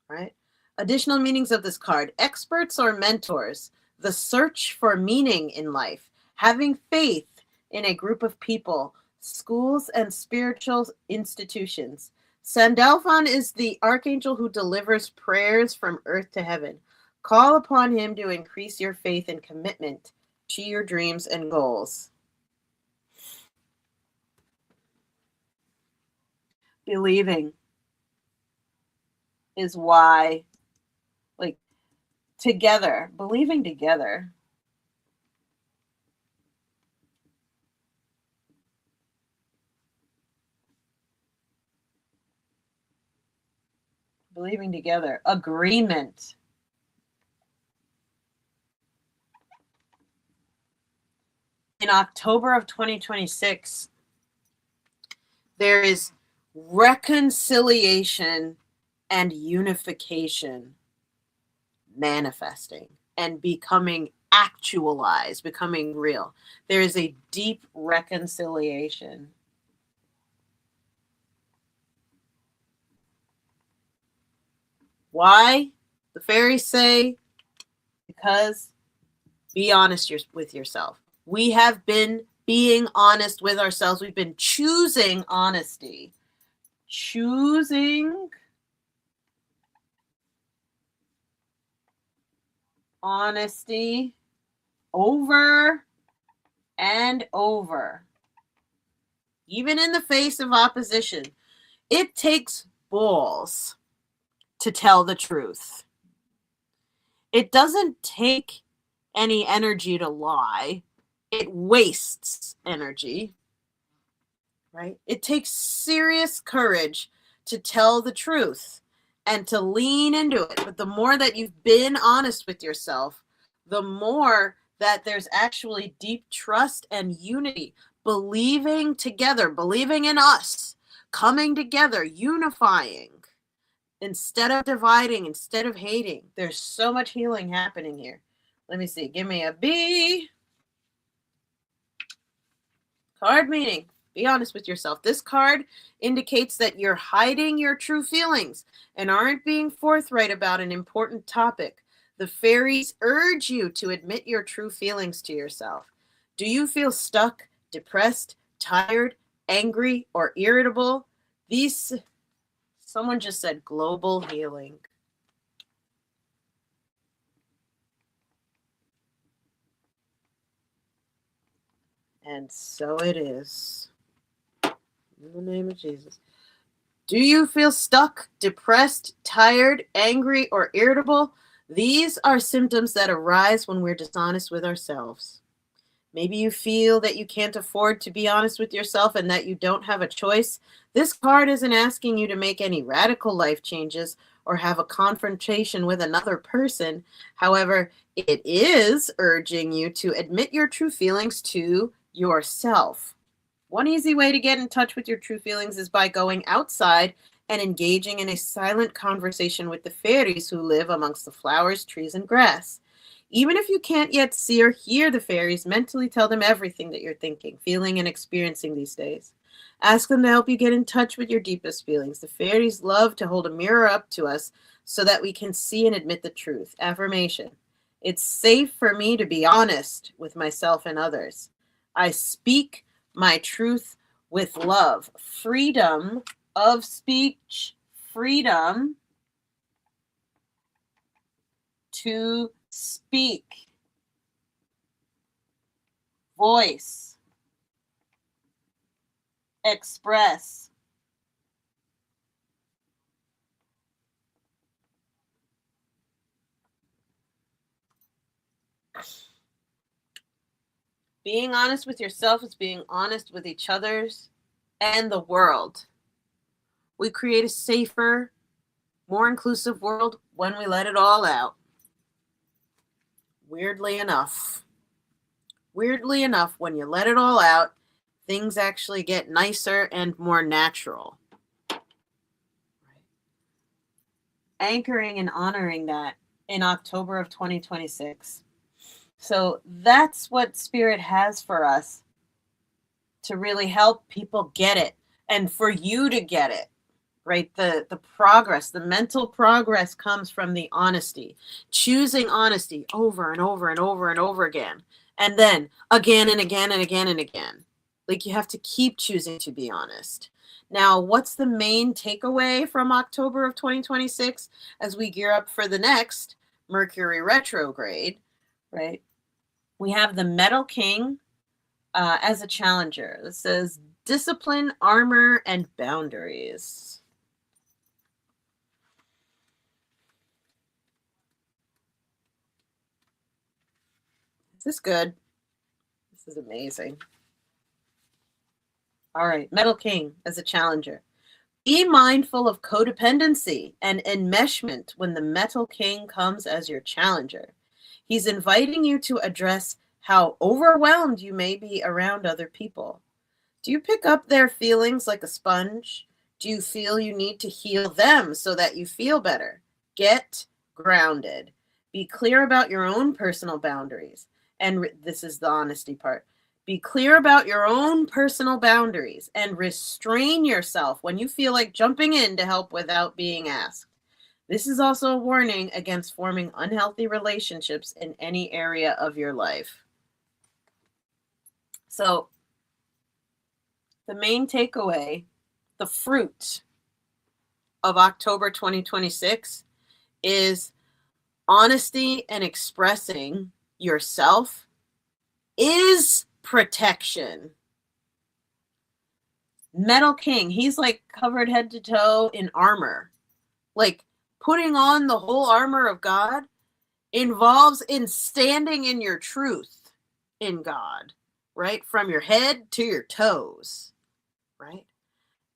right? Additional meanings of this card: experts or mentors, the search for meaning in life, having faith in a group of people, schools and spiritual institutions. Sandalphon is the archangel who delivers prayers from earth to heaven. Call upon him to increase your faith and commitment to your dreams and goals. Believing is why, like, together, believing together. Believing together. Agreement. In October of 2026, there is reconciliation and unification manifesting and becoming actualized, becoming real. There is a deep reconciliation. Why? The fairies say, because be honest with yourself. We have been being honest with ourselves. We've been choosing honesty. Choosing honesty over and over, even in the face of opposition. It takes balls to tell the truth. It doesn't take any energy to lie. It wastes energy, right? It takes serious courage to tell the truth and to lean into it. But the more that you've been honest with yourself, the more that there's actually deep trust and unity, believing together, believing in us, coming together, unifying, instead of dividing, instead of hating. There's so much healing happening here. Let me see. Give me a B. Card meaning. Be honest with yourself. This card indicates that you're hiding your true feelings and aren't being forthright about an important topic. The fairies urge you to admit your true feelings to yourself. Do you feel stuck, depressed, tired, angry, or irritable? Someone just said global healing. And so it is. In the name of Jesus. Do you feel stuck, depressed, tired, angry, or irritable? These are symptoms that arise when we're dishonest with ourselves. Maybe you feel that you can't afford to be honest with yourself and that you don't have a choice. This card isn't asking you to make any radical life changes or have a confrontation with another person. However, it is urging you to admit your true feelings to yourself. One easy way to get in touch with your true feelings is by going outside and engaging in a silent conversation with the fairies who live amongst the flowers, trees, and grass. Even if you can't yet see or hear the fairies, mentally tell them everything that you're thinking, feeling, and experiencing these days. Ask them to help you get in touch with your deepest feelings. The fairies love to hold a mirror up to us so that we can see and admit the truth. Affirmation. It's safe for me to be honest with myself and others. I speak my truth with love. Freedom of speech. Freedom to speak. Voice. Express. Being honest with yourself is being honest with each other's and the world. We create a safer, more inclusive world when we let it all out. weirdly enough, when you let it all out, things actually get nicer and more natural. Anchoring and honoring that in October of 2026. So that's what Spirit has for us, to really help people get it and for you to get it, right? The progress, the mental progress comes from the honesty, choosing honesty over and over and over and over again. And then again and again and again and again. Like, you have to keep choosing to be honest. Now, what's the main takeaway from October of 2026 as we gear up for the next Mercury retrograde, right? We have the Metal King as a challenger. This says discipline, armor, and boundaries. Is this good? This is amazing. All right, Metal King as a challenger. Be mindful of codependency and enmeshment when the Metal King comes as your challenger. He's inviting you to address how overwhelmed you may be around other people. Do you pick up their feelings like a sponge? Do you feel you need to heal them so that you feel better? Get grounded. Be clear about your own personal boundaries. And this is the honesty part. Be clear about your own personal boundaries and restrain yourself when you feel like jumping in to help without being asked. This is also a warning against forming unhealthy relationships in any area of your life. So, the main takeaway, the fruit of October 2026 is honesty and expressing yourself is protection. Metal King, he's like covered head to toe in armor. Like, putting on the whole armor of God involves in standing in your truth in God, right? From your head to your toes, right?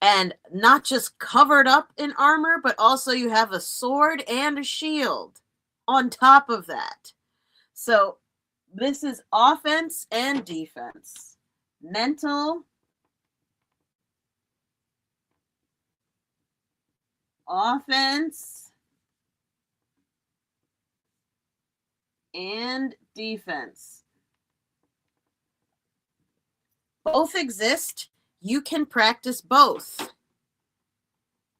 And not just covered up in armor, but also you have a sword and a shield on top of that. So this is offense and defense. Mental, offense, and defense. Both exist. You can practice both.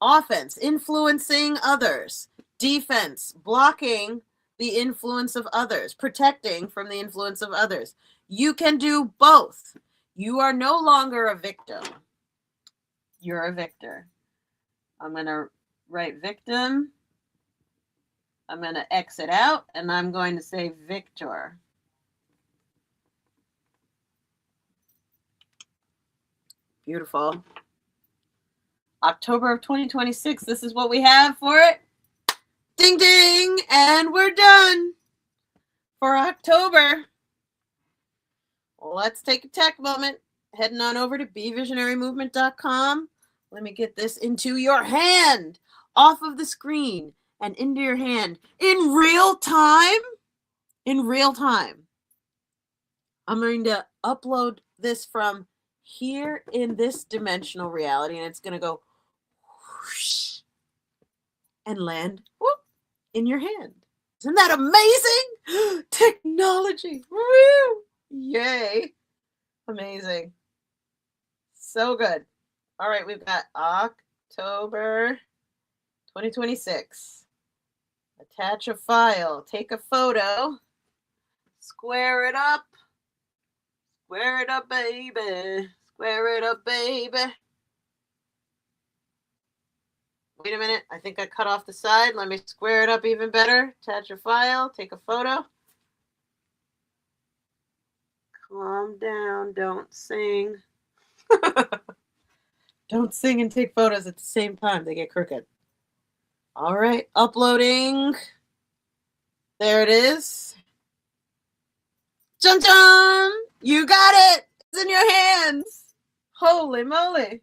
Offense, influencing others. Defense, blocking the influence of others, protecting from the influence of others. You can do both. You are no longer a victim. You're a victor. I'm going to write victim. I'm going to exit out, and I'm going to say victor. Beautiful. October of 2026. This is what we have for it. Ding, ding. And we're done for October. Let's take a tech moment. Heading on over to bevisionarymovement.com. Let me get this into your hand, off of the screen and into your hand in real time. In real time. I'm going to upload this from here in this dimensional reality, and it's going to go whoosh and land whoop, in your hand. Isn't that amazing? Technology. Woo! Yay. Amazing. So good. All right, we've got October 2026. Attach a file. Take a photo. Square it up. Square it up, baby. Square it up, baby. Wait a minute. I think I cut off the side. Let me square it up even better. Attach a file. Take a photo. Calm down. Don't sing. Don't sing and take photos at the same time. They get crooked. All right. Uploading. There it is. Dun dun! You got it! It's in your hands! Holy moly.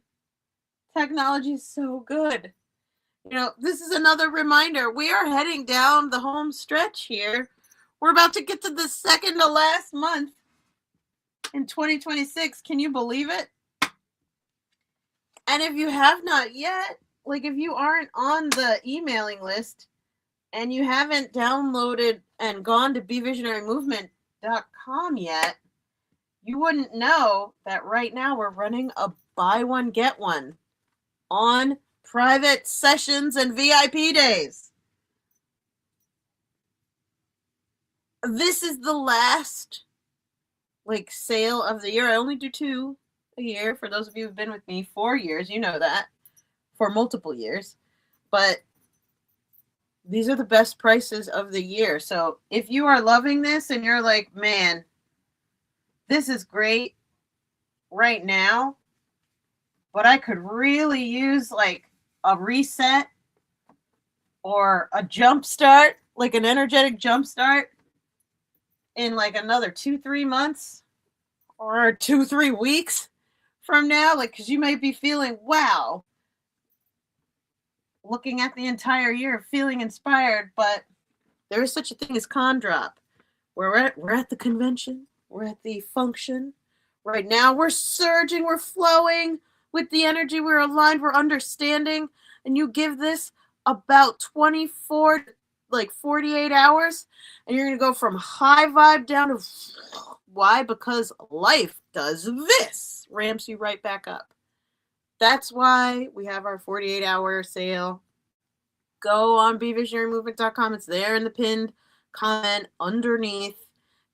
Technology is so good. You know, this is another reminder. We are heading down the home stretch here We're about to get to the second to last month in 2026. Can you believe it? And if you have not yet, like if you aren't on the emailing list and you haven't downloaded and gone to bevisionarymovement.com yet, you wouldn't know that right now we're running a buy one, get one on private sessions and VIP days. This is the last sale of the year. I only do 2 a year. For those of you who've been with me 4 years, you know that, for multiple years. But these are the best prices of the year. So if you are loving this and you're like, man, this is great right now, but I could really use like a reset or a jump start, like an energetic jump start in like another 2-3 months or 2-3 weeks from now, like, because you might be feeling, wow, looking at the entire year, feeling inspired, but there is such a thing as con drop. We're at the convention, we're at the function. Right now, we're surging, we're flowing with the energy, we're aligned, we're understanding, and you give this about 24, 48 hours, and you're going to go from high vibe down to why? Because life does this, ramps you right back up. That's why we have our 48-hour sale. Go on bevisionarymovement.com. It's there in the pinned comment underneath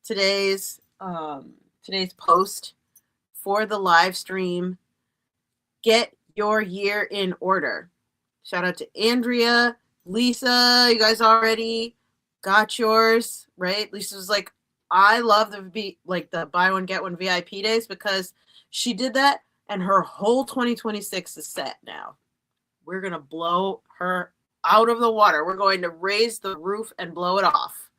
today's post for the live stream. Get your year in order. Shout out to Andrea, Lisa. You guys already got yours, right? Lisa was like, I love the buy one get one VIP days because she did that and her whole 2026 is set now. We're going to blow her out of the water. We're going to raise the roof and blow it off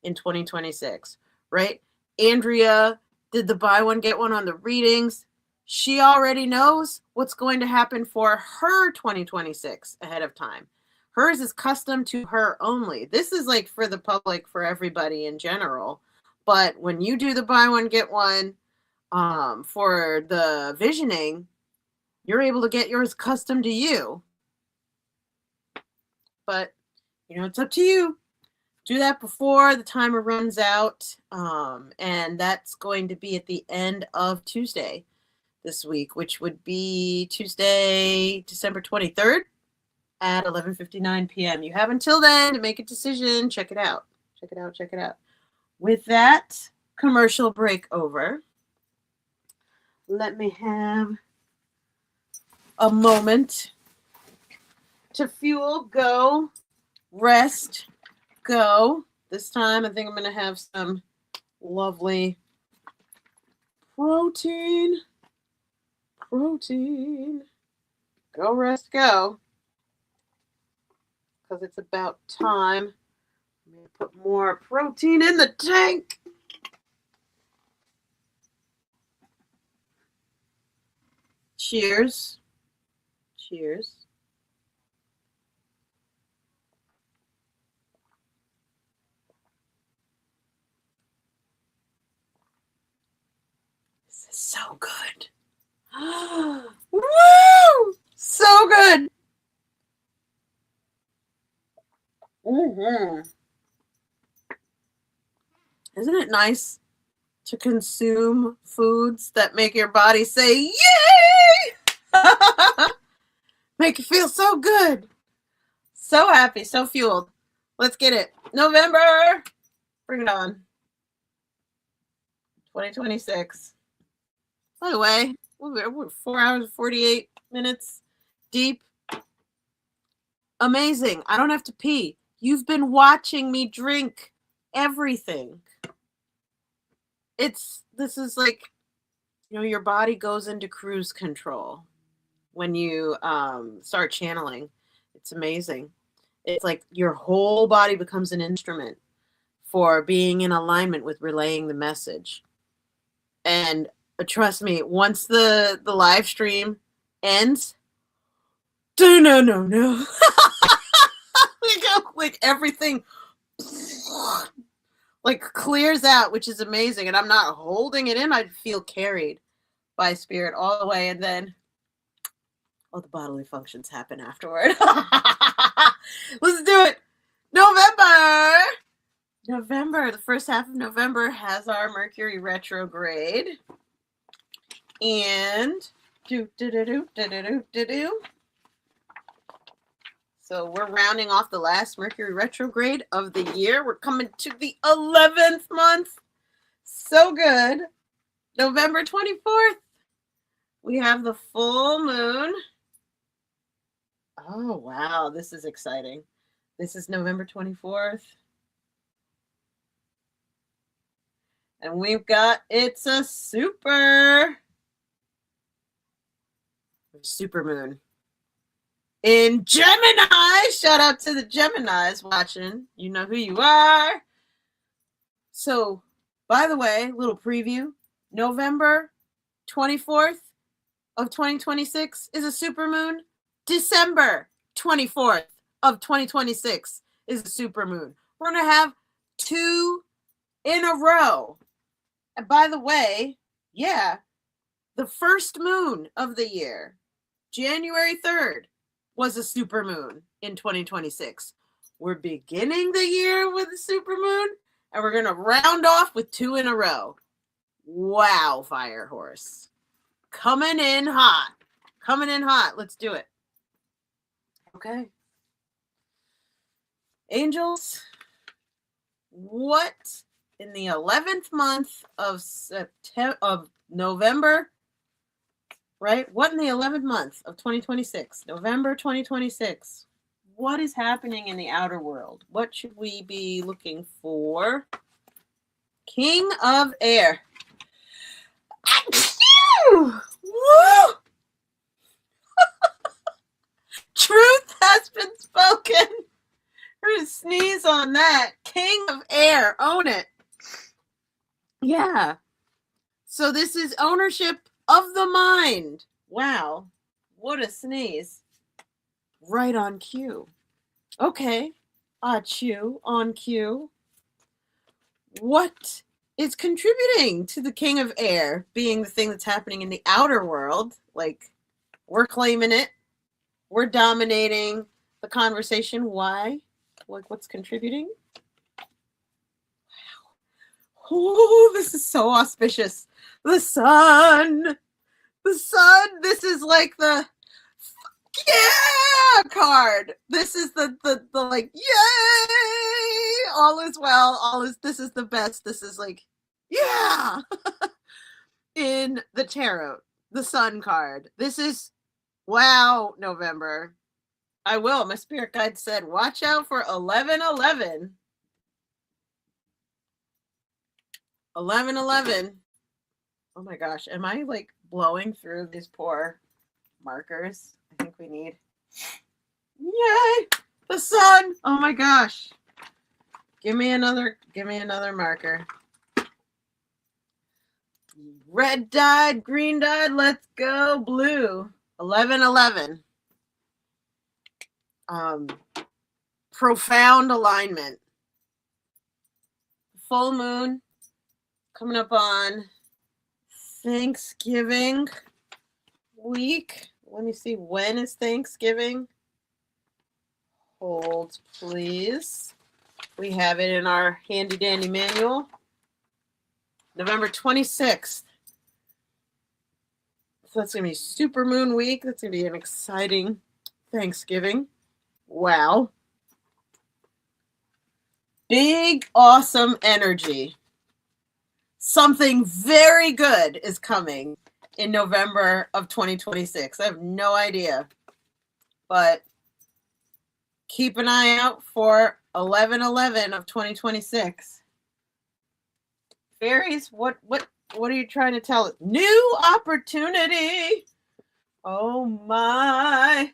in 2026, right? Andrea did the buy one get one on the readings. She already knows what's going to happen for her 2026 ahead of time. Hers is custom to her only. This is like for the public, for everybody in general. But when you do the buy one, get one for the visioning, you're able to get yours custom to you. But, it's up to you. Do that before the timer runs out. And that's going to be at the end of Tuesday this week, which would be Tuesday, December 23rd at 11:59 p.m. You have until then to make a decision. Check it out. Check it out. Check it out. With that commercial break over, let me have a moment to fuel, go, rest, go. This time I think I'm going to have some lovely protein. Go, rest, go. Because it's about time. I'm going to put more protein in the tank. Cheers. Cheers. This is so good. Woo! So good. Mm-hmm. Isn't it nice to consume foods that make your body say, yay! Make you feel so good. So happy, so fueled. Let's get it. November. Bring it on. 2026. By the way, we're 4 hours, 48 minutes deep. Amazing. I don't have to pee. You've been watching me drink everything. This is like, your body goes into cruise control when you start channeling. It's amazing. It's like your whole body becomes an instrument for being in alignment with relaying the message. And trust me, once the live stream ends, no. We go like everything like clears out, which is amazing. And I'm not holding it in. I feel carried by spirit all the way. And then all the bodily functions happen afterward. Let's do it. November, the first half of November has our Mercury retrograde. And so we're rounding off the last Mercury retrograde of the year. We're coming to the 11th month. So good. November 24th. We have the full moon. Oh, wow. This is exciting. This is November 24th. And we've got, it's a super moon in Gemini. Shout out to the Geminis watching. You know who you are. So, by the way, little preview. November 24th of 2026 is a supermoon. December 24th of 2026 is a supermoon. We're going to have 2 in a row. And by the way, yeah, the first moon of the year, January 3rd, was a supermoon in 2026. We're beginning the year with a supermoon, and we're going to round off with 2 in a row. Wow, Fire Horse. Coming in hot. Coming in hot. Let's do it. Okay. Angels, what in the 11th month of November, right? What in the 11th month of 2026, November 2026, what is happening in the outer world? What should we be looking for? King of Air. Woo! Truth has been spoken. We're gonna sneeze on that. King of Air. Own it. Yeah. So this is ownership of the mind. Wow. What a sneeze. Right on cue. Okay. Achoo. On cue. What is contributing to the King of Air being the thing that's happening in the outer world? Like, we're claiming it. We're dominating the conversation. Why? Like, what's contributing? Wow. Oh, this is so auspicious. The sun. The sun. This is like the yeah card. This is the like, yay! All is well. This is the best. This is like, yeah. In the tarot, the sun card. This is, wow, November. I will. My spirit guide said, watch out for 1111. 1111. Oh my gosh. Am I like blowing through these poor markers? I think we need. Yay! The sun. Oh my gosh. Give me another marker. Red dyed, green dyed, let's go. Blue. 1111. Profound alignment. Full moon coming up on Thanksgiving week. Let me see, when is Thanksgiving? Hold, please. We have it in our handy dandy manual. November 26th. So that's going to be super moon week. That's going to be an exciting Thanksgiving. Wow. Big, awesome energy. Something very good is coming in November of 2026. I have no idea. But keep an eye out for 11/11 of 2026. Fairies, what are you trying to tell us? New opportunity. Oh my.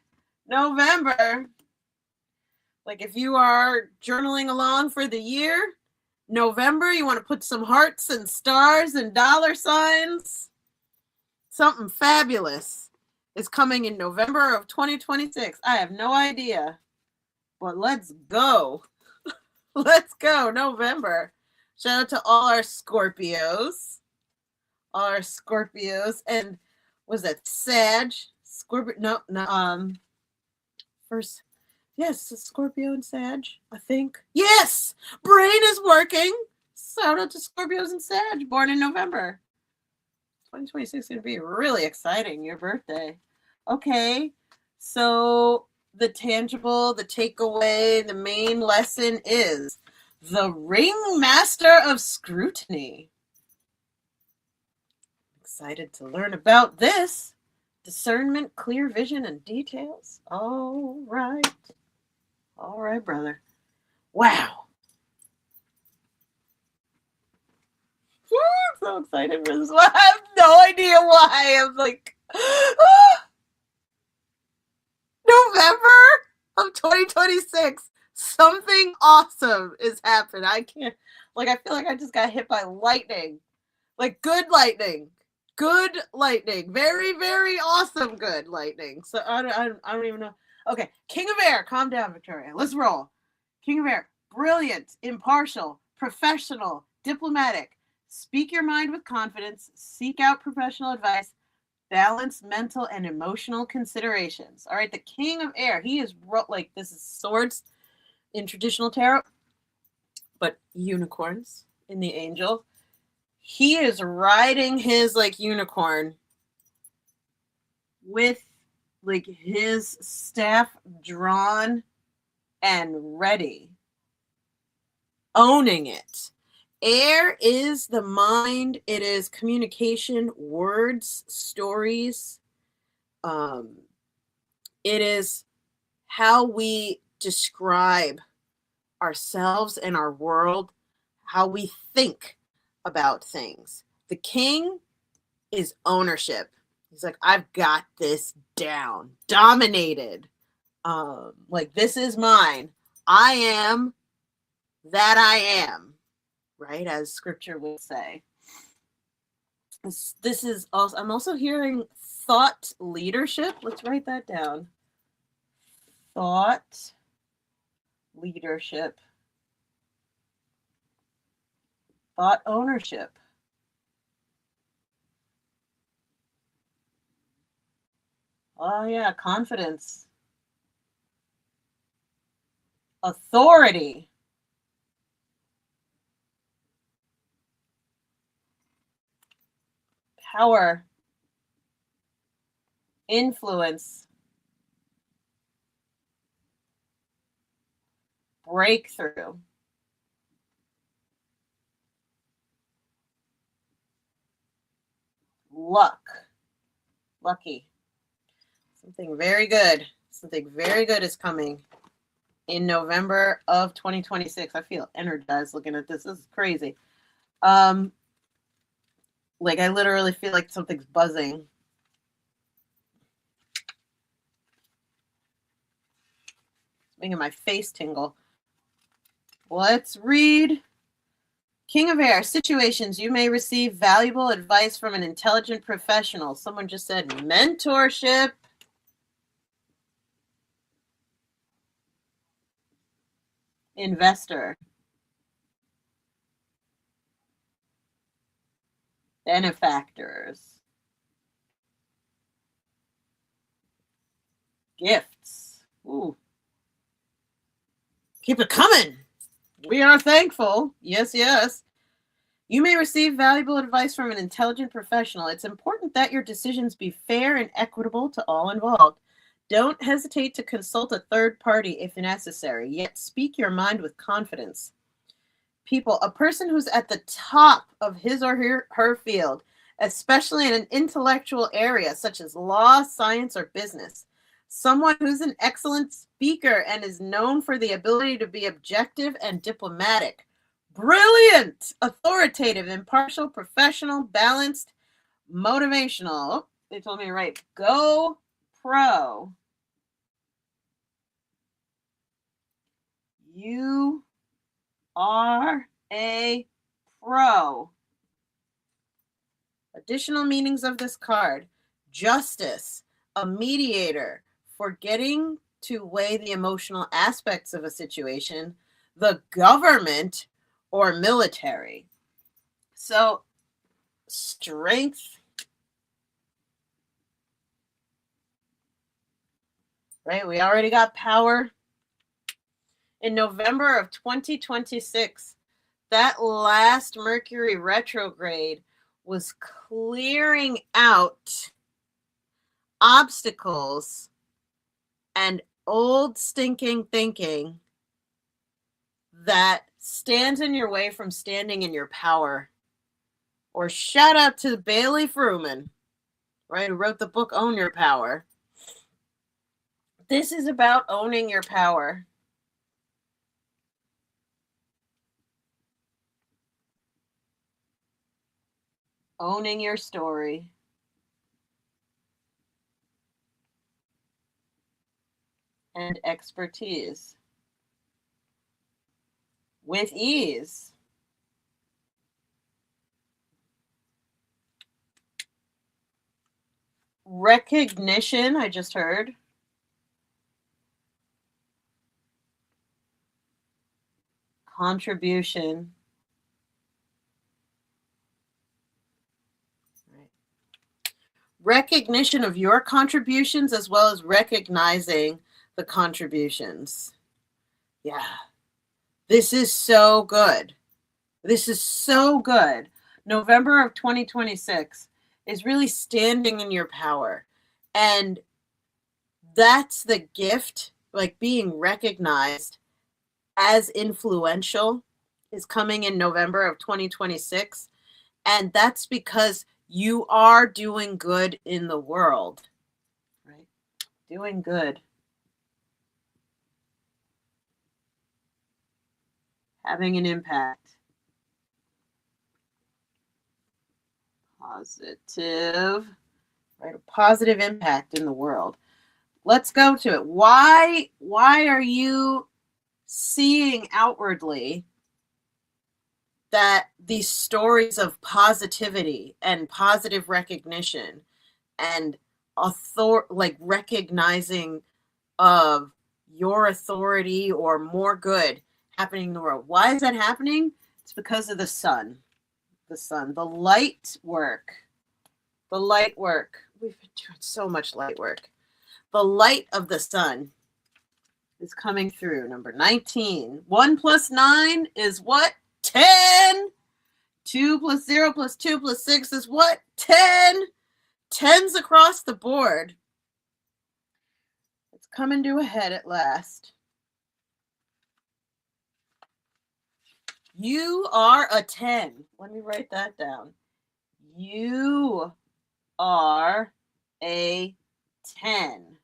November. Like if you are journaling along for the year, November, you want to put some hearts and stars and dollar signs. Something fabulous is coming in November of 2026. I have no idea, but let's go. Let's go, November. Shout out to all our Scorpios. All our Scorpios. And was that Sag? Scorpio? No, no. First, yes, Scorpio and Sag, I think. Yes! Brain is working. Shout out to Scorpios and Sag, born in November. 2026 is going to be really exciting. Your birthday. Okay. So the tangible, the takeaway, the main lesson is the ringmaster of scrutiny. Excited to learn about this. Discernment, clear vision, and details. All right. All right, brother. Wow. I'm so excited for this one. I have no idea why. I'm like, November of 2026. Something awesome is happening. I can't, like, I feel like I just got hit by lightning. Like, good lightning. Good lightning. Very, very awesome good lightning. So, I don't even know. Okay, King of Air. Calm down, Victoria. Let's roll. King of Air. Brilliant, impartial, professional, diplomatic. Speak your mind with confidence. Seek out professional advice. Balance mental and emotional considerations. All right, the King of Air. He is like, this is swords in traditional tarot, but unicorns in the angel. He is riding his like unicorn with like his staff drawn and ready, owning it. Air is the mind. It is communication, words, stories. It is how we describe ourselves and our world, how we think about things. The king is ownership. He's like, I've got this down, dominated. Like, this is mine. I am that I am, right? As scripture would say. This is also, I'm also hearing thought leadership. Let's write that down. Thought leadership. Thought ownership. Oh, yeah, confidence. Authority. Power. Influence. Breakthrough. Luck. Lucky. Something very good. Something very good is coming in November of 2026. I feel energized looking at this. This is crazy. Like, I literally feel like something's buzzing. It's making my face tingle. Let's read King of Air. Situations. You may receive valuable advice from an intelligent professional. Someone just said mentorship. Investor. Benefactors. Gifts. Ooh. Keep it coming. We are thankful. Yes, yes. You may receive valuable advice from an intelligent professional. It's important that your decisions be fair and equitable to all involved. Don't hesitate to consult a third party if necessary, yet speak your mind with confidence. People, a person who's at the top of his or her field, especially in an intellectual area such as law, science, or business. Someone who's an excellent speaker and is known for the ability to be objective and diplomatic. Brilliant, authoritative, impartial, professional, balanced, motivational. Oh, they told me to write Go Pro. You are a pro. Additional meanings of this card. Justice, a mediator, forgetting to weigh the emotional aspects of a situation. The government, or military. So strength, right? We already got power. In November of 2026, that last Mercury retrograde was clearing out obstacles and old stinking thinking that stands in your way from standing in your power. Or shout out to Bailey Fruman, right, who wrote the book Own Your Power. This is about owning your power. Owning your story. And expertise. With ease. Recognition, I just heard. Contribution. Right. Recognition of your contributions as well as recognizing the contributions. Yeah. This is so good. This is so good. November of 2026 is really standing in your power. And that's the gift, like being recognized as influential is coming in November of 2026. And that's because you are doing good in the world, right? Doing good. Having an impact. Positive, right? A positive impact in the world. Let's go to it. Why are you seeing outwardly that these stories of positivity and positive recognition and like recognizing of your authority or more good happening in the world? Why is that happening? It's because of the sun. The sun, the light work. The light work. We've been doing so much light work. The light of the sun is coming through. Number 19. 1 plus 9 is what? 10. 2 plus 0 plus 2 plus 6 is what? 10. 10's across the board. It's coming to a head at last. You are a 10. Let me write that down. You are a 10.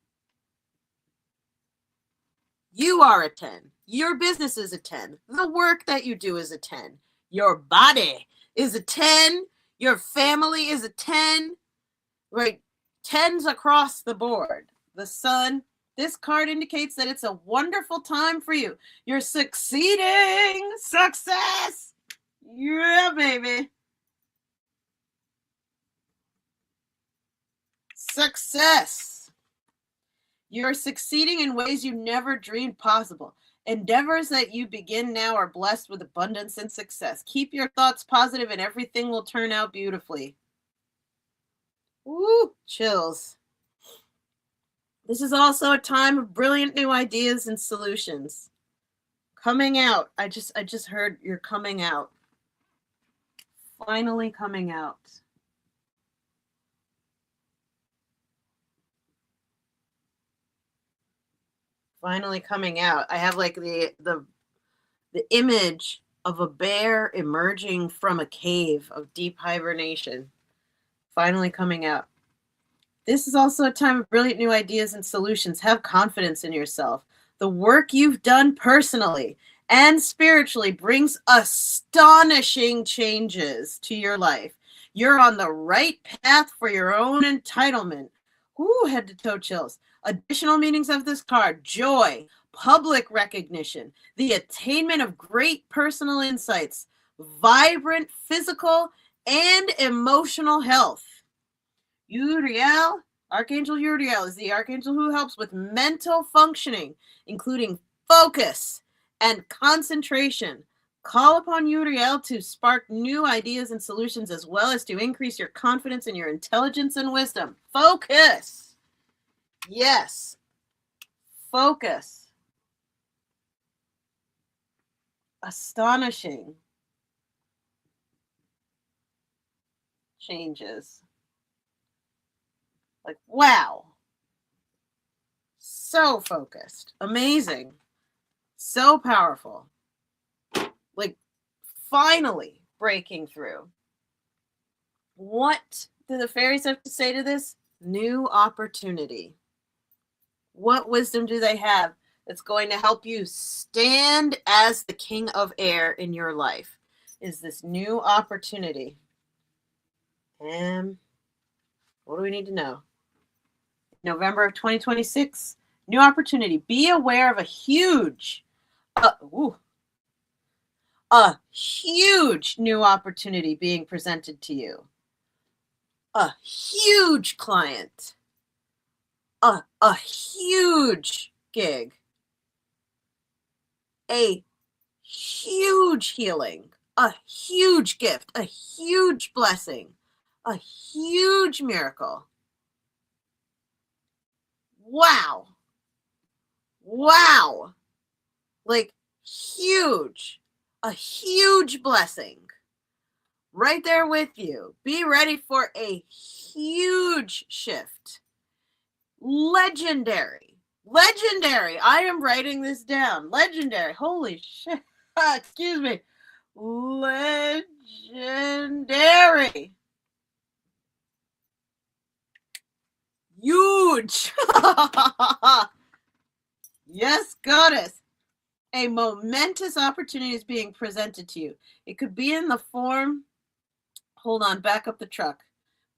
You are a 10. Your business is a 10. The work that you do is a 10. Your body is a 10. Your family is a 10. Right? 10s across the board. The sun. This card indicates that it's a wonderful time for you. You're succeeding. Success. Yeah, baby. Success. You're succeeding in ways you never dreamed possible. Endeavors that you begin now are blessed with abundance and success. Keep your thoughts positive and everything will turn out beautifully. Woo, chills. This is also a time of brilliant new ideas and solutions. Coming out. I just heard you're coming out. Finally coming out. Finally coming out. I have like the image of a bear emerging from a cave of deep hibernation. Finally coming out. This is also a time of brilliant new ideas and solutions. Have confidence in yourself. The work you've done personally and spiritually brings astonishing changes to your life. You're on the right path for your own entitlement. Ooh, head to toe chills. Additional meanings of this card: joy, public recognition, the attainment of great personal insights, vibrant physical and emotional health. Uriel, Archangel Uriel is the archangel who helps with mental functioning, including focus and concentration, Call upon Uriel to spark new ideas and solutions, as well as to increase your confidence in your intelligence and wisdom. Focus. Yes. Focus. Astonishing changes. Like, wow. So focused. Amazing. So powerful. Like, finally breaking through. What do the fairies have to say to this? New opportunity. What wisdom do they have that's going to help you stand as the king of air in your life? Is this new opportunity? And what do we need to know? November of 2026, new opportunity. Be aware of a huge new opportunity being presented to you. A huge client. A huge gig. A huge healing. A huge gift. A huge blessing. A huge miracle. Wow. Wow. Like, huge. A huge blessing. Right there with you. Be ready for a huge shift. Legendary. Legendary. I am writing this down. Legendary. Holy shit. Excuse me. Legendary. Huge. Yes, goddess. A momentous opportunity is being presented to you. It could be in the form, hold on, back up the truck.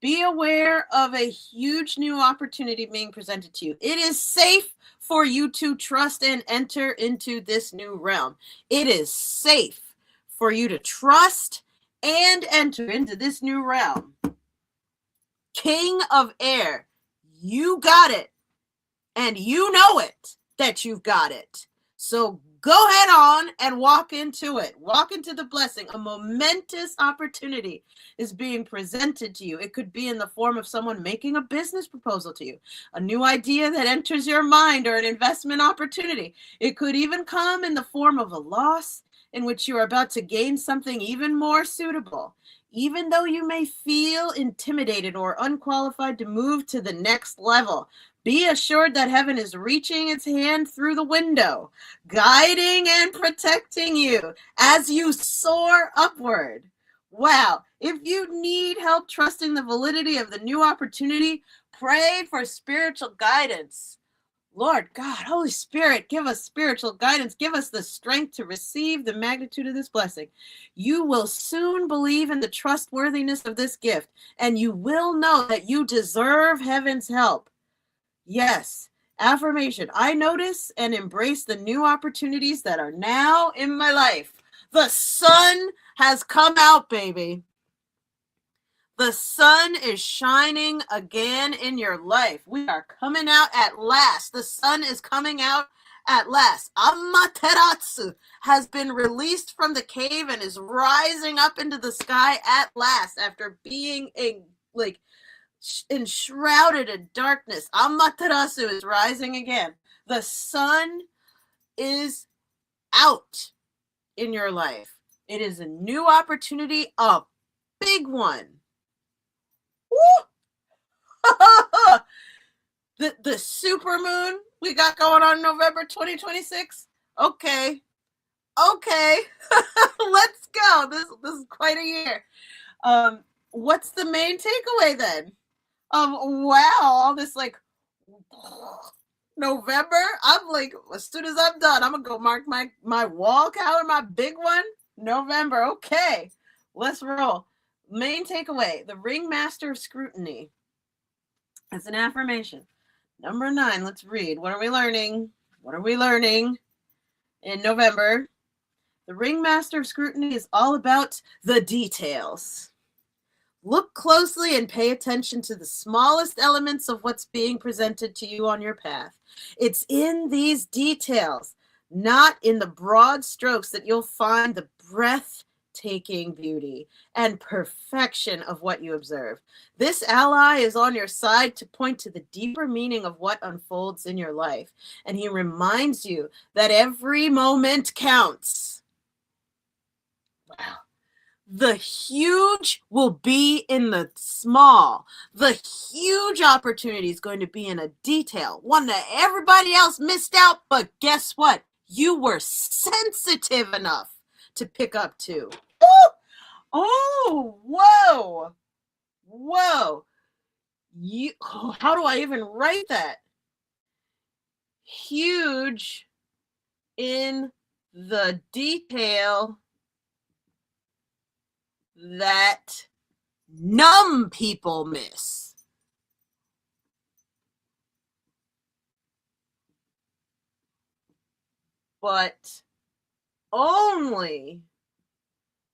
Be aware of a huge new opportunity being presented to you. It is safe for you to trust and enter into this new realm. It is safe for you to trust and enter into this new realm. King of Air, you got it. And you know it, that you've got it. So go head on and walk into it. Walk into the blessing. A momentous opportunity is being presented to you. It could be in the form of someone making a business proposal to you, a new idea that enters your mind, or an investment opportunity. It could even come in the form of a loss in which you are about to gain something even more suitable. Even though you may feel intimidated or unqualified to move to the next level, be assured that heaven is reaching its hand through the window, guiding and protecting you as you soar upward. Wow. If you need help trusting the validity of the new opportunity, pray for spiritual guidance. Lord God, Holy Spirit, give us spiritual guidance. Give us the strength to receive the magnitude of this blessing. You will soon believe in the trustworthiness of this gift, and you will know that you deserve heaven's help. Yes, affirmation. I notice and embrace the new opportunities that are now in my life. The sun has come out, baby. The sun is shining again in your life. We are coming out at last. The sun is coming out at last. Amaterasu has been released from the cave and is rising up into the sky at last after being enshrouded in darkness. Amaterasu is rising again. The sun is out in your life. It is a new opportunity, a big one. The super moon we got going on November 2026. Okay. Let's go. This is quite a year. What's the main takeaway then? Wow, all this like November. I'm like, as soon as I'm done, I'm gonna go mark my wall calendar, my big one. November. Okay, let's roll. Main takeaway: the ringmaster of scrutiny. That's an affirmation. Number 9. Let's read. What are we learning? What are we learning in November? The ringmaster of scrutiny is all about the details. Look closely and pay attention to the smallest elements of what's being presented to you on your path. It's in these details not in the broad strokes that you'll find the breathtaking beauty and perfection of what you observe. This ally is on your side to point to the deeper meaning of what unfolds in your life, and he reminds you that every moment counts. Wow. The huge will be in the small. The huge opportunity is going to be in a detail, one that everybody else missed out, but guess what? You were sensitive enough to pick up too. Oh, whoa. Whoa. How do I even write that? Huge in the detail that numb people miss. But only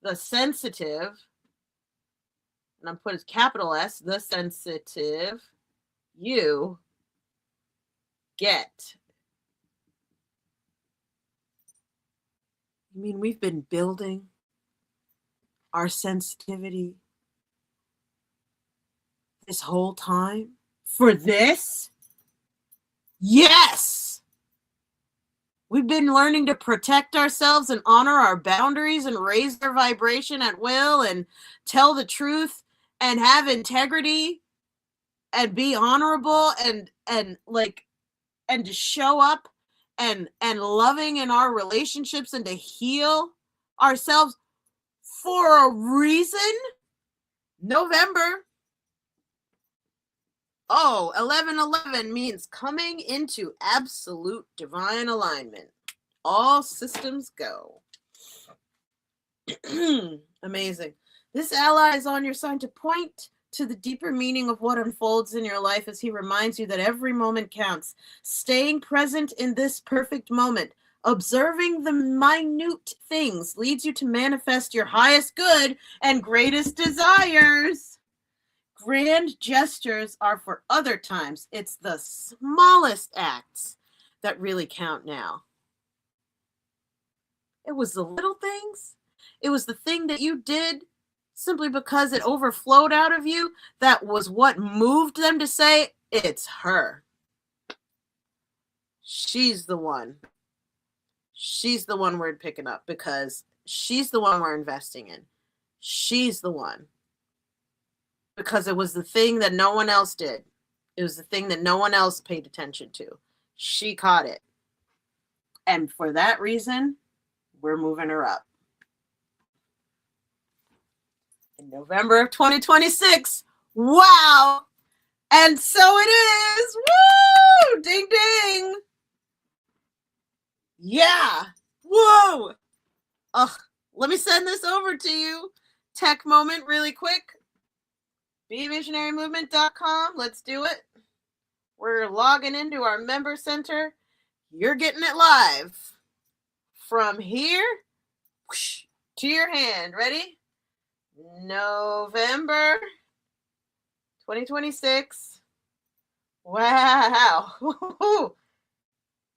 the sensitive, and I'm putting capital S, the sensitive, you get. You mean we've been building our sensitivity this whole time for this? Yes. We've been learning to protect ourselves and honor our boundaries and raise their vibration at will and tell the truth and have integrity and be honorable and to show up and loving in our relationships and to heal ourselves for a reason. November. Oh, 11/11 means coming into absolute divine alignment. All systems go. Amazing. This ally is on your side to point to the deeper meaning of what unfolds in your life as he reminds you that every moment counts. Staying present in this perfect moment, observing the minute things leads you to manifest your highest good and greatest desires. Grand gestures are for other times. It's the smallest acts that really count now. It was the little things. It was the thing that you did simply because it overflowed out of you. That was what moved them to say, it's her. She's the one. She's the one we're picking up because she's the one we're investing in. She's the one. Because it was the thing that no one else did. It was the thing that no one else paid attention to. She caught it. And for that reason, we're moving her up. In November of 2026. Wow. And so it is. Woo! Ding, ding. Yeah. Whoa. Ugh. Let me send this over to you. Tech moment really quick. BeVisionaryMovement.com. Let's do it. We're logging into our member center. You're getting it live. From here whoosh, to your hand. Ready? November 2026. Wow.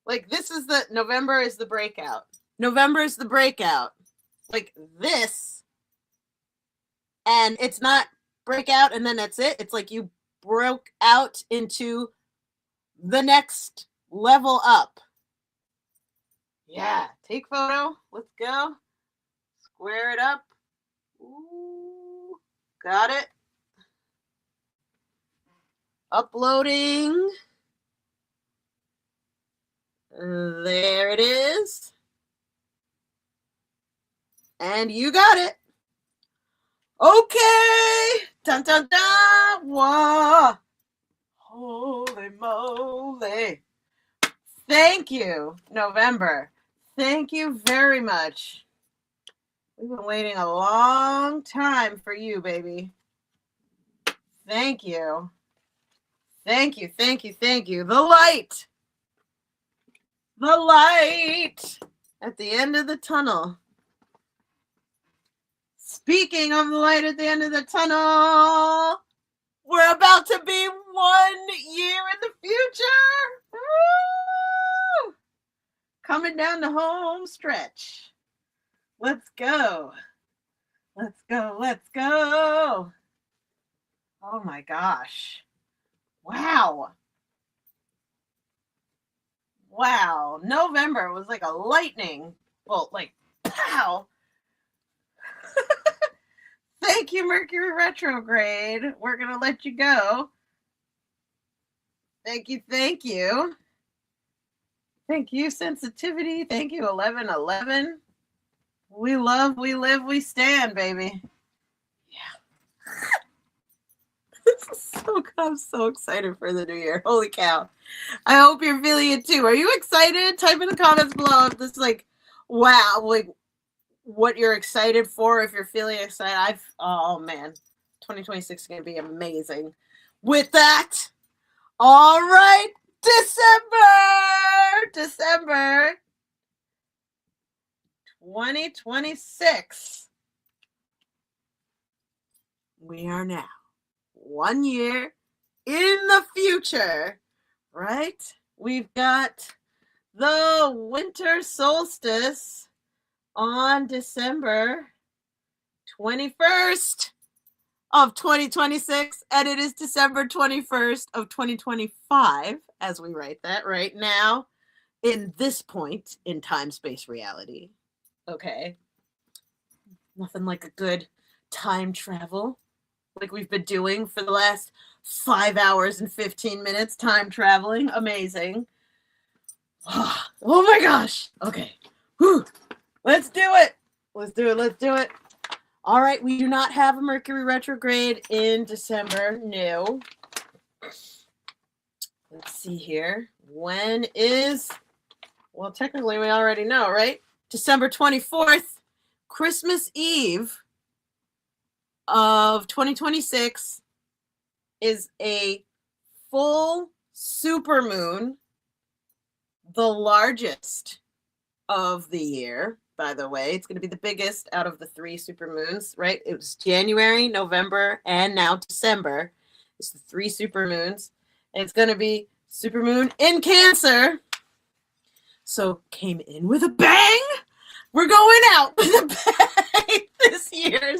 Like this is the November is the breakout. November is the breakout. Like this. And it's not breakout and then that's it. It's like you broke out into the next level up. Yeah. Take photo. Let's go. Square it up. Ooh, got it. Uploading. There it is. And you got it. Okay. Dun, dun, dun. Whoa. Holy moly. Thank you, November. Thank you very much. We've been waiting a long time for you, baby. Thank you. Thank you, thank you, thank you. The light. The light at the end of the tunnel. Speaking of the light at the end of the tunnel, we're about to be 1 year in the future. Woo! Coming down the home stretch. Let's go. Let's go. Let's go. Oh my gosh. Wow. Wow. November was like a lightning bolt, like pow. Thank you, Mercury retrograde. We're going to let you go. Thank you. Thank you. Thank you, sensitivity. Thank you, 1111. We love, we live, we stand, baby. Yeah. I'm so excited for the new year. Holy cow. I hope you're feeling it too. Are you excited? Type in the comments below if this is like, wow, like what you're excited for. If you're feeling excited, oh man, 2026 is going to be amazing. With that, all right, December 2026. We are now 1 year in the future, right? We've got the winter solstice on December 21st of 2026, and it is December 21st of 2025 as we write that right now in this point in time-space reality. Okay. Nothing like a good time travel like we've been doing for the last 5 hours and 15 minutes, time traveling. Amazing. Oh my gosh. Okay. Whew. Let's do it. Let's do it. Let's do it. All right. We do not have a Mercury retrograde in December. No. Let's see here. When is, well, technically we already know, right? December 24th, Christmas Eve of 2026 is a full supermoon, the largest of the year, by the way. It's going to be the biggest out of the 3 supermoons, right? It was January, November, and now December. It's the 3 supermoons. And it's going to be supermoon in Cancer. So came in with a bang. We're going out with a bang this year.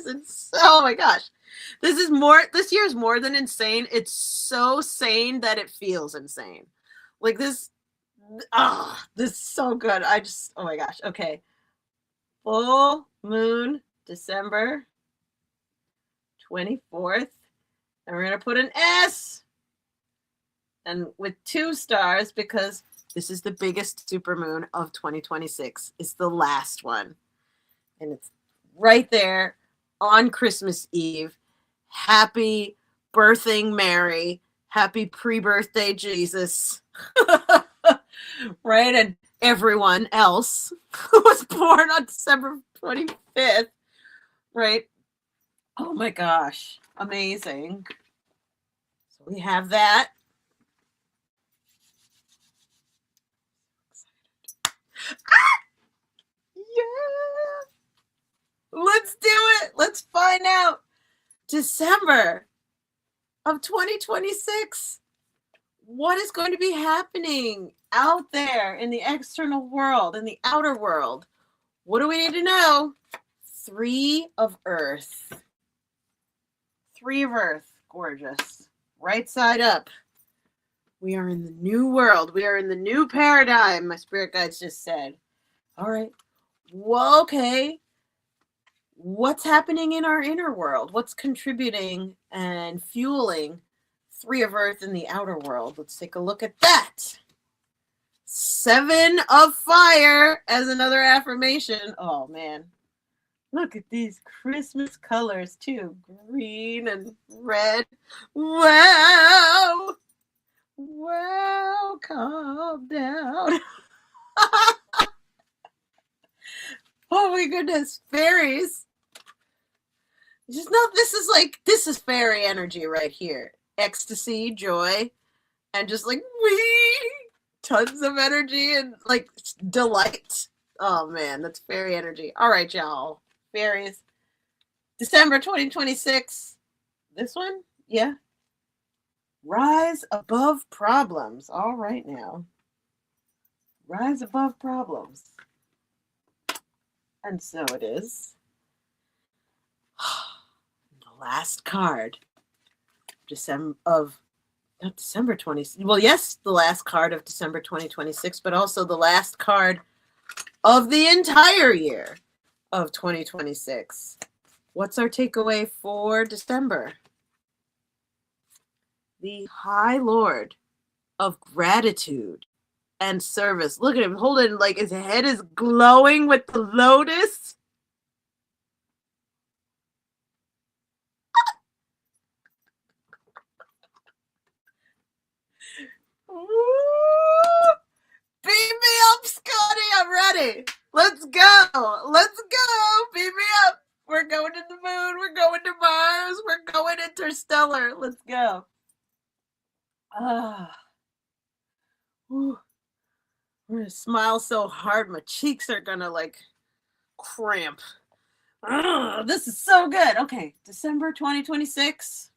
Oh my gosh. This year is more than insane. It's so sane that it feels insane. Like this is so good. Oh my gosh. Okay. Full moon, December 24th. And we're going to put an S. And with 2 stars because this is the biggest supermoon of 2026. It's the last one. And it's right there on Christmas Eve. Happy birthing Mary. Happy pre-birthday Jesus. Right? And everyone else who was born on December 25th. Right? Oh my gosh. Amazing. So we have that. Yeah. Let's do it. Let's find out. December of 2026. What is going to be happening out there in the external world, in the outer world? What do we need to know? 3 of Earth. 3 of Earth. Gorgeous. Right side up. We are in the new world. We are in the new paradigm, my spirit guides just said. All right. Well, okay. What's happening in our inner world? What's contributing and fueling 3 of Earth in the outer world? Let's take a look at that. 7 of Fire as another affirmation. Oh, man. Look at these Christmas colors, too. Green and red. Wow. Wow, calm down. Oh my goodness, fairies. Just know this is fairy energy right here. Ecstasy, joy, and just like wee, tons of energy and like delight. Oh man, that's fairy energy. All right, y'all. Fairies. December 2026. This one? Yeah. Rise above problems. All right now. Rise above problems. And so it is. The last card not December 20. Well, yes, the last card of December 2026, but also the last card of the entire year of 2026. What's our takeaway for December? The High Lord of Gratitude and Service. Look at him holding, like his head is glowing with the lotus. Ooh, beat me up, Scotty. I'm ready. Let's go. Let's go. Beat me up. We're going to the moon. We're going to Mars. We're going interstellar. Let's go. Ooh. I'm going to smile so hard my cheeks are going to like cramp. This is so good. Okay, December 2026.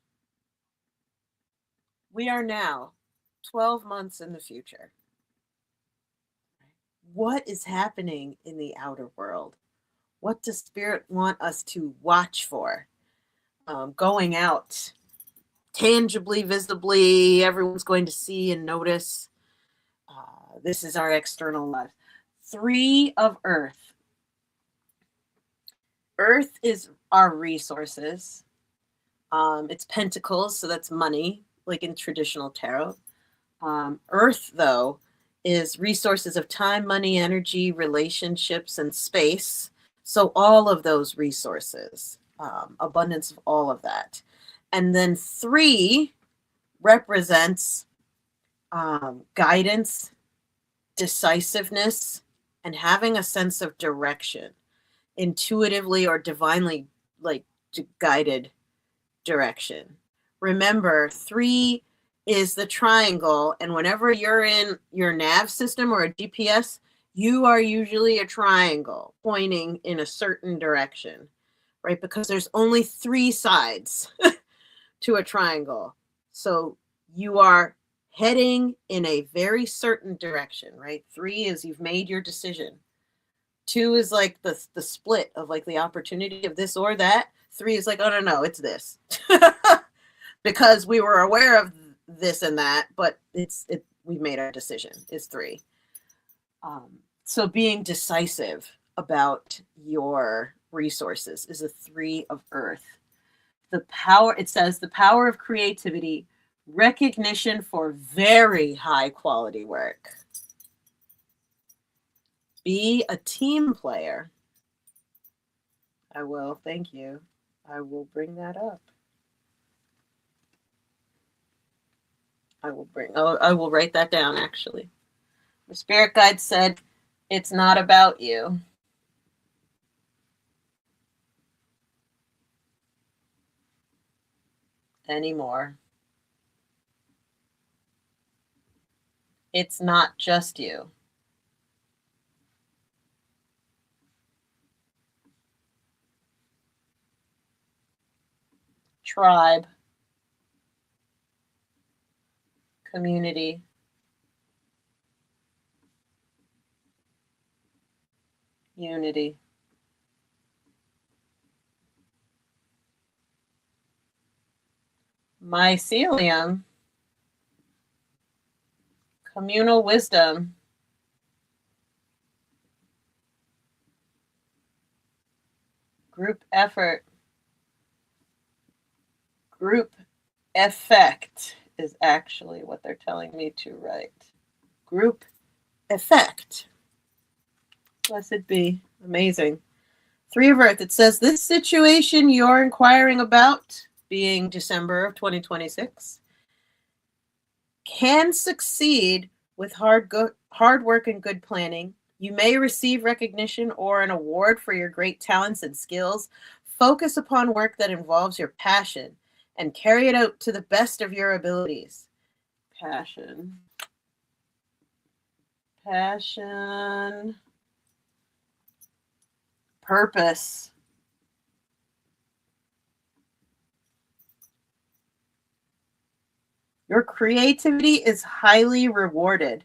We are now 12 months in the future. What is happening in the outer world? What does Spirit want us to watch for? Going out tangibly, visibly, everyone's going to see and notice. This is our external life. 3 of Earth. Earth is our resources. It's pentacles, so that's money, like in traditional tarot. Earth, though, is resources of time, money, energy, relationships, and space. So all of those resources, abundance of all of that. And then 3 represents guidance, decisiveness, and having a sense of direction, intuitively or divinely like guided direction. Remember, 3 is the triangle, and whenever you're in your nav system or a GPS, you are usually a triangle pointing in a certain direction, right? Because there's only 3 sides to a triangle. So you are heading in a very certain direction, right? 3 is you've made your decision. 2 is like the split of like the opportunity of this or that. 3 is like, oh no, it's this. Because we were aware of this and that, but we've made our decision. It's 3. So being decisive about your resources is a 3 of Earth. The power, it says, the power of creativity, recognition for very high quality work. Be a team player. I will, thank you. I will bring that up. I will write that down, actually. The spirit guide said, it's not about you. Anymore. It's not just you. Tribe. Community. Unity. Mycelium. Communal wisdom. Group effort. Group effect is actually what they're telling me to write. Group effect. Blessed be. Amazing. 3 of Earth. It says, this situation you're inquiring about, being December of 2026, can succeed with hard work and good planning. You may receive recognition or an award for your great talents and skills. Focus upon work that involves your passion and carry it out to the best of your abilities. Passion. Passion. Purpose. Your creativity is highly rewarded.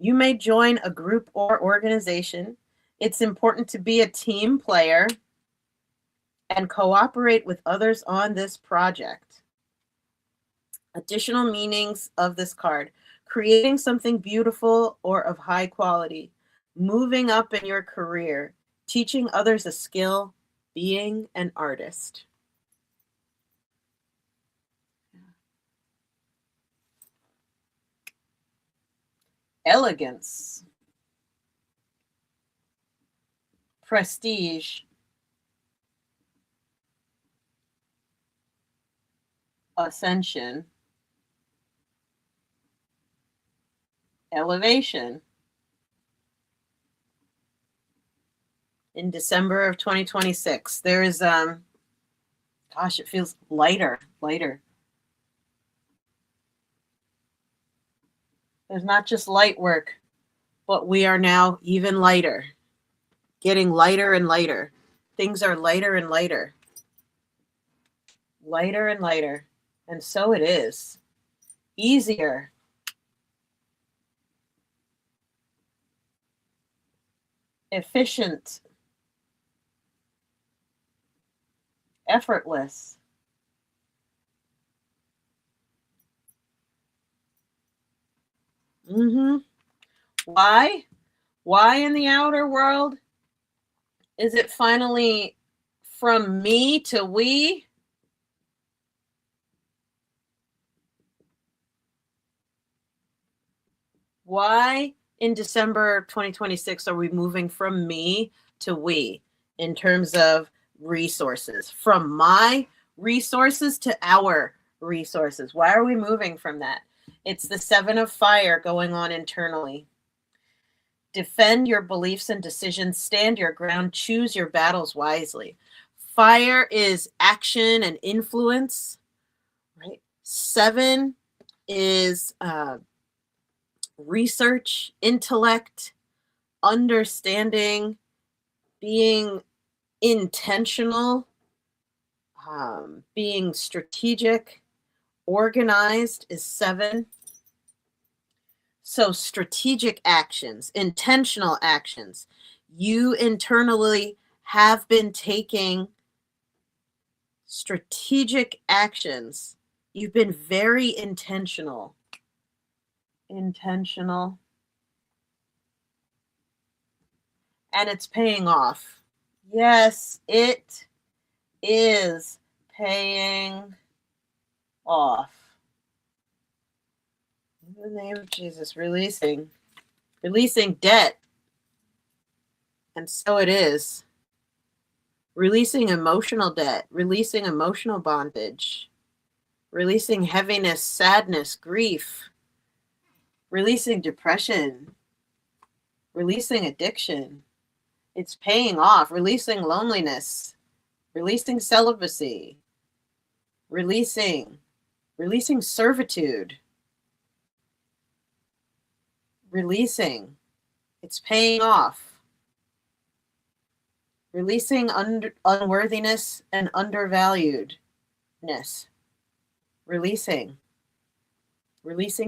You may join a group or organization. It's important to be a team player and cooperate with others on this project. Additional meanings of this card: creating something beautiful or of high quality, moving up in your career, teaching others a skill, being an artist. Elegance, prestige, ascension, elevation. In December of 2026, there is, gosh, it feels lighter. There's not just light work, but we are now even lighter, getting lighter and lighter. Things are lighter and lighter. Lighter and lighter. And so it is. Easier. Efficient. Effortless. Why? Why in the outer world is it finally from me to we? Why in December 2026 are we moving from me to we in terms of resources? From my resources to our resources. Why are we moving from that? It's the 7 of fire going on internally. Defend your beliefs and decisions. Stand your ground. Choose your battles wisely. Fire is action and influence, right? 7 is research, intellect, understanding, being intentional, being strategic, organized is 7. So strategic actions, intentional actions. You internally have been taking strategic actions. You've been very intentional. And it's paying off. Yes, it is paying off. In the name of Jesus, releasing debt. And so it is. Releasing emotional debt, releasing emotional bondage, releasing heaviness, sadness, grief, releasing depression, releasing addiction. It's paying off. Releasing loneliness, releasing celibacy, releasing servitude, releasing. It's paying off. Releasing unworthiness and undervaluedness. Releasing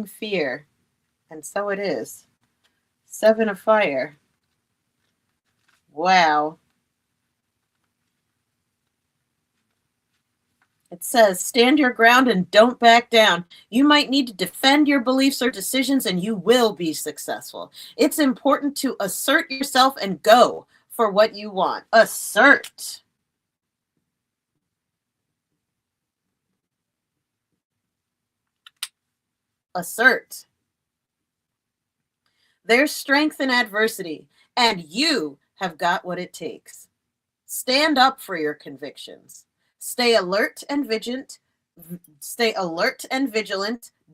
fear. And so it is. 7 of fire. Wow. It says, stand your ground and don't back down. You might need to defend your beliefs or decisions, and you will be successful. It's important to assert yourself and go for what you want. Assert. Assert. There's strength in adversity, and you have got what it takes. Stand up for your convictions. Stay alert and vigilant.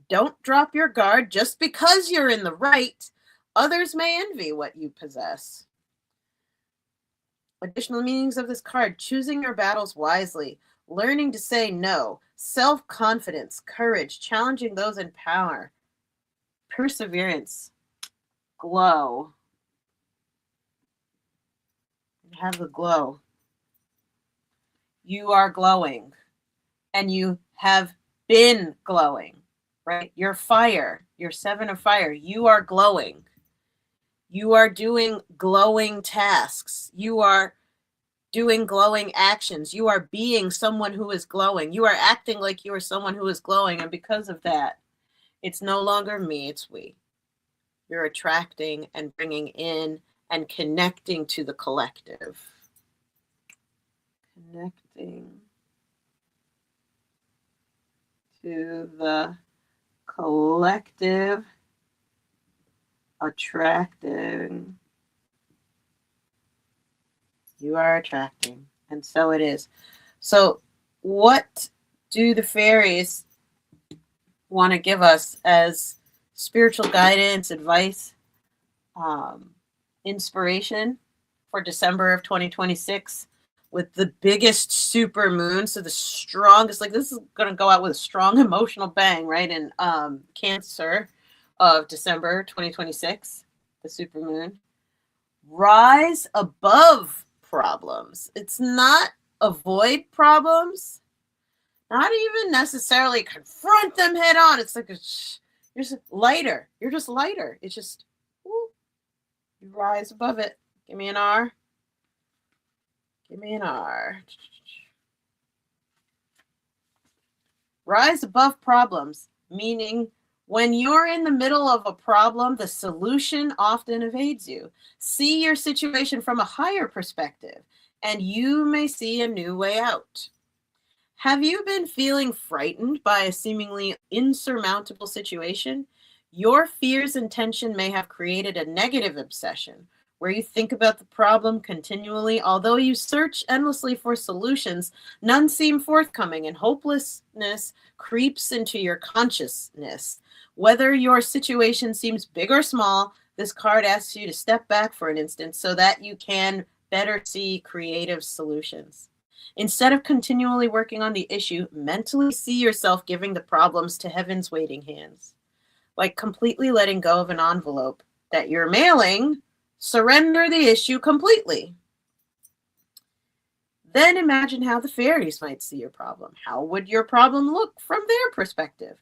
Don't drop your guard just because you're in the right. Others may envy what you possess. Additional meanings of this card: choosing your battles wisely, learning to say no, self-confidence, courage, challenging those in power, perseverance, glow. Have the glow. You are glowing, and you have been glowing, right? Your fire, your 7 of fire, you are glowing. You are doing glowing tasks. You are doing glowing actions. You are being someone who is glowing. You are acting like you are someone who is glowing. And because of that, it's no longer me, it's we. You're attracting and bringing in and connecting to the collective. Connecting to the collective, attracting. You are attracting, and so it is. So what do the fairies want to give us as spiritual guidance, advice, inspiration for December of 2026 with the biggest super moon? So the strongest, like this is going to go out with a strong emotional bang, right? In Cancer of December 2026, the super moon. Rise above problems. It's not avoid problems, not even necessarily confront them head on. It's like you're just lighter. You're just lighter. It's just woo, you rise above it. Give me an R. Give me an R. Rise above problems, meaning when you're in the middle of a problem, the solution often evades you. See your situation from a higher perspective, and you may see a new way out. Have you been feeling frightened by a seemingly insurmountable situation? Your fears and tension may have created a negative obsession where you think about the problem continually. Although you search endlessly for solutions, none seem forthcoming, and hopelessness creeps into your consciousness. Whether your situation seems big or small, this card asks you to step back for an instant so that you can better see creative solutions. Instead of continually working on the issue, mentally see yourself giving the problems to heaven's waiting hands. Like completely letting go of an envelope that you're mailing, surrender the issue completely. Then imagine how the fairies might see your problem. How would your problem look from their perspective?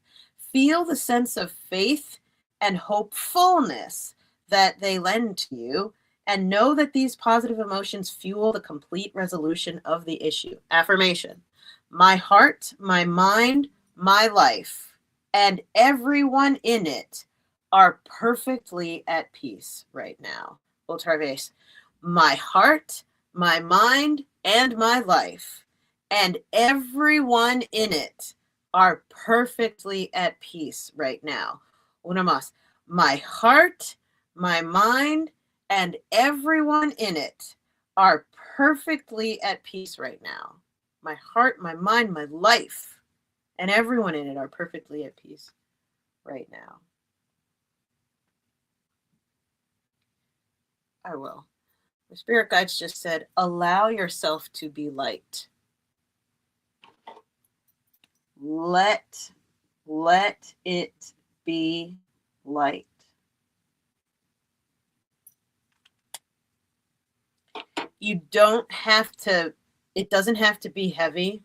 Feel the sense of faith and hopefulness that they lend to you, and know that these positive emotions fuel the complete resolution of the issue. Affirmation: my heart, my mind, my life, and everyone in it are perfectly at peace right now. Otra vez. My heart, my mind, and my life, and everyone in it are perfectly at peace right now. Una más. My heart, my mind, and everyone in it are perfectly at peace right now. My heart, my mind, my life, and everyone in it are perfectly at peace right now. I will. The spirit guides just said, allow yourself to be light. Let it be light. You don't have to, it doesn't have to be heavy.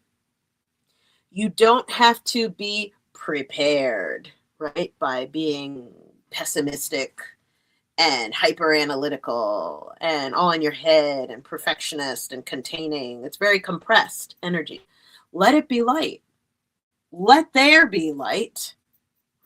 You don't have to be prepared, right? By being pessimistic and hyper analytical and all in your head and perfectionist and containing. It's very compressed energy. Let it be light. Let there be light,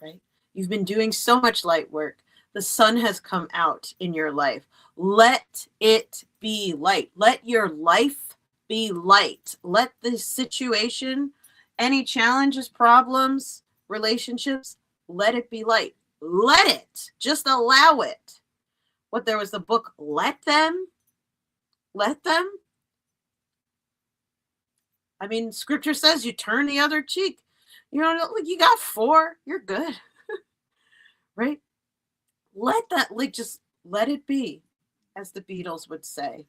right? You've been doing so much light work. The sun has come out in your life. Let it be light. Let your life be light. Let the situation, any challenges, problems, relationships, let it be light. Let it. Just allow it. What, there was the book, Let Them? Let Them? I mean, scripture says you turn the other cheek. You know, like you got 4, you're good. Right? Let that, like, just let it be, as the Beatles would say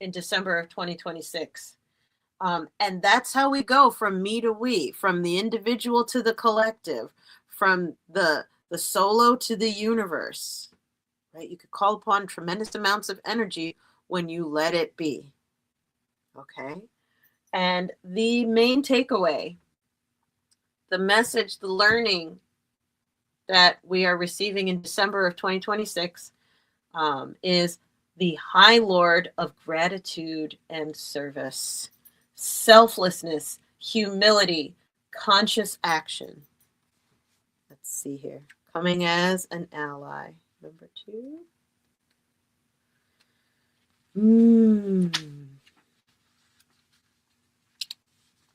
in December of 2026. And that's how we go from me to we, from the individual to the collective, from the solo to the universe. Right? You could call upon tremendous amounts of energy when you let it be. Okay? And the main takeaway, the message, the learning that we are receiving in December of 2026 is the High Lord of gratitude and service, selflessness, humility, conscious action. Let's see here. Coming as an ally. Number 2.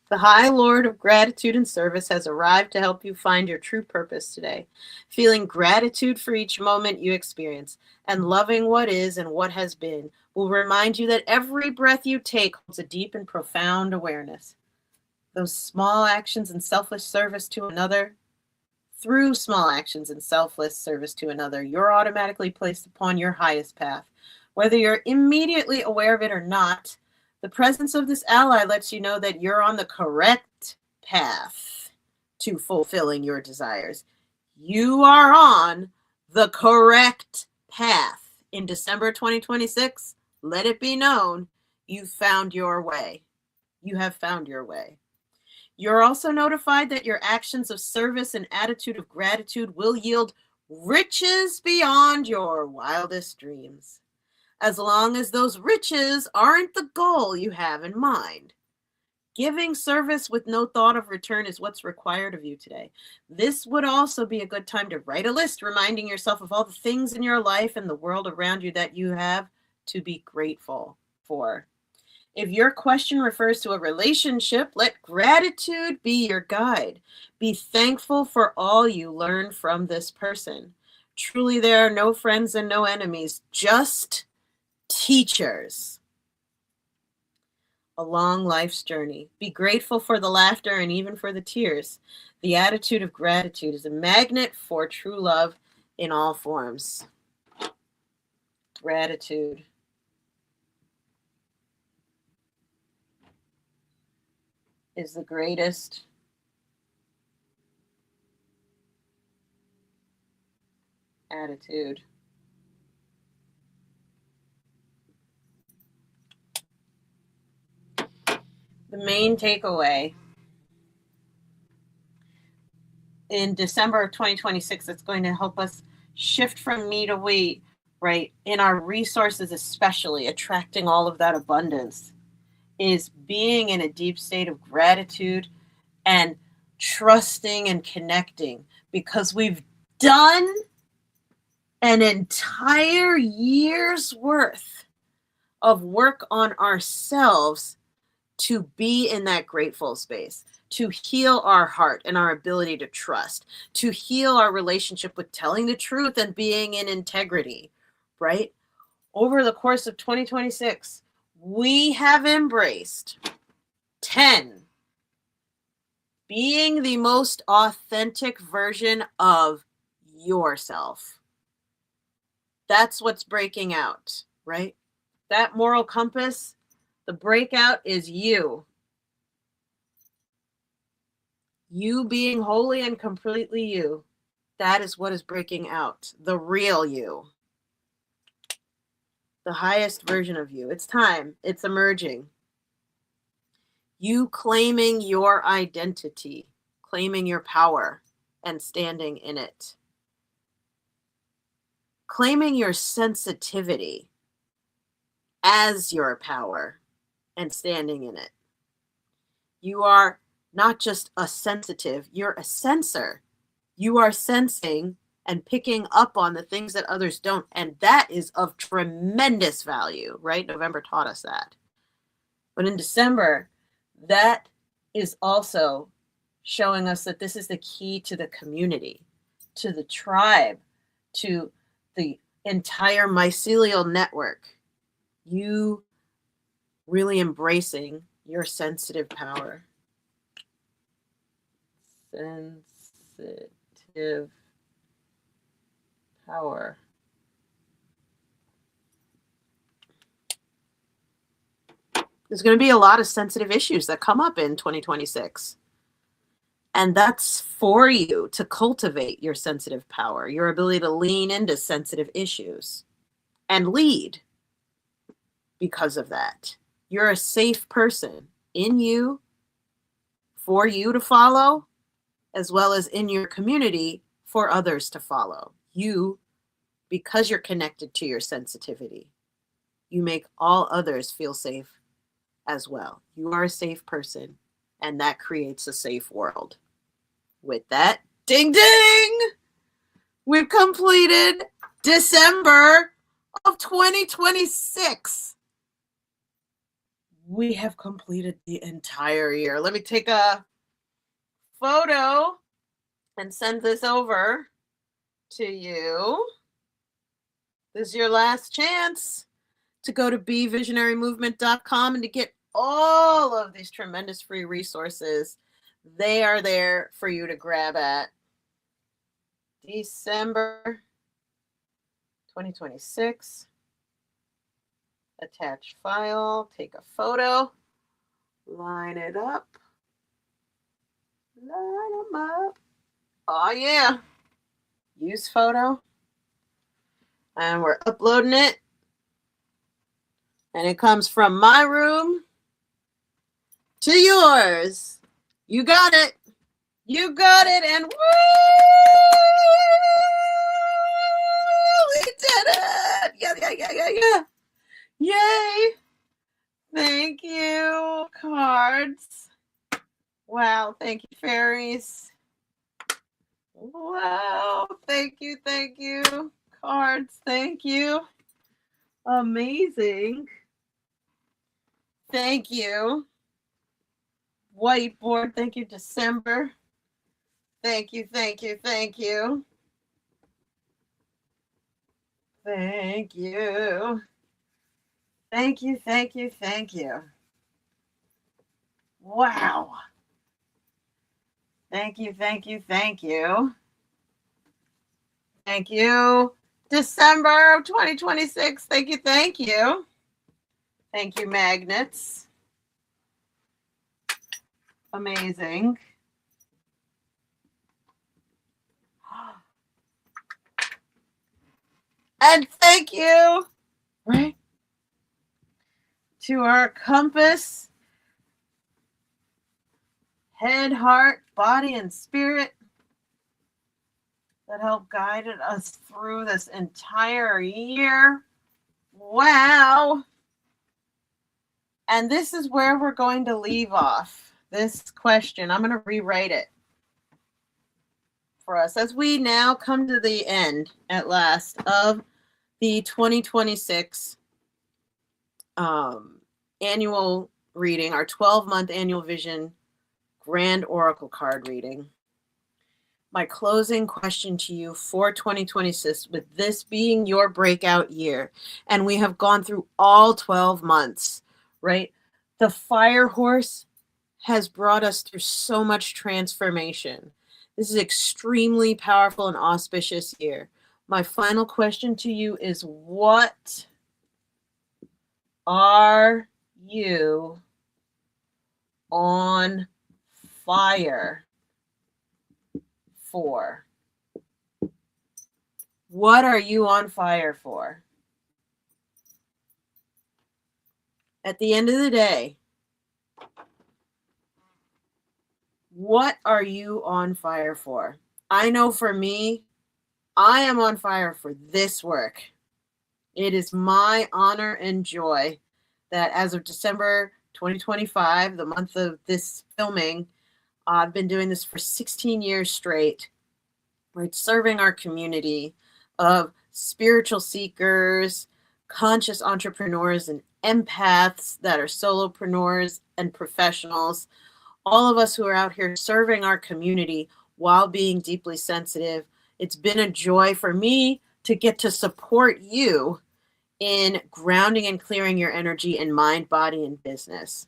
The High Lord of gratitude and service has arrived to help you find your true purpose today. Feeling gratitude for each moment you experience and loving what is and what has been will remind you that every breath you take holds a deep and profound awareness. Those small actions and selfless service to another, through small actions and selfless service to another, you're automatically placed upon your highest path. Whether you're immediately aware of it or not, the presence of this ally lets you know that you're on the correct path to fulfilling your desires. You are on the correct path. In December 2026, let it be known, you found your way. You have found your way. You're also notified that your actions of service and attitude of gratitude will yield riches beyond your wildest dreams, as long as those riches aren't the goal you have in mind. Giving service with no thought of return is what's required of you today. This would also be a good time to write a list reminding yourself of all the things in your life and the world around you that you have to be grateful for. If your question refers to a relationship, let gratitude be your guide. Be thankful for all you learn from this person. Truly, there are no friends and no enemies, just teachers. A long life's journey. Be grateful for the laughter and even for the tears. The attitude of gratitude is a magnet for true love in all forms. Gratitude is the greatest attitude. The main takeaway in December of 2026 that's going to help us shift from me to we, right, in our resources, especially attracting all of that abundance, is being in a deep state of gratitude and trusting and connecting, because we've done an entire year's worth of work on ourselves to be in that grateful space, to heal our heart and our ability to trust, to heal our relationship with telling the truth and being in integrity, right? Over the course of 2026, we have embraced 10, being the most authentic version of yourself. That's what's breaking out, right? That moral compass, the breakout is you. You being wholly and completely you. That is what is breaking out. The real you. The highest version of you. It's time. It's emerging. You claiming your identity, claiming your power, and standing in it. Claiming your sensitivity as your power and standing in it. You are not just a sensitive, you're a sensor. You are sensing and picking up on the things that others don't. And that is of tremendous value, right? November taught us that. But in December, that is also showing us that this is the key to the community, to the tribe, to the entire mycelial network. You really embracing your sensitive power. Sensitive power. There's going to be a lot of sensitive issues that come up in 2026. And that's for you to cultivate your sensitive power, your ability to lean into sensitive issues and lead because of that. You're a safe person in you, for you to follow, as well as in your community for others to follow. You because you're connected to your sensitivity. You make all others feel safe as well. You are a safe person, and that creates a safe world. With that, ding ding! We've completed December of 2026. We have completed the entire year. Let me take a photo and send this over to you. This is your last chance to go to bevisionarymovement.com and to get all of these tremendous free resources. They are there for you to grab at. December 2026. Attach file, take a photo, line it up. Line them up. Oh yeah. Use photo. And we're uploading it. And it comes from my room to yours. You got it. You got it. And woo! We did it. Yeah. Yay. Thank you, cards. Wow. Thank you, fairies. Wow. Thank you. Cards. Thank you. Amazing. Thank you. Whiteboard. Thank you, December. Thank you. Thank you. Thank you. Wow. Thank you. Thank you. December of 2026. Thank you. Thank you, magnets. Amazing. And thank you, right, to our compass, head, heart, body, and spirit that helped guide us through this entire year. Wow. And this is where we're going to leave off this question. I'm going to rewrite it for us as we now come to the end at last of the 2026 annual reading, our 12-month annual vision grand oracle card reading. My closing question to you for 2026, with this being your breakout year, and we have gone through all 12 months, right? The fire horse has brought us through so much transformation. This is extremely powerful and auspicious year. My final question to you is, what are you on fire for? What are you on fire for? At the end of the day, what are you on fire for? I know for me, I am on fire for this work. It is my honor and joy that as of December 2025, the month of this filming, I've been doing this for 16 years straight, right? Serving our community of spiritual seekers, conscious entrepreneurs, and empaths that are solopreneurs and professionals. All of us who are out here serving our community while being deeply sensitive. It's been a joy for me to get to support you in grounding and clearing your energy in mind, body, and business,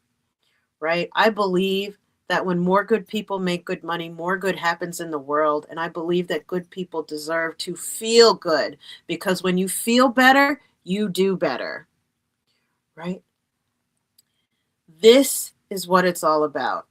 right? I believe that when more good people make good money, more good happens in the world. And I believe that good people deserve to feel good, because when you feel better, you do better, right? This is what it's all about.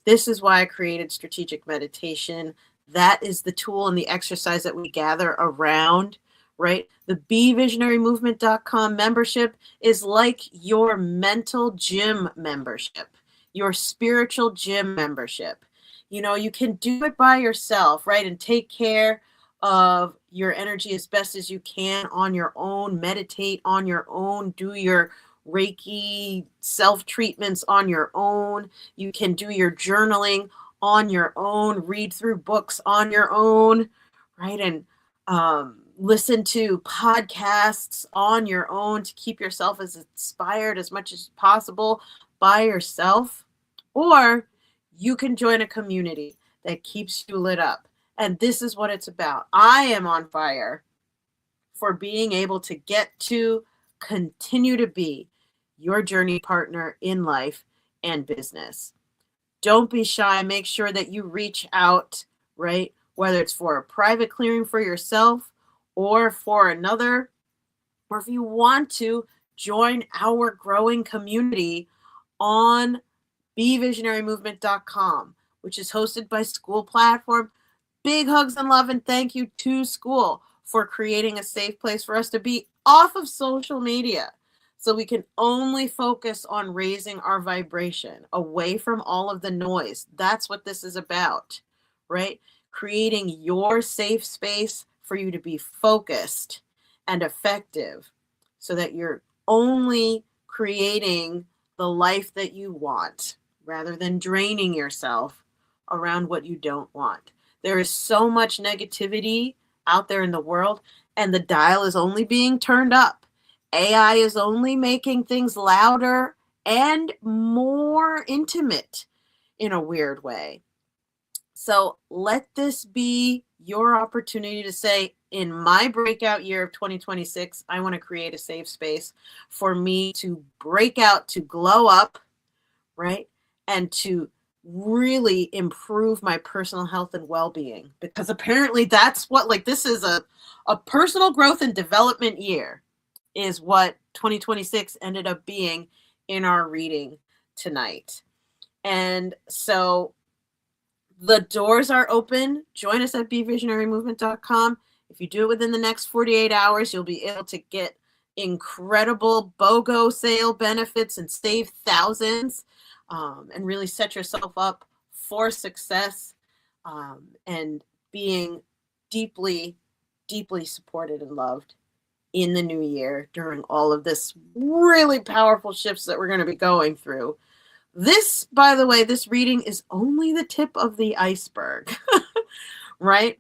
This is why I created strategic meditation. That is the tool and the exercise that we gather around, right? The bevisionarymovement.com membership is like your mental gym membership, your spiritual gym membership. You know, you can do it by yourself, right? And take care of your energy as best as you can on your own, meditate on your own, do your Reiki self treatments on your own. You can do your journaling on your own, read through books on your own, right? And listen to podcasts on your own to keep yourself as inspired as much as possible by yourself. Or you can join a community that keeps you lit up. And this is what it's about. I am on fire for being able to get to continue to be your journey partner in life and business. Don't be shy. Make sure that you reach out, right? Whether it's for a private clearing for yourself or for another, or if you want to join our growing community on bevisionarymovement.com, which is hosted by School Platform. Big hugs and love and thank you to School for creating a safe place for us to be off of social media so we can only focus on raising our vibration away from all of the noise. That's what this is about, right? Creating your safe space for you to be focused and effective so that you're only creating the life that you want rather than draining yourself around what you don't want. There is so much negativity out there in the world, and the dial is only being turned up. AI is only making things louder and more intimate in a weird way. So let this be your opportunity to say, in my breakout year of 2026, I want to create a safe space for me to break out, to glow up, right? And to really improve my personal health and well-being. Because apparently that's what, like, this is a personal growth and development year is what 2026 ended up being in our reading tonight. And so the doors are open. Join us at bevisionarymovement.com. If you do it within the next 48 hours, you'll be able to get incredible BOGO sale benefits and save thousands, and really set yourself up for success, and being deeply, deeply supported and loved in the new year during all of this really powerful shifts that we're going to be going through. This, by the way, this reading is only the tip of the iceberg, right?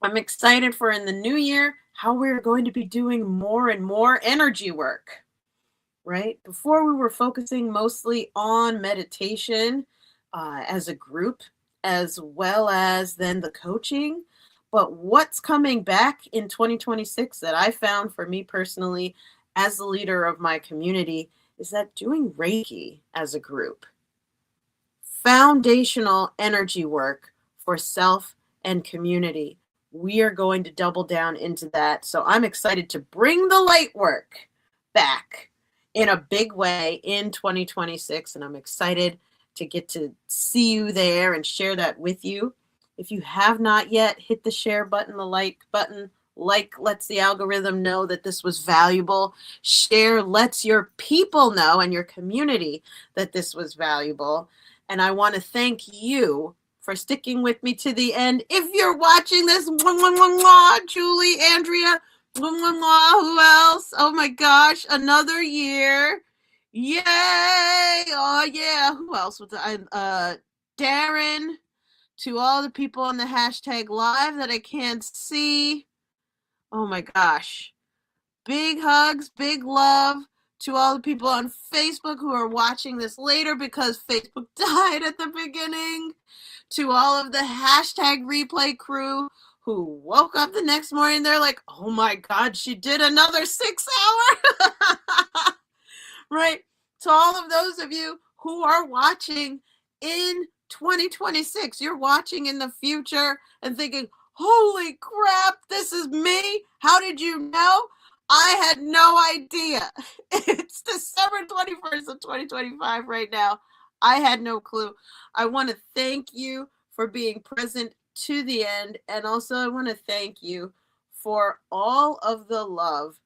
I'm excited for in the new year how we're going to be doing more and more energy work, right? Before we were focusing mostly on meditation as a group, as well as then the coaching. But what's coming back in 2026 that I found for me personally as the leader of my community is that doing Reiki as a group, foundational energy work for self and community. We are going to double down into that. So I'm excited to bring the light work back in a big way in 2026. And I'm excited to get to see you there and share that with you. If you have not yet, hit the share button, the like button. Like lets the algorithm know that this was valuable. Share lets your people know and your community that this was valuable. And I want to thank you for sticking with me to the end. If you're watching this, Julie, Andrea, who else? Oh my gosh, another year. Yay! Oh yeah, who else was Darren, to all the people on the hashtag live that I can't see. Oh my gosh. Big hugs, big love to all the people on Facebook who are watching this later because Facebook died at the beginning. To all of the hashtag replay crew who woke up the next morning, they're like, oh my God, she did another 6 hour. Right? To all of those of you who are watching in 2026, you're watching in the future and thinking, holy crap, this is me. How did you know? I had no idea. It's December 21st of 2025 right now. I had no clue. I want to thank you for being present to the end. And also I want to thank you for all of the love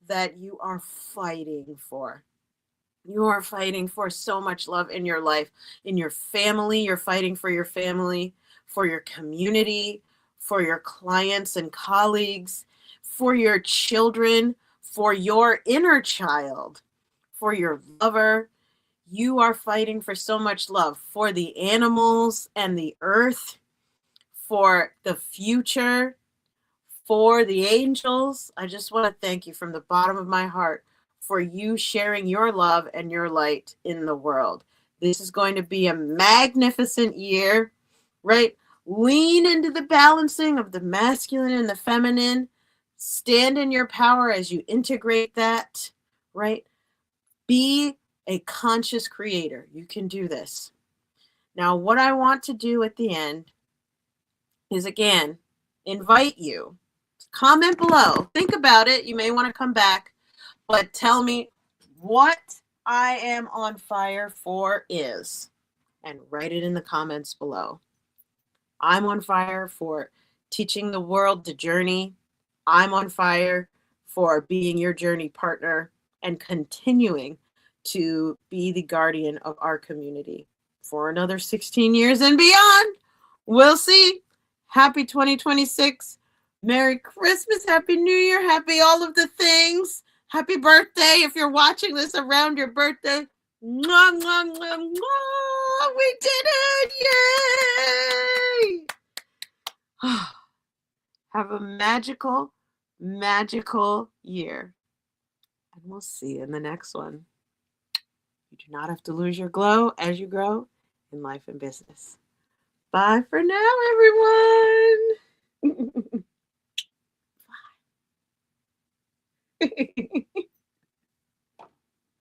that you are fighting for. You are fighting for so much love in your life, in your family. You're fighting for your family, for your community, for your clients and colleagues, for your children, for your inner child, for your lover. You are fighting for so much love, for the animals and the earth, for the future, for the angels. I just want to thank you from the bottom of my heart for you sharing your love and your light in the world. This is going to be a magnificent year, right? Lean into the balancing of the masculine and the feminine. Stand in your power as you integrate that, right? Be a conscious creator. You can do this. Now, what I want to do at the end is, again, invite you. Comment below. Think about it. You may want to come back, but tell me what I am on fire for is, and write it in the comments below. I'm on fire for teaching the world to journey. I'm on fire for being your journey partner and continuing to be the guardian of our community for another 16 years and beyond. We'll see. Happy 2026. Merry Christmas. Happy New Year. Happy all of the things. Happy birthday if you're watching this around your birthday. Mwah, mwah, mwah, mwah. We did it. Yay. Have a magical, magical year. And we'll see you in the next one. You do not have to lose your glow as you grow in life and business. Bye for now, everyone. Bye.